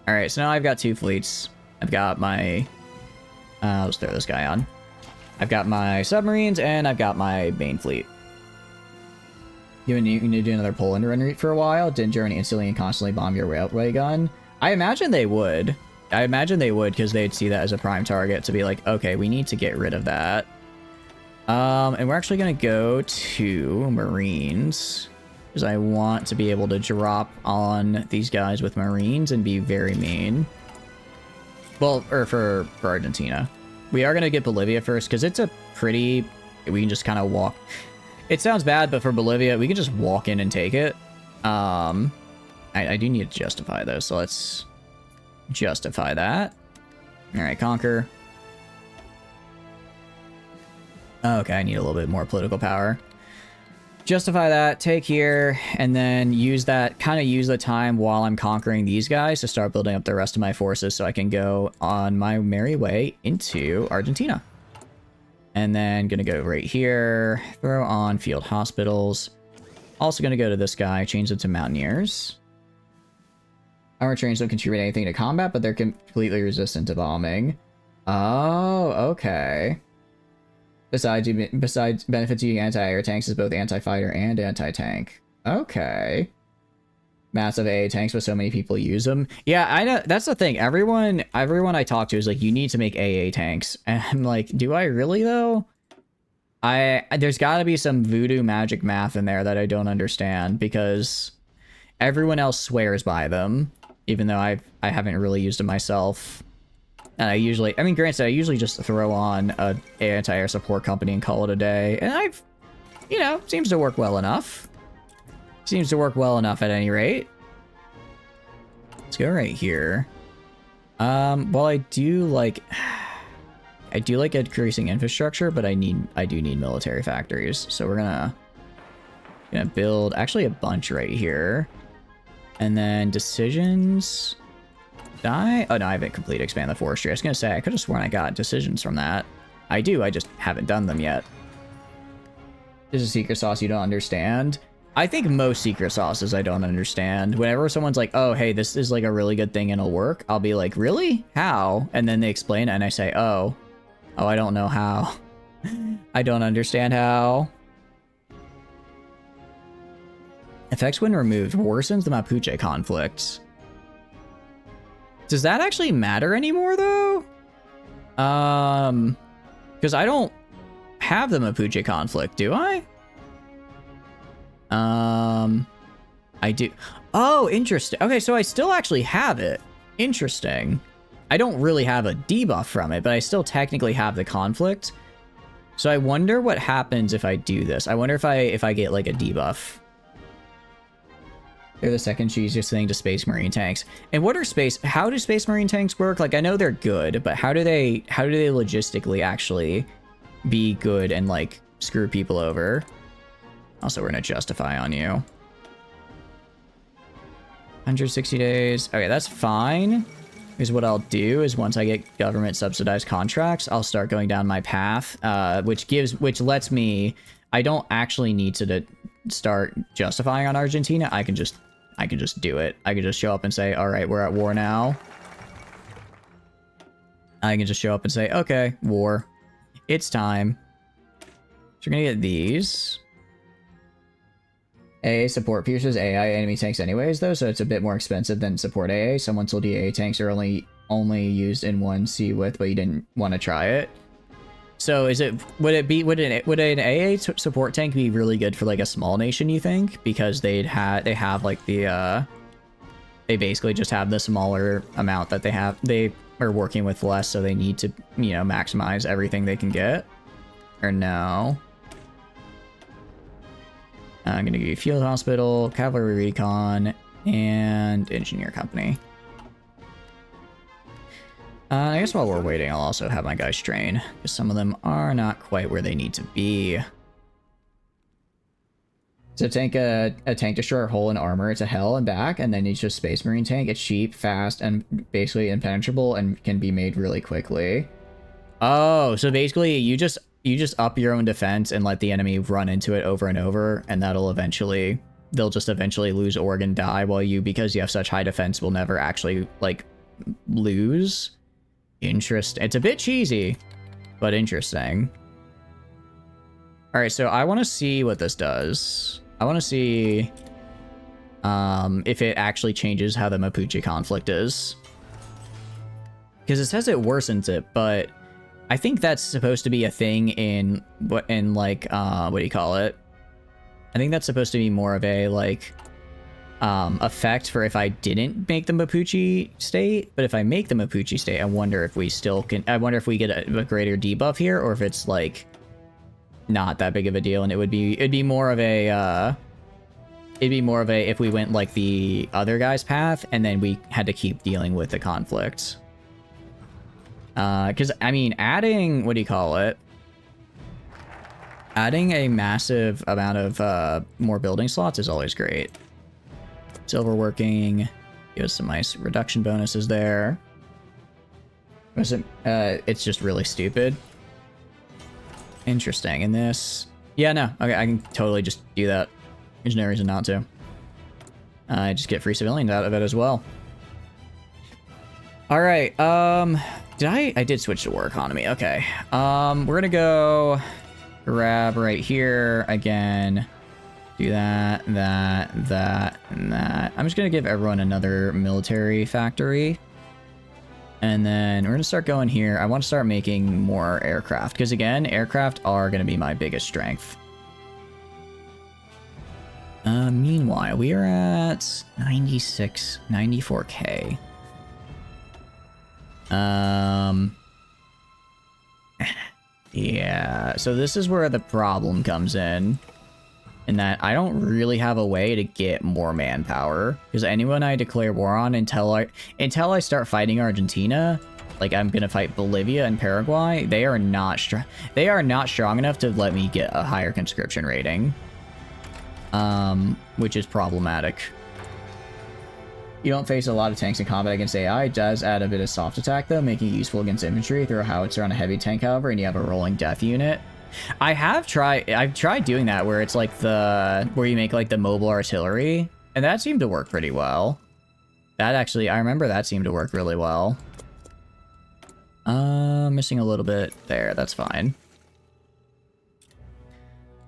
Alright, so now I've got 2 fleets. I've got my... let's throw this guy on. I've got my submarines, and I've got my main fleet. You need to do another Poland run route for a while? Didn't Germany instantly and constantly bomb your railway gun? I imagine they would. Because they'd see that as a prime target to be like, okay, we need to get rid of that. And we're actually going to go to Marines. Because I want to be able to drop on these guys with Marines and be very mean. Well, or for Argentina. We are going to get Bolivia first, because it's a pretty... We can just kind of walk... It sounds bad, but for Bolivia, we can just walk in and take it. I do need to justify those, so let's justify that. Alright, conquer. Okay, I need a little bit more political power. Justify that, take here, and then use that, kind of use the time while I'm conquering these guys to start building up the rest of my forces so I can go on my merry way into Argentina. And then gonna go right here, throw on field hospitals. Also gonna go to this guy, change them to mountaineers. Armor trains don't contribute anything to combat, but they're completely resistant to bombing. Oh, okay. Besides benefits using anti-air tanks is both anti-fighter and anti-tank. Okay. Massive AA tanks, but so many people use them. Yeah, I know. That's the thing. Everyone I talk to is like, you need to make AA tanks. And I'm like, do I really though? There's got to be some voodoo magic math in there that I don't understand, because everyone else swears by them, even though I haven't really used them myself. And I mean, granted, I usually just throw on a anti-air support company and call it a day. And seems to work well enough. Seems to work well enough at any rate. Let's go right here. Well, I do like increasing infrastructure, but I do need military factories. So we're gonna build actually a bunch right here. And then decisions. Oh no, I haven't completely expanded the forestry. I was gonna say, I could have sworn I got decisions from that. I do, I just haven't done them yet. This is a secret sauce you don't understand. I think most secret sauces I don't understand. Whenever someone's like, oh, hey, this is like a really good thing and it'll work, I'll be like, really? How? And then they explain it and I say, oh, I don't know how. I don't understand how. Effects when removed worsens the Mapuche conflict. Does that actually matter anymore though? Because I don't have the Mapuche conflict, do I? I do. Oh, interesting. Okay, so I still actually have it. Interesting. I don't really have a debuff from it, but I still technically have the conflict. So I wonder what happens if I do this. I wonder if I get like a debuff. They're the second cheesiest thing to Space Marine tanks. And how do Space Marine tanks work? Like, I know they're good, but how do they logistically actually be good and like screw people over? Also, we're gonna justify on you. 160 days. Okay, that's fine. Because what I'll do is once I get government subsidized contracts, I'll start going down my path, which lets me. I don't actually need to start justifying on Argentina. I can just do it. I can just show up and say, all right, we're at war now. I can just show up and say, okay, war. It's time. So we're gonna get these. AA support pierces AI enemy tanks anyways, though, so it's a bit more expensive than support AA. Someone told you AA tanks are only used in one C width, but you didn't want to try it. So would an AA support tank be really good for like a small nation, you think? Because they have like the they basically just have the smaller amount that they have. They are working with less, so they need to, you know, maximize everything they can get. Or no? I'm gonna give you field hospital, cavalry recon, and engineer company. I guess while we're waiting, I'll also have my guys train, because some of them are not quite where they need to be. So tank a tank destroyer hole in armor to hell and back, and then it's just Space Marine tank. It's cheap, fast, and basically impenetrable, and can be made really quickly. Oh, so basically you just up your own defense and let the enemy run into it over and over, and they'll just eventually lose org and die, while you, because you have such high defense, will never actually like lose. It's a bit cheesy, but interesting. All right, so I want to see what this does. I want to see if it actually changes how the Mapuche conflict is, because it says it worsens it, but I think that's supposed to be a thing in what do you call it? I think that's supposed to be more of a like effect for if I didn't make the Mapuche state. But if I make the Mapuche state, I wonder if we still can. I wonder if we get a greater debuff here, or if it's like not that big of a deal, and it'd be more of a if we went like the other guy's path, and then we had to keep dealing with the conflict. Because, I mean, adding, what do you call it? Adding a massive amount of more building slots is always great. Silver working, give us some nice reduction bonuses there. It's just really stupid. Interesting. And this, yeah, no, okay, I can totally just do that. There's no reason not to. I just get free civilians out of it as well. All right, I did switch to war economy. Okay. We're gonna go grab right here again. Do that, and that. I'm just gonna give everyone another military factory. And then we're gonna start going here. I want to start making more aircraft, because again, aircraft are gonna be my biggest strength. Meanwhile, we are at 94K. Yeah, so this is where the problem comes in that I don't really have a way to get more manpower, because anyone I declare war on until I start fighting Argentina, like I'm gonna fight Bolivia and Paraguay, they are not strong enough to let me get a higher conscription rating, which is problematic. You don't face a lot of tanks in combat against AI. It does add a bit of soft attack, though, making it useful against infantry. Throw a howitzer on a heavy tank, however, and you have a rolling death unit. I've tried doing that, where it's like where you make like the mobile artillery, and that seemed to work pretty well. I remember that seemed to work really well. Missing a little bit there. That's fine.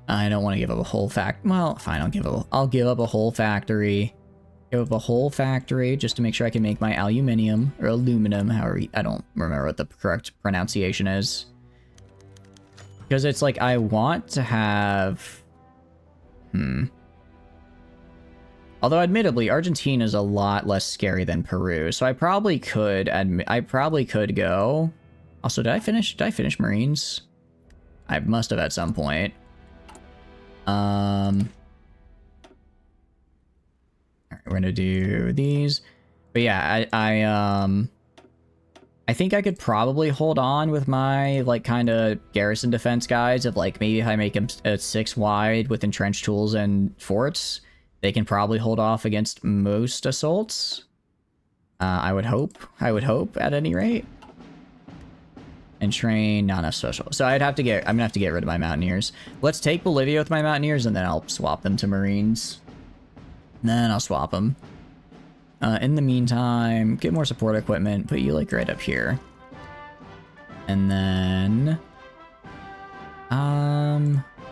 I don't want to give up a whole well, fine. I'll give up a whole factory. Give up a whole factory just to make sure I can make my aluminium or aluminum. However, I don't remember what the correct pronunciation is. Because it's like I want to have. Although, admittedly, Argentina is a lot less scary than Peru, so I probably could. I probably could go. Also, did I finish Marines? I must have at some point. We're gonna do these, but yeah, I think I could probably hold on with my like kind of garrison defense guys. Of like maybe if I make them 6 wide with entrenched tools and forts, they can probably hold off against most assaults. I would hope at any rate. And train not enough special. So I'm gonna have to get rid of my mountaineers. Let's take Bolivia with my mountaineers, and then I'll swap them to Marines. Then I'll swap them. In the meantime, get more support equipment, put you like right up here. And then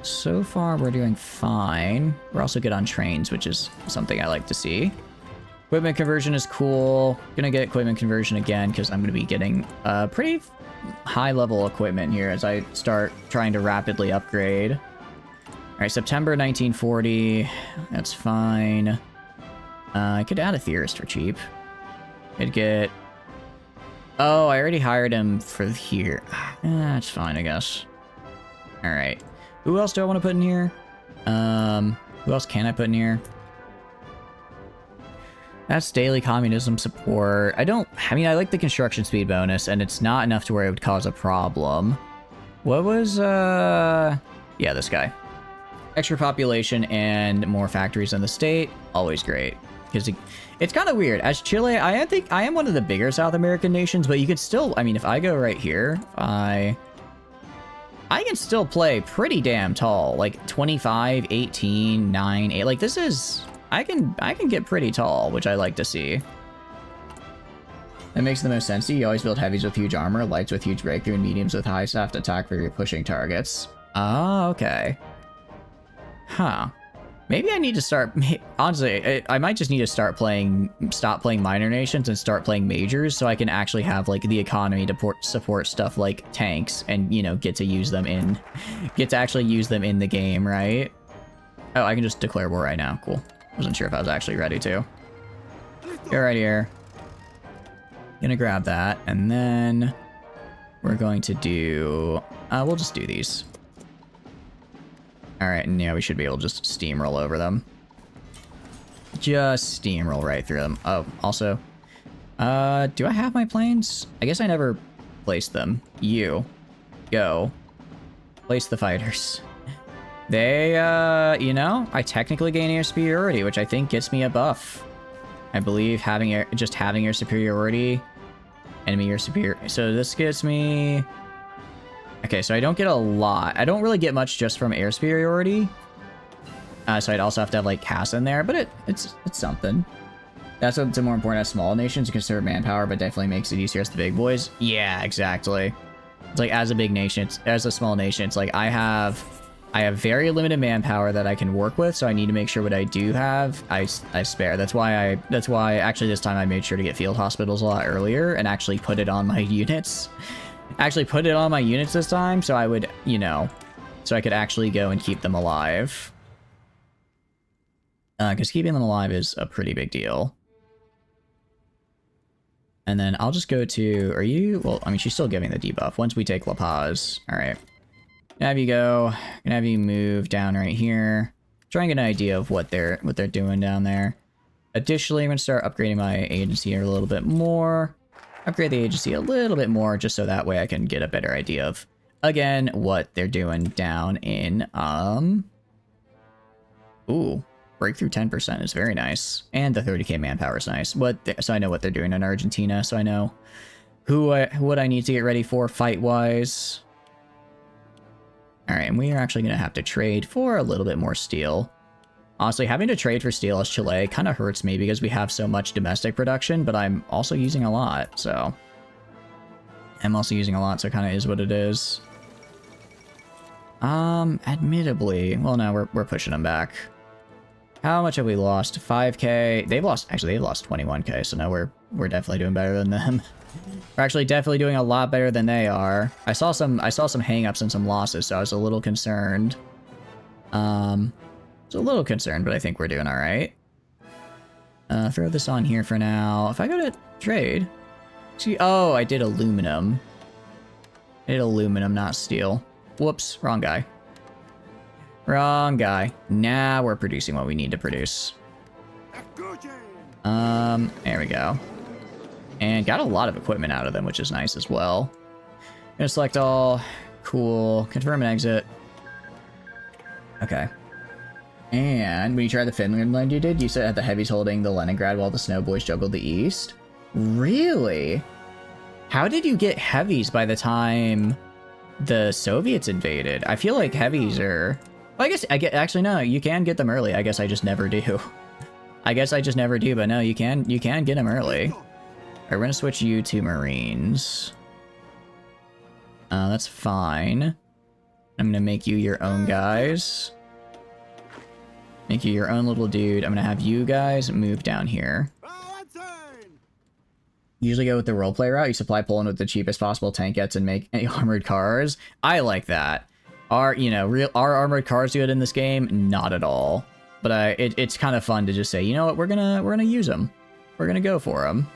So far, we're doing fine. We're also good on trains, which is something I like to see. Equipment conversion is cool. Gonna get equipment conversion again because I'm gonna be getting pretty high-level equipment here as I start trying to rapidly upgrade. All right, September 1940. That's fine. I could add a theorist for cheap. I'd get... Oh, I already hired him for here. That's fine, I guess. All right. Who else do I want to put in here? Who else can I put in here? That's daily communism support. I mean, I like the construction speed bonus, and it's not enough to where it would cause a problem. What was, yeah, this guy. Extra population and more factories in the state. Always great. Because it's kind of weird. As Chile, I think I am one of the bigger South American nations, but you could still, I mean, if I go right here, I can still play pretty damn tall. Like 25, 18, 9, 8. Like this is... I can get pretty tall, which I like to see. That makes the most sense to you. You always build heavies with huge armor, lights with huge breakthrough, and mediums with high staff to attack for your pushing targets. Oh, okay. Huh. Maybe I need to start... Honestly, I might just need to stop playing minor nations and start playing majors so I can actually have, like, the economy to support stuff like tanks and, you know, get to use them in... Get to actually use them in the game, right? Oh, I can just declare war right now. Cool. Wasn't sure if I was actually ready to. Go right here. Gonna grab that, and then we're going to do... we'll just do these. Alright, and yeah, we should be able to just steamroll over them. Just steamroll right through them. Oh, also, do I have my planes? I guess I never placed them. You. Go. Place the fighters. They, you know, I technically gain air superiority, which I think gets me a buff. I believe just having air superiority, enemy air superior. So this gets me... Okay, so I don't get a lot. I don't really get much just from air superiority. So I'd also have to have, like, CAS in there, but it's something. That's what's more important as small nations to conserve manpower, but definitely makes it easier as the big boys. Yeah, exactly. It's like, as a big nation, as a small nation, it's like, I have very limited manpower that I can work with, so I need to make sure what I do have, I spare. That's why actually this time I made sure to get field hospitals a lot earlier and actually put it on my units. Actually put it on my units this time, so I would, you know, so I could actually go and keep them alive. Because keeping them alive is a pretty big deal. And then I'll just go to, are you, well, I mean, she's still giving the debuff. Once we take La Paz, all right. Gonna have you go, gonna have you move down right here. Try and get an idea of what they're doing down there. Additionally, I'm gonna start upgrading my agency here a little bit more. Upgrade the agency a little bit more, just so that way I can get a better idea of, again, what they're doing down in, ooh, breakthrough 10% is very nice. And the 30k manpower is nice. So I know what they're doing in Argentina, so I know what I need to get ready for fight-wise. Alright, and we are actually going to have to trade for a little bit more steel. Honestly, having to trade for steel as Chile kind of hurts me because we have so much domestic production, but I'm also using a lot, so... I'm also using a lot, so it kind of is what it is. Admittedly... Well, no, we're pushing them back. How much have we lost? 5k. They've lost 21k, so now we're definitely doing better than them. We're actually definitely doing a lot better than they are. I saw some hang-ups and some losses, so I was a little concerned. A little concerned, but I think we're doing all right. Throw this on here for now. If I go to trade, see, oh, I did aluminum. I did aluminum, not steel. Whoops, wrong guy. Wrong guy. Now we're producing what we need to produce. There we go. And got a lot of equipment out of them, which is nice as well. Gonna select all. Cool. Confirm and exit. Okay. And when you tried the Finland blend you did, you said had the heavies holding the Leningrad while the snow boys juggled the east? Really? How did you get heavies by the time the Soviets invaded? I feel like heavies are... Well, actually, no, you can get them early. I guess I just never do. I guess I just never do, but no, you can get them early. Alright, we're gonna switch you to Marines. That's fine. I'm gonna make you your own guys. Make you your own little dude. I'm gonna have you guys move down here. Usually go with the roleplay route. You supply Poland with the cheapest possible tank gets and make any armored cars. I like that. Are armored cars good in this game? Not at all. But it's kind of fun to just say, you know what, we're gonna use them. We're gonna go for them.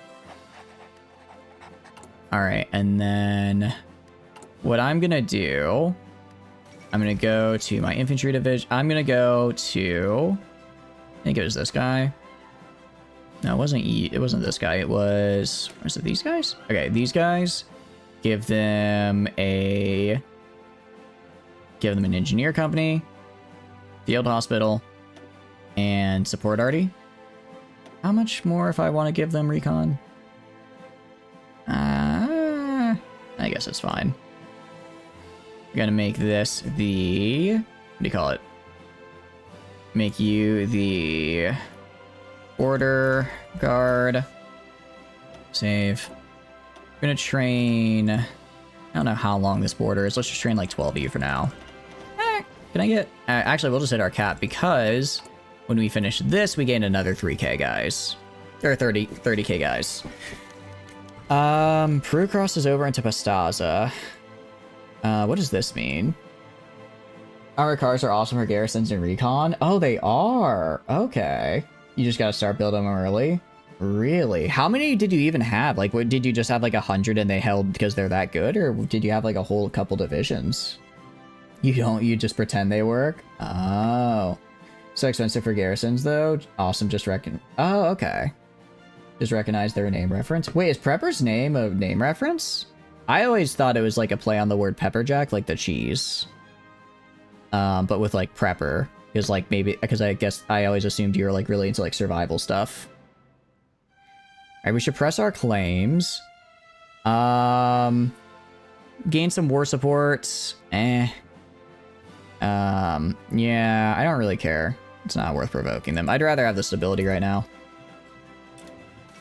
All right, and then what I'm gonna do, I'm gonna go to my infantry division. I'm gonna go to, I think it was this guy. No, it wasn't. It wasn't this guy. It was it these guys? Okay, these guys. Give them an engineer company, field hospital, and support arty. How much more if I want to give them recon? I guess it's fine. I'm gonna make this the, what do you call it? Make you the border guard. Save. I'm gonna train, I don't know how long this border is. Let's just train like 12 of you for now. Can I get, actually we'll just hit our cap because when we finish this, we gain another 3k guys. Or 30k guys. Peru crosses over into Pastaza. What does this mean? Our cars are awesome for garrisons and recon. Oh, they are. Okay. You just gotta start building them early. Really? How many did you even have? Like, what, did you just have like 100 and they held because they're that good? Or did you have like a whole couple divisions? You just pretend they work? Oh. So expensive for garrisons though? Awesome, just reckon. Oh, okay. Just recognize their name reference. Wait, is Prepper's name a name reference? I always thought it was like a play on the word pepper jack, like the cheese. But with like Prepper. Because like maybe, because I guess I always assumed you were like really into like survival stuff. Alright, we should press our claims. Gain some war support. Yeah, I don't really care. It's not worth provoking them. I'd rather have the stability right now.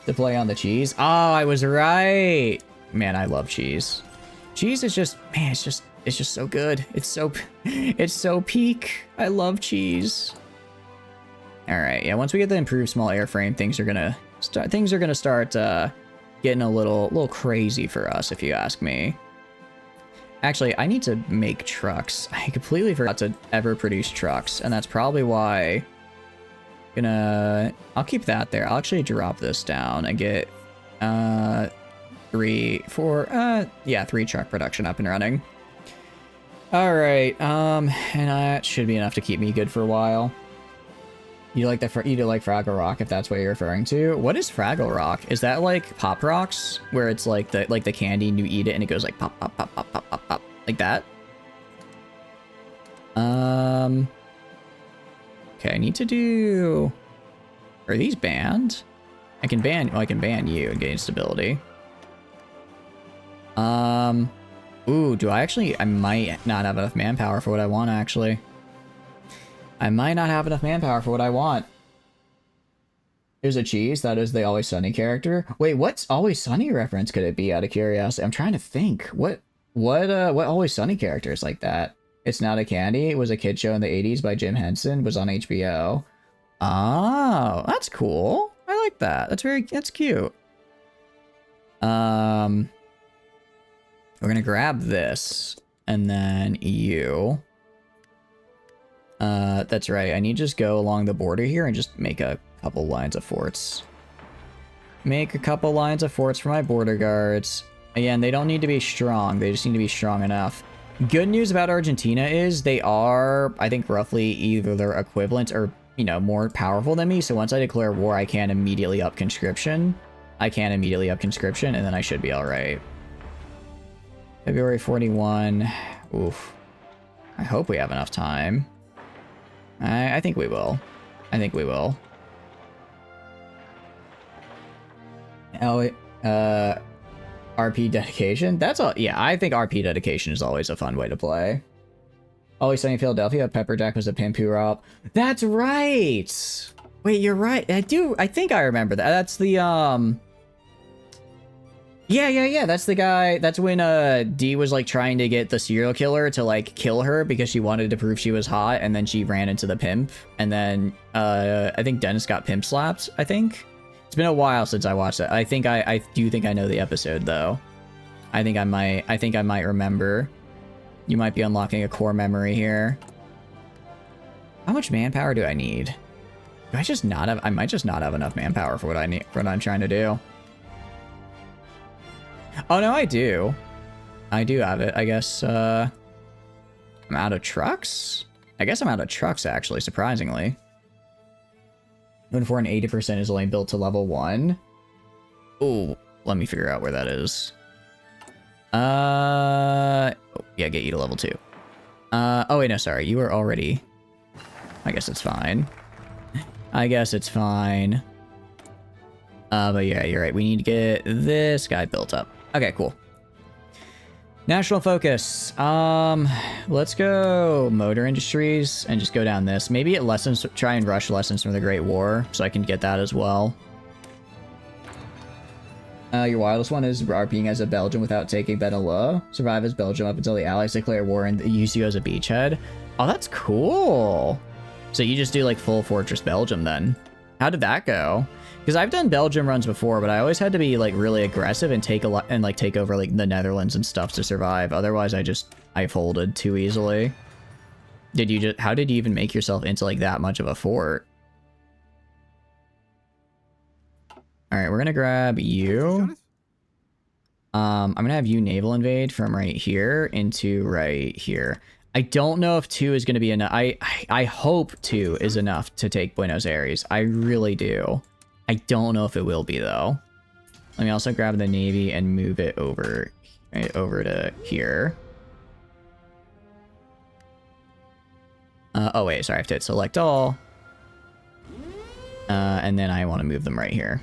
Deploy on the cheese. Oh, I was right. Man, I love cheese. Cheese is just, man, it's just so good. It's so peak. I love cheese. All right, yeah. Once we get the improved small airframe, things are gonna start getting a little crazy for us, if you ask me. Actually, I need to make trucks. I completely forgot to ever produce trucks, and that's probably why. I'll keep that there. I'll actually drop this down and get 3 truck production up and running. All right, and that should be enough to keep me good for a while. You do like Fraggle Rock, if that's what you're referring to. What is Fraggle Rock? Is that like Pop Rocks, where it's like the candy and you eat it and it goes like pop pop pop pop pop pop pop like that? Okay, I need to do. Are these banned? I can ban you and gain stability. Ooh, I might not have enough manpower for what I want, actually. I might not have enough manpower for what I want. There's a cheese. That is the Always Sunny character. Wait, what's Always Sunny reference could it be, out of curiosity? I'm trying to think. What Always Sunny character is like that? It's Not a Candy. It was a kid show in the 80s by Jim Henson. Was on HBO. Oh, that's cool. I like that. That's cute. We're gonna grab this and then you. That's right. I need to just go along the border here and just make a couple lines of forts. Make a couple lines of forts for my border guards. Again, they don't need to be strong. They just need to be strong enough. Good news about Argentina is they are, I think, roughly either their equivalent or, you know, more powerful than me. So once I declare war, I can immediately up conscription. And then I should be all right. February 41. Oof. I hope we have enough time. I think we will. Oh, RP dedication? That's all. Yeah, I think RP dedication is always a fun way to play. Always Sunny in Philadelphia. Pepperjack was a Pimpurop. That's right. Wait, you're right. I think I remember that. That's the Yeah. That's the guy. That's when Dee was like trying to get the serial killer to like kill her because she wanted to prove she was hot, and then she ran into the pimp, and then I think Dennis got pimp slapped. I think it's been a while since I watched it. I do think I know the episode though. I think I might remember. You might be unlocking a core memory here. How much manpower do I need? Do I just not have? I might just not have enough manpower for what I need, for what I'm trying to do. Oh no, I do. I do have it. I guess I'm out of trucks? I guess I'm out of trucks actually, surprisingly. When for an 80% is only built to level 1. Oh, let me figure out where that is. Oh, yeah, get you to level 2. Oh wait, no, sorry. You were already... I guess it's fine. I guess it's fine. But yeah, you're right. We need to get this guy built up. Okay, cool. National focus. Let's go motor industries and just go down this. Maybe it lessons, try and rush lessons from the Great War so I can get that as well. Your wildest one is RPing as a Belgium without taking Benelux. Survive as Belgium up until the Allies declare war and use you as a beachhead. Oh, that's cool. So you just do like full Fortress Belgium then. How did that go? Because I've done Belgium runs before, but I always had to be like really aggressive and take a lot and like take over like the Netherlands and stuff to survive. Otherwise, I folded too easily. How did you even make yourself into like that much of a fort? All right, we're gonna grab you. I'm gonna have you naval invade from right here into right here. I don't know if 2 is gonna be enough. I hope 2 is enough to take Buenos Aires. I really do. I don't know if it will be though. Let me also grab the Navy and move it over to here. Oh wait, sorry, I have to hit select all. And then I want to move them right here.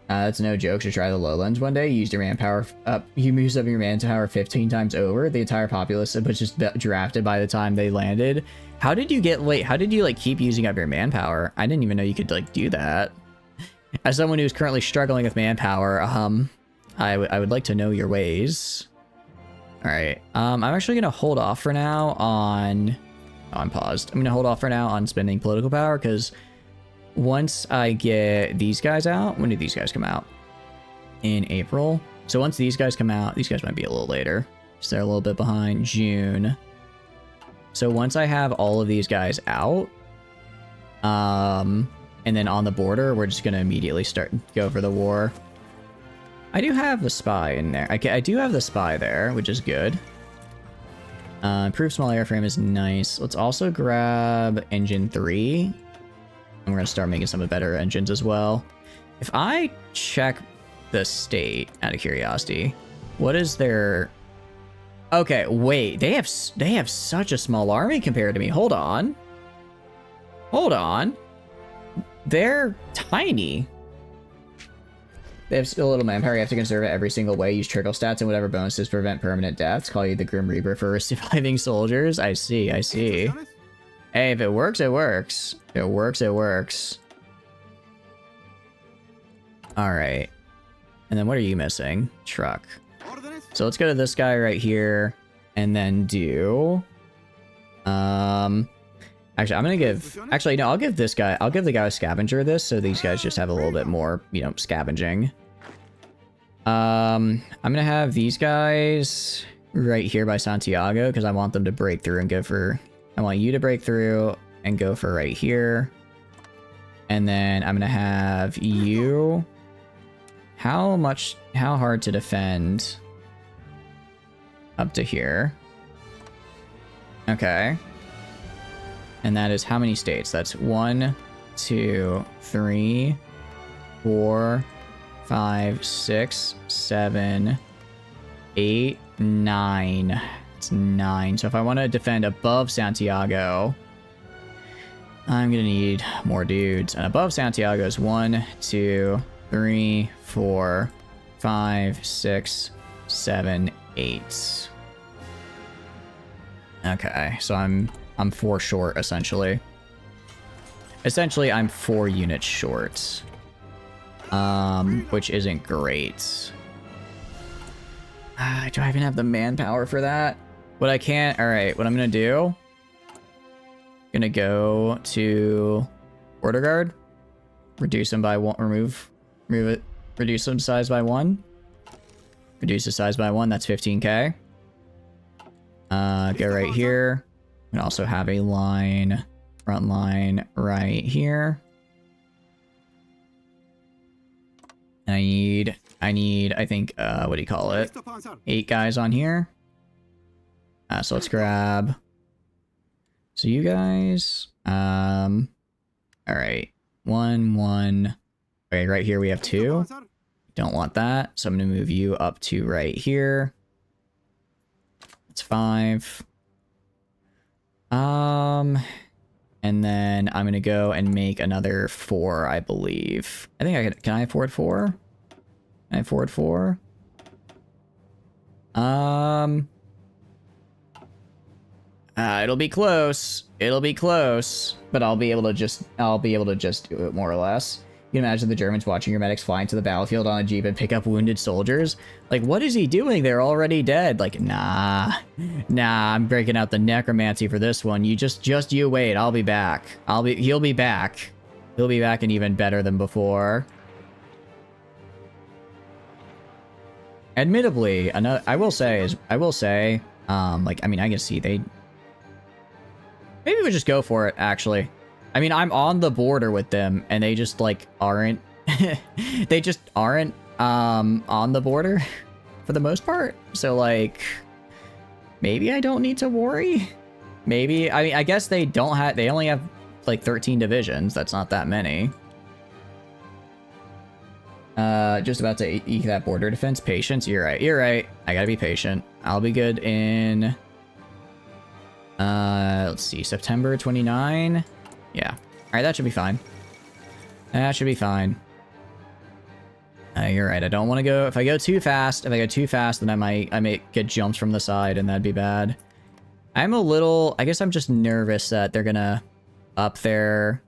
That's no joke to try the lowlands one day. You used your manpower up. You used up your manpower 15 times over. The entire populace was just drafted by the time they landed. How did you get late? How did you like keep using up your manpower? I didn't even know you could like do that. As someone who's currently struggling with manpower, I would like to know your ways. All right. I'm actually gonna hold off for now on. Oh, I'm paused. I'm gonna hold off for now on spending political power because. Once I get these guys out, when do these guys come out? In April. So once these guys come out, these guys might be a little later. So they're a little bit behind June. So once I have all of these guys out, and then on the border, we're just going to immediately go for the war. I do have the spy in there. I do have the spy there, which is good. Improved small airframe is nice. Let's also grab engine 3. And we're going to start making some of the better engines as well. If I check the state, out of curiosity, what is their... Okay, wait. They have such a small army compared to me. Hold on. Hold on. They're tiny. They have a little manpower. You have to conserve it every single way. Use trickle stats and whatever bonuses prevent permanent deaths. Call you the Grim Reaper for surviving soldiers. I see, I see. Hey, if it works, it works. If it works, it works. Alright. And then what are you missing? Truck. So let's go to this guy right here. And then do... Actually, I'm gonna give... Actually, no, I'll give this guy... I'll give the guy with Scavenger this, so these guys just have a little bit more, you know, scavenging. I'm gonna have these guys right here by Santiago, because I want them to break through and go for... I want you to break through and go for right here. And then I'm gonna have you... How hard to defend up to here? Okay. And that is how many states? That's 1, 2, 3, 4, 5, 6, 7, 8, 9. It's 9. So if I want to defend above Santiago, I'm gonna need more dudes. And above Santiago is 1, 2, 3, 4, 5, 6, 7, 8. Okay, so I'm 4 short essentially. Essentially, I'm 4 units short. which isn't great. Do I even have the manpower for that? What I can't, all right, what I'm gonna do, gonna go to border guard, reduce them by one, remove it, reduce them size by 1, reduce the size by 1, that's 15k. Go right here, and also have a line, front line right here. I need, I think, what do you call it? 8 guys on here. So let's grab, so you guys, all right, 1. Okay, right here we have 2. Don't want that, so I'm gonna move you up to right here. That's 5. And then I'm gonna go and make another 4, I believe. I think can I afford 4? Can I afford 4? It'll be close. It'll be close, but I'll be able to just do it more or less. You can imagine the Germans watching your medics flying to the battlefield on a jeep and pick up wounded soldiers. Like, what is he doing? They're already dead. Like, nah, I'm breaking out the necromancy for this one. You just you wait. I'll be back. He'll be back. He'll be back and even better than before. Admittedly, I will say, like, I mean, I can see maybe we just go for it, actually. I mean, I'm on the border with them, and they just, like, aren't... they just aren't, on the border, for the most part. So, like, maybe I don't need to worry? Maybe, I mean, I guess they only have, like, 13 divisions. That's not that many. Just about to eke that border defense. Patience, you're right. I gotta be patient. I'll be good in... let's see, September 29. Yeah. All right, that should be fine. That should be fine. You're right. I don't want to go. If I go too fast, then I might get jumped from the side, and that'd be bad. I'm a little. I guess I'm just nervous that they're gonna up their.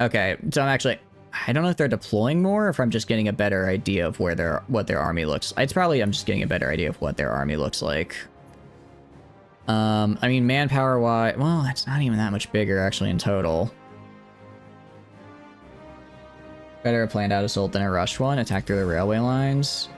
Okay, so I don't know if they're deploying more, or if I'm just getting a better idea of what their army looks. I'm just getting a better idea of what their army looks like. I mean, manpower-wise, well, it's not even that much bigger, actually, in total. Better a planned-out assault than a rushed one. Attack through the railway lines.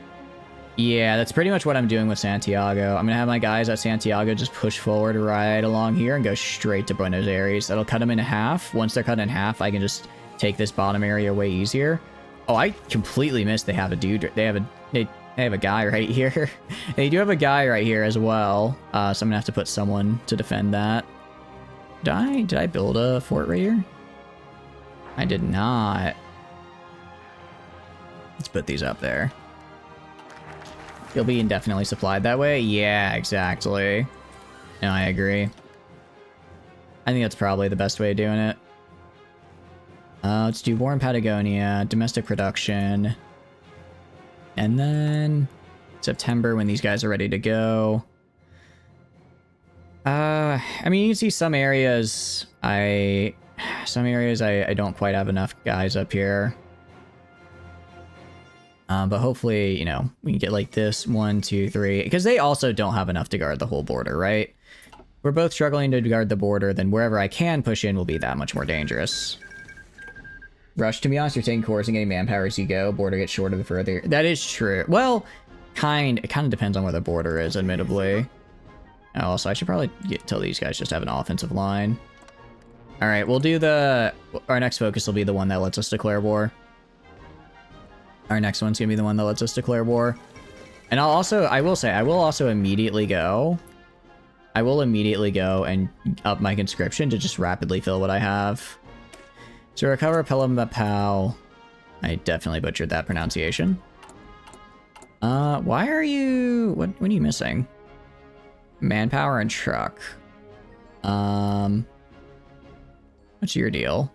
Yeah, that's pretty much what I'm doing with Santiago. I'm gonna have my guys at Santiago just push forward right along here and go straight to Buenos Aires. That'll cut them in half. Once they're cut in half, I can just take this bottom area way easier. Oh, I completely missed they have a dude. They have a guy right here. They do have a guy right here as well. So I'm gonna have to put someone to defend that. Did I build a fort right here? I did not. Let's put these up there. You'll be indefinitely supplied that way? Yeah, exactly. No, I agree. I think that's probably the best way of doing it. Let's do war in Patagonia, domestic production. And then September when these guys are ready to go. I mean, you can see some areas I don't quite have enough guys up here. But hopefully, you know, we can get like this 1, 2, 3, because they also don't have enough to guard the whole border, right? We're both struggling to guard the border, then wherever I can push in will be that much more dangerous. Rush, to be honest, you're taking course and getting manpower as you go. Border gets shorter the further. That is true. Well, it kind of depends on where the border is, admittedly. Also, I should probably tell these guys just have an offensive line. All right, we'll do our next focus will be the one that lets us declare war. Our next one's gonna be the one that lets us declare war. And I will say, I will also immediately go. I will immediately go and up my conscription to just rapidly fill what I have. So recover Pelamapau. I definitely butchered that pronunciation. Why are you... What are you missing? Manpower and truck. What's your deal?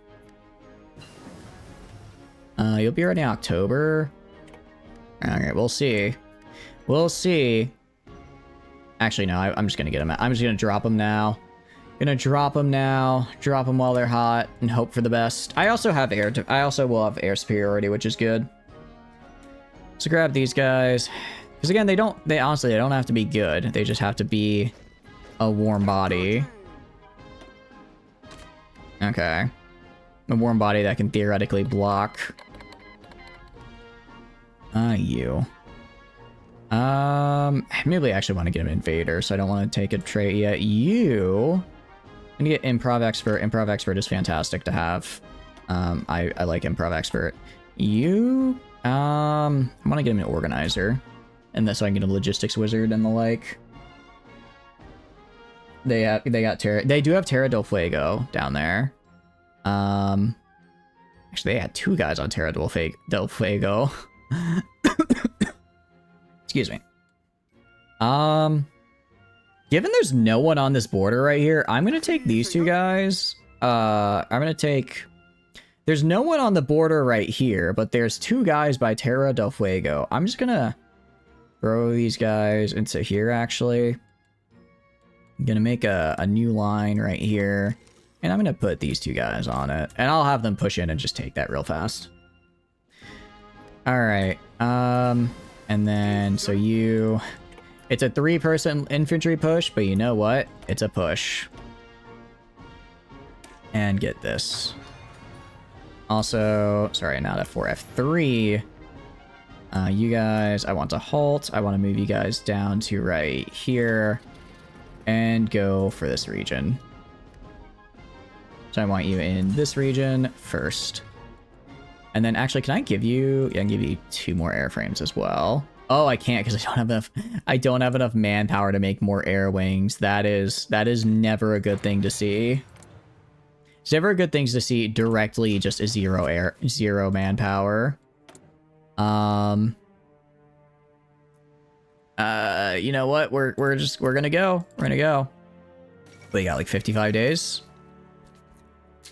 You'll be ready in October. Alright, we'll see. We'll see. Actually, no, I'm just gonna get them. I'm just gonna drop them now. Drop them while they're hot and hope for the best. I also will have air superiority, which is good. So grab these guys. Because again, they honestly, they don't have to be good. They just have to be a warm body. Okay. A warm body that can theoretically block. You. Maybe I actually want to get him Invader, so I don't want to take a trait yet. You. I'm gonna get Improv Expert. Improv Expert is fantastic to have. I like Improv Expert. You. I want to get him an Organizer. And so I can get a Logistics Wizard and the like. They got Terra. They do have Terra del Fuego down there. Actually, they had 2 guys on Terra del Fuego. Excuse me. Given there's no one on this border right here, I'm gonna take these 2 guys. I'm gonna take... There's no one on the border right here, but there's 2 guys by Terra del Fuego. I'm just gonna throw these guys into here, actually. I'm gonna make a new line right here. And I'm gonna put these 2 guys on it. And I'll have them push in and just take that real fast. Alright. And then, so you... It's a 3-person infantry push, but you know what? It's a push. And get this. Also, sorry, not F4, F3. You guys, I want to halt. I want to move you guys down to right here. And go for this region. So I want you in this region first. And then actually, can I give you... Yeah, I can give you 2 more airframes as well. Oh, I can't because I don't have enough manpower to make more air wings. That is never a good thing to see. It's never a good thing to see directly just a 0 manpower. You know what? We're gonna go. We're gonna go. We got like 55 days.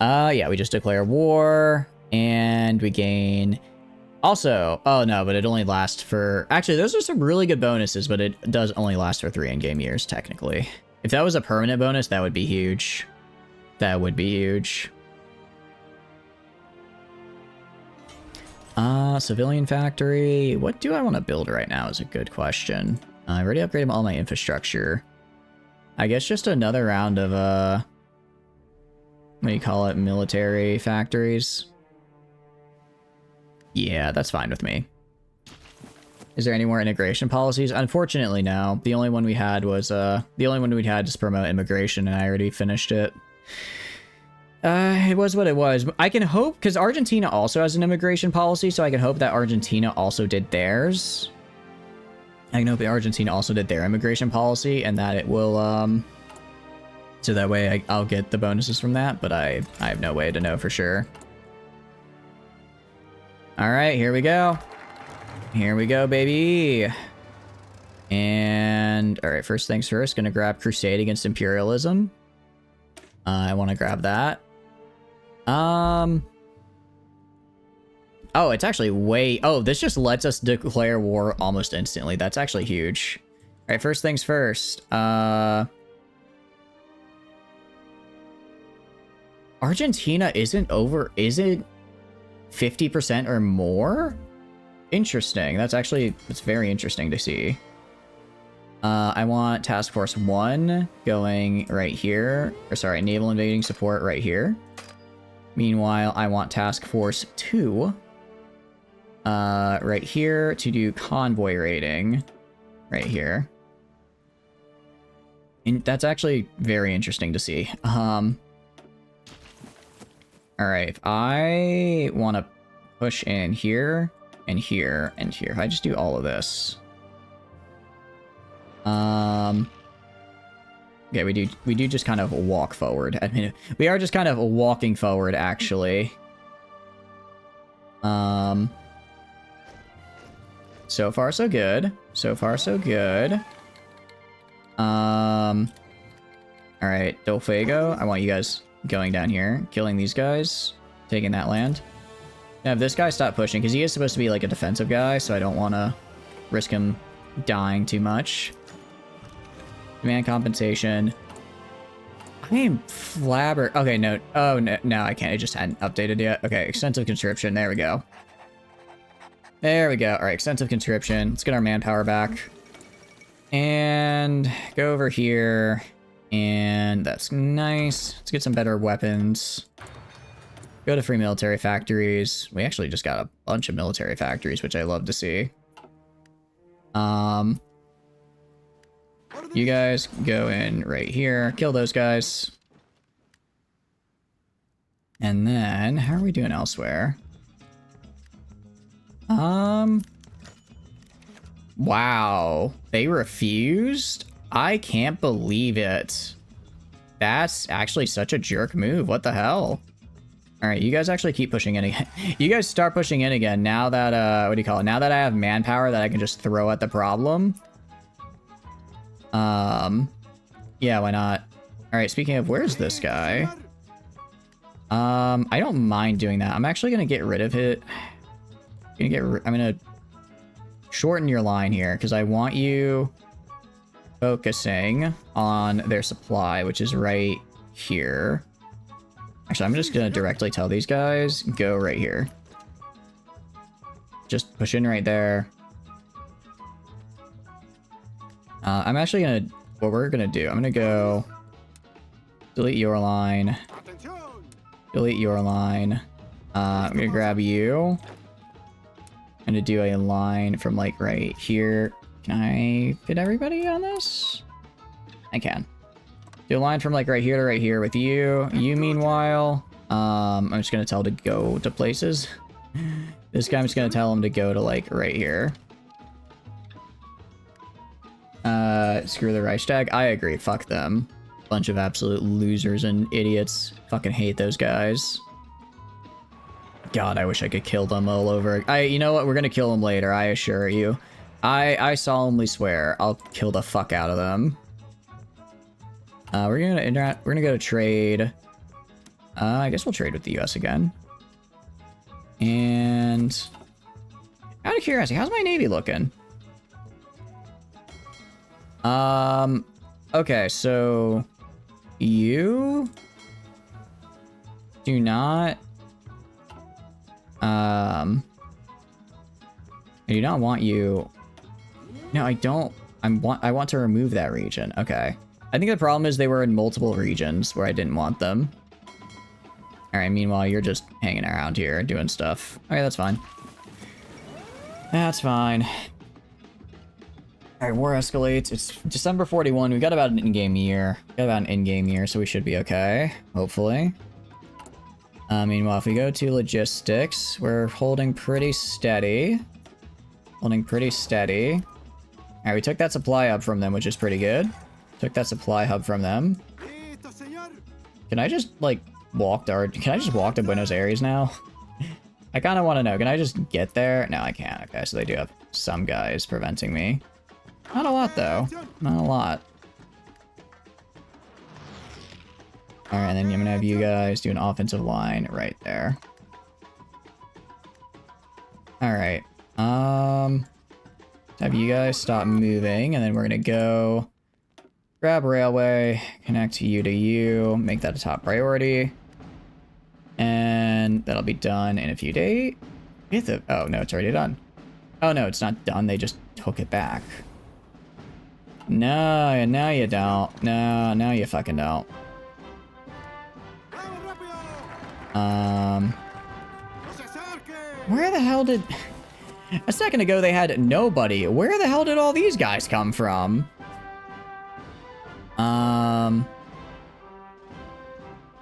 Yeah, we just declare war and we gain. Also, oh no, but it only lasts for... Actually, those are some really good bonuses, but it does only last for 3 in-game years, technically. If that was a permanent bonus, that would be huge. That would be huge. Civilian factory. What do I want to build right now is a good question. I already upgraded all my infrastructure. I guess just another round of, what do you call it? Military factories. Yeah, that's fine with me. Is there any more integration policies? Unfortunately, no. The only one we had was, the only one we'd had to promote immigration, and I already finished it. It was what it was. I can hope, because Argentina also has an immigration policy, so I can hope that Argentina also did theirs. I can hope that Argentina also did their immigration policy, and that it will, so that way I'll get the bonuses from that, but I have no way to know for sure. Alright, here we go. Here we go, baby. And, alright, first things first, gonna grab Crusade Against Imperialism. I want to grab that. Oh, it's actually way... Oh, this just lets us declare war almost instantly. That's actually huge. Alright, first things first. Argentina isn't 50% or more? Interesting. That's very interesting to see. I want Task Force 1 going right here. Or sorry, Naval Invading Support right here. Meanwhile, I want Task Force 2 right here to do convoy raiding right here. And that's actually very interesting to see. Alright, if I want to push in here, and here, and here, if I just do all of this. Okay, we do just kind of walk forward. I mean, we are just kind of walking forward, actually. So far, so good. So far, so good. Alright, Del Fuego, I want you guys going down here, killing these guys, taking that land. Now, if this guy stopped pushing, because he is supposed to be like a defensive guy, so I don't want to risk him dying too much. Demand compensation. I am flabber. Okay, no. Oh, no, I can't. It just hadn't updated yet. Okay, extensive conscription. There we go. There we go. All right, extensive conscription. Let's get our manpower back. And go over here. And that's nice. Let's get some better weapons. Go to free military factories. We actually just got a bunch of military factories, which I love to see. You guys go in right here. Kill those guys. And then, how are we doing elsewhere? Wow. They refused? I can't believe it. That's actually such a jerk move. What the hell? Alright, you guys actually keep pushing in again. You guys start pushing in again now that, what do you call it? Now that I have manpower that I can just throw at the problem. Yeah, why not? Alright, speaking of, where's this guy? I don't mind doing that. I'm actually gonna get rid of it. I'm gonna shorten your line here, because I want you focusing on their supply, which is right here. Actually, I'm just gonna directly tell these guys, go right here. Just push in right there. I'm actually gonna, what we're gonna do, I'm gonna go delete your line. Delete your line. I'm gonna grab you. I'm gonna do a line from like right here. Can I fit everybody on this? I can. Do a line from like right here to right here with you. You meanwhile, I'm just gonna tell to go to places. This guy, I'm just gonna tell him to go to like right here. Screw the Reichstag. I agree. Fuck them. Bunch of absolute losers and idiots. Fucking hate those guys. God, I wish I could kill them all over. You know what? We're gonna kill them later. I assure you. I solemnly swear I'll kill the fuck out of them. We're gonna go to trade. I guess we'll trade with the U.S. again. And out of curiosity, how's my Navy looking? Okay, so you do not, I do not want you. No, I don't. I want to remove that region. Okay. I think the problem is they were in multiple regions where I didn't want them. All right, meanwhile, you're just hanging around here doing stuff. Okay, that's fine. That's fine. All right, war escalates. It's December 41. We got about an in-game year. So we should be okay, hopefully. Meanwhile, if we go to logistics, we're holding pretty steady. All right, we took that supply hub from them, which is pretty good. Took that supply hub from them. Can I just, like, can I just walk to Buenos Aires now? I kind of want to know. Can I just get there? No, I can't. Okay, so they do have some guys preventing me. Not a lot, though. Not a lot. Alright, and then I'm gonna have you guys do an offensive line right there. Alright. Have you guys stop moving, and then we're gonna go grab railway, connect you to you, make that a top priority. And that'll be done in a few days. Oh, no, it's already done. Oh, no, it's not done. They just took it back. No, now you don't. No, now you fucking don't. Where the hell did... A second ago they had nobody. Where the hell did all these guys come from?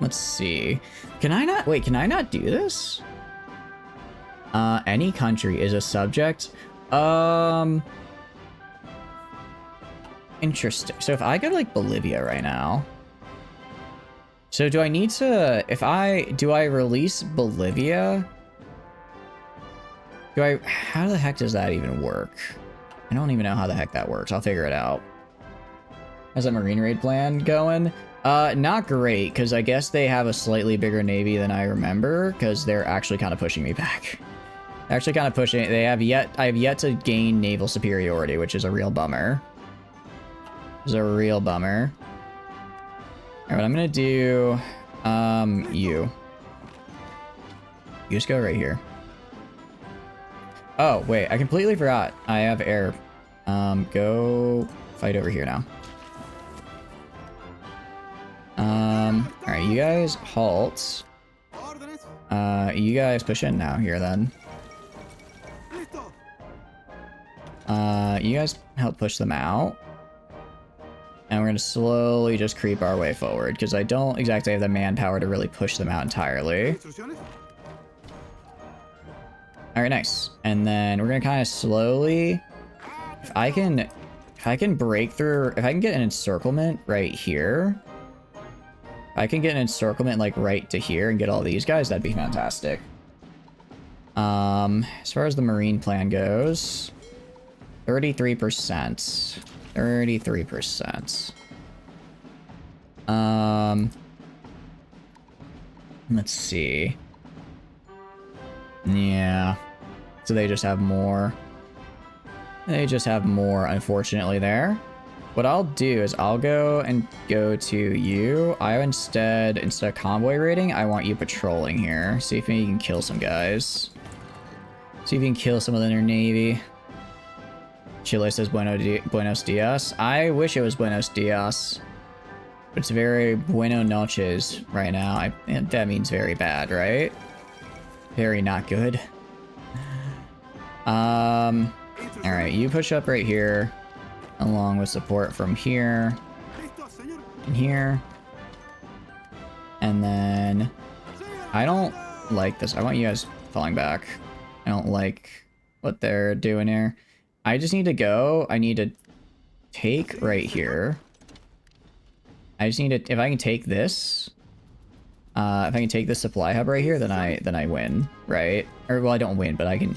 Let's see. Can I not do this? Any country is a subject. Interesting. So if I go to like Bolivia right now. So do I need to, do I release Bolivia? How the heck does that even work? I don't even know how the heck that works. I'll figure it out. How's that marine raid plan going? Not great, because I guess they have a slightly bigger navy than I remember, because they're actually kind of pushing me back. They're actually kind of pushing, I have yet to gain naval superiority, which is a real bummer. It's a real bummer. Alright, what I'm gonna do, you just go right here. Oh, wait, I completely forgot. I have air. Go fight over here now. Alright, you guys halt. You guys push in now here then. You guys help push them out. And we're gonna slowly just creep our way forward, because I don't exactly have the manpower to really push them out entirely. Alright, nice. And then we're gonna kind of slowly... If I can break through... If I can get an encirclement right here... If I can get an encirclement, like, right to here and get all these guys, that'd be fantastic. As far as the marine plan goes... 33%. 33%. Let's see. Yeah. So they just have more. They just have more, unfortunately, there. What I'll do is I'll go to you. Instead of convoy raiding, I want you patrolling here. See if you can kill some guys. See if you can kill some of their navy. Chile says Buenos Dias. I wish it was Buenos Dias. But it's very Buenos Noches right now. That means very bad, right? Very not good. Alright, you push up right here. Along with support from here. And here. And then... I don't like this. I want you guys falling back. I don't like what they're doing here. I just need to go. I need to take right here. I just need to... If I can take this... if I can take this supply hub right here, then I win, right? Or, well, I don't win, but I can...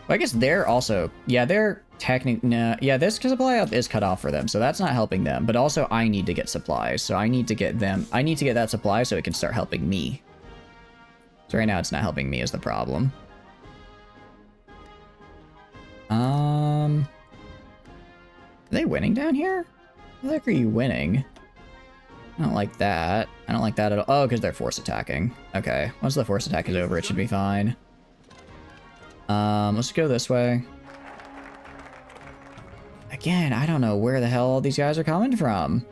Well, I guess they're also... Yeah, they're technically... Nah, yeah, this supply hub is cut off for them, so that's not helping them. But also, I need to get supplies, so I need to get them... I need to get that supply so it can start helping me. So right now, it's not helping me is the problem. Are they winning down here? How the heck are you winning? I don't like that. I don't like that at all. Oh, because they're force attacking. Okay. Once the force attack is over, it should be fine. Let's go this way. Again, I don't know where the hell all these guys are coming from.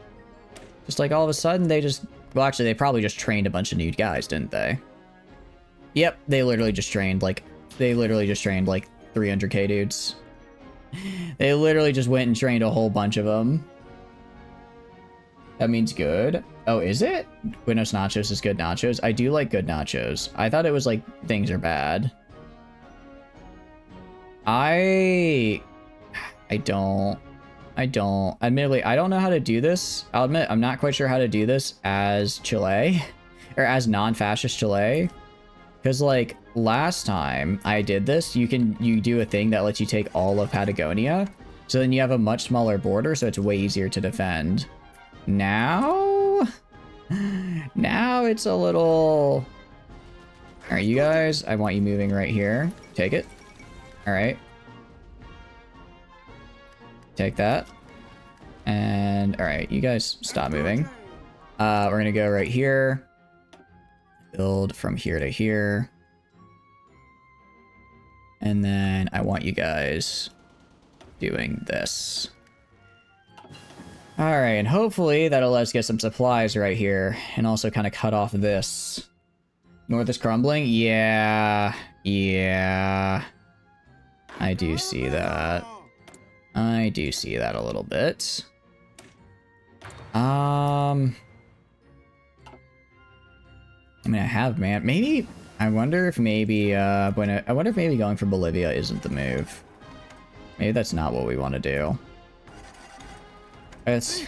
Just like all of a sudden they just... Well, actually, they probably just trained a bunch of new guys, didn't they? Yep, they literally just trained like... They literally just trained like 300k dudes. They literally just went and trained a whole bunch of them. That means good. Oh, is it? Buenos Nachos is good nachos. I do like good nachos. I thought it was like things are bad. I don't. Admittedly, I don't know how to do this. I'll admit, I'm not quite sure how to do this as Chile. Or as non-fascist Chile. Because, like, last time I did this, you do a thing that lets you take all of Patagonia. So then you have a much smaller border, so it's way easier to defend. Now it's a little... Alright, you guys, I want you moving right here. Take it. Alright. Take that. And, alright, you guys stop moving. We're gonna go right here. Build from here to here. And then I want you guys doing this. Alright, and hopefully that'll let us get some supplies right here. And also kind of cut off this. North is crumbling? Yeah. Yeah. I do see that. I do see that a little bit. I mean, I have, man. Maybe... I wonder if maybe, I wonder if maybe going for Bolivia isn't the move. Maybe that's not what we want to do. It's...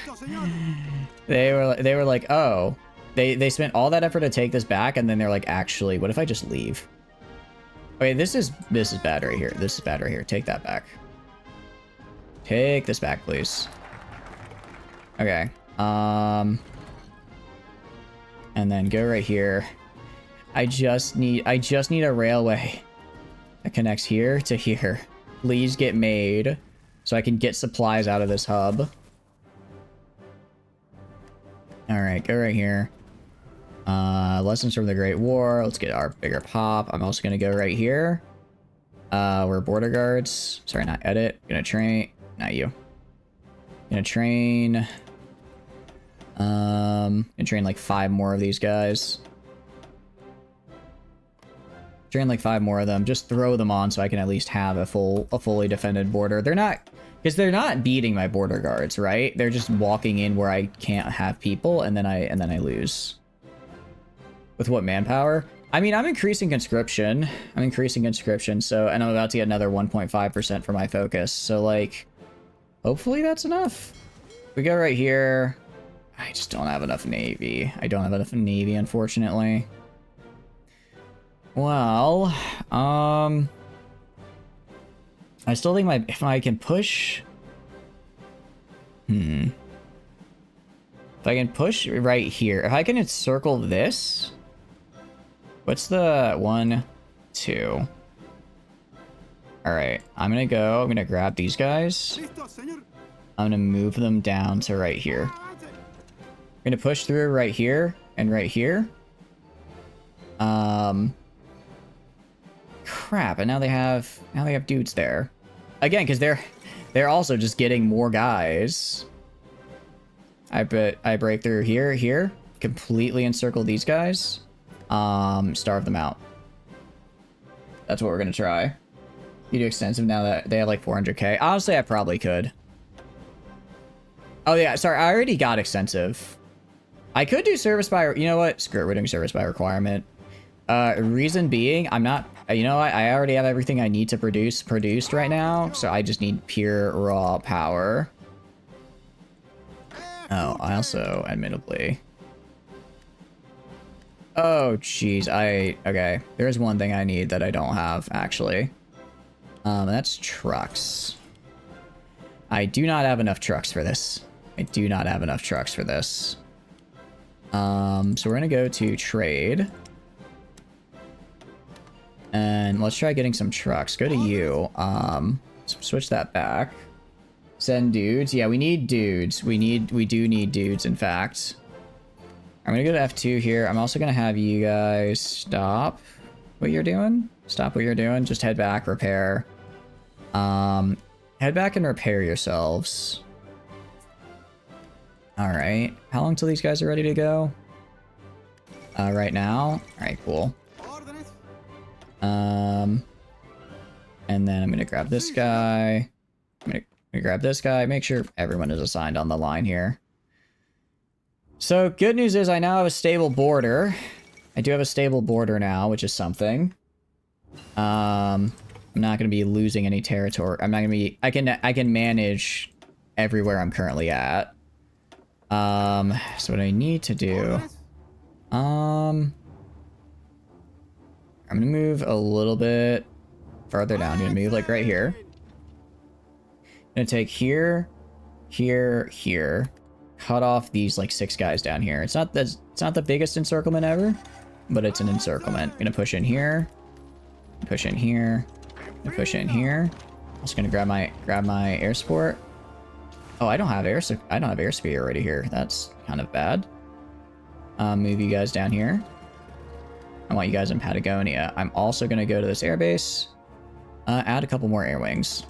They were like, oh. They spent all that effort to take this back, and then they're like, actually, what if I just leave? Okay, this is bad right here. This is bad right here. Take that back. Take this back, please. Okay. And then go right here. I just need a railway that connects here to here. Please get made so I can get supplies out of this hub. Alright, go right here. Lessons from the Great War. Let's get our bigger pop. I'm also gonna go right here. We're border guards. Sorry, not edit. Gonna train. Not you. Gonna train. Gonna train like 5 more of these guys. Train like 5 more of them. Just throw them on so I can at least have a fully defended border. They're not, because they're not beating my border guards, right? They're just walking in where I can't have people, and then I lose. With what manpower? I mean, I'm increasing conscription. So, and I'm about to get another 1.5% for my focus. So, like, hopefully that's enough. We go right here. I just don't have enough navy. I don't have enough navy, unfortunately. Well, I still think if I can push... If I can push right here. If I can encircle this... What's the 1, 2? Alright, I'm gonna grab these guys. I'm gonna move them down to right here. I'm gonna push through right here and right here. Crap, and now they have dudes there. Again, because they're also just getting more guys. I break through here, completely encircle these guys. Starve them out. That's what we're gonna try. You do extensive now that they have like 400k. Honestly, I probably could. Oh yeah, sorry, I already got extensive. I could do service by, you know what? Screw it, we're doing service by requirement. Reason being, I'm not, you know what? I already have everything I need to produced right now, so I just need pure raw power. Oh, I also, admittedly... Oh, jeez, okay. There's one thing I need that I don't have, actually. That's trucks. I do not have enough trucks for this. So we're gonna go to trade. And let's try getting some trucks. Go to you. Switch that back. Send dudes. Yeah, we need dudes. We do need dudes, in fact. I'm gonna go to F2 here. I'm also gonna have you guys stop what you're doing. Just head back, repair. Head back and repair yourselves. Alright. How long till these guys are ready to go? Right now? Alright, cool. And then I'm gonna grab this guy. I'm gonna grab this guy. Make sure everyone is assigned on the line here. So, good news is I now have a stable border. I do have a stable border now, which is something. I'm not going to be losing any territory. I'm not going to be... I can manage everywhere I'm currently at. So what I need to do... I'm going to move a little bit farther down. I'm going to move, like, right here. I'm going to take here, here, here... Cut off these like 6 guys down here. It's not the biggest encirclement ever, but it's an encirclement. I'm gonna push in here, push in here, and push in here. I'm just gonna grab my air support. Oh, I don't have air superiority here. That's kind of bad. Move you guys down here. I want you guys in Patagonia. I'm also gonna go to this airbase. Add a couple more air wings.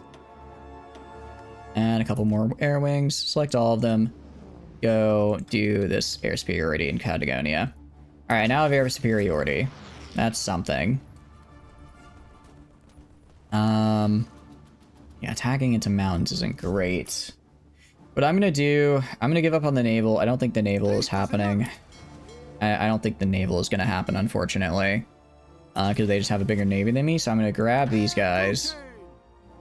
Add a couple more air wings. Select all of them. Go do this air superiority in Patagonia. Alright, now I have air superiority. That's something. Yeah, attacking into mountains isn't great. What I'm gonna do, I'm gonna give up on the naval. I don't think the naval is happening. I don't think the naval is gonna happen, unfortunately. Because they just have a bigger navy than me, so I'm gonna grab these guys.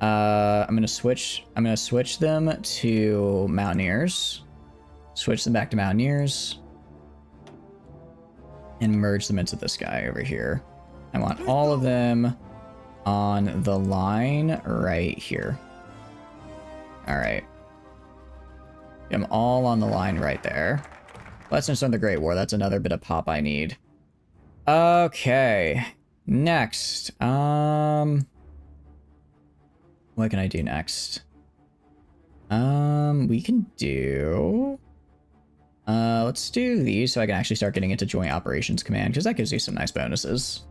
I'm gonna switch them to mountaineers. Switch them back to mountaineers. And merge them into this guy over here. I want all of them on the line right here. Alright. Get them all on the line right there. Let's finish on the Great War. That's another bit of pop I need. Okay. Next. What can I do next? We can do... let's do these so I can actually start getting into Joint Operations Command, because that gives you some nice bonuses.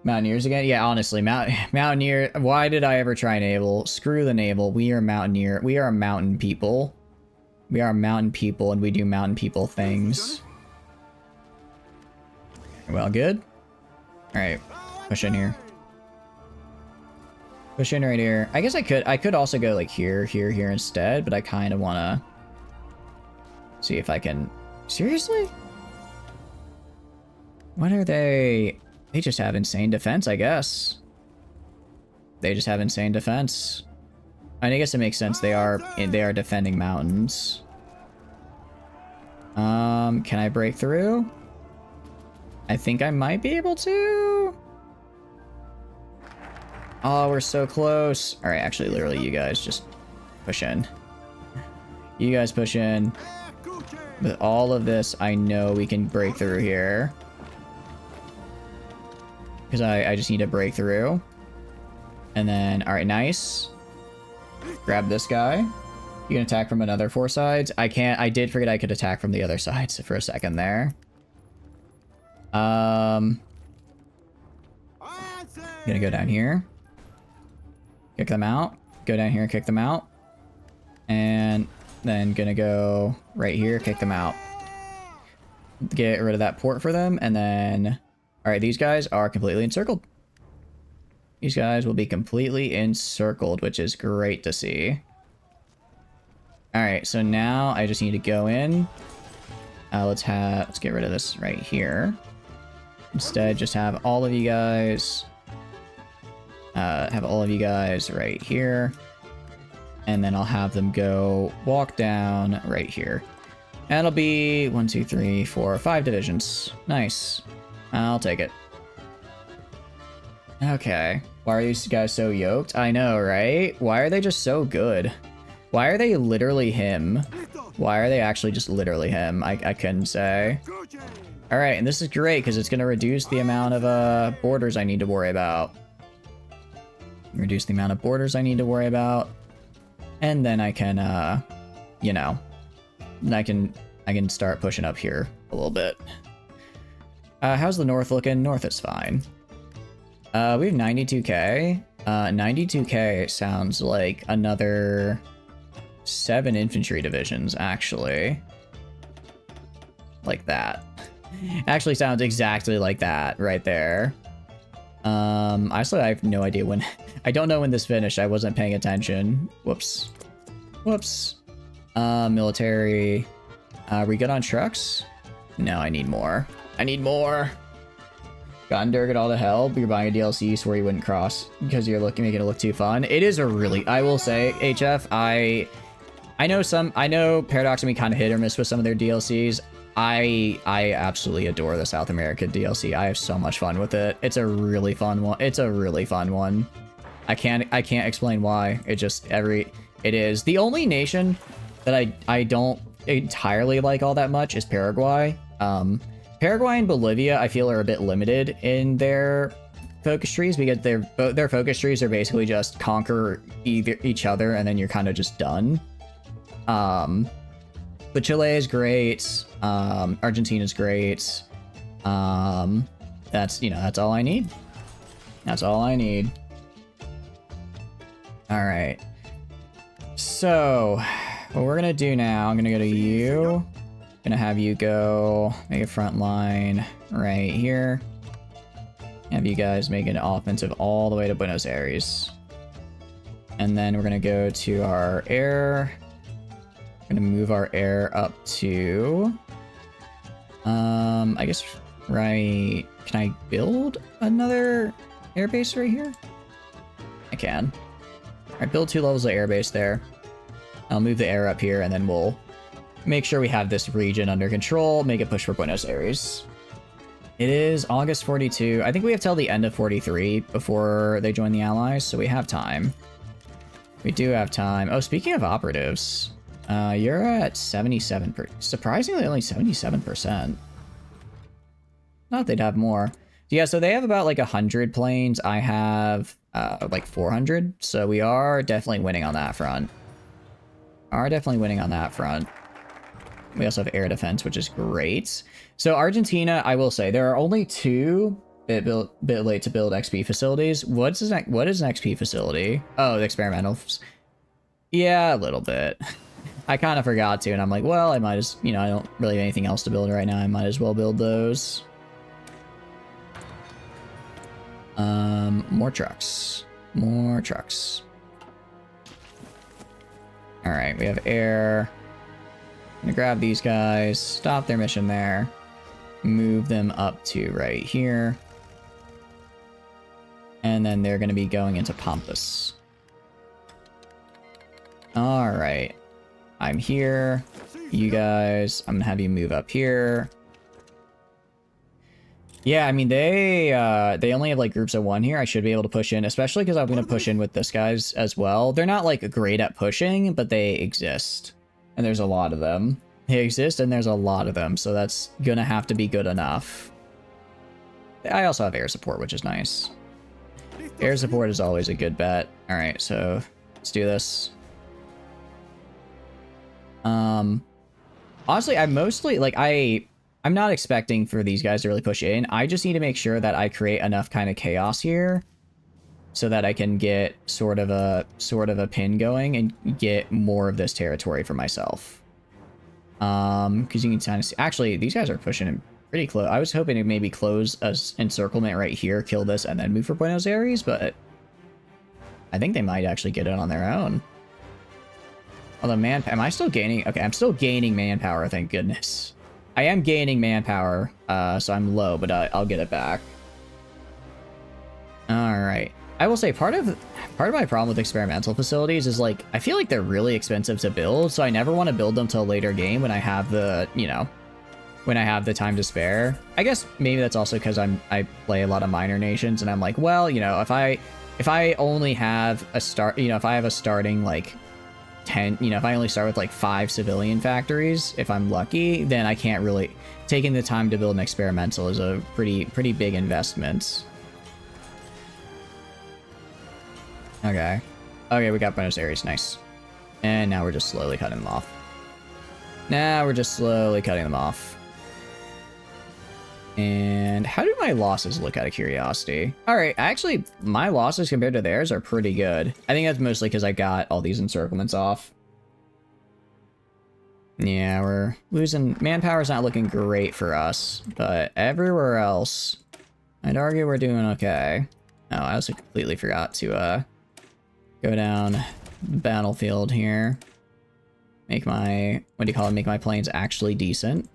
Mountaineers again? Yeah, honestly, Mountaineer. Why did I ever try naval? Screw the naval. We are Mountaineer. We are mountain people. We are mountain people, and we do mountain people things. Well, good. All right, push in here. Push in right here. I guess I could also go like here, here, here instead, but I kind of want to see if I can. Seriously? What are they? They just have insane defense, I guess. They just have insane defense. I guess it makes sense. They are defending mountains. Can I break through? I think I might be able to. Oh, we're so close. All right, actually, literally, you guys just push in. You guys push in. With all of this, I know we can break through here. Because I just need to break through. And then, all right, nice. Grab this guy. You can attack from another 4 sides. I can't. I did forget I could attack from the other sides for a second there. I'm gonna go down here. Kick them out. Go down here and kick them out. And then gonna go right here, kick them out. Get rid of that port for them, and then... Alright, these guys are completely encircled. These guys will be completely encircled, which is great to see. Alright, so now I just need to go in. Let's get rid of this right here. Instead, just have all of you guys... right here. And then I'll have them go walk down right here. And it'll be 1, 2, 3, 4, 5 divisions. Nice. I'll take it. Okay. Why are these guys so yoked? I know, right? Why are they just so good? Why are they literally him? Why are they actually just literally him? I couldn't say. Alright, and this is great because it's going to reduce the amount of borders I need to worry about. Reduce the amount of borders I need to worry about. And then I can, you know, I can start pushing up here a little bit. How's the north looking? North is fine. We have 92k. 92k sounds like another 7 infantry divisions, actually. Like that. Actually sounds exactly like that right there. Honestly, I have no idea when... I don't know when this finished. I wasn't paying attention. Whoops. Whoops. Military. Are we good on trucks? No, I need more. I need more. Gotten Durgan all the hell, but you're buying a DLC so where you wouldn't cross because you're making it look too fun. It is a really... I will say, HF, I know Paradox and me kind of hit or miss with some of their DLCs. I absolutely adore the South America DLC. I have so much fun with it. It's a really fun one. It's a really fun one. I can't explain why. It is. The only nation that I don't entirely like all that much is Paraguay. Paraguay and Bolivia, I feel, are a bit limited in their focus trees because their focus trees are basically just conquer each other and then you're kind of just done. But Chile is great. Argentina's great. That's all I need. That's all I need. All right. So, what we're gonna do now, I'm gonna go to you. Gonna have you go make a front line right here. Have you guys make an offensive all the way to Buenos Aires. And then we're gonna go to our air. We're gonna move our air up to... I guess right... Can I build another airbase right here? I can. Alright, build 2 levels of airbase there. I'll move the air up here and then we'll make sure we have this region under control, make it push for Buenos Aires. It is August 42. I think we have till the end of 43 before they join the Allies, so we have time. We do have time. Oh, speaking of operatives, you're at 77%. Surprisingly, only 77%. Not they'd have more. Yeah, so they have about like 100 planes. I have like 400, so we are definitely winning on that front. We also have air defense, which is great. So Argentina, I will say, there are only 2 bit late to build XP facilities. What is an XP facility? Oh, the experimentals. Yeah, a little bit. I kind of forgot to, and I'm like, well, I might as, you know, I don't really have anything else to build right now. I might as well build those. More trucks. More trucks. All right, we have air. I'm gonna grab these guys, stop their mission there, move them up to right here. And then they're gonna be going into Pampas. All right. I'm here. You guys, I'm gonna have you move up here. Yeah, I mean, they only have like groups of one here. I should be able to push in, especially because I'm gonna push in with this guys as well. They're not like great at pushing, but they exist. And there's a lot of them. They exist and there's a lot of them, so that's gonna have to be good enough. I also have air support, which is nice. Air support is always a good bet. Alright, so let's do this. Honestly, I'm mostly like I'm not expecting for these guys to really push in. I just need to make sure that I create enough kind of chaos here so that I can get sort of a pin going and get more of this territory for myself. Because you can kind of see, actually, these guys are pushing in pretty close. I was hoping to maybe close a encirclement right here, kill this, and then move for Buenos Aires, but I think they might actually get it on their own. Although am I still gaining? Okay, I'm still gaining manpower, thank goodness. I am gaining manpower, so I'm low, but I'll get it back. All right. I will say part of my problem with experimental facilities is like I feel like they're really expensive to build, so I never want to build them till a later game when I have the, you know, when I have the time to spare. I guess maybe that's also because I play a lot of minor nations and I'm like, well, you know, if I only have a start, you know, if I have a starting like 10, you know, if I only start with like 5 civilian factories, if I'm lucky, then I can't really, taking the time to build an experimental is a pretty big investment. Okay. Okay, we got Buenos Aires, nice. And now we're just slowly cutting them off. And how do my losses look, out of curiosity? Alright, actually, my losses compared to theirs are pretty good. I think that's mostly because I got all these encirclements off. Yeah, we're losing... Manpower's not looking great for us, but everywhere else, I'd argue we're doing okay. Oh, I also completely forgot to, go down the battlefield here. Make my... What do you call it? Make my planes actually decent.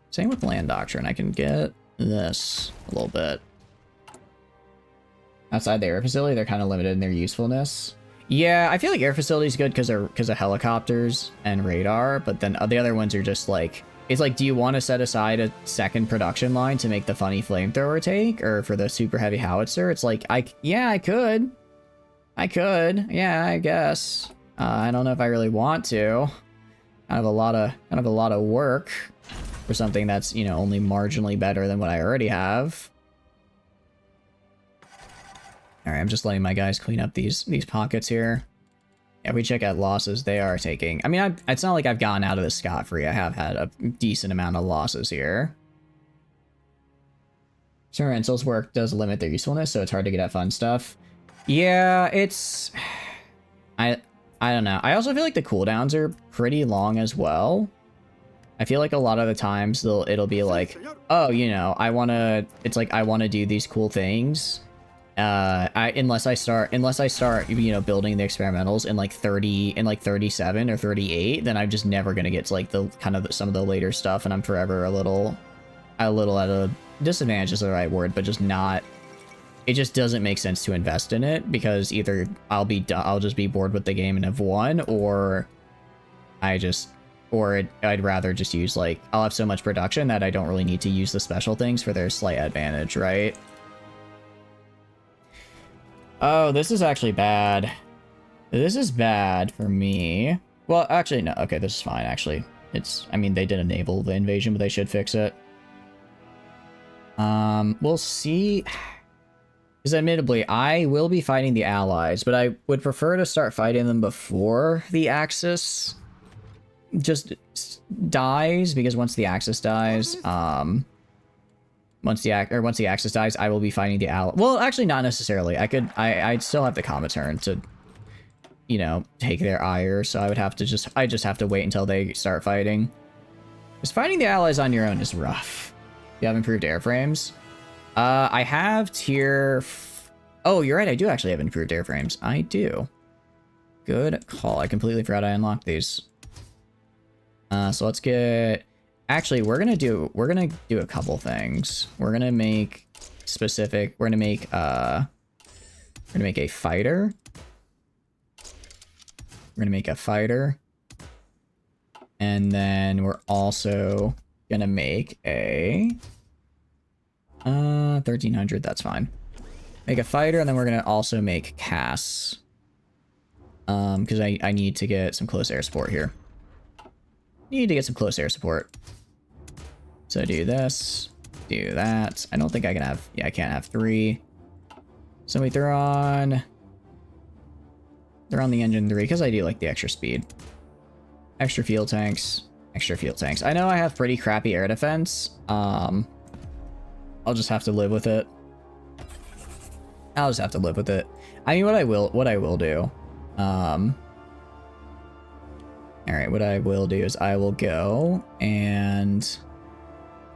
Same with land doctrine. I can get this a little bit. Outside the air facility, they're kind of limited in their usefulness. Yeah, I feel like air facility is good because of helicopters and radar, but then the other ones are just like, it's like, do you want to set aside a second production line to make the funny flamethrower take, or for the super heavy howitzer? It's like, yeah, I could, yeah, I guess. I don't know if I really want to. Kind of a lot of work for something that's, you know, only marginally better than what I already have. Alright, I'm just letting my guys clean up these pockets here. Yeah, if we check out losses they are taking. I mean, it's not like I've gone out of this scot-free. I have had a decent amount of losses here. Certain rentals work does limit their usefulness, so it's hard to get at fun stuff. Yeah, it's... I don't know. I also feel like the cooldowns are pretty long as well. I feel like a lot of the times it'll be like, oh, you know, I want to do these cool things. Unless I start, you know, building the experimentals in like 37 or 38, then I'm just never going to get to like some of the later stuff. And I'm forever a little at a disadvantage is the right word, but just not, it just doesn't make sense to invest in it because either I'll just be bored with the game and have won, or I'd rather just use like, I'll have so much production that I don't really need to use the special things for their slight advantage, right? Oh, this is actually bad. This is bad for me. Well, actually, no. Okay, this is fine, actually. I mean, they did enable the invasion, but they should fix it. We'll see. Because admittedly, I will be fighting the Allies, but I would prefer to start fighting them before the Axis just dies, because once the Axis dies, Once the Axis dies, I will be fighting the ally. Well, actually, not necessarily. I'd still have the Comet turn to, you know, take their ire. So I would have to I just have to wait until they start fighting. Because fighting the allies on your own is rough. You have improved airframes. I have tier. Oh, you're right. I do actually have improved airframes. I do. Good call. I completely forgot I unlocked these. So let's get. Actually, we're gonna do a couple things. We're gonna make specific. We're gonna make a fighter. We're gonna make a fighter, and then we're also gonna make a 1300. That's fine. Make a fighter, and then we're gonna also make Cass. Because I need to get some close air support here. Need to get some close air support. So do this, do that. I don't think I can have, yeah, I can't have 3. So we throw on the engine 3, because I do like the extra speed. Extra fuel tanks, extra fuel tanks. I know I have pretty crappy air defense. I'll just have to live with it. I'll just have to live with it. I mean, what I will do. All right, what I will do is I will go and...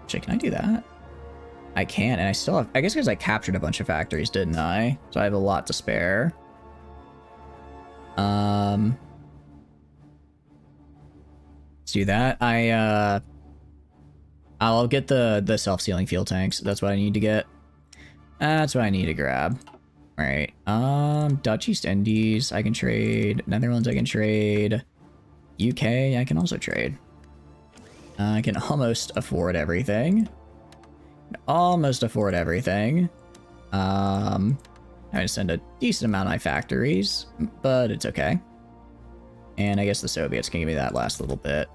Actually, can I do that? I can, and I still have... I guess because I captured a bunch of factories, didn't I? So I have a lot to spare. Let's do that. I'll get the self-sealing fuel tanks. That's what I need to get. That's what I need to grab. All right. Dutch East Indies, I can trade. Netherlands, I can trade. UK, I can also trade. I can almost afford everything. Almost afford everything. I'm gonna send a decent amount of my factories, but it's okay. And I guess the Soviets can give me that last little bit.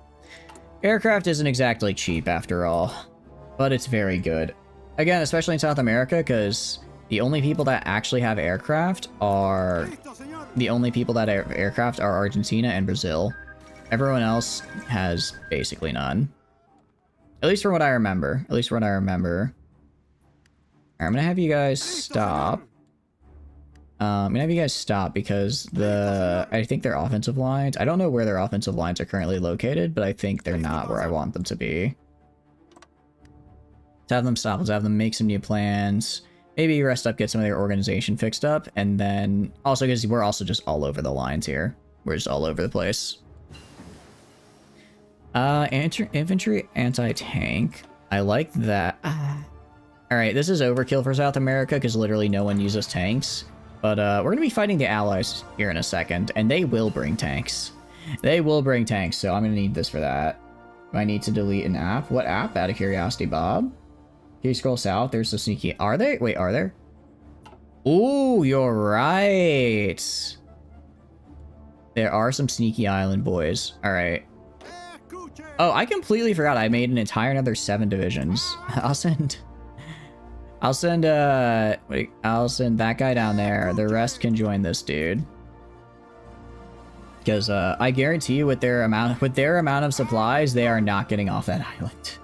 Aircraft isn't exactly cheap after all, but it's very good. Again, especially in South America, because the only people that actually have aircraft are... Argentina and Brazil. Everyone else has basically none. At least from what I remember. At least from what I remember. Alright, I'm gonna have you guys stop. I'm gonna have you guys stop because I think their offensive lines... I don't know where their offensive lines are currently located, but I think they're not where I want them to be. Let's have them stop. Let's have them make some new plans. Maybe rest up, get some of their organization fixed up, and then... Also, because we're also just all over the lines here. We're just all over the place. Infantry anti-tank. I like that. Alright, this is overkill for South America because literally no one uses tanks. But we're going to be fighting the Allies here in a second, and they will bring tanks. They will bring tanks, so I'm going to need this for that. Do I need to delete an app? What app? Out of curiosity, Bob. Can you scroll south? There's the sneaky... Are they? Wait, are there? Ooh, you're right. There are some sneaky island boys. Alright. Oh, I completely forgot I made an entire another 7 divisions. I'll send that guy down there. The rest can join this dude. Because I guarantee you with their amount of supplies, they are not getting off that island.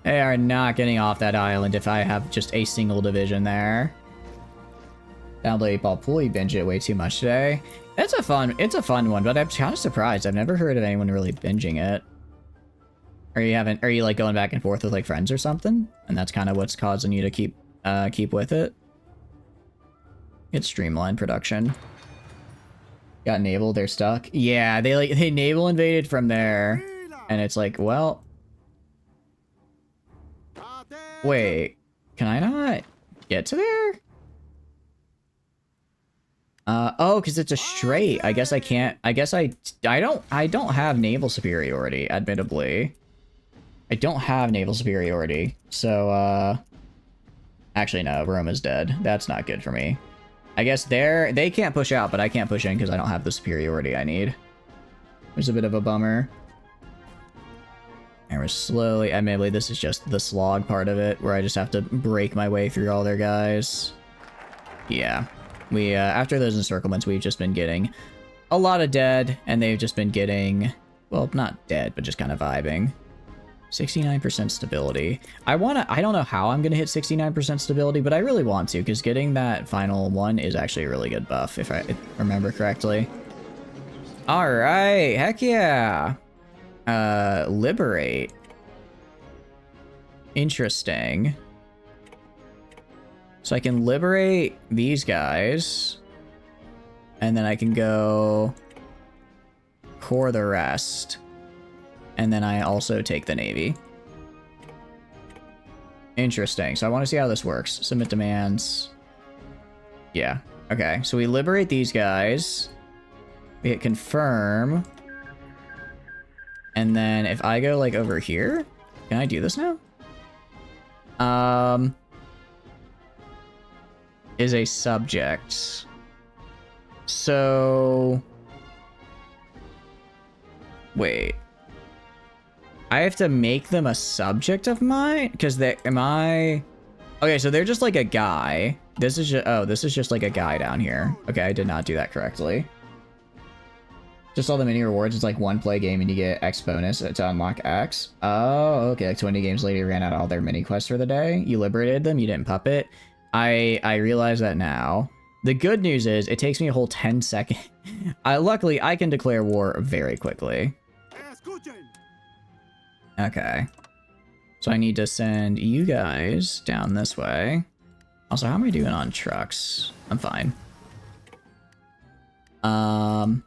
They are not getting off that island if I have just a single division there. Download 8-ball pool, you binge it way too much today. It's a fun one, but I'm kind of surprised. I've never heard of anyone really binging it. Are you like going back and forth with like friends or something? And that's kind of what's causing you to keep with it? It's streamlined production. Got naval, they're stuck. Yeah, they naval invaded from there. And it's like, well... Wait, can I not get to there? Oh, because it's a strait. I guess I can't. I guess I don't have naval superiority, admittably. I don't have naval superiority. So, actually, no, Rome is dead. That's not good for me. I guess they can't push out, but I can't push in because I don't have the superiority I need. There's a bit of a bummer. And we're slowly, admittedly, this is just the slog part of it, where I just have to break my way through all their guys. Yeah. We, after those encirclements, we've just been getting a lot of dead, and they've just been getting, well, not dead, but just kind of vibing. 69% stability. I don't know how I'm gonna hit 69% stability, but I really want to, because getting that final one is actually a really good buff, if I remember correctly. All right, heck yeah. Liberate. Interesting. So I can liberate these guys, and then I can go core the rest. And then I also take the Navy. Interesting. So I want to see how this works. Submit demands. Yeah. Okay. So we liberate these guys. We hit confirm. And then if I go like over here, can I do this now? Is a subject. So wait. I have to make them a subject of mine? Because they okay, so they're just like a guy. This is just, oh, this is just like a guy down here. Okay, I did not do that correctly. Just all the mini rewards. It's like one play game and you get X bonus to unlock X. Oh, okay. Like 20 games later, you ran out of all their mini quests for the day. You liberated them. You didn't puppet. I realize that now. The good news is it takes me a whole 10 seconds. Luckily, I can declare war very quickly. Okay. So I need to send you guys down this way. Also, how am I doing on trucks? I'm fine. Out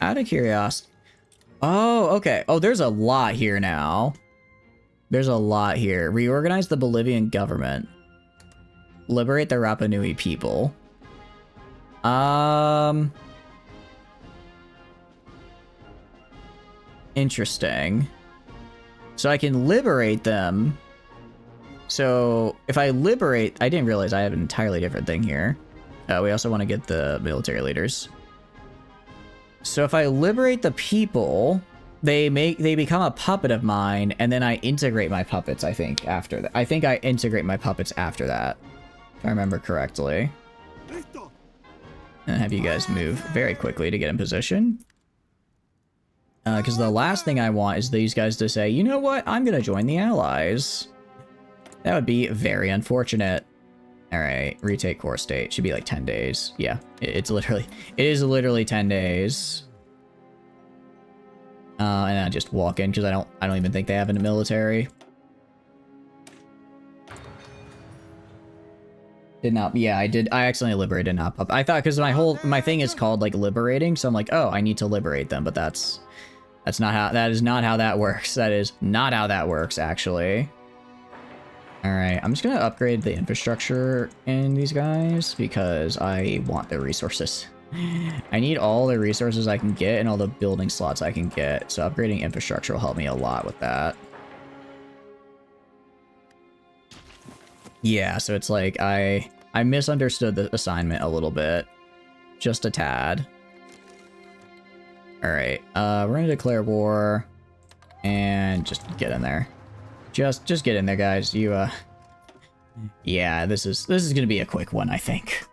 of curiosity. Oh, okay. Oh, there's a lot here now. There's a lot here. Reorganize the Bolivian government. Liberate the Rapa Nui people. Interesting. So I can liberate them. So if I liberate, I didn't realize I have an entirely different thing here. We also want to get the military leaders. So if I liberate the people, they become a puppet of mine, and then I integrate my puppets, I think, after that. I think I integrate my puppets after that, if I remember correctly. And have you guys move very quickly to get in position. Because the last thing I want is these guys to say, you know what, I'm going to join the Allies. That would be very unfortunate. All right, retake core state. Should be like 10 days. Yeah, it is literally 10 days. And I just walk in because I don't even think they have a military. Did not. Yeah, I did. I accidentally liberated not pup. I thought because my thing is called like liberating, so I'm like, oh, I need to liberate them, but that is not how that works. That is not how that works, actually. All right, I'm just gonna upgrade the infrastructure in these guys because I want the resources. I need all the resources I can get and all the building slots I can get. So upgrading infrastructure will help me a lot with that. Yeah, so it's like I misunderstood the assignment a little bit, just a tad. All right, we're gonna declare war and just get in there. Just get in there, guys. Yeah, this is gonna be a quick one, I think.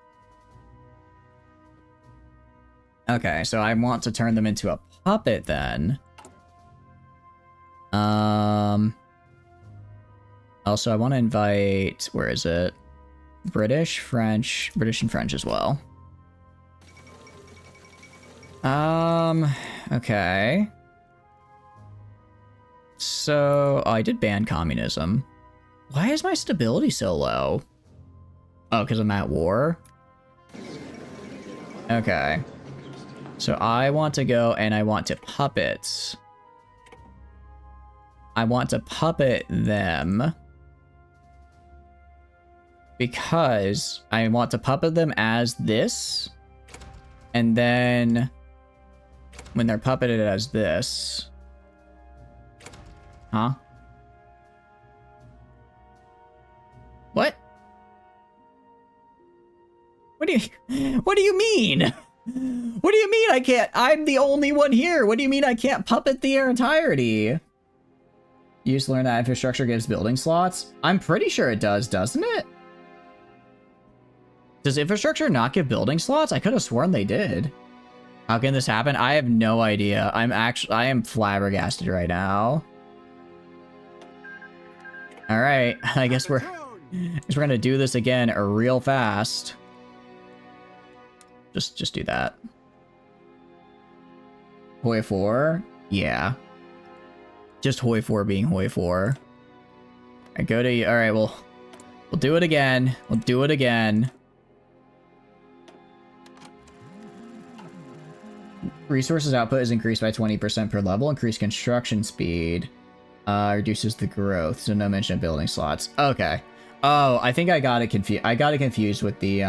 Okay, so I want to turn them into a puppet then. Also, I want to invite, where is it? British and French as well. Okay. So, I did ban communism. Why is my stability so low? Oh, because I'm at war? Okay. So I want to go and I want to puppet. I want to puppet them. Because I want to puppet them as this. And then when they're puppeted as this. Huh? What? What do you mean? What do you mean I can't? I'm the only one here. What do you mean I can't puppet the entirety? You just learned that infrastructure gives building slots? I'm pretty sure it does, doesn't it? Does infrastructure not give building slots? I could have sworn they did. How can this happen? I have no idea. I am flabbergasted right now. All right, I guess we're gonna do this again real fast. Just do that. Hoi 4? Yeah. Just Hoi 4 being Hoi 4. I go to... Alright, we'll do it again. We'll do it again. Resources output is increased by 20% per level. Increased construction speed. Reduces the growth. So no mention of building slots. Okay. Oh, I think I got it confused. I got it confused with the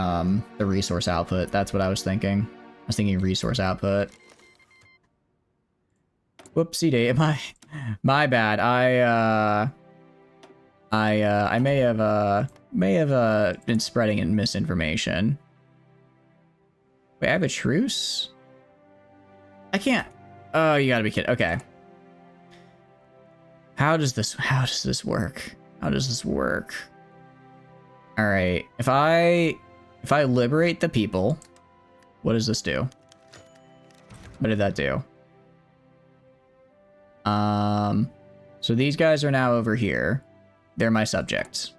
resource output. That's what I was thinking. I was thinking resource output. Whoopsie day. My bad. I may have been spreading in misinformation. Wait, I have a truce? I can't. Oh, you gotta be kidding. Okay. How does this work? How does this work? All right. If I liberate the people, what does this do? What did that do? So these guys are now over here. They're my subjects.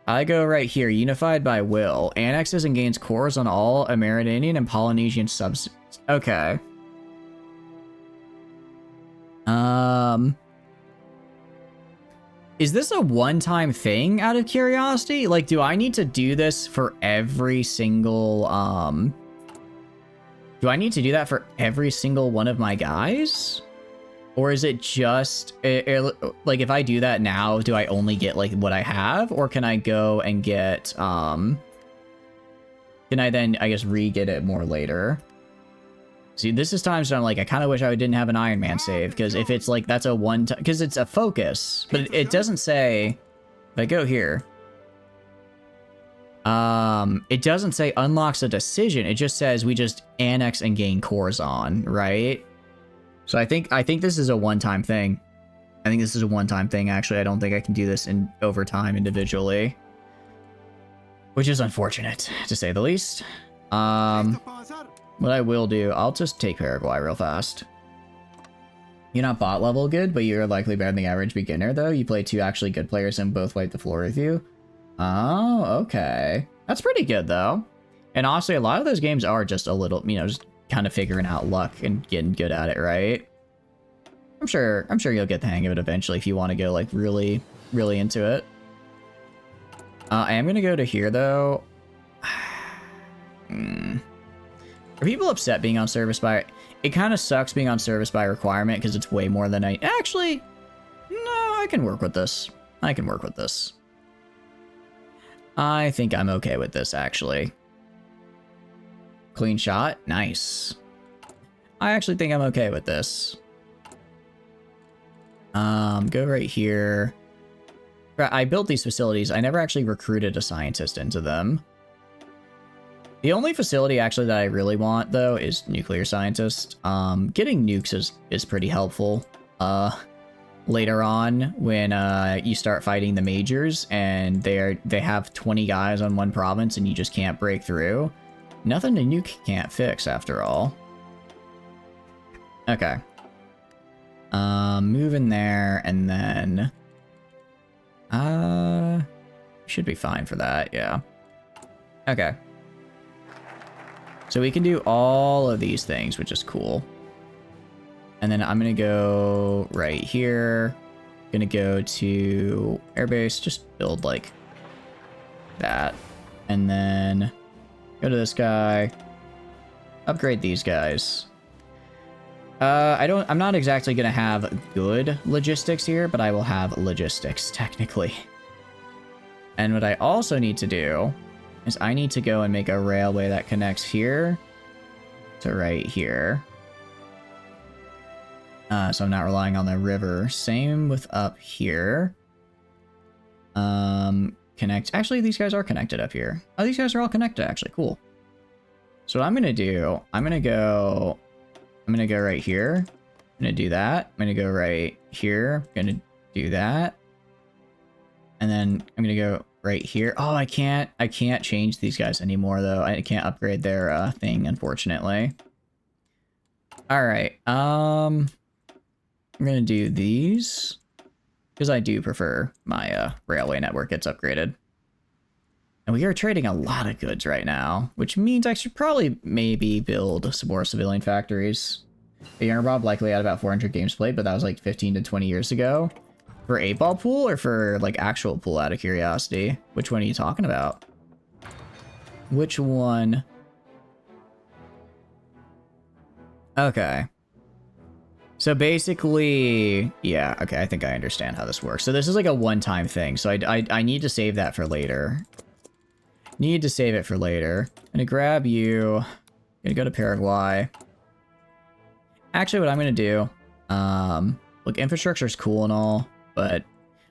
I go right here, unified by will. Annexes and gains cores on all Amerindian and Polynesian subs. Okay. Is this a one-time thing out of curiosity? Like, do I need to do this for every single, do I need to do that for every single one of my guys? Or is it just, like, if I do that now, do I only get, like, what I have? Or can I go and get, can I then, I guess, re-get it more later? See, this is times when I'm like, I kind of wish I didn't have an Iron Man save, because if it's like, that's a one-time, because it's a focus, but it doesn't say, if I go here, it doesn't say unlocks a decision, it just says we just annex and gain cores on, right? So I think this is a one-time thing. I think this is a one-time thing, actually. I don't think I can do this in over time individually. Which is unfortunate, to say the least. What I will do, I'll just take Paraguay real fast. You're not bot level good, but you're likely better than the average beginner, though. You play 2 actually good players and both wipe the floor with you. Oh, okay. That's pretty good, though. And honestly, a lot of those games are just a little, you know, just kind of figuring out luck and getting good at it, right? I'm sure you'll get the hang of it eventually if you want to go, like, really, really into it. I am going to go to here, though. Are people upset being on service by... It kind of sucks being on service by requirement because it's way more than I... Actually, no, I can work with this. I can work with this. I think I'm okay with this, actually. Clean shot. Nice. I actually think I'm okay with this. Go right here. I built these facilities. I never actually recruited a scientist into them. The only facility actually that I really want, though, is nuclear scientist. Getting nukes is pretty helpful. Later on, when you start fighting the majors and they have 20 guys on one province and you just can't break through. Nothing a nuke can't fix, after all. Okay. Move in there, and then... should be fine for that, yeah. Okay. So we can do all of these things, which is cool. And then I'm gonna go right here. Gonna go to airbase, just build like that. And then go to this guy. Upgrade these guys. I'm not exactly gonna have good logistics here, but I will have logistics, technically. And what I also need to do is I need to go and make a railway that connects here to right here. So I'm not relying on the river. Same with up here. Connect. Actually, these guys are connected up here. Oh, these guys are all connected, actually. Cool. So what I'm going to do, I'm going to go right here. I'm going to do that. I'm going to go right here. I'm going to do that. And then I'm going to go right here. Oh, I can't change these guys anymore, though. I can't upgrade their thing, unfortunately. All right. I'm going to do these. Because I do prefer my railway network gets upgraded. And we are trading a lot of goods right now, which means I should probably maybe build some more civilian factories. Bob likely had about 400 games played, but that was like 15 to 20 years ago. For 8-ball pool or for like actual pool, out of curiosity? Which one are you talking about? Which one? Okay. So basically, yeah, okay, I think I understand how this works. So this is like a one-time thing, so I need to save that for later. Need to save it for later. I'm gonna grab you. I'm gonna go to Paraguay. Actually, what I'm gonna do, look, infrastructure is cool and all, but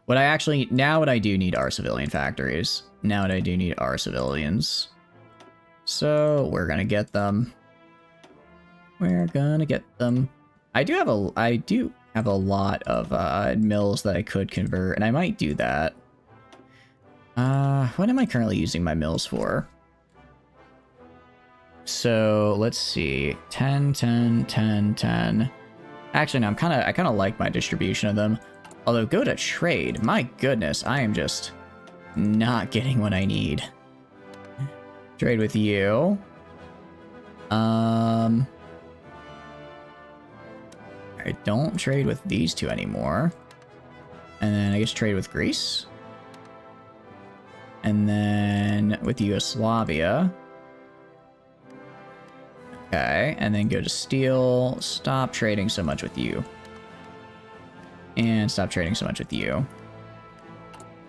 what I actually, now what I do need are civilian factories. Now what I do need are civilians. So we're gonna get them. We're gonna get them. I do have a lot of mills that I could convert, and I might do that. What am I currently using my mills for? So let's see, 10, 10, 10, 10. Actually, no, I kind of like my distribution of them. Although, go to trade. My goodness, I am just not getting what I need. Trade with you. I don't trade with these two anymore. And then I guess trade with Greece. And then with Yugoslavia. Okay, and then go to steel. Stop trading so much with you. And stop trading so much with you.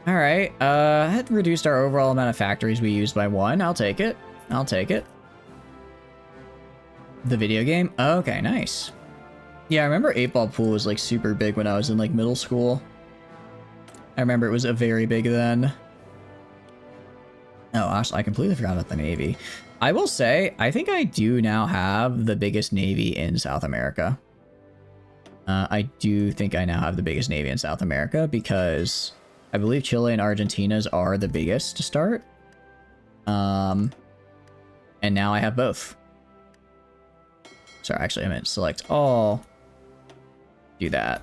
Alright, that reduced our overall amount of factories we used by 1. I'll take it. I'll take it. The video game? Okay, nice. Yeah, I remember 8-ball pool was like super big when I was in like middle school. I remember it was a very big then. Oh, actually, I completely forgot about the Navy. I will say, I think I do now have the biggest Navy in South America. I do think I now have the biggest Navy in South America because I believe Chile and Argentina's are the biggest to start. And now I have both. Sorry, actually, I meant select all. Do that.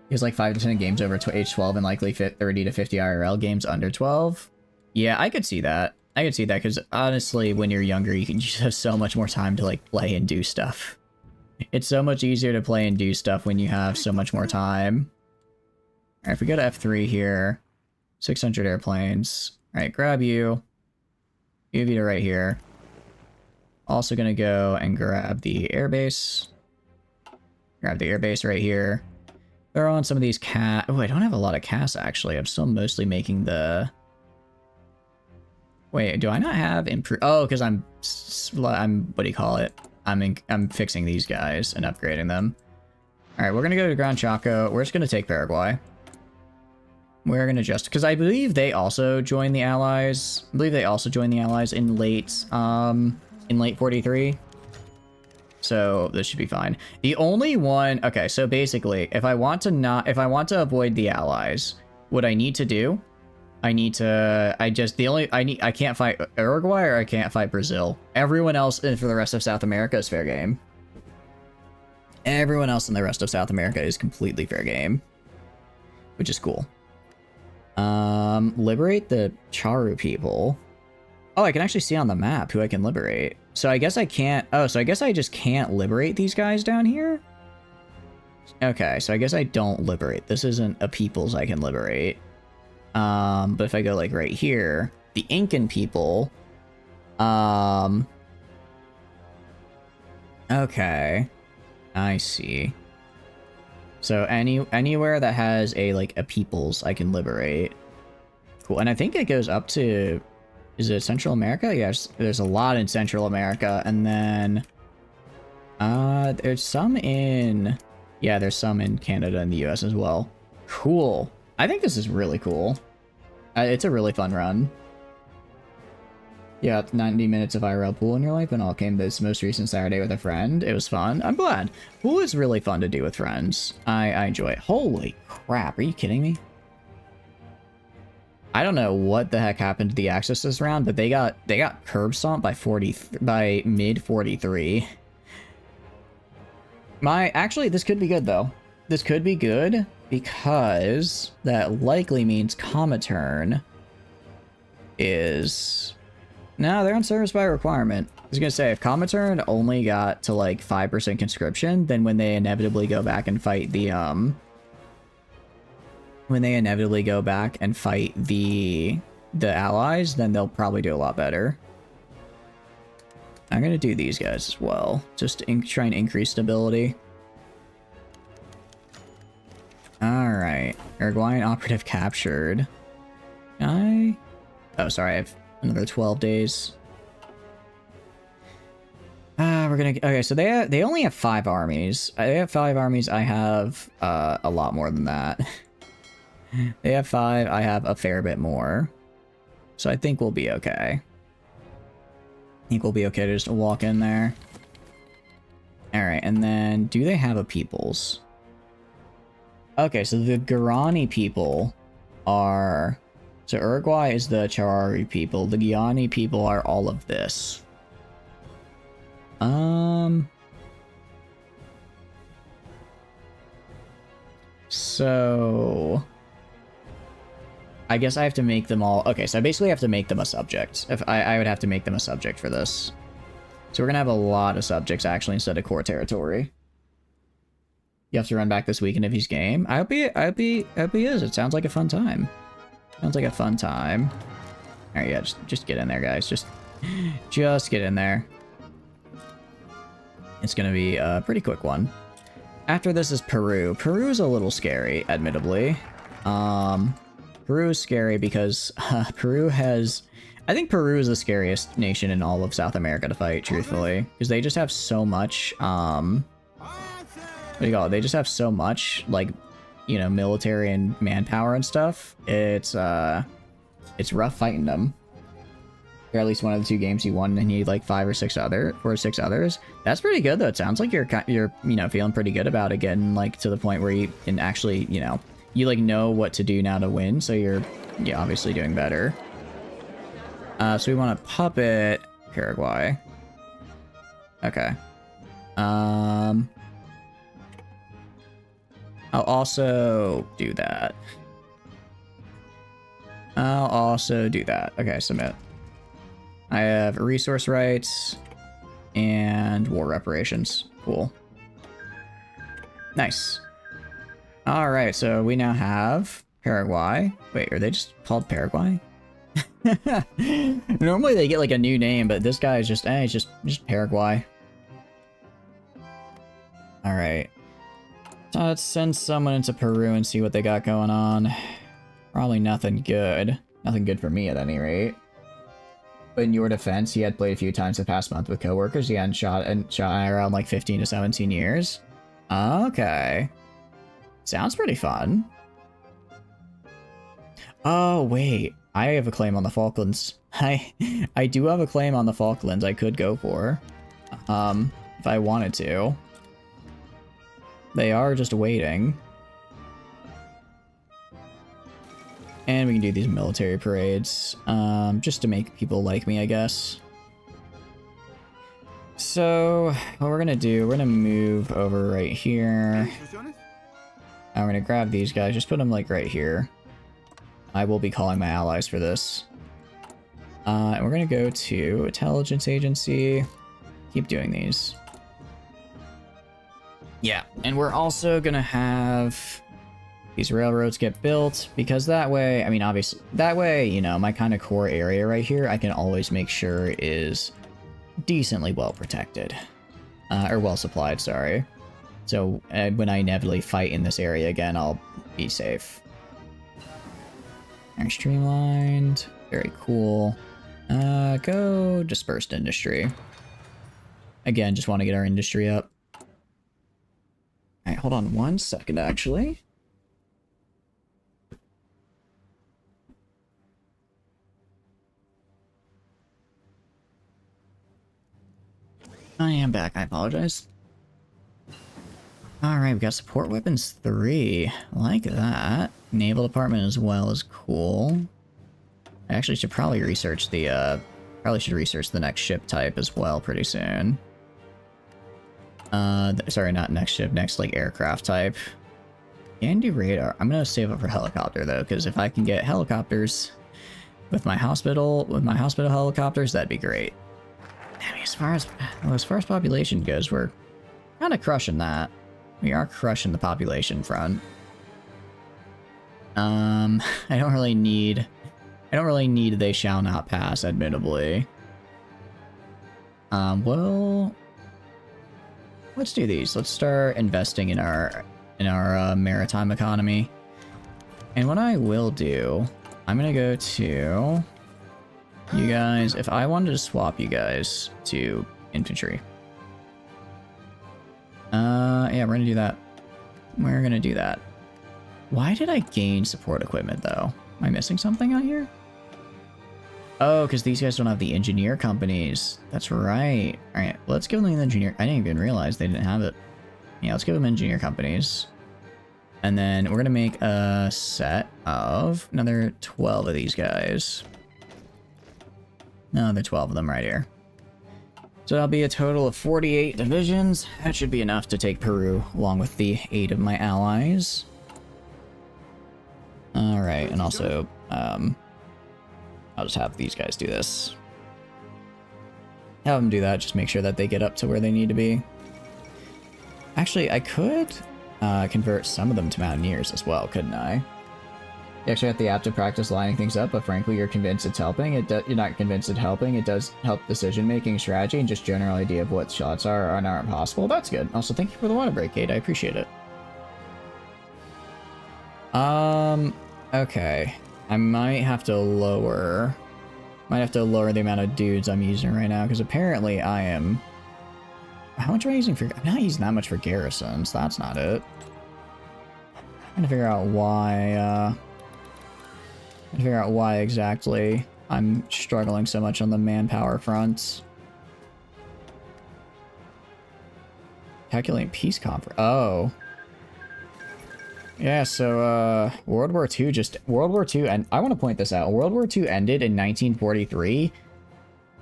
Here's like 5 to 10 games over age 12 and likely 30 to 50 IRL games under 12. Yeah, I could see that. I could see that because honestly, when you're younger, you can just have so much more time to like play and do stuff. It's so much easier to play and do stuff when you have so much more time. All right, if we go to F3 here, 600 airplanes. All right, grab you. Move you to right here. Also gonna go and grab the airbase. Grab the airbase right here. Throw on some of these cat. Oh, I don't have a lot of cast actually. I'm still mostly making the. Wait, do I not have improve? Oh, because I'm what do you call it? I'm fixing these guys and upgrading them. All right, we're gonna go to Gran Chaco. We're just gonna take Paraguay. We're gonna just because I believe they also joined the Allies. I believe they also joined the Allies in late 43. So this should be fine. The only one, okay, so basically, if I want to avoid the Allies, what I need to do, I can't fight Uruguay or I can't fight Brazil. Everyone else for the rest of South America is fair game. Everyone else in the rest of South America is completely fair game, which is cool. Liberate the Charu people. Oh, I can actually see on the map who I can liberate. So I guess I can't... Oh, so I guess I just can't liberate these guys down here? Okay, so I guess I don't liberate. This isn't a peoples I can liberate. But if I go, like, right here, the Incan people... Okay. I see. So anywhere that has a peoples I can liberate. Cool, and I think it goes up to... Is it Central America? Yes, there's a lot in Central America, and then there's some in... Yeah, there's some in Canada and the US as well. Cool. I think this is really cool. It's a really fun run. Yeah, 90 minutes of IRL pool in your life, and all came this most recent Saturday with a friend. It was fun. I'm glad. Pool is really fun to do with friends. I enjoy it. Holy crap, are you kidding me? I don't know what the heck happened to the Axis this round, but they got curb stomped by mid 43. Actually, this could be good though. this could be good because that likely means Comaturn is... No, they're on service by requirement. I was gonna say, if Comaturn only got to like 5% conscription, then when they inevitably go back and fight the the allies, then they'll probably do a lot better. I'm gonna do these guys as well, just to try and increase stability. Alright, Uruguayan operative captured. Oh, sorry, I have another 12 days. We're gonna... Okay, so they only have 5 armies. They have 5 armies, I have a lot more than that. They have 5, I have a fair bit more. So I think we'll be okay. I think we'll be okay to just walk in there. Alright, and then do they have a peoples? Okay, so the Guarani people are... So Uruguay is the Charari people. The Guiani people are all of this. So... I guess I have to make them all... Okay, so I basically have to make them a subject. If I would have to make them a subject for this. So we're gonna have a lot of subjects, actually, instead of core territory. You have to run back this weekend if he's game. I hope he is. It sounds like a fun time. Sounds like a fun time. Alright, yeah, just get in there, guys. Just get in there. It's gonna be a pretty quick one. After this is Peru. Peru is a little scary, admittedly. Peru is scary because Peru has... I think Peru is the scariest nation in all of South America to fight, truthfully. Because they just have so much, what do you call it? They just have so much, like, you know, military and manpower and stuff. It's rough fighting them. Or at least one of the 2 games you won, and you need like 5 or 6 others. That's pretty good, though. It sounds like you're you know, feeling pretty good about it, getting like to the point where you can actually, you know, you like know what to do now to win, so you're obviously doing better. So we want to puppet Paraguay. Okay. I'll also do that. Okay, submit. I have resource rights and war reparations. Cool. Nice. Alright, so we now have Paraguay. Wait, are they just called Paraguay? Normally they get like a new name, but this guy is just, it's just Paraguay. Alright. So let's send someone into Peru and see what they got going on. Probably nothing good. Nothing good for me at any rate. But in your defense, he had played a few times the past month with coworkers. He hadn't shot around like 15 to 17 years. Okay. Sounds pretty fun. Oh, wait. I have a claim on the Falklands. I do have a claim on the Falklands I could go for. If I wanted to. They are just waiting. And we can do these military parades. Just to make people like me, I guess. So, what we're gonna do, we're gonna move over right here. I'm gonna grab these guys, just put them like right here. I will be calling my allies for this. And we're gonna go to Intelligence Agency. Keep doing these. Yeah, and we're also gonna have these railroads get built, because that way, I mean, obviously, that way, you know, my kind of core area right here, I can always make sure is decently well protected. Or well supplied, sorry. So when I inevitably fight in this area again, I'll be safe. Very streamlined. Very cool. Go dispersed industry. Again, just want to get our industry up. Alright, hold on 1 second, actually. I am back, I apologize. Alright, we got support weapons 3. Like that. Naval department as well is cool. I actually should probably research the, the next ship type as well pretty soon. Sorry, not next ship, next, like, aircraft type. Anti-radar. I'm gonna save up for helicopter though, because if I can get helicopters with my hospital helicopters, that'd be great. I mean, as far as population goes, we're kind of crushing that. We are crushing the population front. I don't really need they shall not pass, admittably. Well, let's do these. Let's start investing in our maritime economy. And what I will do, I'm gonna go to you guys. If I wanted to swap you guys to infantry, yeah, we're gonna do that. We're gonna do that. Why did I gain support equipment though? Am I missing something out here? Oh, because these guys don't have the engineer companies. That's right. All right, let's give them the engineer. I didn't even realize they didn't have it. Yeah, let's give them engineer companies. And then we're going to make a set of another 12 of these guys. No, there are 12 of them right here. So that'll be a total of 48 divisions. That should be enough to take Peru, along with the 8 of my allies. Alright, and also, I'll just have these guys do this. Have them do that, just make sure that they get up to where they need to be. Actually, I could convert some of them to mountaineers as well, couldn't I? You actually have the app to practice lining things up, but frankly, you're convinced it's helping. You're not convinced it's helping. It does help decision-making, strategy, and just general idea of what shots are and aren't possible. That's good. Also, thank you for the water break, Kate. I appreciate it. Okay. I might have to lower the amount of dudes I'm using right now, because apparently I am... How much am I using for... I'm not using that much for garrisons. That's not it. I'm trying to figure out why... exactly I'm struggling so much on the manpower front. Calculating peace conference. Oh. Yeah, so, World War II, and I want to point this out. World War II ended in 1943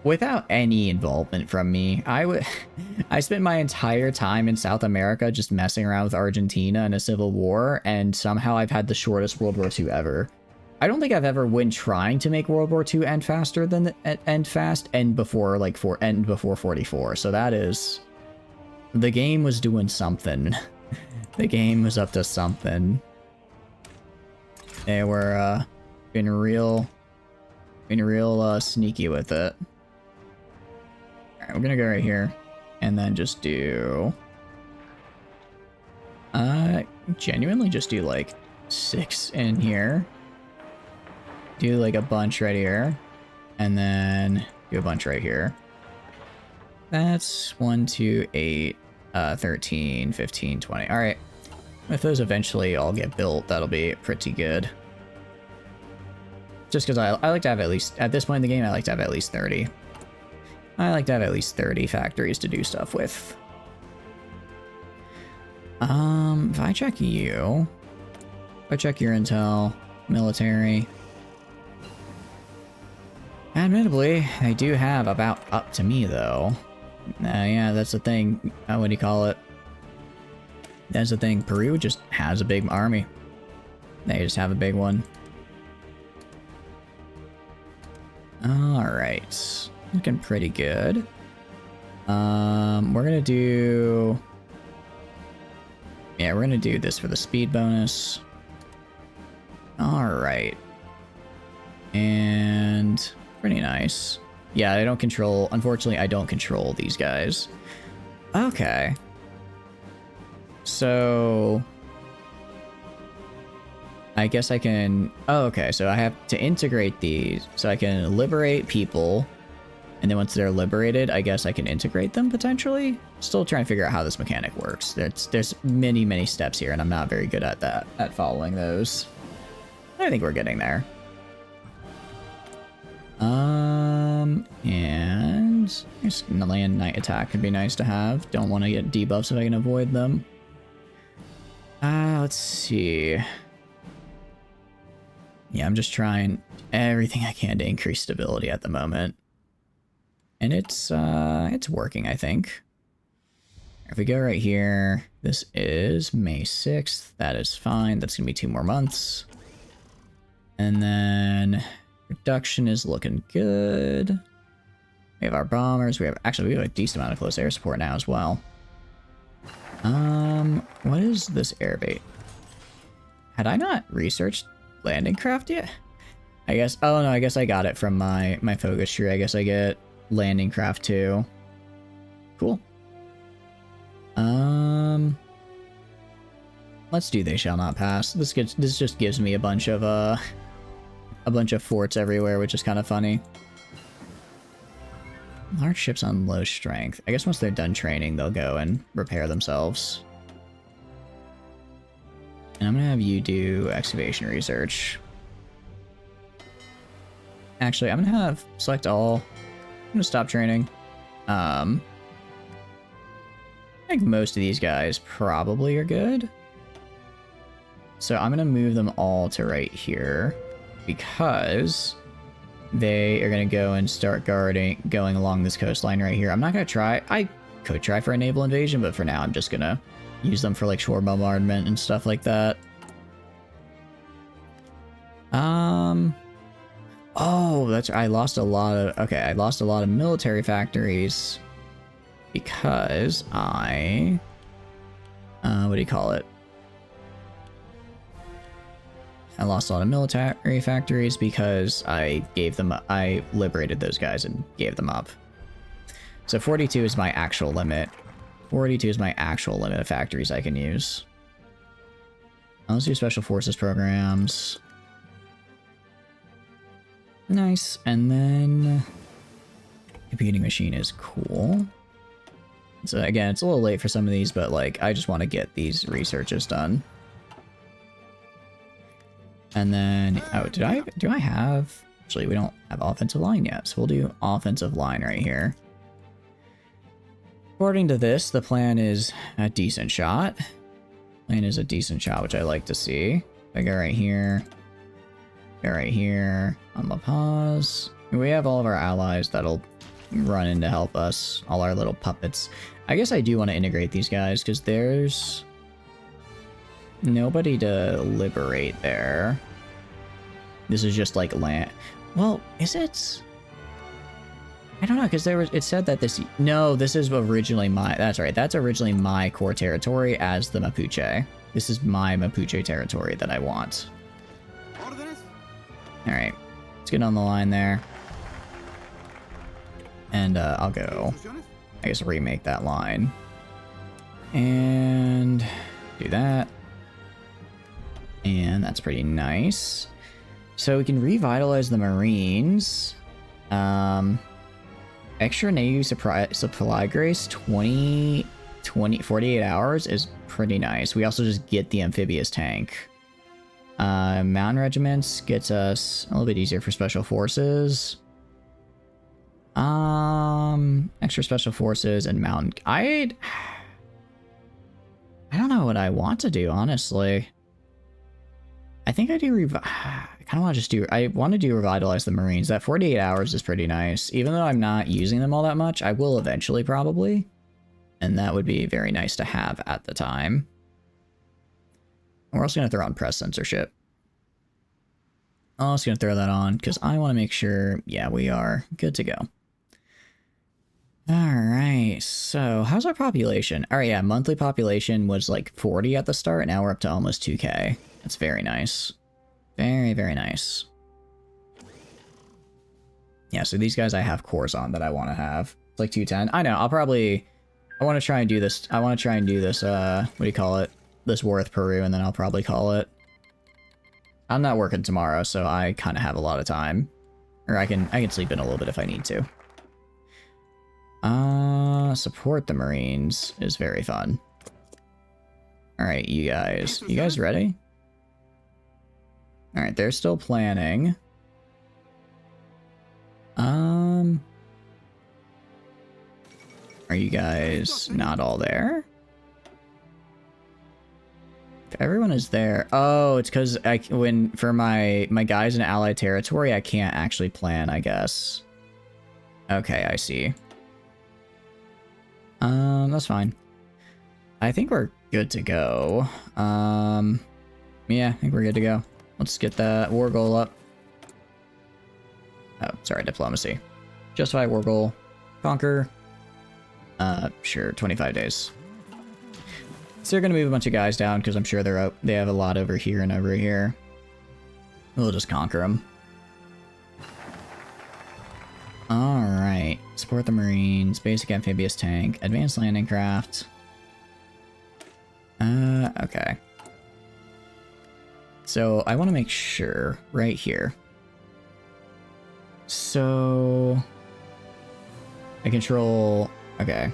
without any involvement from me. I spent my entire time in South America just messing around with Argentina in a civil war, and somehow I've had the shortest World War II ever. I don't think I've ever, when trying to make World War II end faster than end before, like, end before 44. So that is... The game was doing something. The game was up to something. They were, being real sneaky with it. Alright, we're gonna go right here. And then just do... genuinely just do, like, 6 in here. Do, like, a bunch right here. And then do a bunch right here. That's 1, 2, 8... 13, 15, 20. Alright. If those eventually all get built, that'll be pretty good. Just because I like to have at least, at this point in the game, I like to have at least 30. I like to have at least 30 factories to do stuff with. If I check you... If I check your intel, military... Admittedly, they do have about up to me, though. Yeah, that's the thing. What do you call it? That's the thing. Peru just has a big army. They just have a big one. Alright. Looking pretty good. We're gonna do... Yeah, we're gonna do this for the speed bonus. Alright. And... Pretty nice. Yeah, I don't control... Unfortunately, I don't control these guys. Okay. So... I guess I can... Oh, okay, so I have to integrate these. So I can liberate people. And then once they're liberated, I guess I can integrate them, potentially? Still trying to figure out how this mechanic works. There's many, many steps here, and I'm not very good at that, at following those. I think we're getting there. And I guess the land night attack could be nice to have. Don't want to get debuffs if I can avoid them. Let's see. Yeah, I'm just trying everything I can to increase stability at the moment. And it's working, I think. If we go right here, This is May 6th. That is fine. That's going to be 2 more months. And then production is looking good. We have our bombers. We have a decent amount of close air support now as well. What is this airbait? Had I not researched landing craft yet? I guess, oh no, I guess I got it from my focus tree. I guess I get landing craft too. Cool. Let's do They Shall Not Pass. This just gives me a bunch of forts everywhere, which is kind of funny. Large ships on low strength. I guess once they're done training, they'll go and repair themselves. And I'm gonna have you do excavation research. Actually, I'm gonna have select all. I'm gonna stop training. I think most of these guys probably are good. So I'm gonna move them all to right here because they are gonna go and start going along this coastline right here. I'm not gonna try. I could try for a naval invasion, but for now I'm just gonna use them for like shore bombardment and stuff like that. Oh, I lost a lot of military factories because what do you call it? I lost a lot of military factories because I liberated those guys and gave them up. So 42 is my actual limit. 42 is my actual limit of factories I can use. Let's do special forces programs. Nice. And then computing machine is cool. So again, it's a little late for some of these, but like I just want to get these researches done. And then, oh, do I have, actually we don't have offensive line yet, so we'll do offensive line right here. According to this, the plan is a decent shot. Plan is a decent shot, which I like to see. I go right here, on La Paz. We have all of our allies that'll run in to help us, all our little puppets. I guess I do want to integrate these guys, because there's nobody to liberate there. This is just like land. Well, is it? I don't know, because it said that this. No, this is originally my. That's right. That's originally my core territory as the Mapuche. This is my Mapuche territory that I want. All right, let's get on the line there, and I'll go. I guess remake that line and do that. And that's pretty nice. So we can revitalize the Marines. Extra Navy supply grace 48 hours is pretty nice. We also just get the amphibious tank. Mountain regiments gets us a little bit easier for special forces. Extra special forces and mountain. I don't know what I want to do, honestly. I think I do I kind of want to just do, I want to do revitalize the Marines. That 48 hours is pretty nice. Even though I'm not using them all that much, I will eventually probably. And that would be very nice to have at the time. We're also going to throw on press censorship. I'm also going to throw that on because I want to make sure, yeah, we are good to go. Alright, so how's our population? Alright, yeah, monthly population was like 40 at the start, now we're up to almost 2k. That's very nice. Very, very nice. Yeah, so these guys I have cores on that I want to have. It's like 210. I know, I want to try and do this, what do you call it? This war with Peru, and then I'll probably call it. I'm not working tomorrow, so I kind of have a lot of time. Or I can sleep in a little bit if I need to. Support the Marines is very fun. Alright, you guys ready? Alright, they're still planning. Are you guys not all there? If everyone is there. Oh, it's because for my guys in allied territory, I can't actually plan, I guess. Okay, I see. That's fine. I think we're good to go. Yeah, I think we're good to go. Let's get that war goal up. Oh, sorry, diplomacy. Justify war goal. Conquer. Sure, 25 days. So they're gonna move a bunch of guys down because I'm sure they have a lot over here and over here. We'll just conquer them. Alright. Support the Marines. Basic amphibious tank. Advanced landing craft. Okay. So I want to make sure right here. So I control, okay.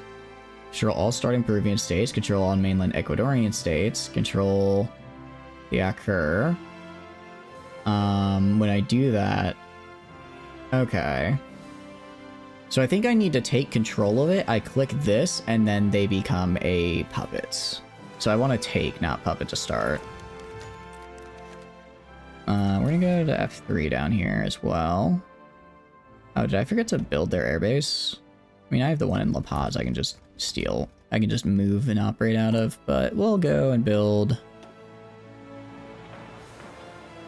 Control all starting Peruvian states, control all mainland Ecuadorian states, control the Akur. When I do that, okay. So I think I need to take control of it. I click this and then they become a puppet. So I want to take, not puppet to start. We're gonna go to F3 down here as well. Oh, did I forget to build their airbase? I mean, I have the one in La Paz I can just steal. I can just move and operate out of, but we'll go and build.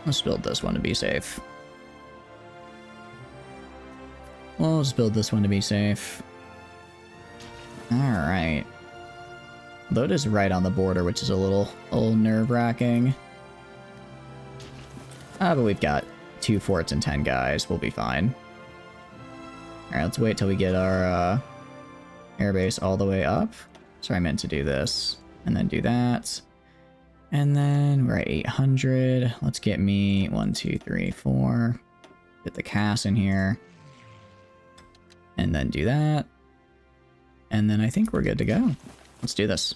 Let's build this one to be safe. We'll just build this one to be safe. Alright. Though it is right on the border, which is a little nerve-wracking. But we've got 2 forts and 10 guys. We'll be fine. Alright, let's wait till we get our airbase all the way up. Sorry, I meant to do this. And then do that. And then we're at 800. Let's get me 1, 2, 3, 4. Get the CAS in here. And then do that. And then I think we're good to go. Let's do this.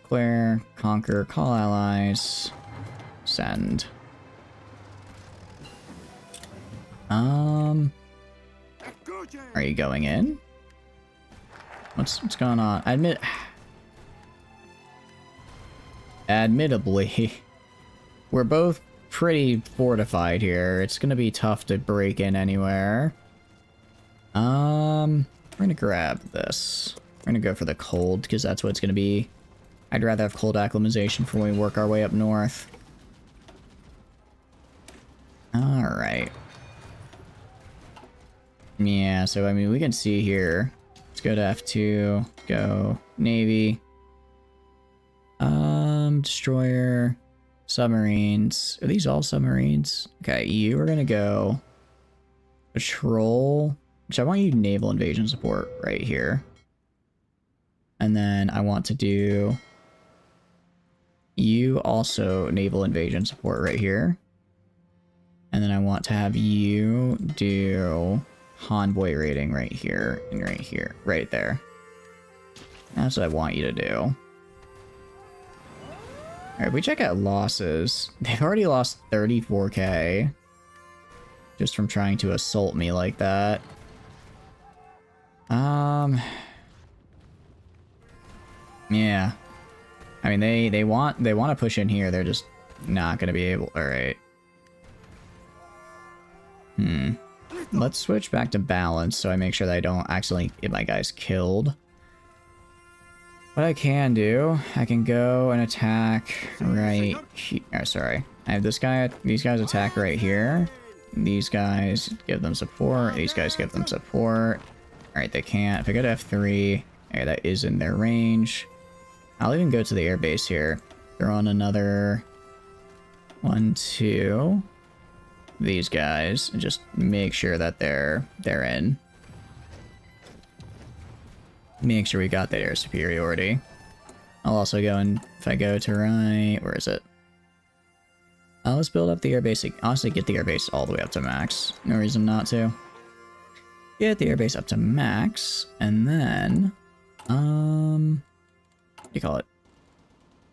Clear, conquer, call allies, send. Are you going in? What's going on? Admittably, we're both pretty fortified here. It's gonna be tough to break in anywhere. We're gonna grab this. We're gonna go for the cold, because that's what it's gonna be. I'd rather have cold acclimatization for when we work our way up north. Alright. Yeah, so I mean, we can see here. Let's go to F2, go Navy. Destroyer, submarines. Are these all submarines? Okay, you are gonna go patrol, which I want you naval invasion support right here. And then I want to do you also naval invasion support right here. And then I want to have you do convoy raiding right here and right here, right there. That's what I want you to do. Alright, we check out losses. They've already lost 34k. Just from trying to assault me like that. Yeah. I mean, they want to push in here. They're just not going to be able. Alright. Let's switch back to balance so I make sure that I don't accidentally get my guys killed. What I can do, I can go and attack right here. Oh, sorry. I have this guy, these guys attack right here. These guys give them support. These guys give them support. Alright, they can't. If I go to F3, okay, that is in their range. I'll even go to the airbase here. Throw on another 1, 2. These guys, and just make sure that they're in. Make sure we got that air superiority. I'll also go and, if I go to right, where is it? Let's build up the airbase. Honestly, get the airbase all the way up to max. No reason not to. Get the airbase up to max, and then, what do you call it?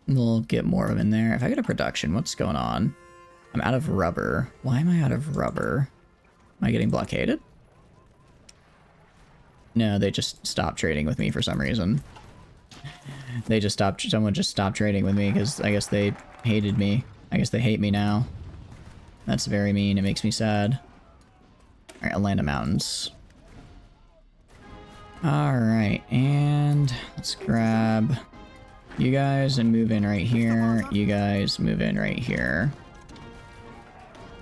We'll get more of them in there. If I go to production, what's going on? I'm out of rubber. Why am I out of rubber? Am I getting blockaded? No, they just stopped trading with me for some reason. They just stopped, someone just stopped trading with me because I guess they hated me. I guess they hate me now. That's very mean, it makes me sad. Alright, Atlanta Mountains. Alright, and let's grab You guys and move in right here. You guys move in right here.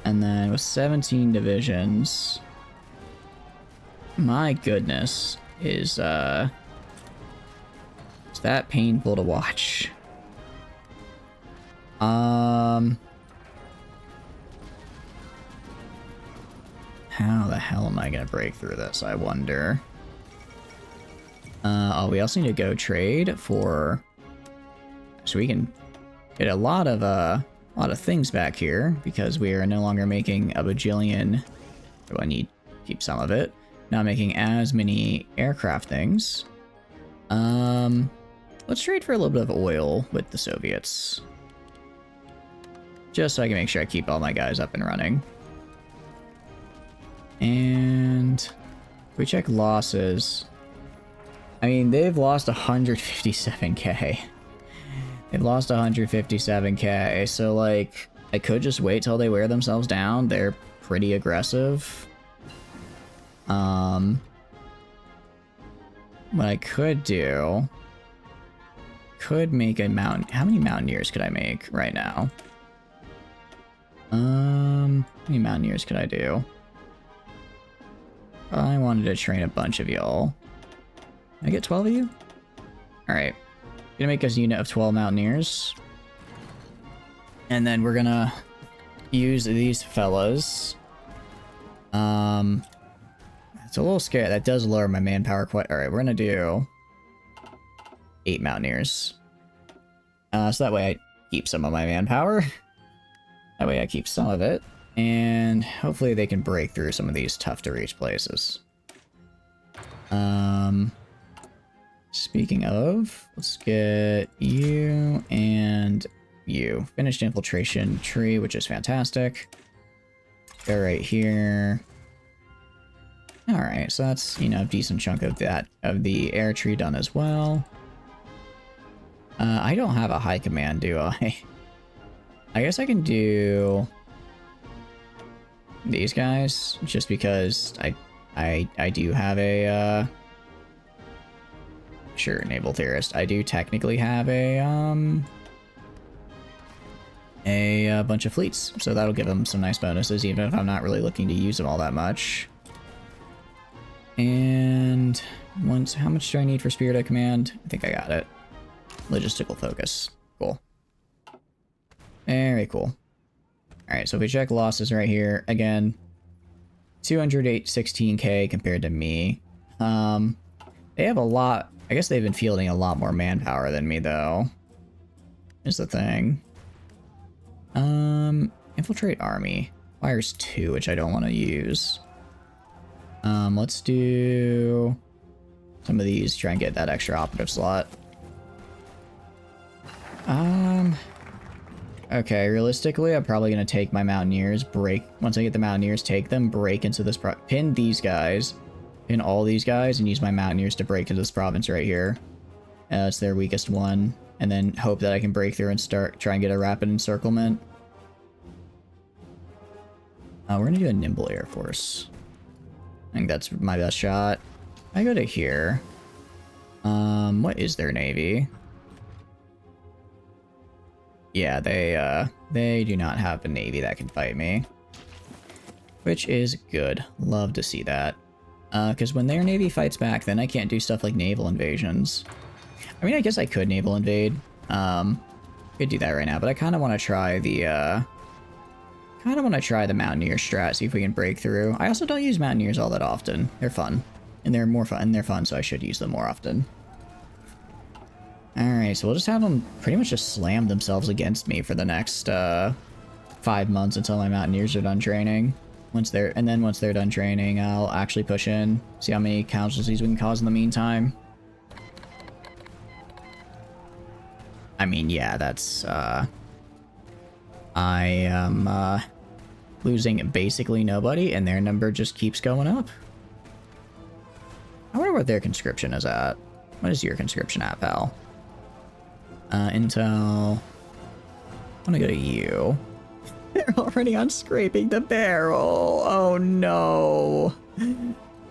And then with 17 divisions, my goodness, is that painful to watch? How the hell am I gonna break through this, I wonder? Oh, we also need to go trade for, so we can get a lot of things back here because we are no longer making a bajillion. Do I need to keep some of it? Not making as many aircraft things. Let's trade for a little bit of oil with the Soviets. Just so I can make sure I keep all my guys up and running. And if we check losses, I mean, they've lost 157k. They've lost 157k, so like, I could just wait till they wear themselves down. They're pretty aggressive. What I could do, could make a mountain. How many mountaineers could I make right now? How many mountaineers could I do? I wanted to train a bunch of y'all. Can I get 12 of you? Alright. Gonna make us a unit of 12 mountaineers. And then we're gonna use these fellas. It's a little scary. That does lower my manpower quite. Alright, we're gonna do 8 mountaineers. So that way I keep some of my manpower. That way I keep some of it. And hopefully they can break through some of these tough to reach places. Speaking of, let's get you and you. Finished infiltration tree, which is fantastic. Go right here. Alright, so that's, you know, a decent chunk of that, of the air tree done as well. I don't have a high command, do I? I guess I can do these guys, just because I do have a, sure, naval theorist. I do technically have a bunch of fleets, so that'll give them some nice bonuses, even if I'm not really looking to use them all that much. And once, how much do I need for Spirit of Command? I think I got it. Logistical focus. Cool. Very cool. Alright, so if we check losses right here, again, 216k compared to me. They have a lot, I guess they've been fielding a lot more manpower than me, though, is the thing. Infiltrate army. Fires 2, which I don't want to use. Let's do some of these, try and get that extra operative slot. Okay, realistically, I'm probably going to take my Mountaineers, once I get the Mountaineers, take them, break into this, pin these guys, pin all these guys, and use my Mountaineers to break into this province right here. It's their weakest one, and then hope that I can break through and try and get a rapid encirclement. We're going to do a nimble air force. I think that's my best shot. I go to here. What is their navy? Yeah, they do not have a navy that can fight me. Which is good. Love to see that. Because when their navy fights back, then I can't do stuff like naval invasions. I mean, I guess I could naval invade. Could do that right now, but I kind of want to try the, Mountaineer strat, see if we can break through. I also don't use Mountaineers all that often. They're fun. And they're more fun, and they're fun, so I should use them more often. Alright, so we'll just have them pretty much just slam themselves against me for the next 5 months until my Mountaineers are done training. Once they're done training, I'll actually push in, see how many casualties we can cause in the meantime. I mean, yeah, that's I am losing basically nobody, and their number just keeps going up. I wonder what their conscription is at. What is your conscription at, pal? Intel. I want to go to you. They're already on scraping the barrel. Oh no.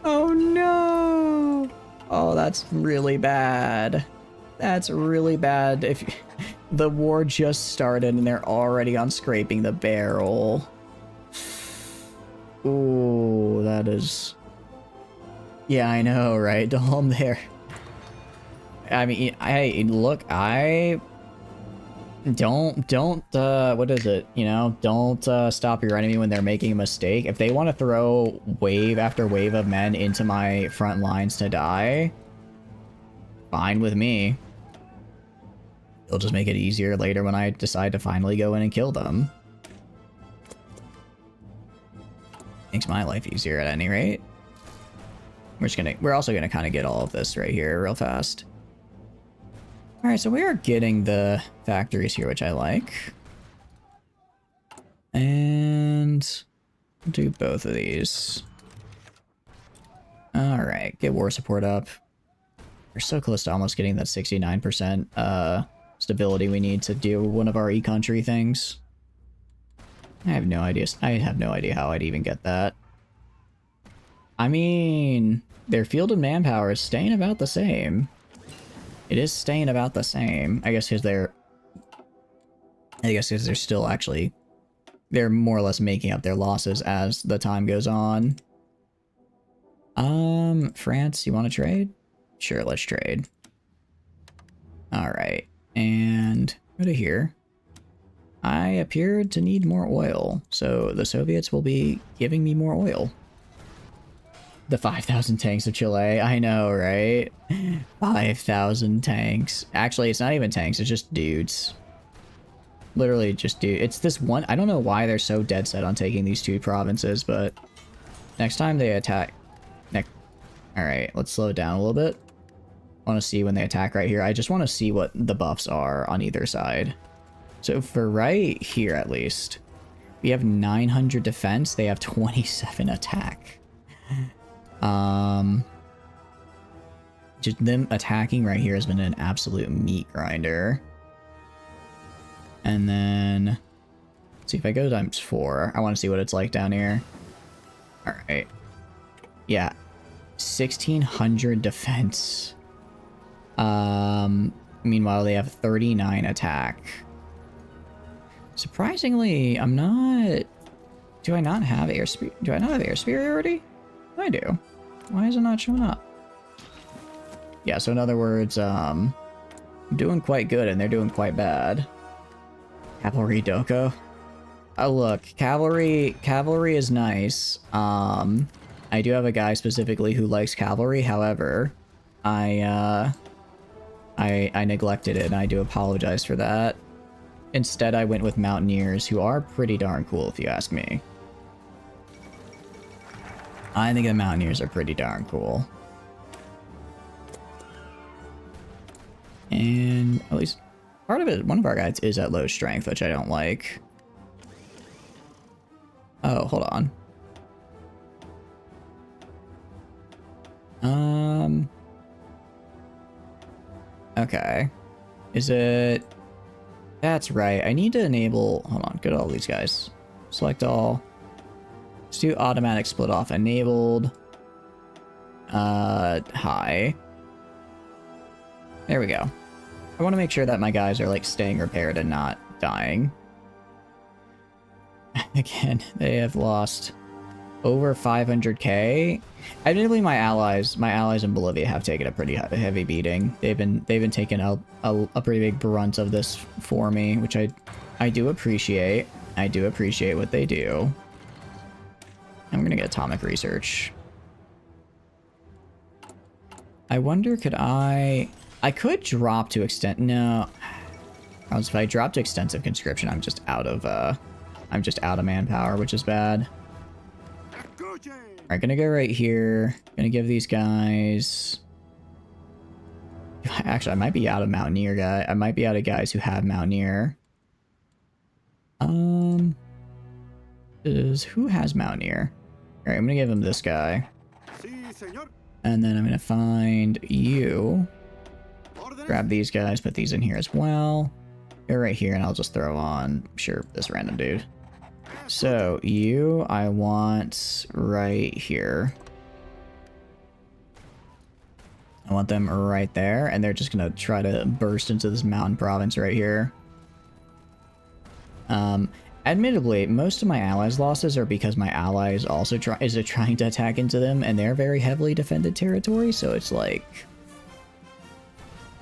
Oh no. Oh, that's really bad. That's really bad. If the war just started and they're already on scraping the barrel. Ooh, that is... Yeah, I know, right? Dom there. I mean, look, I don't, what is it? You know, don't stop your enemy when they're making a mistake. If they want to throw wave after wave of men into my front lines to die, fine with me. It'll just make it easier later when I decide to finally go in and kill them. Makes my life easier at any rate. We're also gonna kind of get all of this right here real fast. All right, so we are getting the factories here, which I like. And we'll do both of these. All right, get war support up. We're so close to almost getting that 69% stability we need to do one of our e-country things. I have no idea. I have no idea how I'd even get that. I mean, their field of manpower is staying about the same. It is staying about the same. I guess because they're still actually... They're more or less making up their losses as the time goes on. France, you want to trade? Sure, let's trade. Alright. And go to here. I appeared to need more oil, so the Soviets will be giving me more oil. The 5,000 tanks of Chile, I know, right? 5,000 tanks. Actually, it's not even tanks, it's just dudes. Literally just dude. It's this one, I don't know why they're so dead set on taking these two provinces, but next time they attack... Alright, let's slow it down a little bit. I want to see when they attack right here. I just want to see what the buffs are on either side. So for right here, at least, we have 900 defense. They have 27 attack. Just them attacking right here has been an absolute meat grinder. And then, let's see if I go times 4. I want to see what it's like down here. All right. Yeah. 1,600 defense. Meanwhile, they have 39 attack. Surprisingly, I'm not... Do I not have air superiority? I do. Why is it not showing up? Yeah, so in other words, I'm doing quite good and they're doing quite bad. Cavalry Doko. Oh, look, cavalry is nice. I do have a guy specifically who likes cavalry. However, I neglected it and I do apologize for that. Instead, I went with mountaineers, who are pretty darn cool if you ask me. I think the mountaineers are pretty darn cool. And at least part of it, one of our guys is at low strength, which I don't like. Oh, hold on. Okay. Is it... That's right. I need to enable... Hold on. Go to all these guys. Select all. Let's do automatic split off enabled. High. There we go. I want to make sure that my guys are like staying repaired and not dying. Again, they have lost over 500k. Admittedly, my allies in Bolivia have taken a pretty heavy beating. They've been taking a pretty big brunt of this for me, which I do appreciate. I do appreciate what they do. I'm gonna get atomic research. I wonder, could I could drop to extent. No, if I drop to extensive conscription, I'm just out of manpower, which is bad. Alright, gonna go right here. Gonna give these guys... Actually, I might be out of Mountaineer guy. I might be out of guys who have Mountaineer. Who has Mountaineer? Alright, I'm gonna give him this guy. And then I'm gonna find you. Grab these guys, put these in here as well. Go right here, and I'll just throw on, sure, this random dude. So, you, I want right here. I want them right there, and they're just gonna try to burst into this mountain province right here. Admittedly, most of my allies' losses are because my allies also trying to attack into them, and they're very heavily defended territory, so it's like...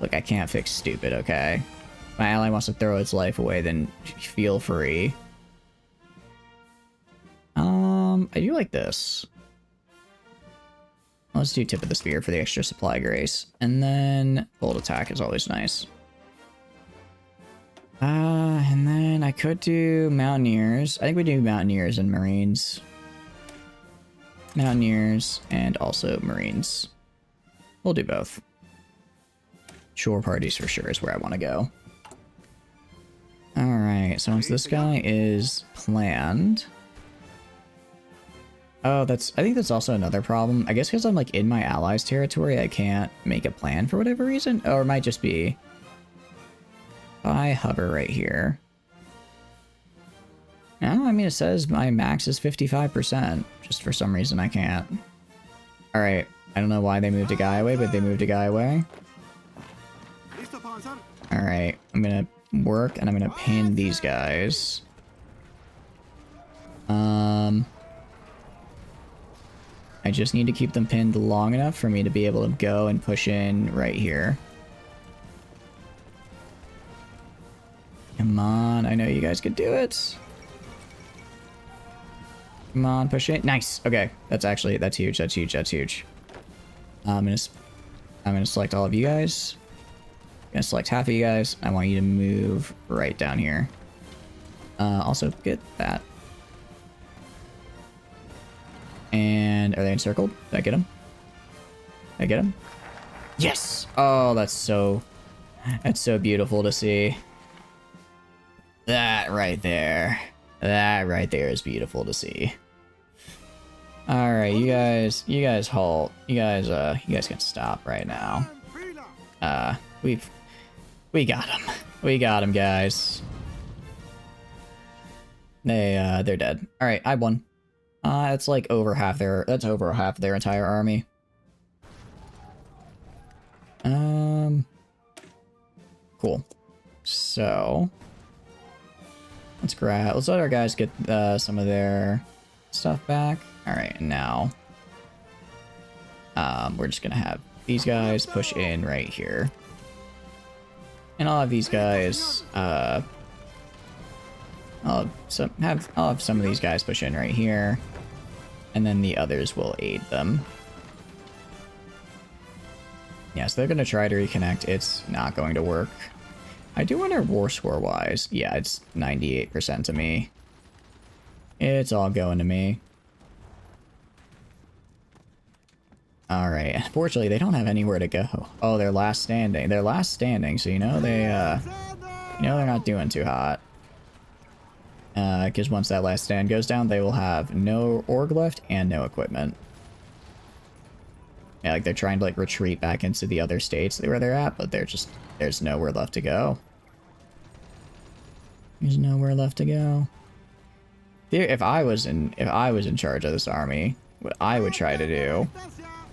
Look, I can't fix stupid, okay? My ally wants to throw its life away, then feel free. I do like this. Let's do Tip of the Spear for the extra supply grace. And then Bold Attack is always nice. And then I could do Mountaineers. I think we do Mountaineers and Marines. Mountaineers and also Marines. We'll do both. Shore parties for sure is where I want to go. Alright, so once this guy is planned... Oh, I think that's also another problem. I guess because I'm like in my allies' territory, I can't make a plan for whatever reason. Or it might just be... I hover right here. No, I mean, it says my max is 55%. Just for some reason I can't. Alright, I don't know why they moved a guy away, but they moved a guy away. Alright, I'm gonna work and I'm gonna pin these guys. I just need to keep them pinned long enough for me to be able to go and push in right here. Come on, I know you guys could do it. Come on, push it. Nice. Okay, that's huge. That's huge. That's huge. I'm gonna select all of you guys. I'm gonna select half of you guys. I want you to move right down here. Also get that. And are they encircled? Did I get them? Did I get them? Yes! Oh, that's so beautiful to see. That right there. That right there is beautiful to see. Alright, you guys halt. You guys can stop right now. We got him. We got him, guys. They're dead. Alright, I won. That's like over half their entire army. Cool. So let's let our guys get some of their stuff back. Alright, and now we're just gonna have these guys push in right here. And I'll have these guys I'll have some of these guys push in right here. And then the others will aid them. Yeah, so they're gonna try to reconnect. It's not going to work. I do wonder war score wise. Yeah, it's 98% to me. It's all going to me. Alright, unfortunately they don't have anywhere to go. Oh, they're last standing. They're last standing, so you know they're not doing too hot. Because once that last stand goes down, they will have no org left and no equipment. Yeah, like they're trying to like retreat back into the other states where they're at, but there's nowhere left to go. There's nowhere left to go. If I was in charge of this army, what I would try to do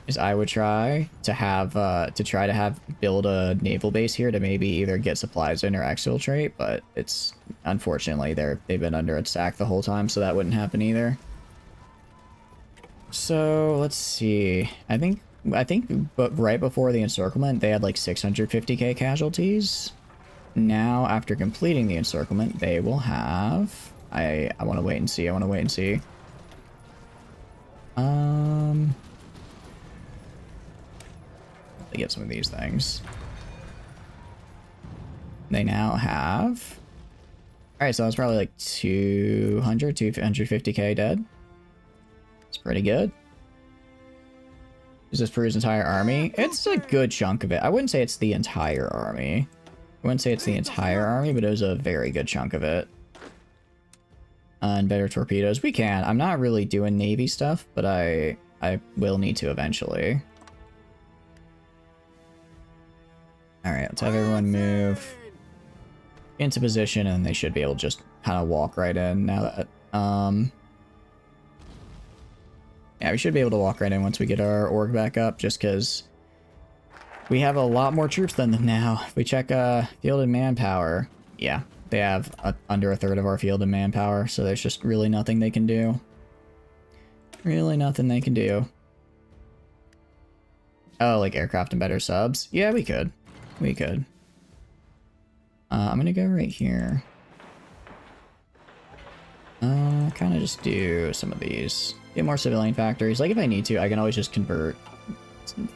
is I would try to build a naval base here to maybe either get supplies in or exfiltrate, but it's unfortunately they've been under attack the whole time, so that wouldn't happen either. So let's see. I think but right before the encirclement they had like 650k casualties. Now after completing the encirclement they will have I want to wait and see. They get some of these things. They now have... Alright, so that's probably like 250k dead. It's pretty good. Is this Peru's entire army? It's a good chunk of it. I wouldn't say it's the entire army. But it was a very good chunk of it. And better torpedoes. We can. I'm not really doing Navy stuff, but I will need to eventually. Alright, let's have everyone move into position, and they should be able to just kind of walk right in now that, yeah, we should be able to walk right in once we get our org back up, just because We have a lot more troops than them now. If we check fielded manpower, yeah, they have under a third of our fielded manpower, so there's just really nothing they can do. Really nothing they can do. Oh, like aircraft and better subs? Yeah, we could. We could. I'm gonna go right here. Kind of just do some of these. Get more civilian factories. Like if I need to, I can always just convert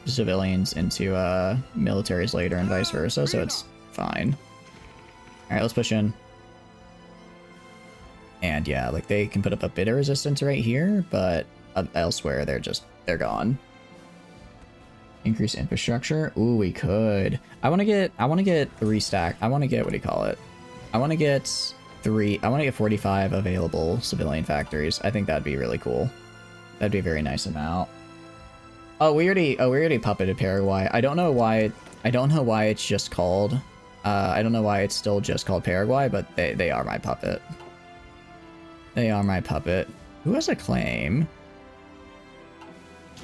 civilians into militaries later and vice versa, so it's fine. Alright, let's push in. And yeah, like they can put up a bit of resistance right here, but elsewhere they're gone. Increase infrastructure. Ooh, we could. I want to get 3 stack. I want to get, what do you call it? I want to get 45 available civilian factories. I think that'd be really cool. That'd be a very nice amount. Oh, we already puppeted Paraguay. I don't know why it's just called, I don't know why it's still just called Paraguay, but they are my puppet. They are my puppet. Who has a claim?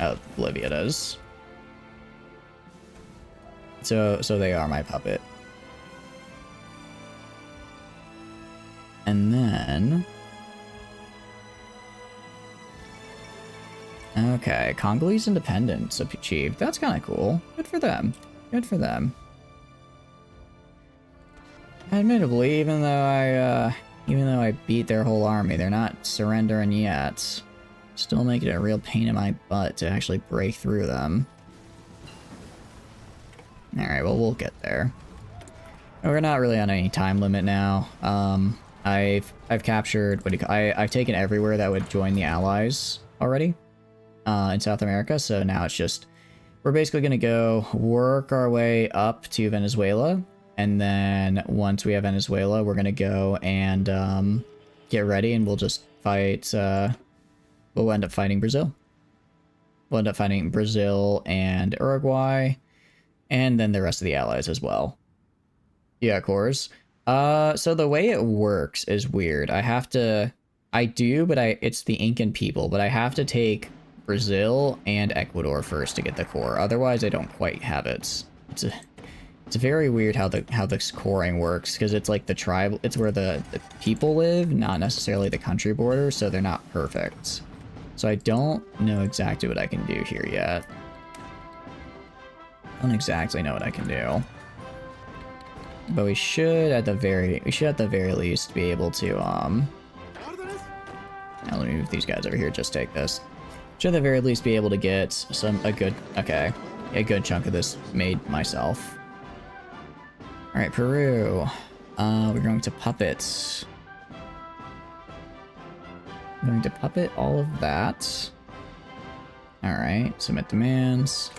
Oh, Bolivia does. So they are my puppet. And then... Okay, Congolese independence achieved. That's kind of cool. Good for them. Good for them. Admittedly, even though I beat their whole army, they're not surrendering yet. Still making it a real pain in my butt to actually break through them. Alright, well, we'll get there. We're not really on any time limit now. I've captured, I've taken everywhere that would join the Allies already in South America, so now it's just, we're basically going to go work our way up to Venezuela, and then once we have Venezuela, we're going to go and get ready, and we'll just fight, we'll end up fighting Brazil. We'll end up fighting Brazil and Uruguay, and then the rest of the Allies as well. Yeah, of course. So the way it works is weird. It's the Incan people, but I have to take Brazil and Ecuador first to get the core. Otherwise, I don't quite have it. It's very weird how this coring works, because it's like the tribe, it's where the people live, not necessarily the country border, so they're not perfect. So I don't know exactly what I can do here yet. I don't exactly know what I can do. But we should at the very least be able to now let me move these guys over here, just take this. Should at the very least be able to get a good chunk of this made myself. Alright, Peru. We're going to puppet. I'm going to puppet all of that. Alright, submit demands.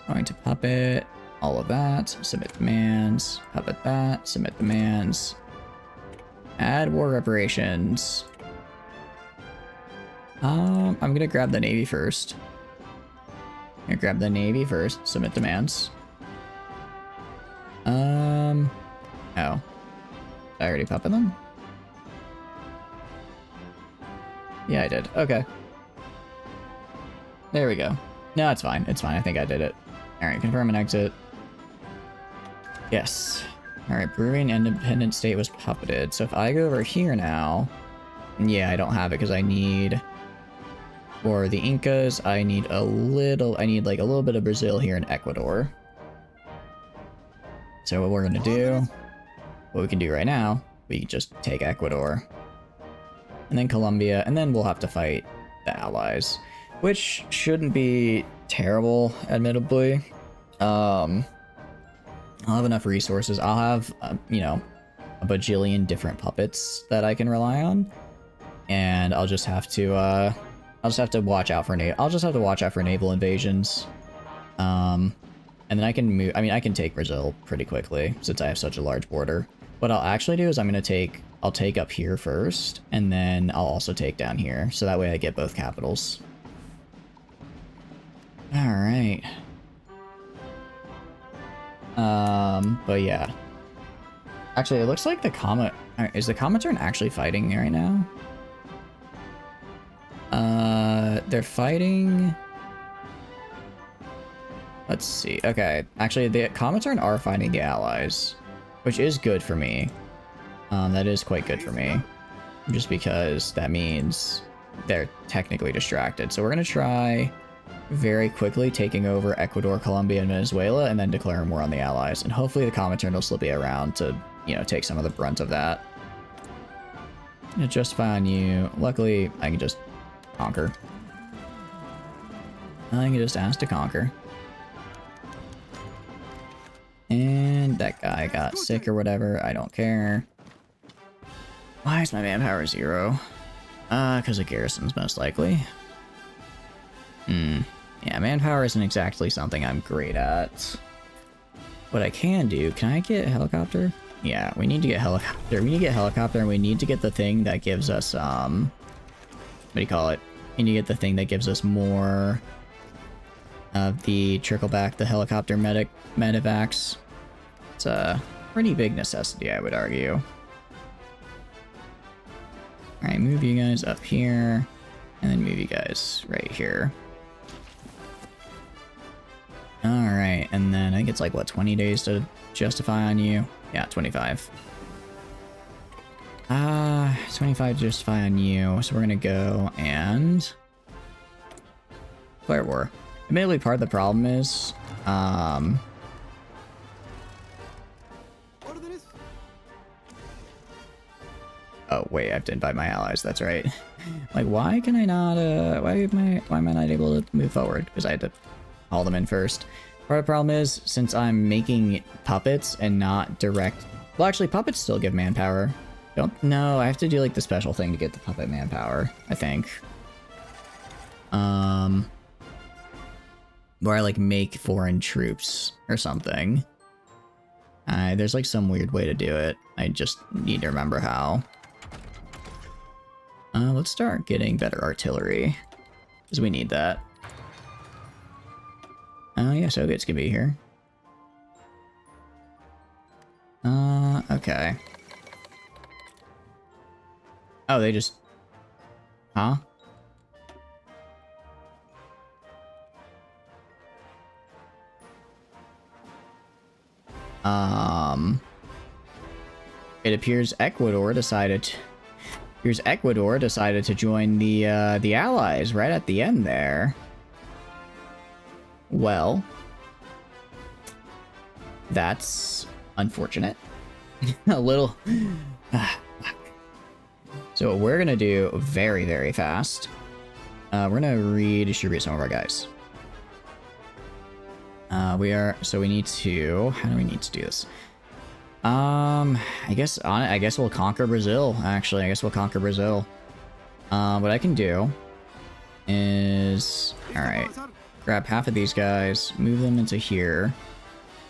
Going to puppet all of that, submit demands, puppet that, submit demands. Add war reparations. I'm gonna grab the Navy first. Submit demands. Oh. Did I already puppet them? Yeah, I did. Okay. There we go. No, it's fine. It's fine. I think I did it. Alright, confirm and exit. Yes. Alright, Peruvian independent state was puppeted. So if I go over here now... Yeah, I don't have it because I need... For the Incas, I need like a little bit of Brazil here in Ecuador. So what we're gonna do... What we can do right now, we can just take Ecuador. And then Colombia, and then we'll have to fight the Allies. Which shouldn't be terrible, admittedly. I'll have enough resources. I'll have, you know, a bajillion different puppets that I can rely on, and I'll just have to watch out for naval invasions. And then I can move. I mean, I can take Brazil pretty quickly since I have such a large border. What I'll actually do is I'll take up here first, and then I'll also take down here, so that way I get both capitals. All right. But yeah. Actually, it looks like the Comet... Is the Comintern actually fighting right now? They're fighting... Let's see. Okay, actually, the Comintern are finding the allies, which is good for me. That is quite good for me, just because that means they're technically distracted. So we're gonna try very quickly taking over Ecuador, Colombia, and Venezuela, and then declaring war on the allies. And hopefully the Comintern will still be around to, you know, take some of the brunt of that. Justify on you. Luckily, I can just conquer. I can just ask to conquer. And that guy got sick or whatever. I don't care. Why is my manpower 0? Because of garrisons, most likely. Yeah, manpower isn't exactly something I'm great at. What I can do, can I get a helicopter? Yeah, we need to get helicopter. We need to get helicopter, and we need to get the thing that gives us, what do you call it? We need to get the thing that gives us more of the trickle back, the helicopter medevacs. It's a pretty big necessity, I would argue. Alright, move you guys up here, and then move you guys right here. Alright, and then I think it's like, what, 20 days to justify on you? Yeah, 25. 25 to justify on you, so we're gonna go and declare war. Admittedly, part of the problem is, oh wait, I have to invite my allies, that's right. Like, why can I not, why am I not able to move forward? Because I had to haul them in first. Part of the problem is, since I'm making puppets and not direct... Well, actually, puppets still give manpower. No, I have to do, like, the special thing to get the puppet manpower, I think. Where I, like, make foreign troops or something. There's, like, some weird way to do it. I just need to remember how. Let's start getting better artillery, because we need that. Yeah, Soviets can be here. Okay. Oh, they just... Huh? It appears Ecuador decided to join the Allies right at the end there. Well, that's unfortunate. A little. So what we're gonna do very, very fast, we're gonna redistribute some of our guys. So we need to, how do we need to do this? I guess we'll conquer Brazil, actually. I guess we'll conquer Brazil. What I can do is, alright, grab half of these guys, move them into here,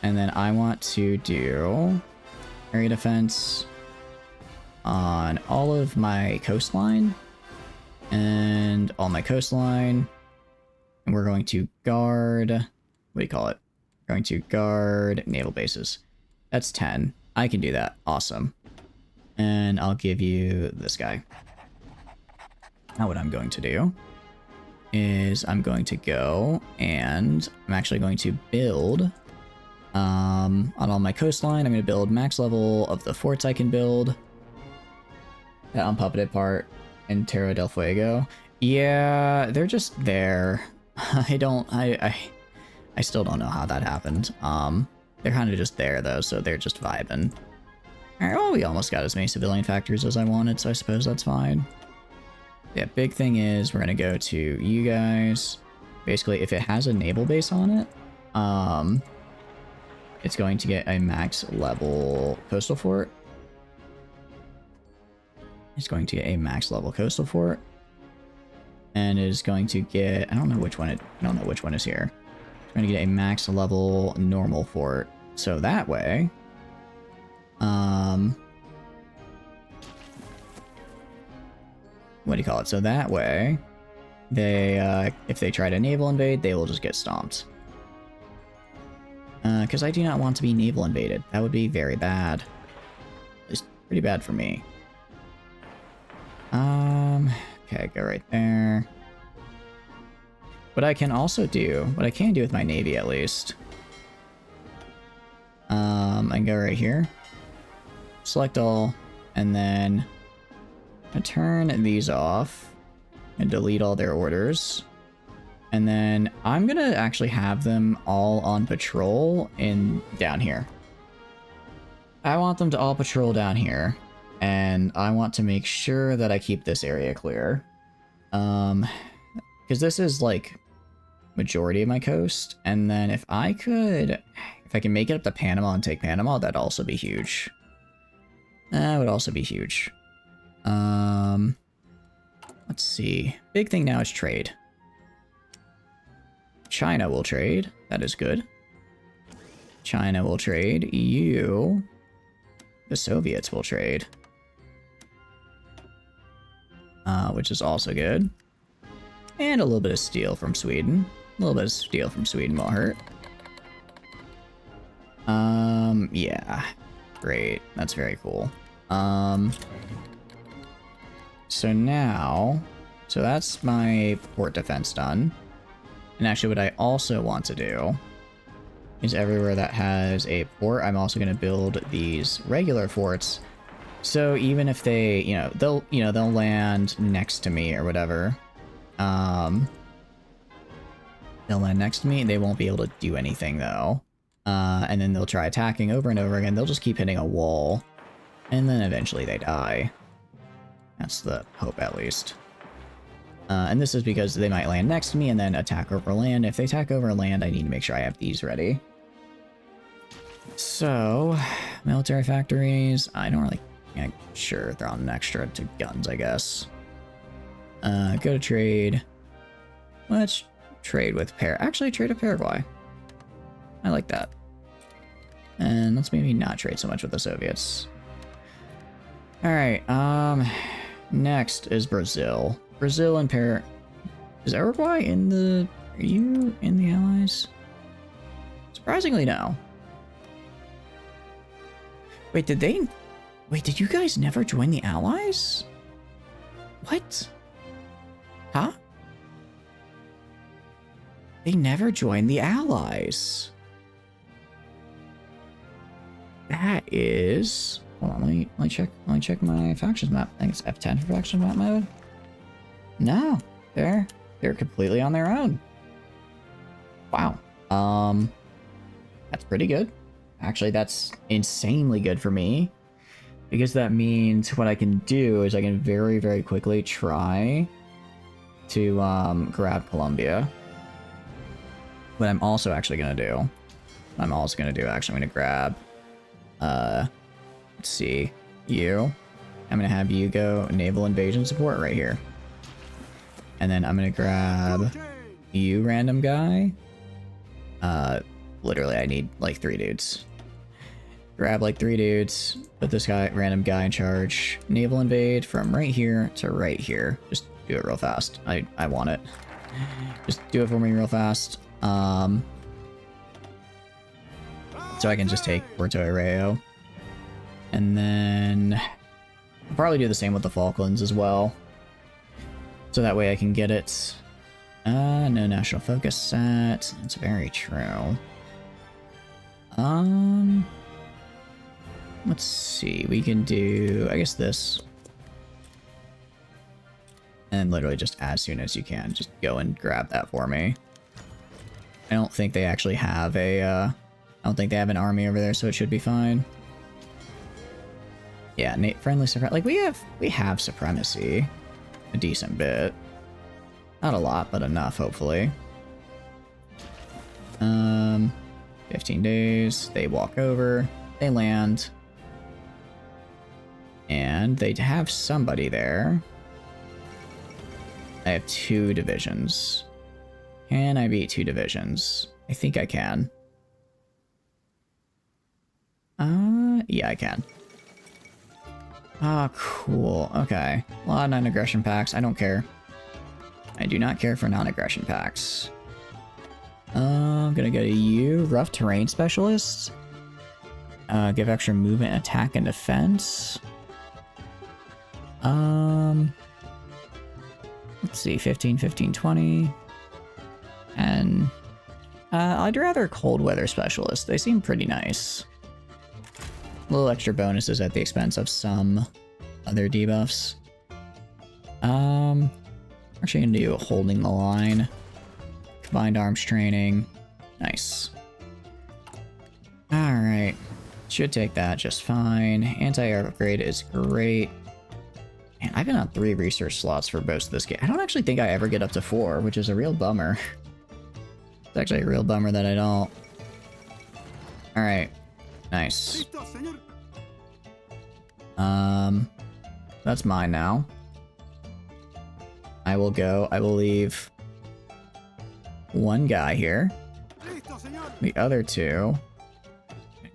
and then I want to do area defense on all of my coastline, and all my coastline, and we're going to guard, what do you call it? We're going to guard naval bases. That's 10. I can do that. Awesome. And I'll give you this guy. Now what I'm going to do is I'm going to go and I'm actually going to build on all my coastline. I'm going to build max level of the forts I can build. That unpuppeted part in Terra del Fuego. Yeah, they're just there. I still don't know how that happened. They're kind of just there though, so they're just vibing. Alright, well, we almost got as many civilian factories as I wanted, so I suppose that's fine. Yeah, big thing is we're gonna go to you guys. Basically, if it has a naval base on it, it's going to get a max level coastal fort. It's going to get a max level coastal fort. And is going to get, I don't know which one is here. It's going to get a max level normal fort. So that way, what do you call it? So that way, they, if they try to naval invade, they will just get stomped. Because I do not want to be naval invaded. That would be very bad. It's pretty bad for me. Okay, go right there. what I can also do, what I can do with my navy at least, I can go right here, select all, and then I turn these off and delete all their orders. And then I'm gonna actually have them all on patrol down here. I want them to all patrol down here, and I want to make sure that I keep this area clear. Because this is like majority of my coast, and then if I can make it up to Panama and take Panama, that'd also be huge. That would also be huge. Let's see. Big thing now is trade. China will trade. That is good. China will trade. EU. The Soviets will trade. Which is also good. And a little bit of steel from Sweden. A little bit of steel from Sweden won't hurt. Yeah. Great. That's very cool. So that's my port defense done. And actually what I also want to do is everywhere that has a port, I'm also going to build these regular forts. So even if they, they'll land next to me or whatever. They'll land next to me. They won't be able to do anything though. And then they'll try attacking over and over again. They'll just keep hitting a wall. And then eventually they die. That's the hope at least. And this is because they might land next to me and then attack over land. If they attack over land, I need to make sure I have these ready. So, military factories. I don't really... Yeah, sure, throw on an extra to guns, I guess. Go to trade. Let's trade with Actually, trade with Paraguay. I like that. And let's maybe not trade so much with the Soviets. Alright, next is Brazil. Brazil and Is Uruguay in the... Are you in the Allies? Surprisingly, no. Wait, did you guys never join the Allies? What? Huh? They never joined the Allies. That is... Hold on, let me check my factions map. I think it's F10 for faction map mode. No, they're completely on their own. Wow. That's pretty good. Actually, that's insanely good for me. Because that means what I can do is I can very, very quickly try to grab Colombia. What I'm also actually going to do, I'm going to grab, let's see, you. I'm going to have you go naval invasion support right here. And then I'm going to grab you, random guy. Literally, I need like 3 dudes. Grab like 3 dudes, put this guy, random guy in charge. Naval invade from right here to right here. Just do it real fast. I want it. Just do it for me real fast. So I can just take Puerto Arreo. And then I'll probably do the same with the Falklands as well. So that way I can get it. No national focus set. That's very true. Let's see. We can do, I guess, this. And literally just as soon as you can, just go and grab that for me. I don't think they actually have I don't think they have an army over there, so it should be fine. Yeah, friendly supremacy. Like, we have supremacy. A decent bit. Not a lot, but enough, hopefully. 15 days. They walk over. They land. And they have somebody there. I have 2 divisions. Can I beat 2 divisions? I think I can. Yeah, I can. Ah, cool. Okay. A lot of non-aggression packs. I don't care. I do not care for non-aggression packs. I'm gonna go to you. Rough terrain specialist. Give extra movement, attack, and defense. Let's see. 15, 15, 20. And I'd rather cold weather specialist. They seem pretty nice. Little extra bonuses at the expense of some other debuffs. Actually gonna do holding the line. Combined arms training. Nice. Alright. Should take that just fine. Anti-air upgrade is great. Man, I've been on 3 research slots for most of this game. I don't actually think I ever get up to 4, which is a real bummer. It's actually a real bummer that I don't. Alright. Nice. That's mine now. I will leave one guy here. The other 2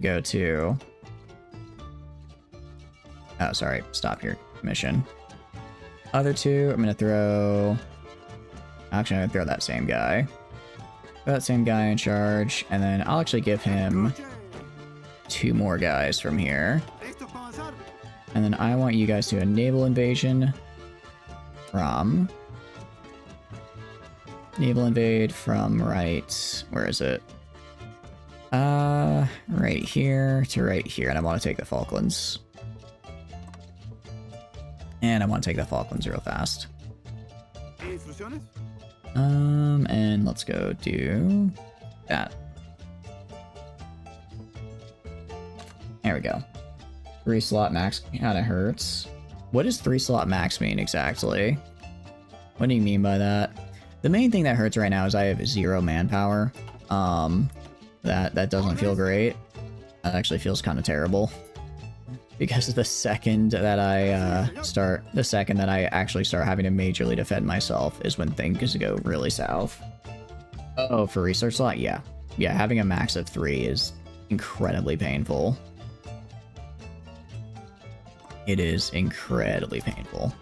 go to... Oh, sorry. Stop your mission. Other 2, I'm gonna throw... Actually, I'm gonna throw that same guy. Throw that same guy in charge, and then I'll actually give him 2 more guys from here. And then I want you guys to enable invasion from... Naval invade from right... Where is it? Right here to right here, and I want to take the Falklands. And I want to take the Falklands real fast. And let's go do that. There we go. 3 slot max kinda hurts. What does 3 slot max mean exactly? What do you mean by that? The main thing that hurts right now is I have 0 manpower. That doesn't feel great. That actually feels kind of terrible. Because the second that I actually start having to majorly defend myself is when things go really south. Oh, for research slot? Yeah. Yeah, having a max of 3 is incredibly painful. It is incredibly painful.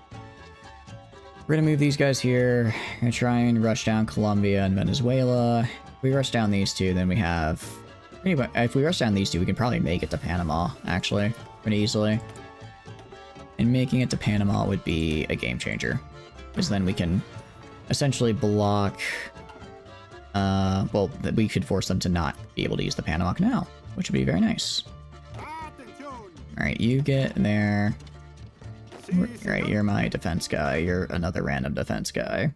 We're gonna move these guys here. We're gonna try and rush down Colombia and Venezuela. If we rush down these 2, then we have... Anyway, if we rush down these 2, we can probably make it to Panama, actually. Pretty easily. And making it to Panama would be a game changer. Because then we can essentially block... well, we could force them to not be able to use the Panama Canal, which would be very nice. Alright, you get there. Right, you're my defense guy. You're another random defense guy.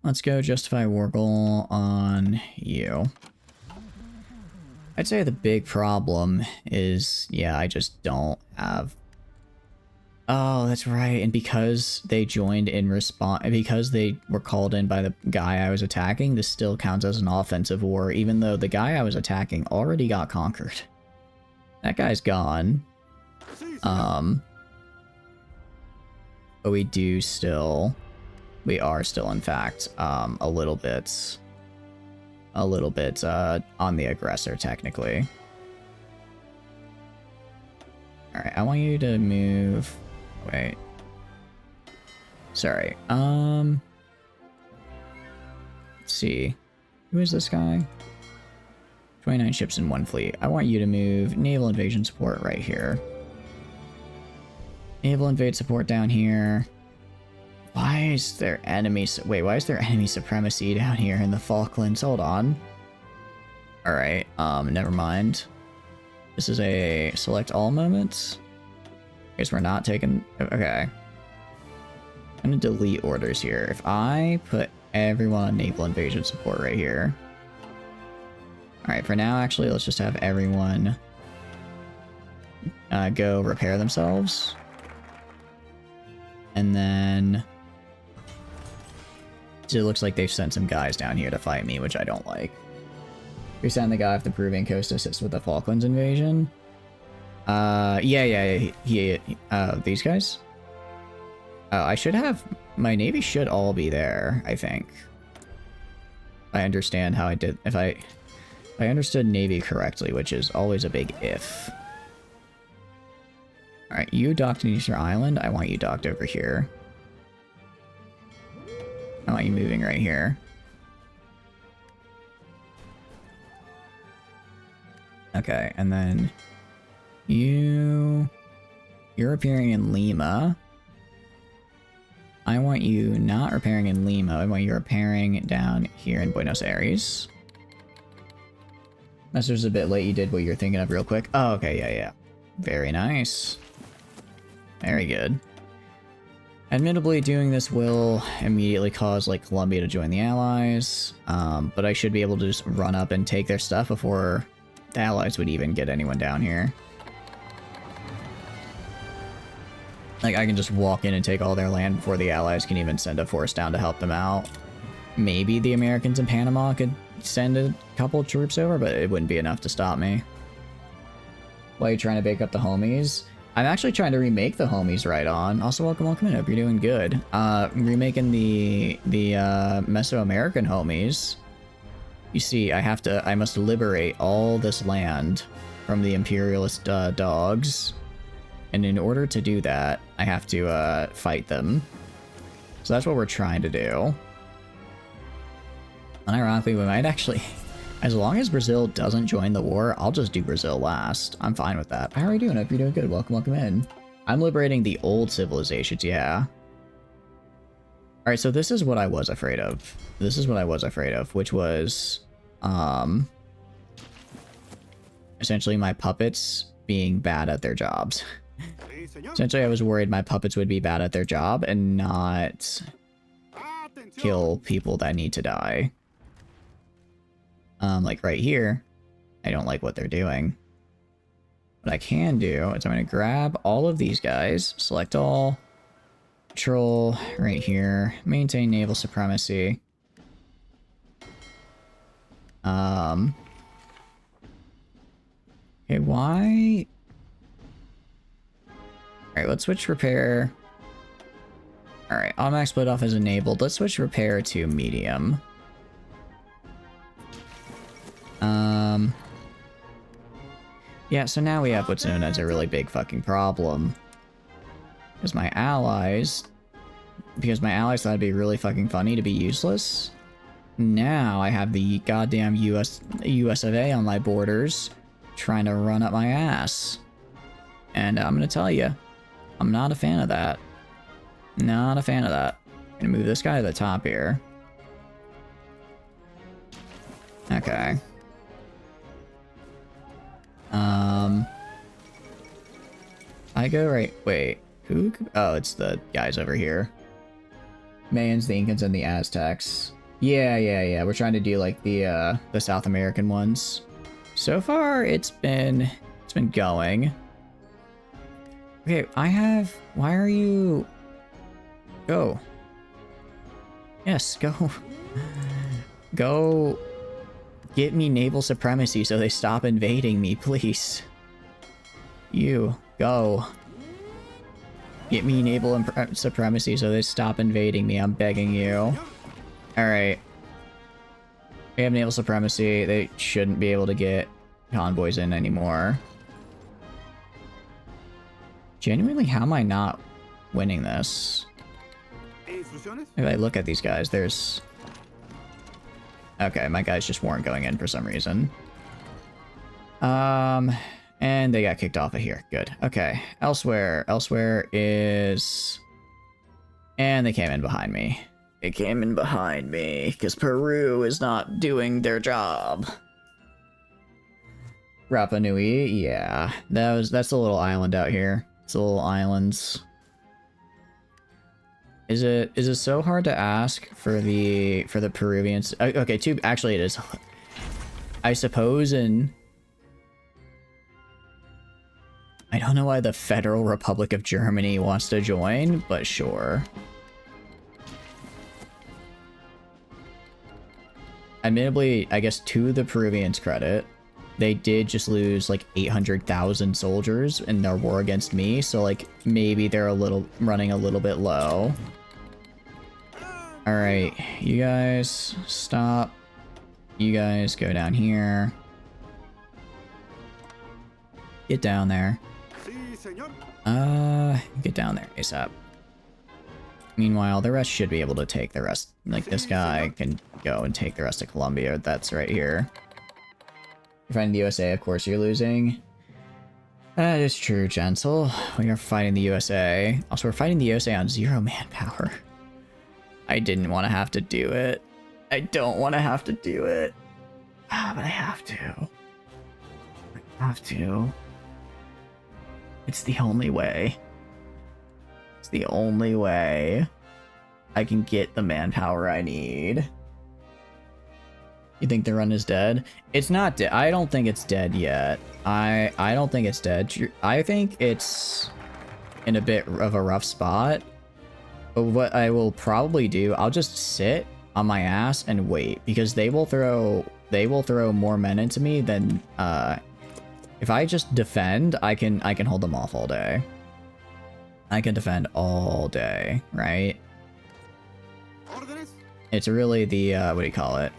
Let's go justify war goal on you. I'd say the big problem is, yeah, I just don't have... Oh, that's right, and because they joined in response... Because they were called in by the guy I was attacking, this still counts as an offensive war, even though the guy I was attacking already got conquered. That guy's gone. But we are still, in fact, a little bit on the aggressor, technically. Alright, I want you to move... Wait. Sorry, let's see. Who is this guy? 29 ships in 1 fleet. I want you to move naval invasion support right here. Naval invade support down here. Why is there enemy... Wait, why is there enemy supremacy down here in the Falklands? Hold on. Alright, never mind. This is a select all moment. I guess we're not taking... Okay. I'm gonna delete orders here. If I put everyone on naval invasion support right here... Alright, for now, actually, let's just have everyone go repair themselves. And then... So it looks like they've sent some guys down here to fight me, which I don't like. We sent the guy off the Peruvian coast to assist with the Falklands invasion. These guys? I should have... My navy should all be there, I think. I understand how I did... If I understood navy correctly, which is always a big if. Alright, you docked in Easter Island. I want you docked over here. I want you moving right here. Okay, and then you're appearing in Lima. I want you not repairing in Lima. I want you repairing down here in Buenos Aires. Master's a bit late. You did what you're thinking of real quick. Oh, okay. Yeah, yeah. Very nice. Very good. Admittedly, doing this will immediately cause, like, Colombia to join the Allies. But I should be able to just run up and take their stuff before the Allies would even get anyone down here. Like, I can just walk in and take all their land before the Allies can even send a force down to help them out. Maybe the Americans in Panama could send a couple troops over, but it wouldn't be enough to stop me. Why are you trying to bake up the homies? I'm actually trying to remake the homies right on. Also, welcome in. Hope you're doing good. Remaking the Mesoamerican homies. You see, I must liberate all this land from the imperialist dogs. And in order to do that, I have to fight them. So that's what we're trying to do. Unironically, we might actually... As long as Brazil doesn't join the war, I'll just do Brazil last. I'm fine with that. How are you doing? Hope you're doing good. Welcome in. I'm liberating the old civilizations, yeah. Alright, so this is what I was afraid of. This is what I was afraid of, which was... essentially my puppets being bad at their jobs. Essentially, I was worried my puppets would be bad at their job and not kill people that need to die. Like right here, I don't like what they're doing. What I can do is I'm going to grab all of these guys, select all, patrol right here, maintain naval supremacy. Okay, why? Alright, let's switch repair. Alright, automatic split off is enabled. Let's switch repair to medium. Yeah, so now we have what's known as a really big fucking problem. Because my allies thought it'd be really fucking funny to be useless. Now I have the goddamn US of A on my borders trying to run up my ass. And I'm gonna tell you, I'm not a fan of that. Not a fan of that. I'm gonna move this guy to the top here. Okay. I go right... Wait. Who? Oh, it's the guys over here. Mayans, the Incans, and the Aztecs. Yeah. We're trying to do, like, the South American ones. So far, it's been going. Okay, why are you... Go. Yes, go. Go get me naval supremacy so they stop invading me, please. You, go. Get me naval supremacy so they stop invading me, I'm begging you. Alright. We have naval supremacy, they shouldn't be able to get convoys in anymore. Genuinely, how am I not winning this? If I look at these guys, there's... Okay, my guys just weren't going in for some reason. And they got kicked off of here. Good. Okay. Elsewhere. Elsewhere is... And they came in behind me. They came in behind me, because Peru is not doing their job. Rapa Nui, yeah. That's a little island out here. It's a little islands. Is it so hard to ask for the Peruvians? Okay, actually it is. I suppose I don't know why the Federal Republic of Germany wants to join, but sure. Admittedly, I guess to the Peruvians' credit, they did just lose like 800,000 soldiers in their war against me, so like maybe they're running a little bit low. Alright, you guys stop. You guys go down here. Get down there. Get down there ASAP. Meanwhile, the rest should be able to take the rest. Like, this guy can go and take the rest of Colombia. That's right here. You're fighting the USA, of course you're losing. That is true, Gentle. We are fighting the USA. Also, we're fighting the USA on 0 manpower. I didn't want to have to do it. I don't want to have to do it. Ah, but I have to. I have to. It's the only way. It's the only way I can get the manpower I need. You think the run is dead? It's not dead. I don't think it's dead yet. I don't think it's dead. I think it's in a bit of a rough spot. But what I will probably do, I'll just sit on my ass and wait, because they will throw more men into me than if I just defend, I can hold them off all day. I can defend all day, right? It's really the what do you call it?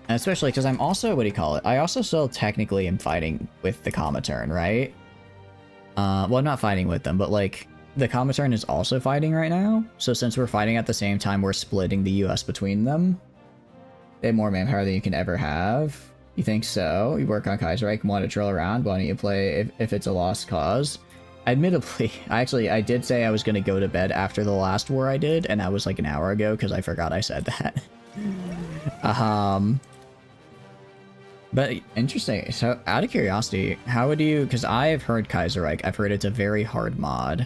And especially because I'm also, what do you call it? I also still technically am fighting with the Comatern, right? Well, I'm not fighting with them, but like the Comatern is also fighting right now. So since we're fighting at the same time, we're splitting the US between them. They have more manpower than you can ever have. You think so? You work on Kaiserreich, want to drill around? Why don't you play if it's a lost cause? Admittedly, I did say I was going to go to bed after the last war I did, and that was like an hour ago because I forgot I said that. But interesting. So out of curiosity, how would you, because I've heard Kaiserreich, I've heard it's a very hard mod.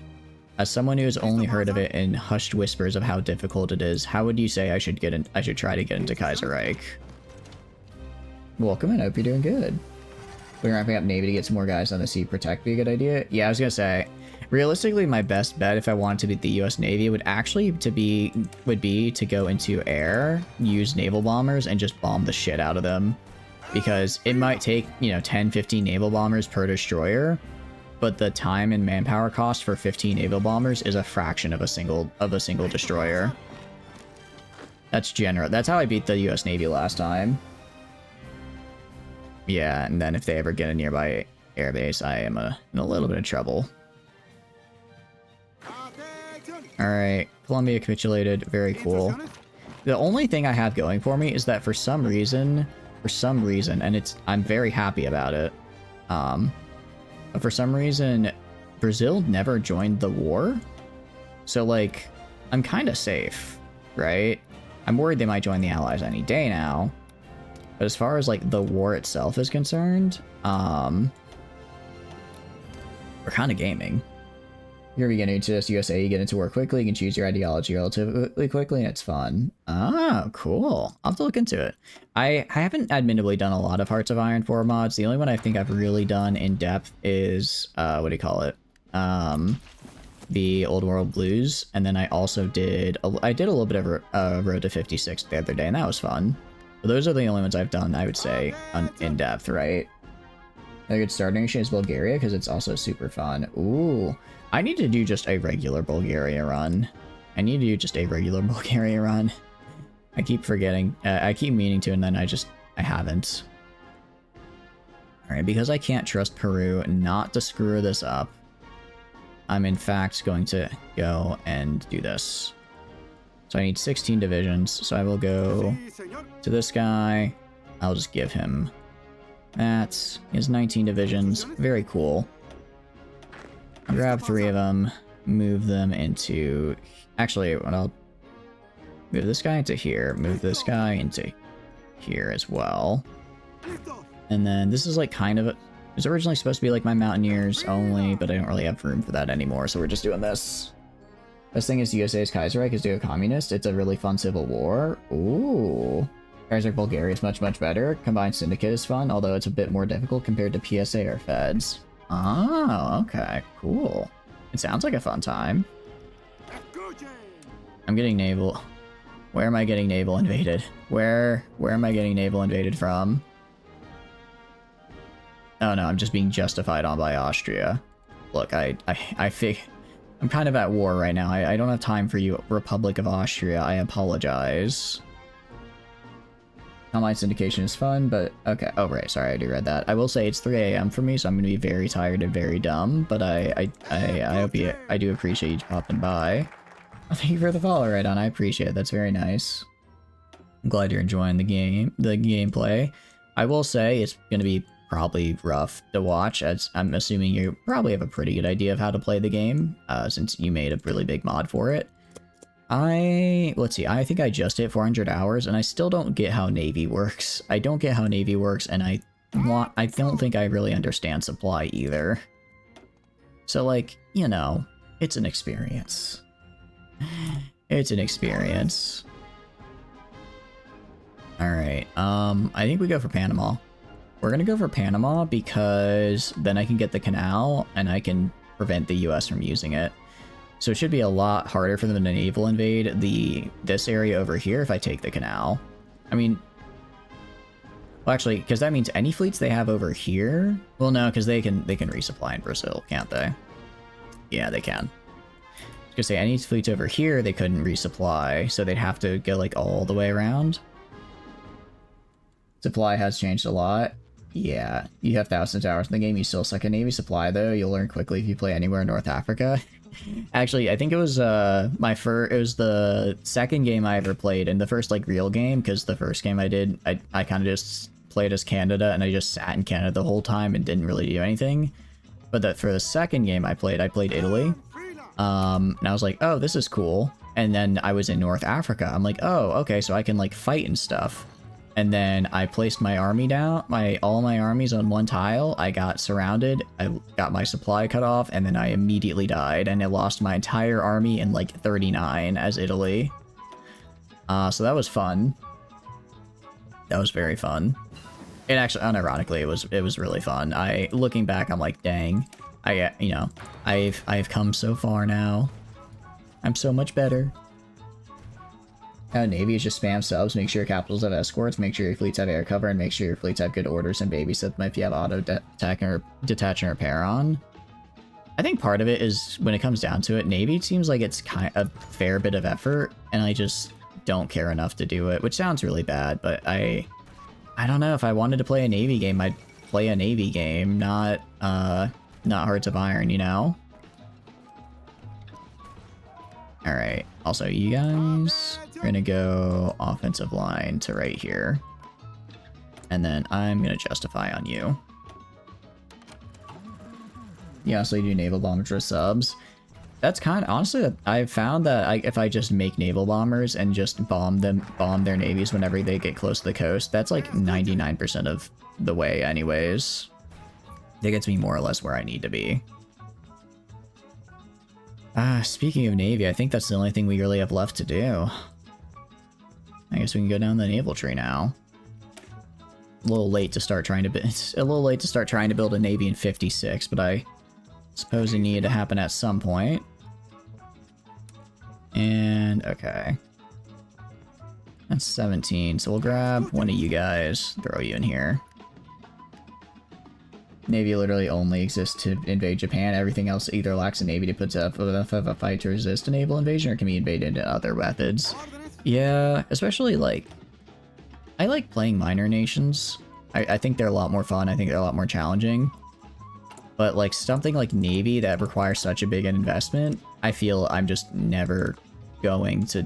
As someone who has only heard of it in hushed whispers of how difficult it is, how would you say I should try to get into Kaiserreich? Welcome, and I hope you're doing good. We're ramping up Navy to get some more guys on the sea. Protect be a good idea? Yeah, I was gonna say, realistically, my best bet if I wanted to beat the US Navy would actually be to go into air, use naval bombers, and just bomb the shit out of them. Because it might take, 10, 15 naval bombers per destroyer, but the time and manpower cost for 15 naval bombers is a fraction of a single destroyer. That's general. That's how I beat the US Navy last time. Yeah, and then if they ever get a nearby airbase, I am in a little bit of trouble. Alright, Columbia capitulated. Very cool. The only thing I have going for me is that for some reason, and I'm very happy about it, but for some reason, Brazil never joined the war. So, like, I'm kind of safe, right? I'm worried they might join the Allies any day now. But as far as, like, the war itself is concerned, we're kind of gaming. You're beginning to just USA, you get into war quickly, you can choose your ideology relatively quickly, and it's fun. Ah, cool. I'll have to look into it. I haven't admittedly done a lot of Hearts of Iron 4 mods. The only one I think I've really done in depth is, what do you call it? The Old World Blues, and then I also did a little bit of Road to 56 the other day, and that was fun. But those are the only ones I've done, I would say, in depth, right? A good starting nation is Bulgaria, because it's also super fun. Ooh. I need to do just a regular Bulgaria run. I keep forgetting. I keep meaning to, and then I haven't. Alright, because I can't trust Peru not to screw this up, I'm in fact going to go and do this. So I need 16 divisions, so I will go to this guy. I'll just give him that. He has 19 divisions. Very cool. I'll grab 3 of them, move them into... Actually, I'll move this guy into here, move this guy into here as well. And then this is like kind of... It was originally supposed to be like my Mountaineers only, but I don't really have room for that anymore, so we're just doing this. Best thing is USA's Kaiserreich is do a communist. It's a really fun civil war. Ooh. Kaiserreich Bulgaria is much, much better. Combined Syndicate is fun, although it's a bit more difficult compared to PSA or Feds. Oh, okay, cool. It sounds like a fun time. I'm getting naval. Where am I getting naval invaded? Where am I getting naval invaded from? Oh no, I'm just being justified on by Austria. Look, I think I'm kind of at war right now. I don't have time for you, Republic of Austria. I apologize. Online syndication is fun, but okay. Oh, right. Sorry, I already read that. I will say it's 3 a.m. for me, so I'm going to be very tired and very dumb, but I hope I do appreciate you popping by. Oh, thank you for the follow, right on. I appreciate it. That's very nice. I'm glad you're enjoying the gameplay. I will say it's going to be probably rough to watch, as I'm assuming you probably have a pretty good idea of how to play the game, since you made a really big mod for it. Let's see, I think I just hit 400 hours, and I still don't get how Navy works. I don't get how Navy works, and I don't think I really understand supply either. So, like, you know, it's an experience. It's an experience. Alright, I think we go for Panama. We're gonna go for Panama because then I can get the canal, and I can prevent the US from using it. So it should be a lot harder for them to naval invade this area over here if I take the canal. I mean, well, actually, because that means any fleets they have over here. Well, no, because they can resupply in Brazil, can't they? Yeah, they can. I was gonna say any fleets over here they couldn't resupply, so they'd have to go like all the way around. Supply has changed a lot. Yeah, you have thousands of hours in the game. You still suck at Navy supply though. You'll learn quickly if you play anywhere in North Africa. Actually, I think it was it was the second game I ever played, and the first like real game, because the first game I did, I kind of just played as Canada, and I just sat in Canada the whole time and didn't really do anything. But for the second game I played Italy, and I was like, oh, this is cool. And then I was in North Africa. I'm like, oh, okay, so I can like fight and stuff. And then I placed my army down, all my armies on one tile. I got surrounded, I got my supply cut off, and then I immediately died, and I lost my entire army in like 39 as Italy. So that was fun. That was very fun. It actually, unironically, it was really fun. Looking back, I'm like, dang, you know, I've come so far now. I'm so much better. Navy is just spam subs. Make sure your capitals have escorts. Make sure your fleets have air cover, and make sure your fleets have good orders and babysit them if you have auto detach and repair on. I think part of it is when it comes down to it, Navy seems like it's kind of a fair bit of effort, and I just don't care enough to do it, which sounds really bad. But I don't know, if I wanted to play a Navy game, I'd play a Navy game, not Hearts of Iron, you know. All right. Also, you guys are gonna go offensive line to right here. And then I'm gonna justify on you. Yeah, so you do naval bombers for subs. That's kind of, honestly, I've found that if I just make naval bombers and just bomb their navies whenever they get close to the coast, that's like 99% of the way anyways. That gets me more or less where I need to be. Speaking of Navy, I think that's the only thing we really have left to do. I guess we can go down the naval tree now. A little late to start trying to build a Navy in 56, but I suppose it needed to happen at some point. And, okay. That's 17, so we'll grab one of you guys, throw you in here. Navy literally only exists to invade Japan. Everything else either lacks a navy to put up enough of a fight to resist a naval invasion, or can be invaded into other methods. Yeah, especially like, I like playing minor nations. I think they're a lot more fun. I think they're a lot more challenging. But like something like Navy that requires such a big investment, I feel I'm just never going to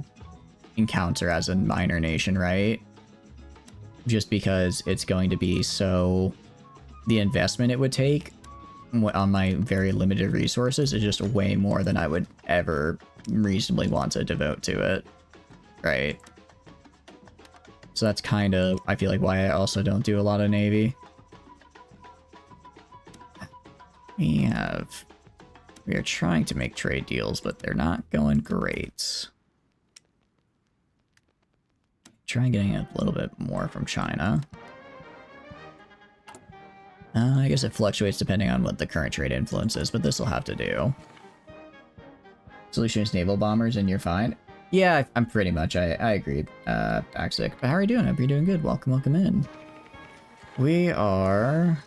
encounter as a minor nation, right? Just because it's going to be so... The investment it would take on my very limited resources is just way more than I would ever reasonably want to devote to it. Right. So that's kind of, I feel like, why I also don't do a lot of Navy. We are trying to make trade deals, but they're not going great. Try getting a little bit more from China. I guess it fluctuates depending on what the current trade influence is, but this will have to do. Solution is naval bombers, and you're fine. Yeah, I'm pretty much. I agree. Baxic. But how are you doing? I hope you're doing good. Welcome in. We are...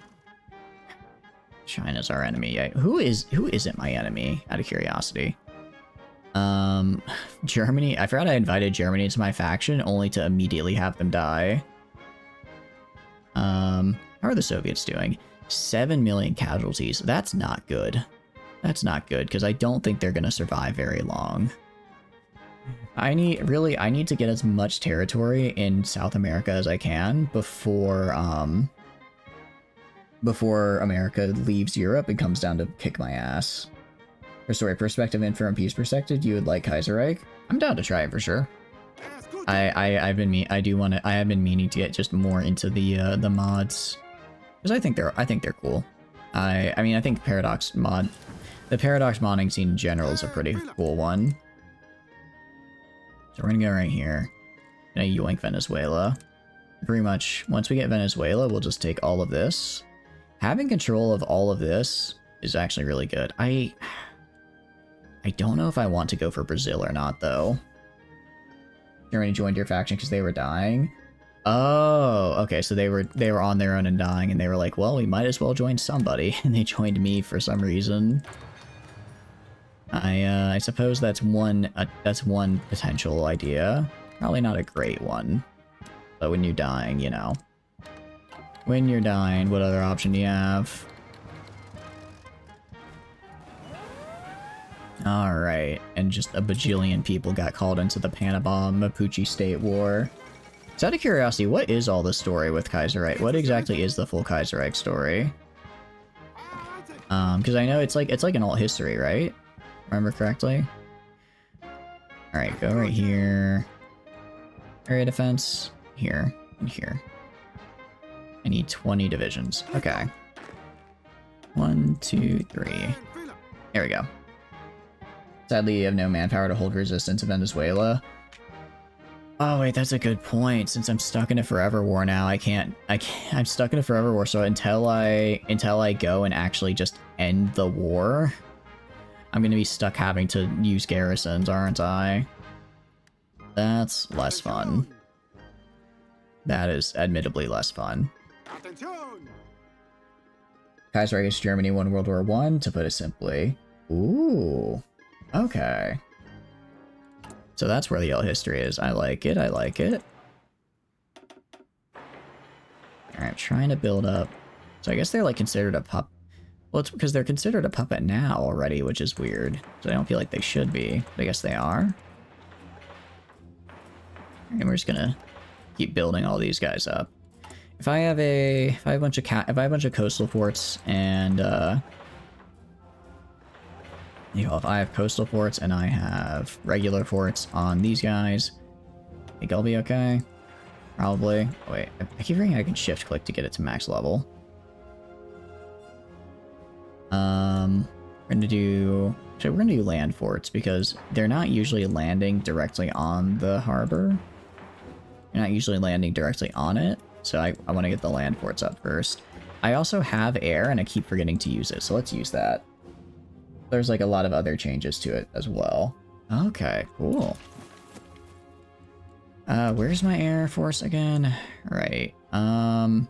China's our enemy. Who isn't my enemy, out of curiosity? Germany. I forgot I invited Germany into my faction, only to immediately have them die. How are the Soviets doing? 7 million casualties. That's not good. That's not good, because I don't think they're going to survive very long. I need to get as much territory in South America as I can before America leaves Europe and comes down to kick my ass. Or sorry, perspective and from peace perspective, you would like Kaiserreich? I'm down to try it for sure. I've been I have been meaning to get just more into the mods, because I think they're cool. I mean I think the paradox modding scene in general is a pretty cool one. So we're gonna go right here. Gonna yoink Venezuela. Pretty much once we get Venezuela, we'll just take all of this. Having control of all of this is actually really good. I don't know if I want to go for Brazil or not though. Germany joined your faction because they were dying. Oh, okay, so they were on their own and dying, and they were like, well, we might as well join somebody, and they joined me for some reason. I suppose that's one potential idea. Probably not a great one, but when you're dying, you know. When you're dying, what other option do you have? Alright, and just a bajillion people got called into the Panama Mapuche State War. So out of curiosity, what is all the story with Kaiserreich? What exactly is the full Kaiserreich story? Because I know it's like an alt history, right? Remember correctly? Alright, go right here. Area defense. Here. And here. I need 20 divisions. Okay. 1, 2, 3. There we go. Sadly, you have no manpower to hold resistance in Venezuela. Oh wait, that's a good point. Since I'm stuck in a forever war now, I'm stuck in a forever war, so until I go and actually just end the war, I'm gonna be stuck having to use garrisons, aren't I? That's less fun. That is admittedly less fun. Kaiserreich against Germany won World War I, to put it simply. Ooh. Okay. So that's where the alt history is. I like it, I like it. Alright, trying to build up. So I guess they're like considered a pup. Well, it's because they're considered a puppet now already, which is weird. So I don't feel like they should be, but I guess they are. And we're just gonna keep building all these guys up. If I have a bunch of coastal forts and you know, if I have coastal forts and I have regular forts on these guys, I think I'll be okay. Probably. Oh, wait, I keep forgetting I can shift click to get it to max level. We're gonna do land forts because they're not usually landing directly on the harbor. You're not usually landing directly on it, so I want to get the land forts up first. I also have air and I keep forgetting to use it, so let's use that. There's like a lot of other changes to it as well. Okay, cool. Where's my air force again? Right. I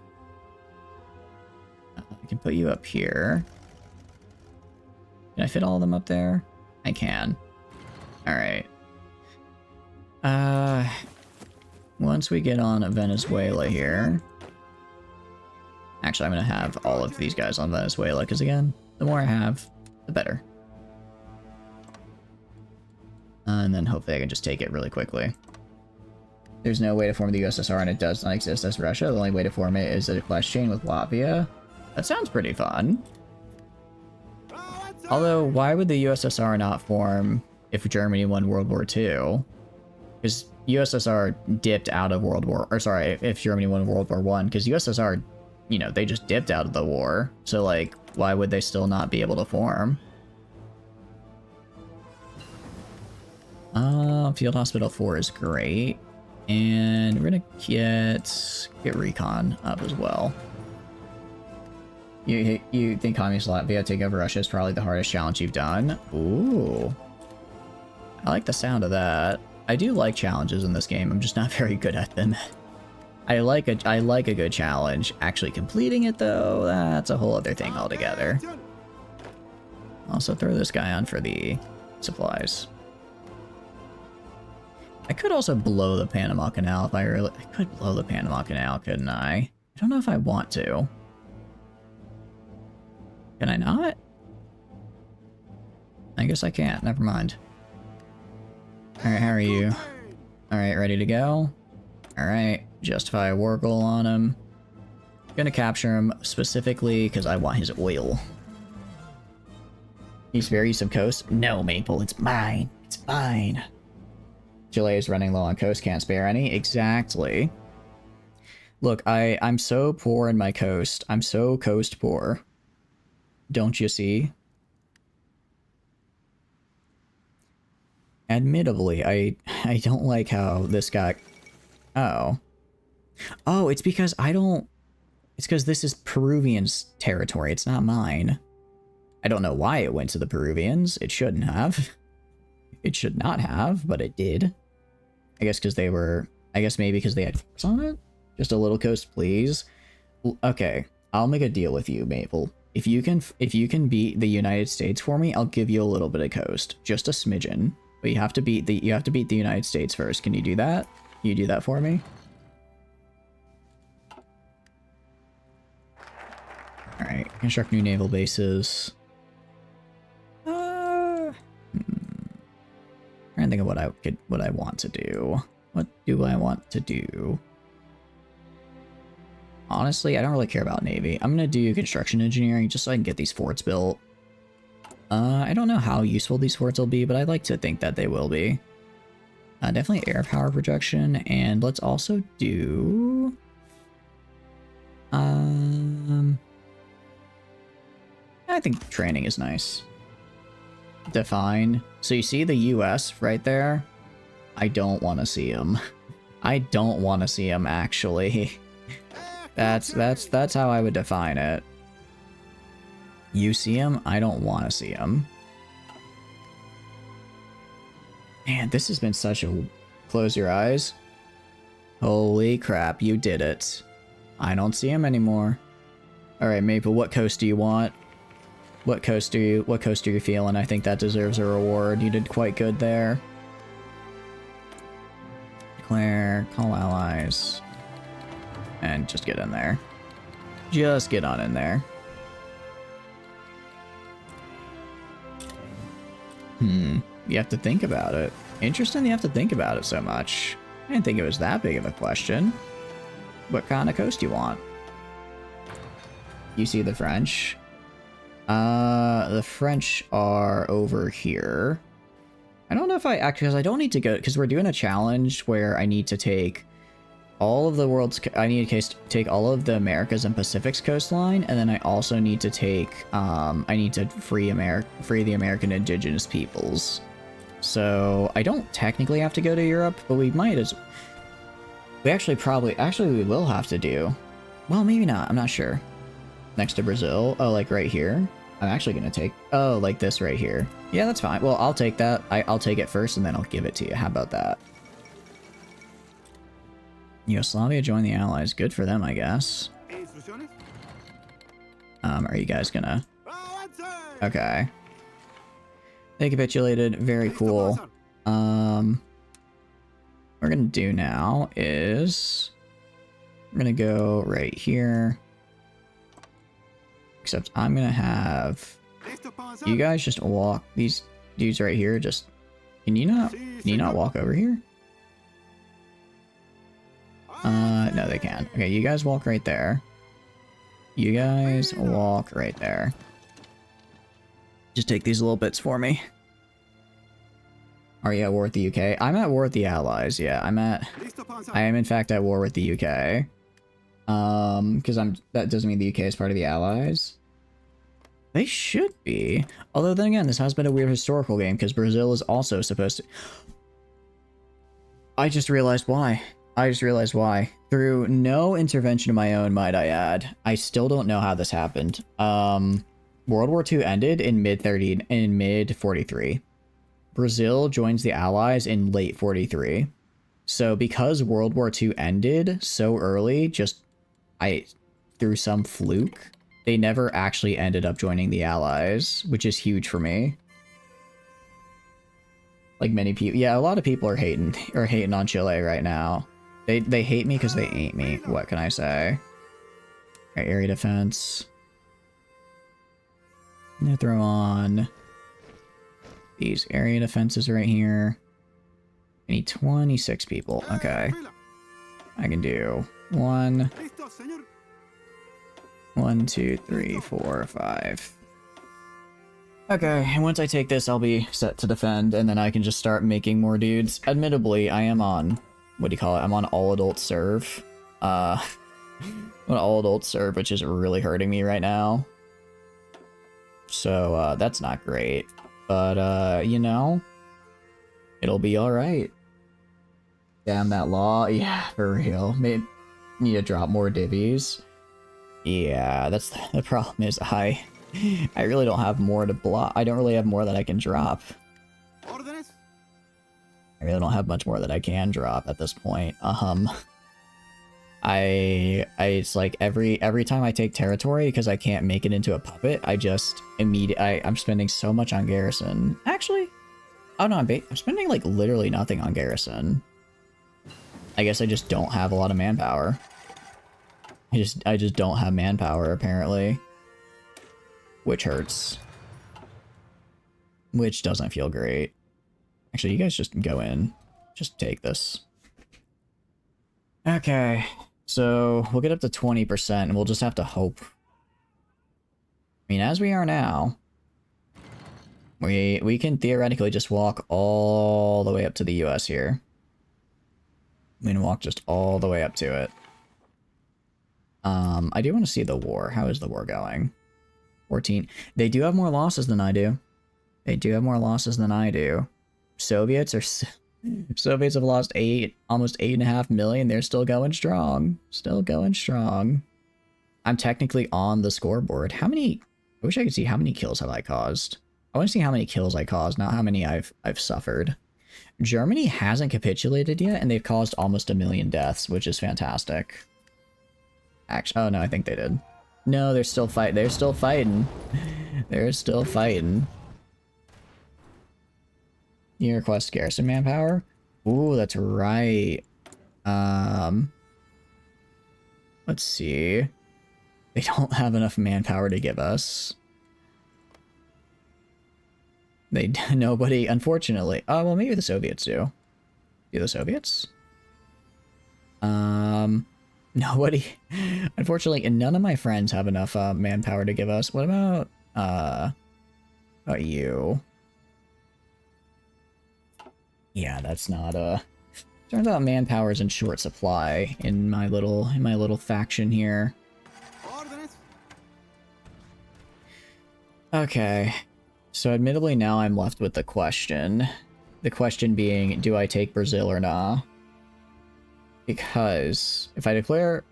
can put you up here. Can I fit all of them up there? I can. Alright. Once we get on Venezuela here... Actually, I'm gonna have all of these guys on Venezuela, because again, the more I have, the better. And then hopefully I can just take it really quickly. There's no way to form the USSR, and it does not exist as Russia. The only way to form it is a clash chain with Latvia. That sounds pretty fun. Although, why would the USSR not form if Germany won World War II? Because USSR dipped out of if Germany won World War I, because USSR, you know, they just dipped out of the war. So, like, why would they still not be able to form? Field Hospital 4 is great. And we're gonna get Recon up as well. You think Communist Latvia take over Russia is probably the hardest challenge you've done? Ooh. I like the sound of that. I do like challenges in this game, I'm just not very good at them. I like a good challenge. Actually completing it though, that's a whole other thing altogether. Also throw this guy on for the supplies. I could also blow the Panama Canal if I could blow the Panama Canal, couldn't I? I don't know if I want to. Can I not? I guess I can't, never mind. Alright, how are you? Alright, ready to go? Alright, justify a war goal on him. Gonna capture him specifically because I want his oil. He's very east of coast. No, Maple, it's mine. It's mine. Chile is running low on coast, can't spare any. Exactly. Look, I'm so poor in my coast. I'm so coast poor. Don't you see? Admittably, I don't like how this got... Oh. Oh, it's because I don't... It's because this is Peruvian's territory. It's not mine. I don't know why it went to the Peruvians. It shouldn't have. It should not have, but it did. I guess because they were... I guess maybe because they had force on it? Just a little coast, please. Okay, I'll make a deal with you, Maple. If you can beat the United States for me, I'll give you a little bit of coast. Just a smidgen. But you have to beat the United States first. Can you do that? Can you do that for me? Alright, construct new naval bases. Trying to think of what I want to do. What do I want to do? Honestly, I don't really care about Navy. I'm gonna do construction engineering just so I can get these forts built. I don't know how useful these forts will be, but I'd like to think that they will be. Definitely air power projection, and let's also do... I think training is nice. Define. So you see the US right there? I don't want to see him. I don't want to see him, actually. That's how I would define it. You see him? I don't want to see him. Man, this has been such a... Close your eyes. Holy crap, you did it. I don't see him anymore. Alright, Maple, what coast do you want? What coast are you feeling? I think that deserves a reward. You did quite good there. Declare, call allies. And just get in there. Just get on in there. You have to think about it. Interesting you have to think about it so much. I didn't think it was that big of a question. What kind of coast do you want? You see the French? The French are over here. I don't know if I actually, because I don't need to go, because we're doing a challenge where I need to take all of the world's, I need to take all of the Americas and Pacific's coastline, and then I also need to take, I need to free the American indigenous peoples. So I don't technically have to go to Europe, but we might as, we actually we will have to do, well, maybe not, I'm not sure. Next to Brazil, oh, like right here. I'm actually gonna take, oh, like this right here. Yeah, that's fine. Well, I'll take that. I'll take it first and then I'll give it to you. How about that? Yugoslavia joined the Allies. Good for them, I guess. Are you guys gonna... Okay. They capitulated. Very cool. What we're gonna do now is... We're gonna go right here. Except I'm gonna have... You guys just walk... These dudes right here just... Can you not walk over here? No, they can't. Okay, you guys walk right there. You guys walk right there. Just take these little bits for me. Are you at war with the UK? I'm at war with the Allies, yeah. I am in fact at war with the UK. Because that doesn't mean the UK is part of the Allies. They should be. Although then again, this has been a weird historical game, because Brazil is also supposed to... I just realized why. Through no intervention of my own, might I add. I still don't know how this happened. World War II ended in mid 43. Brazil joins the Allies in late 43. So because World War II ended so early, through some fluke, they never actually ended up joining the Allies, which is huge for me. Like many people, yeah, a lot of people are hating on Chile right now. They hate me because they ain't me. What can I say? Right, area defense. I'm gonna throw on these area defenses right here. I need 26 people. Okay. I can do 1, 2, 3, 4, 5. Okay, and once I take this, I'll be set to defend, and then I can just start making more dudes. Admittedly, I am on, what do you call it? I'm on all adult serve. I'm on all adult serve, which is really hurting me right now. So, that's not great. But, you know, it'll be alright. Damn that law. Yeah, for real. Maybe need to drop more divvies. Yeah, that's the problem is I really don't have more to block. I don't really have more that I can drop. I really don't have much more that I can drop at this point. It's like every time I take territory, because I can't make it into a puppet, I just I'm spending so much on garrison. Actually, oh no, I'm spending like literally nothing on garrison. I guess I just don't have a lot of manpower. I just don't have manpower apparently, which hurts. Which doesn't feel great. Actually, you guys just go in. Just take this. Okay. So, we'll get up to 20%, and we'll just have to hope. I mean, as we are now, we can theoretically just walk all the way up to the US here. We can walk just all the way up to it. I do want to see the war. How is the war going? 14. They do have more losses than I do. They do have more losses than I do. Soviets have lost almost 8.5 million. They're still going strong. Still going strong. I'm technically on the scoreboard. How many? I wish I could see how many kills have I caused. I want to see how many kills I caused, not how many I've suffered. Germany hasn't capitulated yet, and they've caused almost 1 million deaths, which is fantastic. Actually, oh no, I think they did. No, they're still fighting. They're still fighting. They're still fighting. You request garrison manpower? Ooh, that's right. Let's see. They don't have enough manpower to give us. Nobody, unfortunately. Oh, well, maybe the Soviets do. Do the Soviets? Nobody. Unfortunately, none of my friends have enough manpower to give us. What about you? Yeah, that's not turns out manpower is in short supply in my little faction here. Okay. So admittedly now I'm left with the question. The question being, do I take Brazil or not? Because if I declare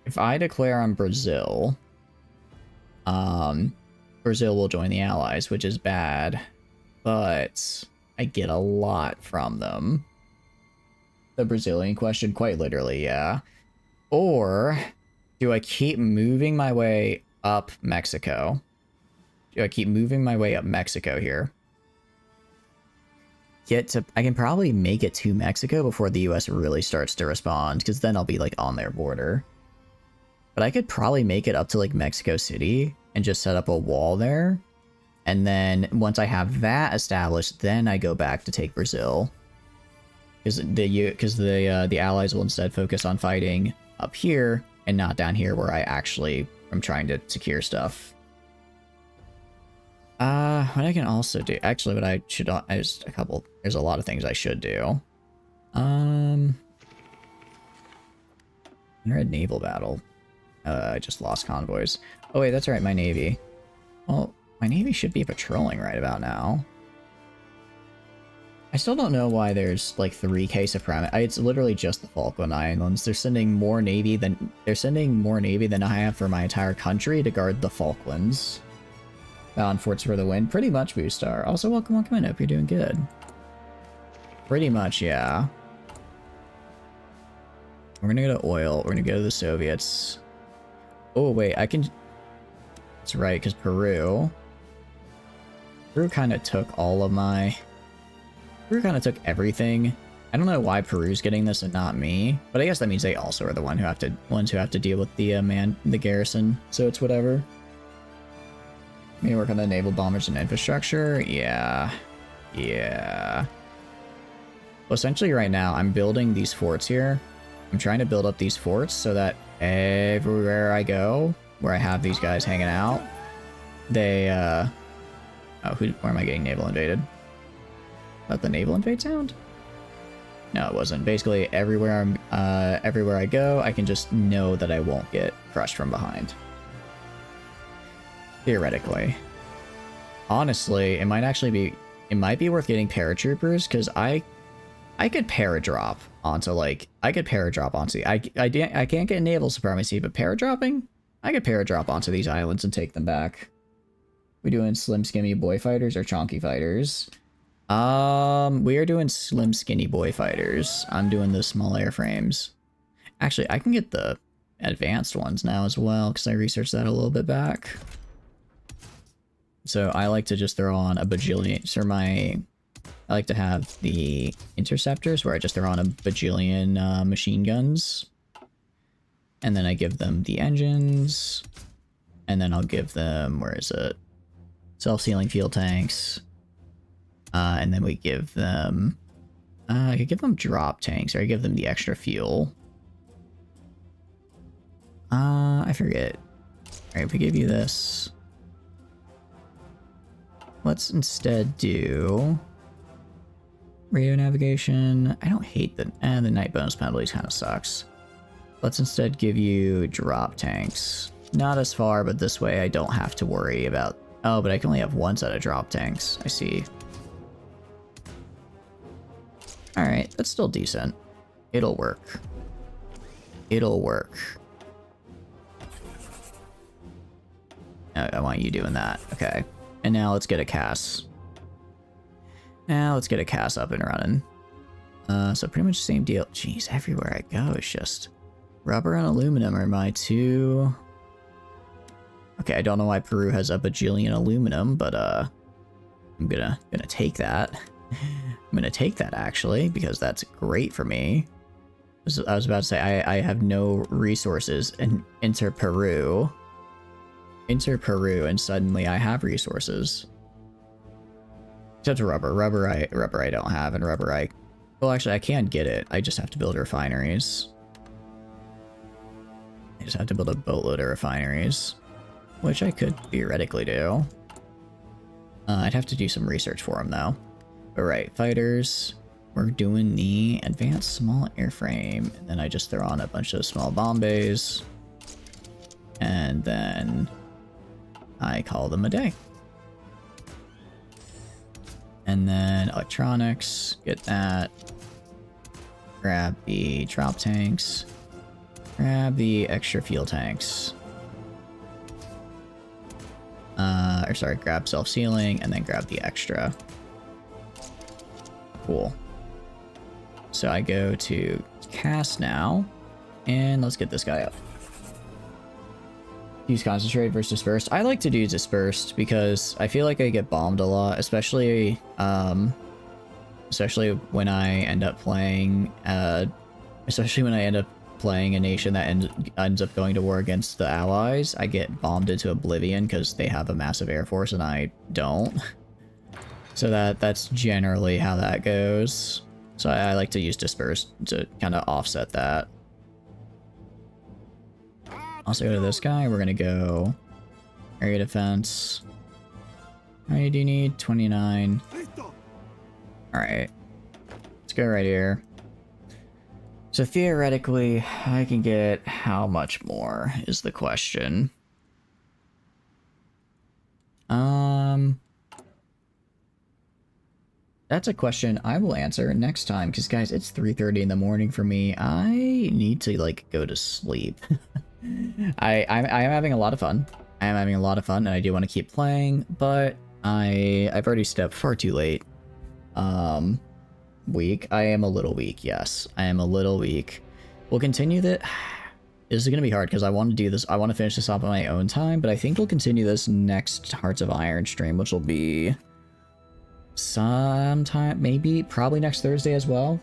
on Brazil, Brazil will join the Allies, which is bad, but I get a lot from them. The Brazilian question, quite literally, yeah. Or do I keep moving my way up Mexico? Do I keep moving my way up Mexico here? I can probably make it to Mexico before the US really starts to respond, because then I'll be like on their border. But I could probably make it up to like Mexico City and just set up a wall there. And then once I have that established, then I go back to take Brazil. Because the Allies will instead focus on fighting up here and not down here where I actually am trying to secure stuff. What I can also do, actually, what I should, there's a lot of things I should do. Red naval battle. I just lost convoys. Oh wait, that's right, my navy. Well, my navy should be patrolling right about now. I still don't know why there's like 3k supremacy. It's literally just the Falkland Islands. They're sending more navy than I have for my entire country to guard the Falklands. Bound forts for the win. Pretty much, Boostar. Also, welcome in. Hope you're doing good. Pretty much, yeah. We're gonna go to oil. We're gonna go to the Soviets. Oh, wait, I can... That's right, because Peru kind of took all of my... Peru kind of took everything. I don't know why Peru's getting this and not me, but I guess that means they also are the ones who have to deal with the the garrison, so it's whatever. Maybe work on the naval bombers and infrastructure. Yeah. Well, essentially right now, I'm building these forts here. I'm trying to build up these forts so that everywhere I go, where I have these guys hanging out, they, oh, where am I getting naval invaded? Is that the naval invade sound? No, it wasn't. Basically, everywhere everywhere I go, I can just know that I won't get crushed from behind. Theoretically. Honestly, it might be worth getting paratroopers, because I could paradrop onto, like, I can't get naval supremacy, but paradropping? I could paradrop onto these islands and take them back. We doing slim skinny boy fighters or chonky fighters? We are doing slim skinny boy fighters. I'm doing the small airframes. Actually, I can get the advanced ones now as well, because I researched that a little bit back. So I like to just throw on a bajillion, I like to have the interceptors where I just throw on a bajillion machine guns. And then I give them the engines. And then I'll give them, where is it? Self-sealing fuel tanks. And then we give them, I could give them drop tanks, or I give them the extra fuel. I forget. Alright, we give you this. Let's instead do radio navigation. I don't hate the night bonus penalties kind of sucks. Let's instead give you drop tanks. Not as far, but this way I don't have to worry about... Oh, but I can only have one set of drop tanks. I see. Alright, that's still decent. It'll work. It'll work. I want you doing that. Okay. And now let's get a CAS. Now let's get a CAS up and running. So pretty much the same deal. Jeez, everywhere I go it's just... Rubber and aluminum are my two... Okay, I don't know why Peru has a bajillion aluminum, but I'm gonna take that. I'm gonna take that, actually, because that's great for me. I was about to say, I have no resources, and enter Peru. Enter Peru, and suddenly I have resources. Except for rubber. Rubber I don't have, and rubber I... Well, actually, I can get it. I just have to build refineries. I just have to build a boatload of refineries. Which I could theoretically do. I'd have to do some research for them, though. Alright, fighters. We're doing the advanced small airframe. And then I just throw on a bunch of small bomb bays. And then I call them a day. And then electronics. Get that. Grab the drop tanks. Grab the extra fuel tanks. Or sorry, grab self-sealing and then grab the extra. Cool. So I go to cast now, and let's get this guy up. Use concentrate versus dispersed. I like to do dispersed because I feel like I get bombed a lot, especially when I end up playing a nation that ends up going to war against the allies. I get bombed into oblivion because they have a massive air force and I don't. So that's generally how that goes. So I like to use dispersed to kind of offset that. Also go to this guy. We're gonna go area defense. How many do you need? 29. Alright. Let's go right here. So theoretically, I can get how much more is the question. That's a question I will answer next time, because guys, it's 3:30 in the morning for me. I need to like go to sleep. I am having a lot of fun. I am having a lot of fun, and I do want to keep playing, but I've already stepped far too late. Weak. I am a little weak, yes. I am a little weak. We'll continue that. This is going to be hard because I want to do this. I want to finish this off on my own time, but I think we'll continue this next Hearts of Iron stream, which will be sometime, maybe, probably next Thursday as well.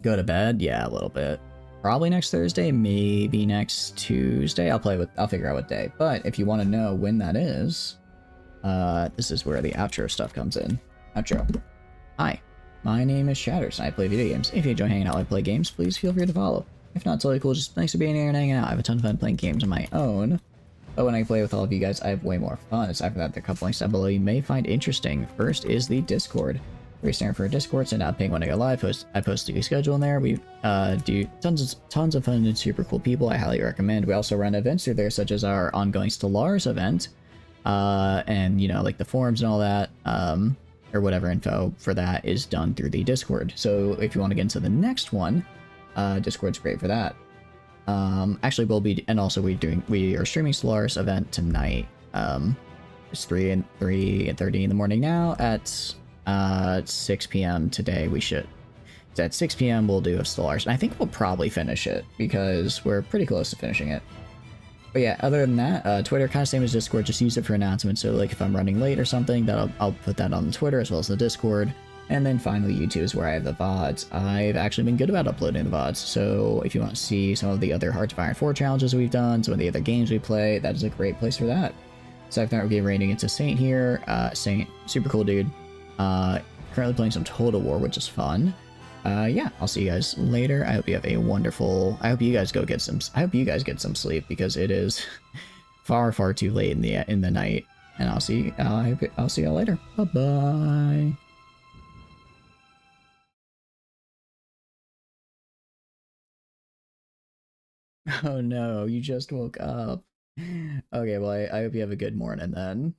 Go to bed? Yeah, a little bit. Probably next Thursday, maybe next Tuesday. I'll figure out what day. But if you want to know when that is, this is where the outro stuff comes in. Outro. Hi. My name is Shatters, and I play video games. If you enjoy hanging out while I play games, please feel free to follow. If not, totally cool, just thanks for being here and hanging out. I have a ton of fun playing games on my own. But when I play with all of you guys, I have way more fun. Aside from that, there are a couple links down below you may find interesting. First is the Discord. We're staring for a Discord, so not paying when I go live. I post a schedule in there. We do tons of fun and super cool people. I highly recommend. We also run events through there, such as our ongoing Stellaris event, and you know, like the forums and all that, or whatever info for that is done through the Discord. So if you want to get into the next one, Discord's great for that. Actually, we'll be, and also we are streaming Stellaris event tonight. It's 3:30 in the morning now at 6 p.m. today. It's at 6 p.m. we'll do a Stellaris, and I think we'll probably finish it because we're pretty close to finishing it. But yeah, other than that, Twitter kind of same as Discord, just use it for announcements. So like if I'm running late or something, I'll put that on the Twitter as well as the Discord. And then finally, YouTube is where I have the VODs. I've actually been good about uploading the VODs, so if you want to see some of the other Hearts of Iron 4 challenges we've done, some of the other games we play, that is a great place for that. So I've got rating into Saint here. Saint, super cool dude. Currently playing some Total War, which is fun. Yeah, I'll see you guys later. I hope you have a wonderful... I hope you guys get some sleep, because it is far too late in the night. And I'll see you all later. Bye-bye. Oh no, you just woke up. Okay, well, I hope you have a good morning then.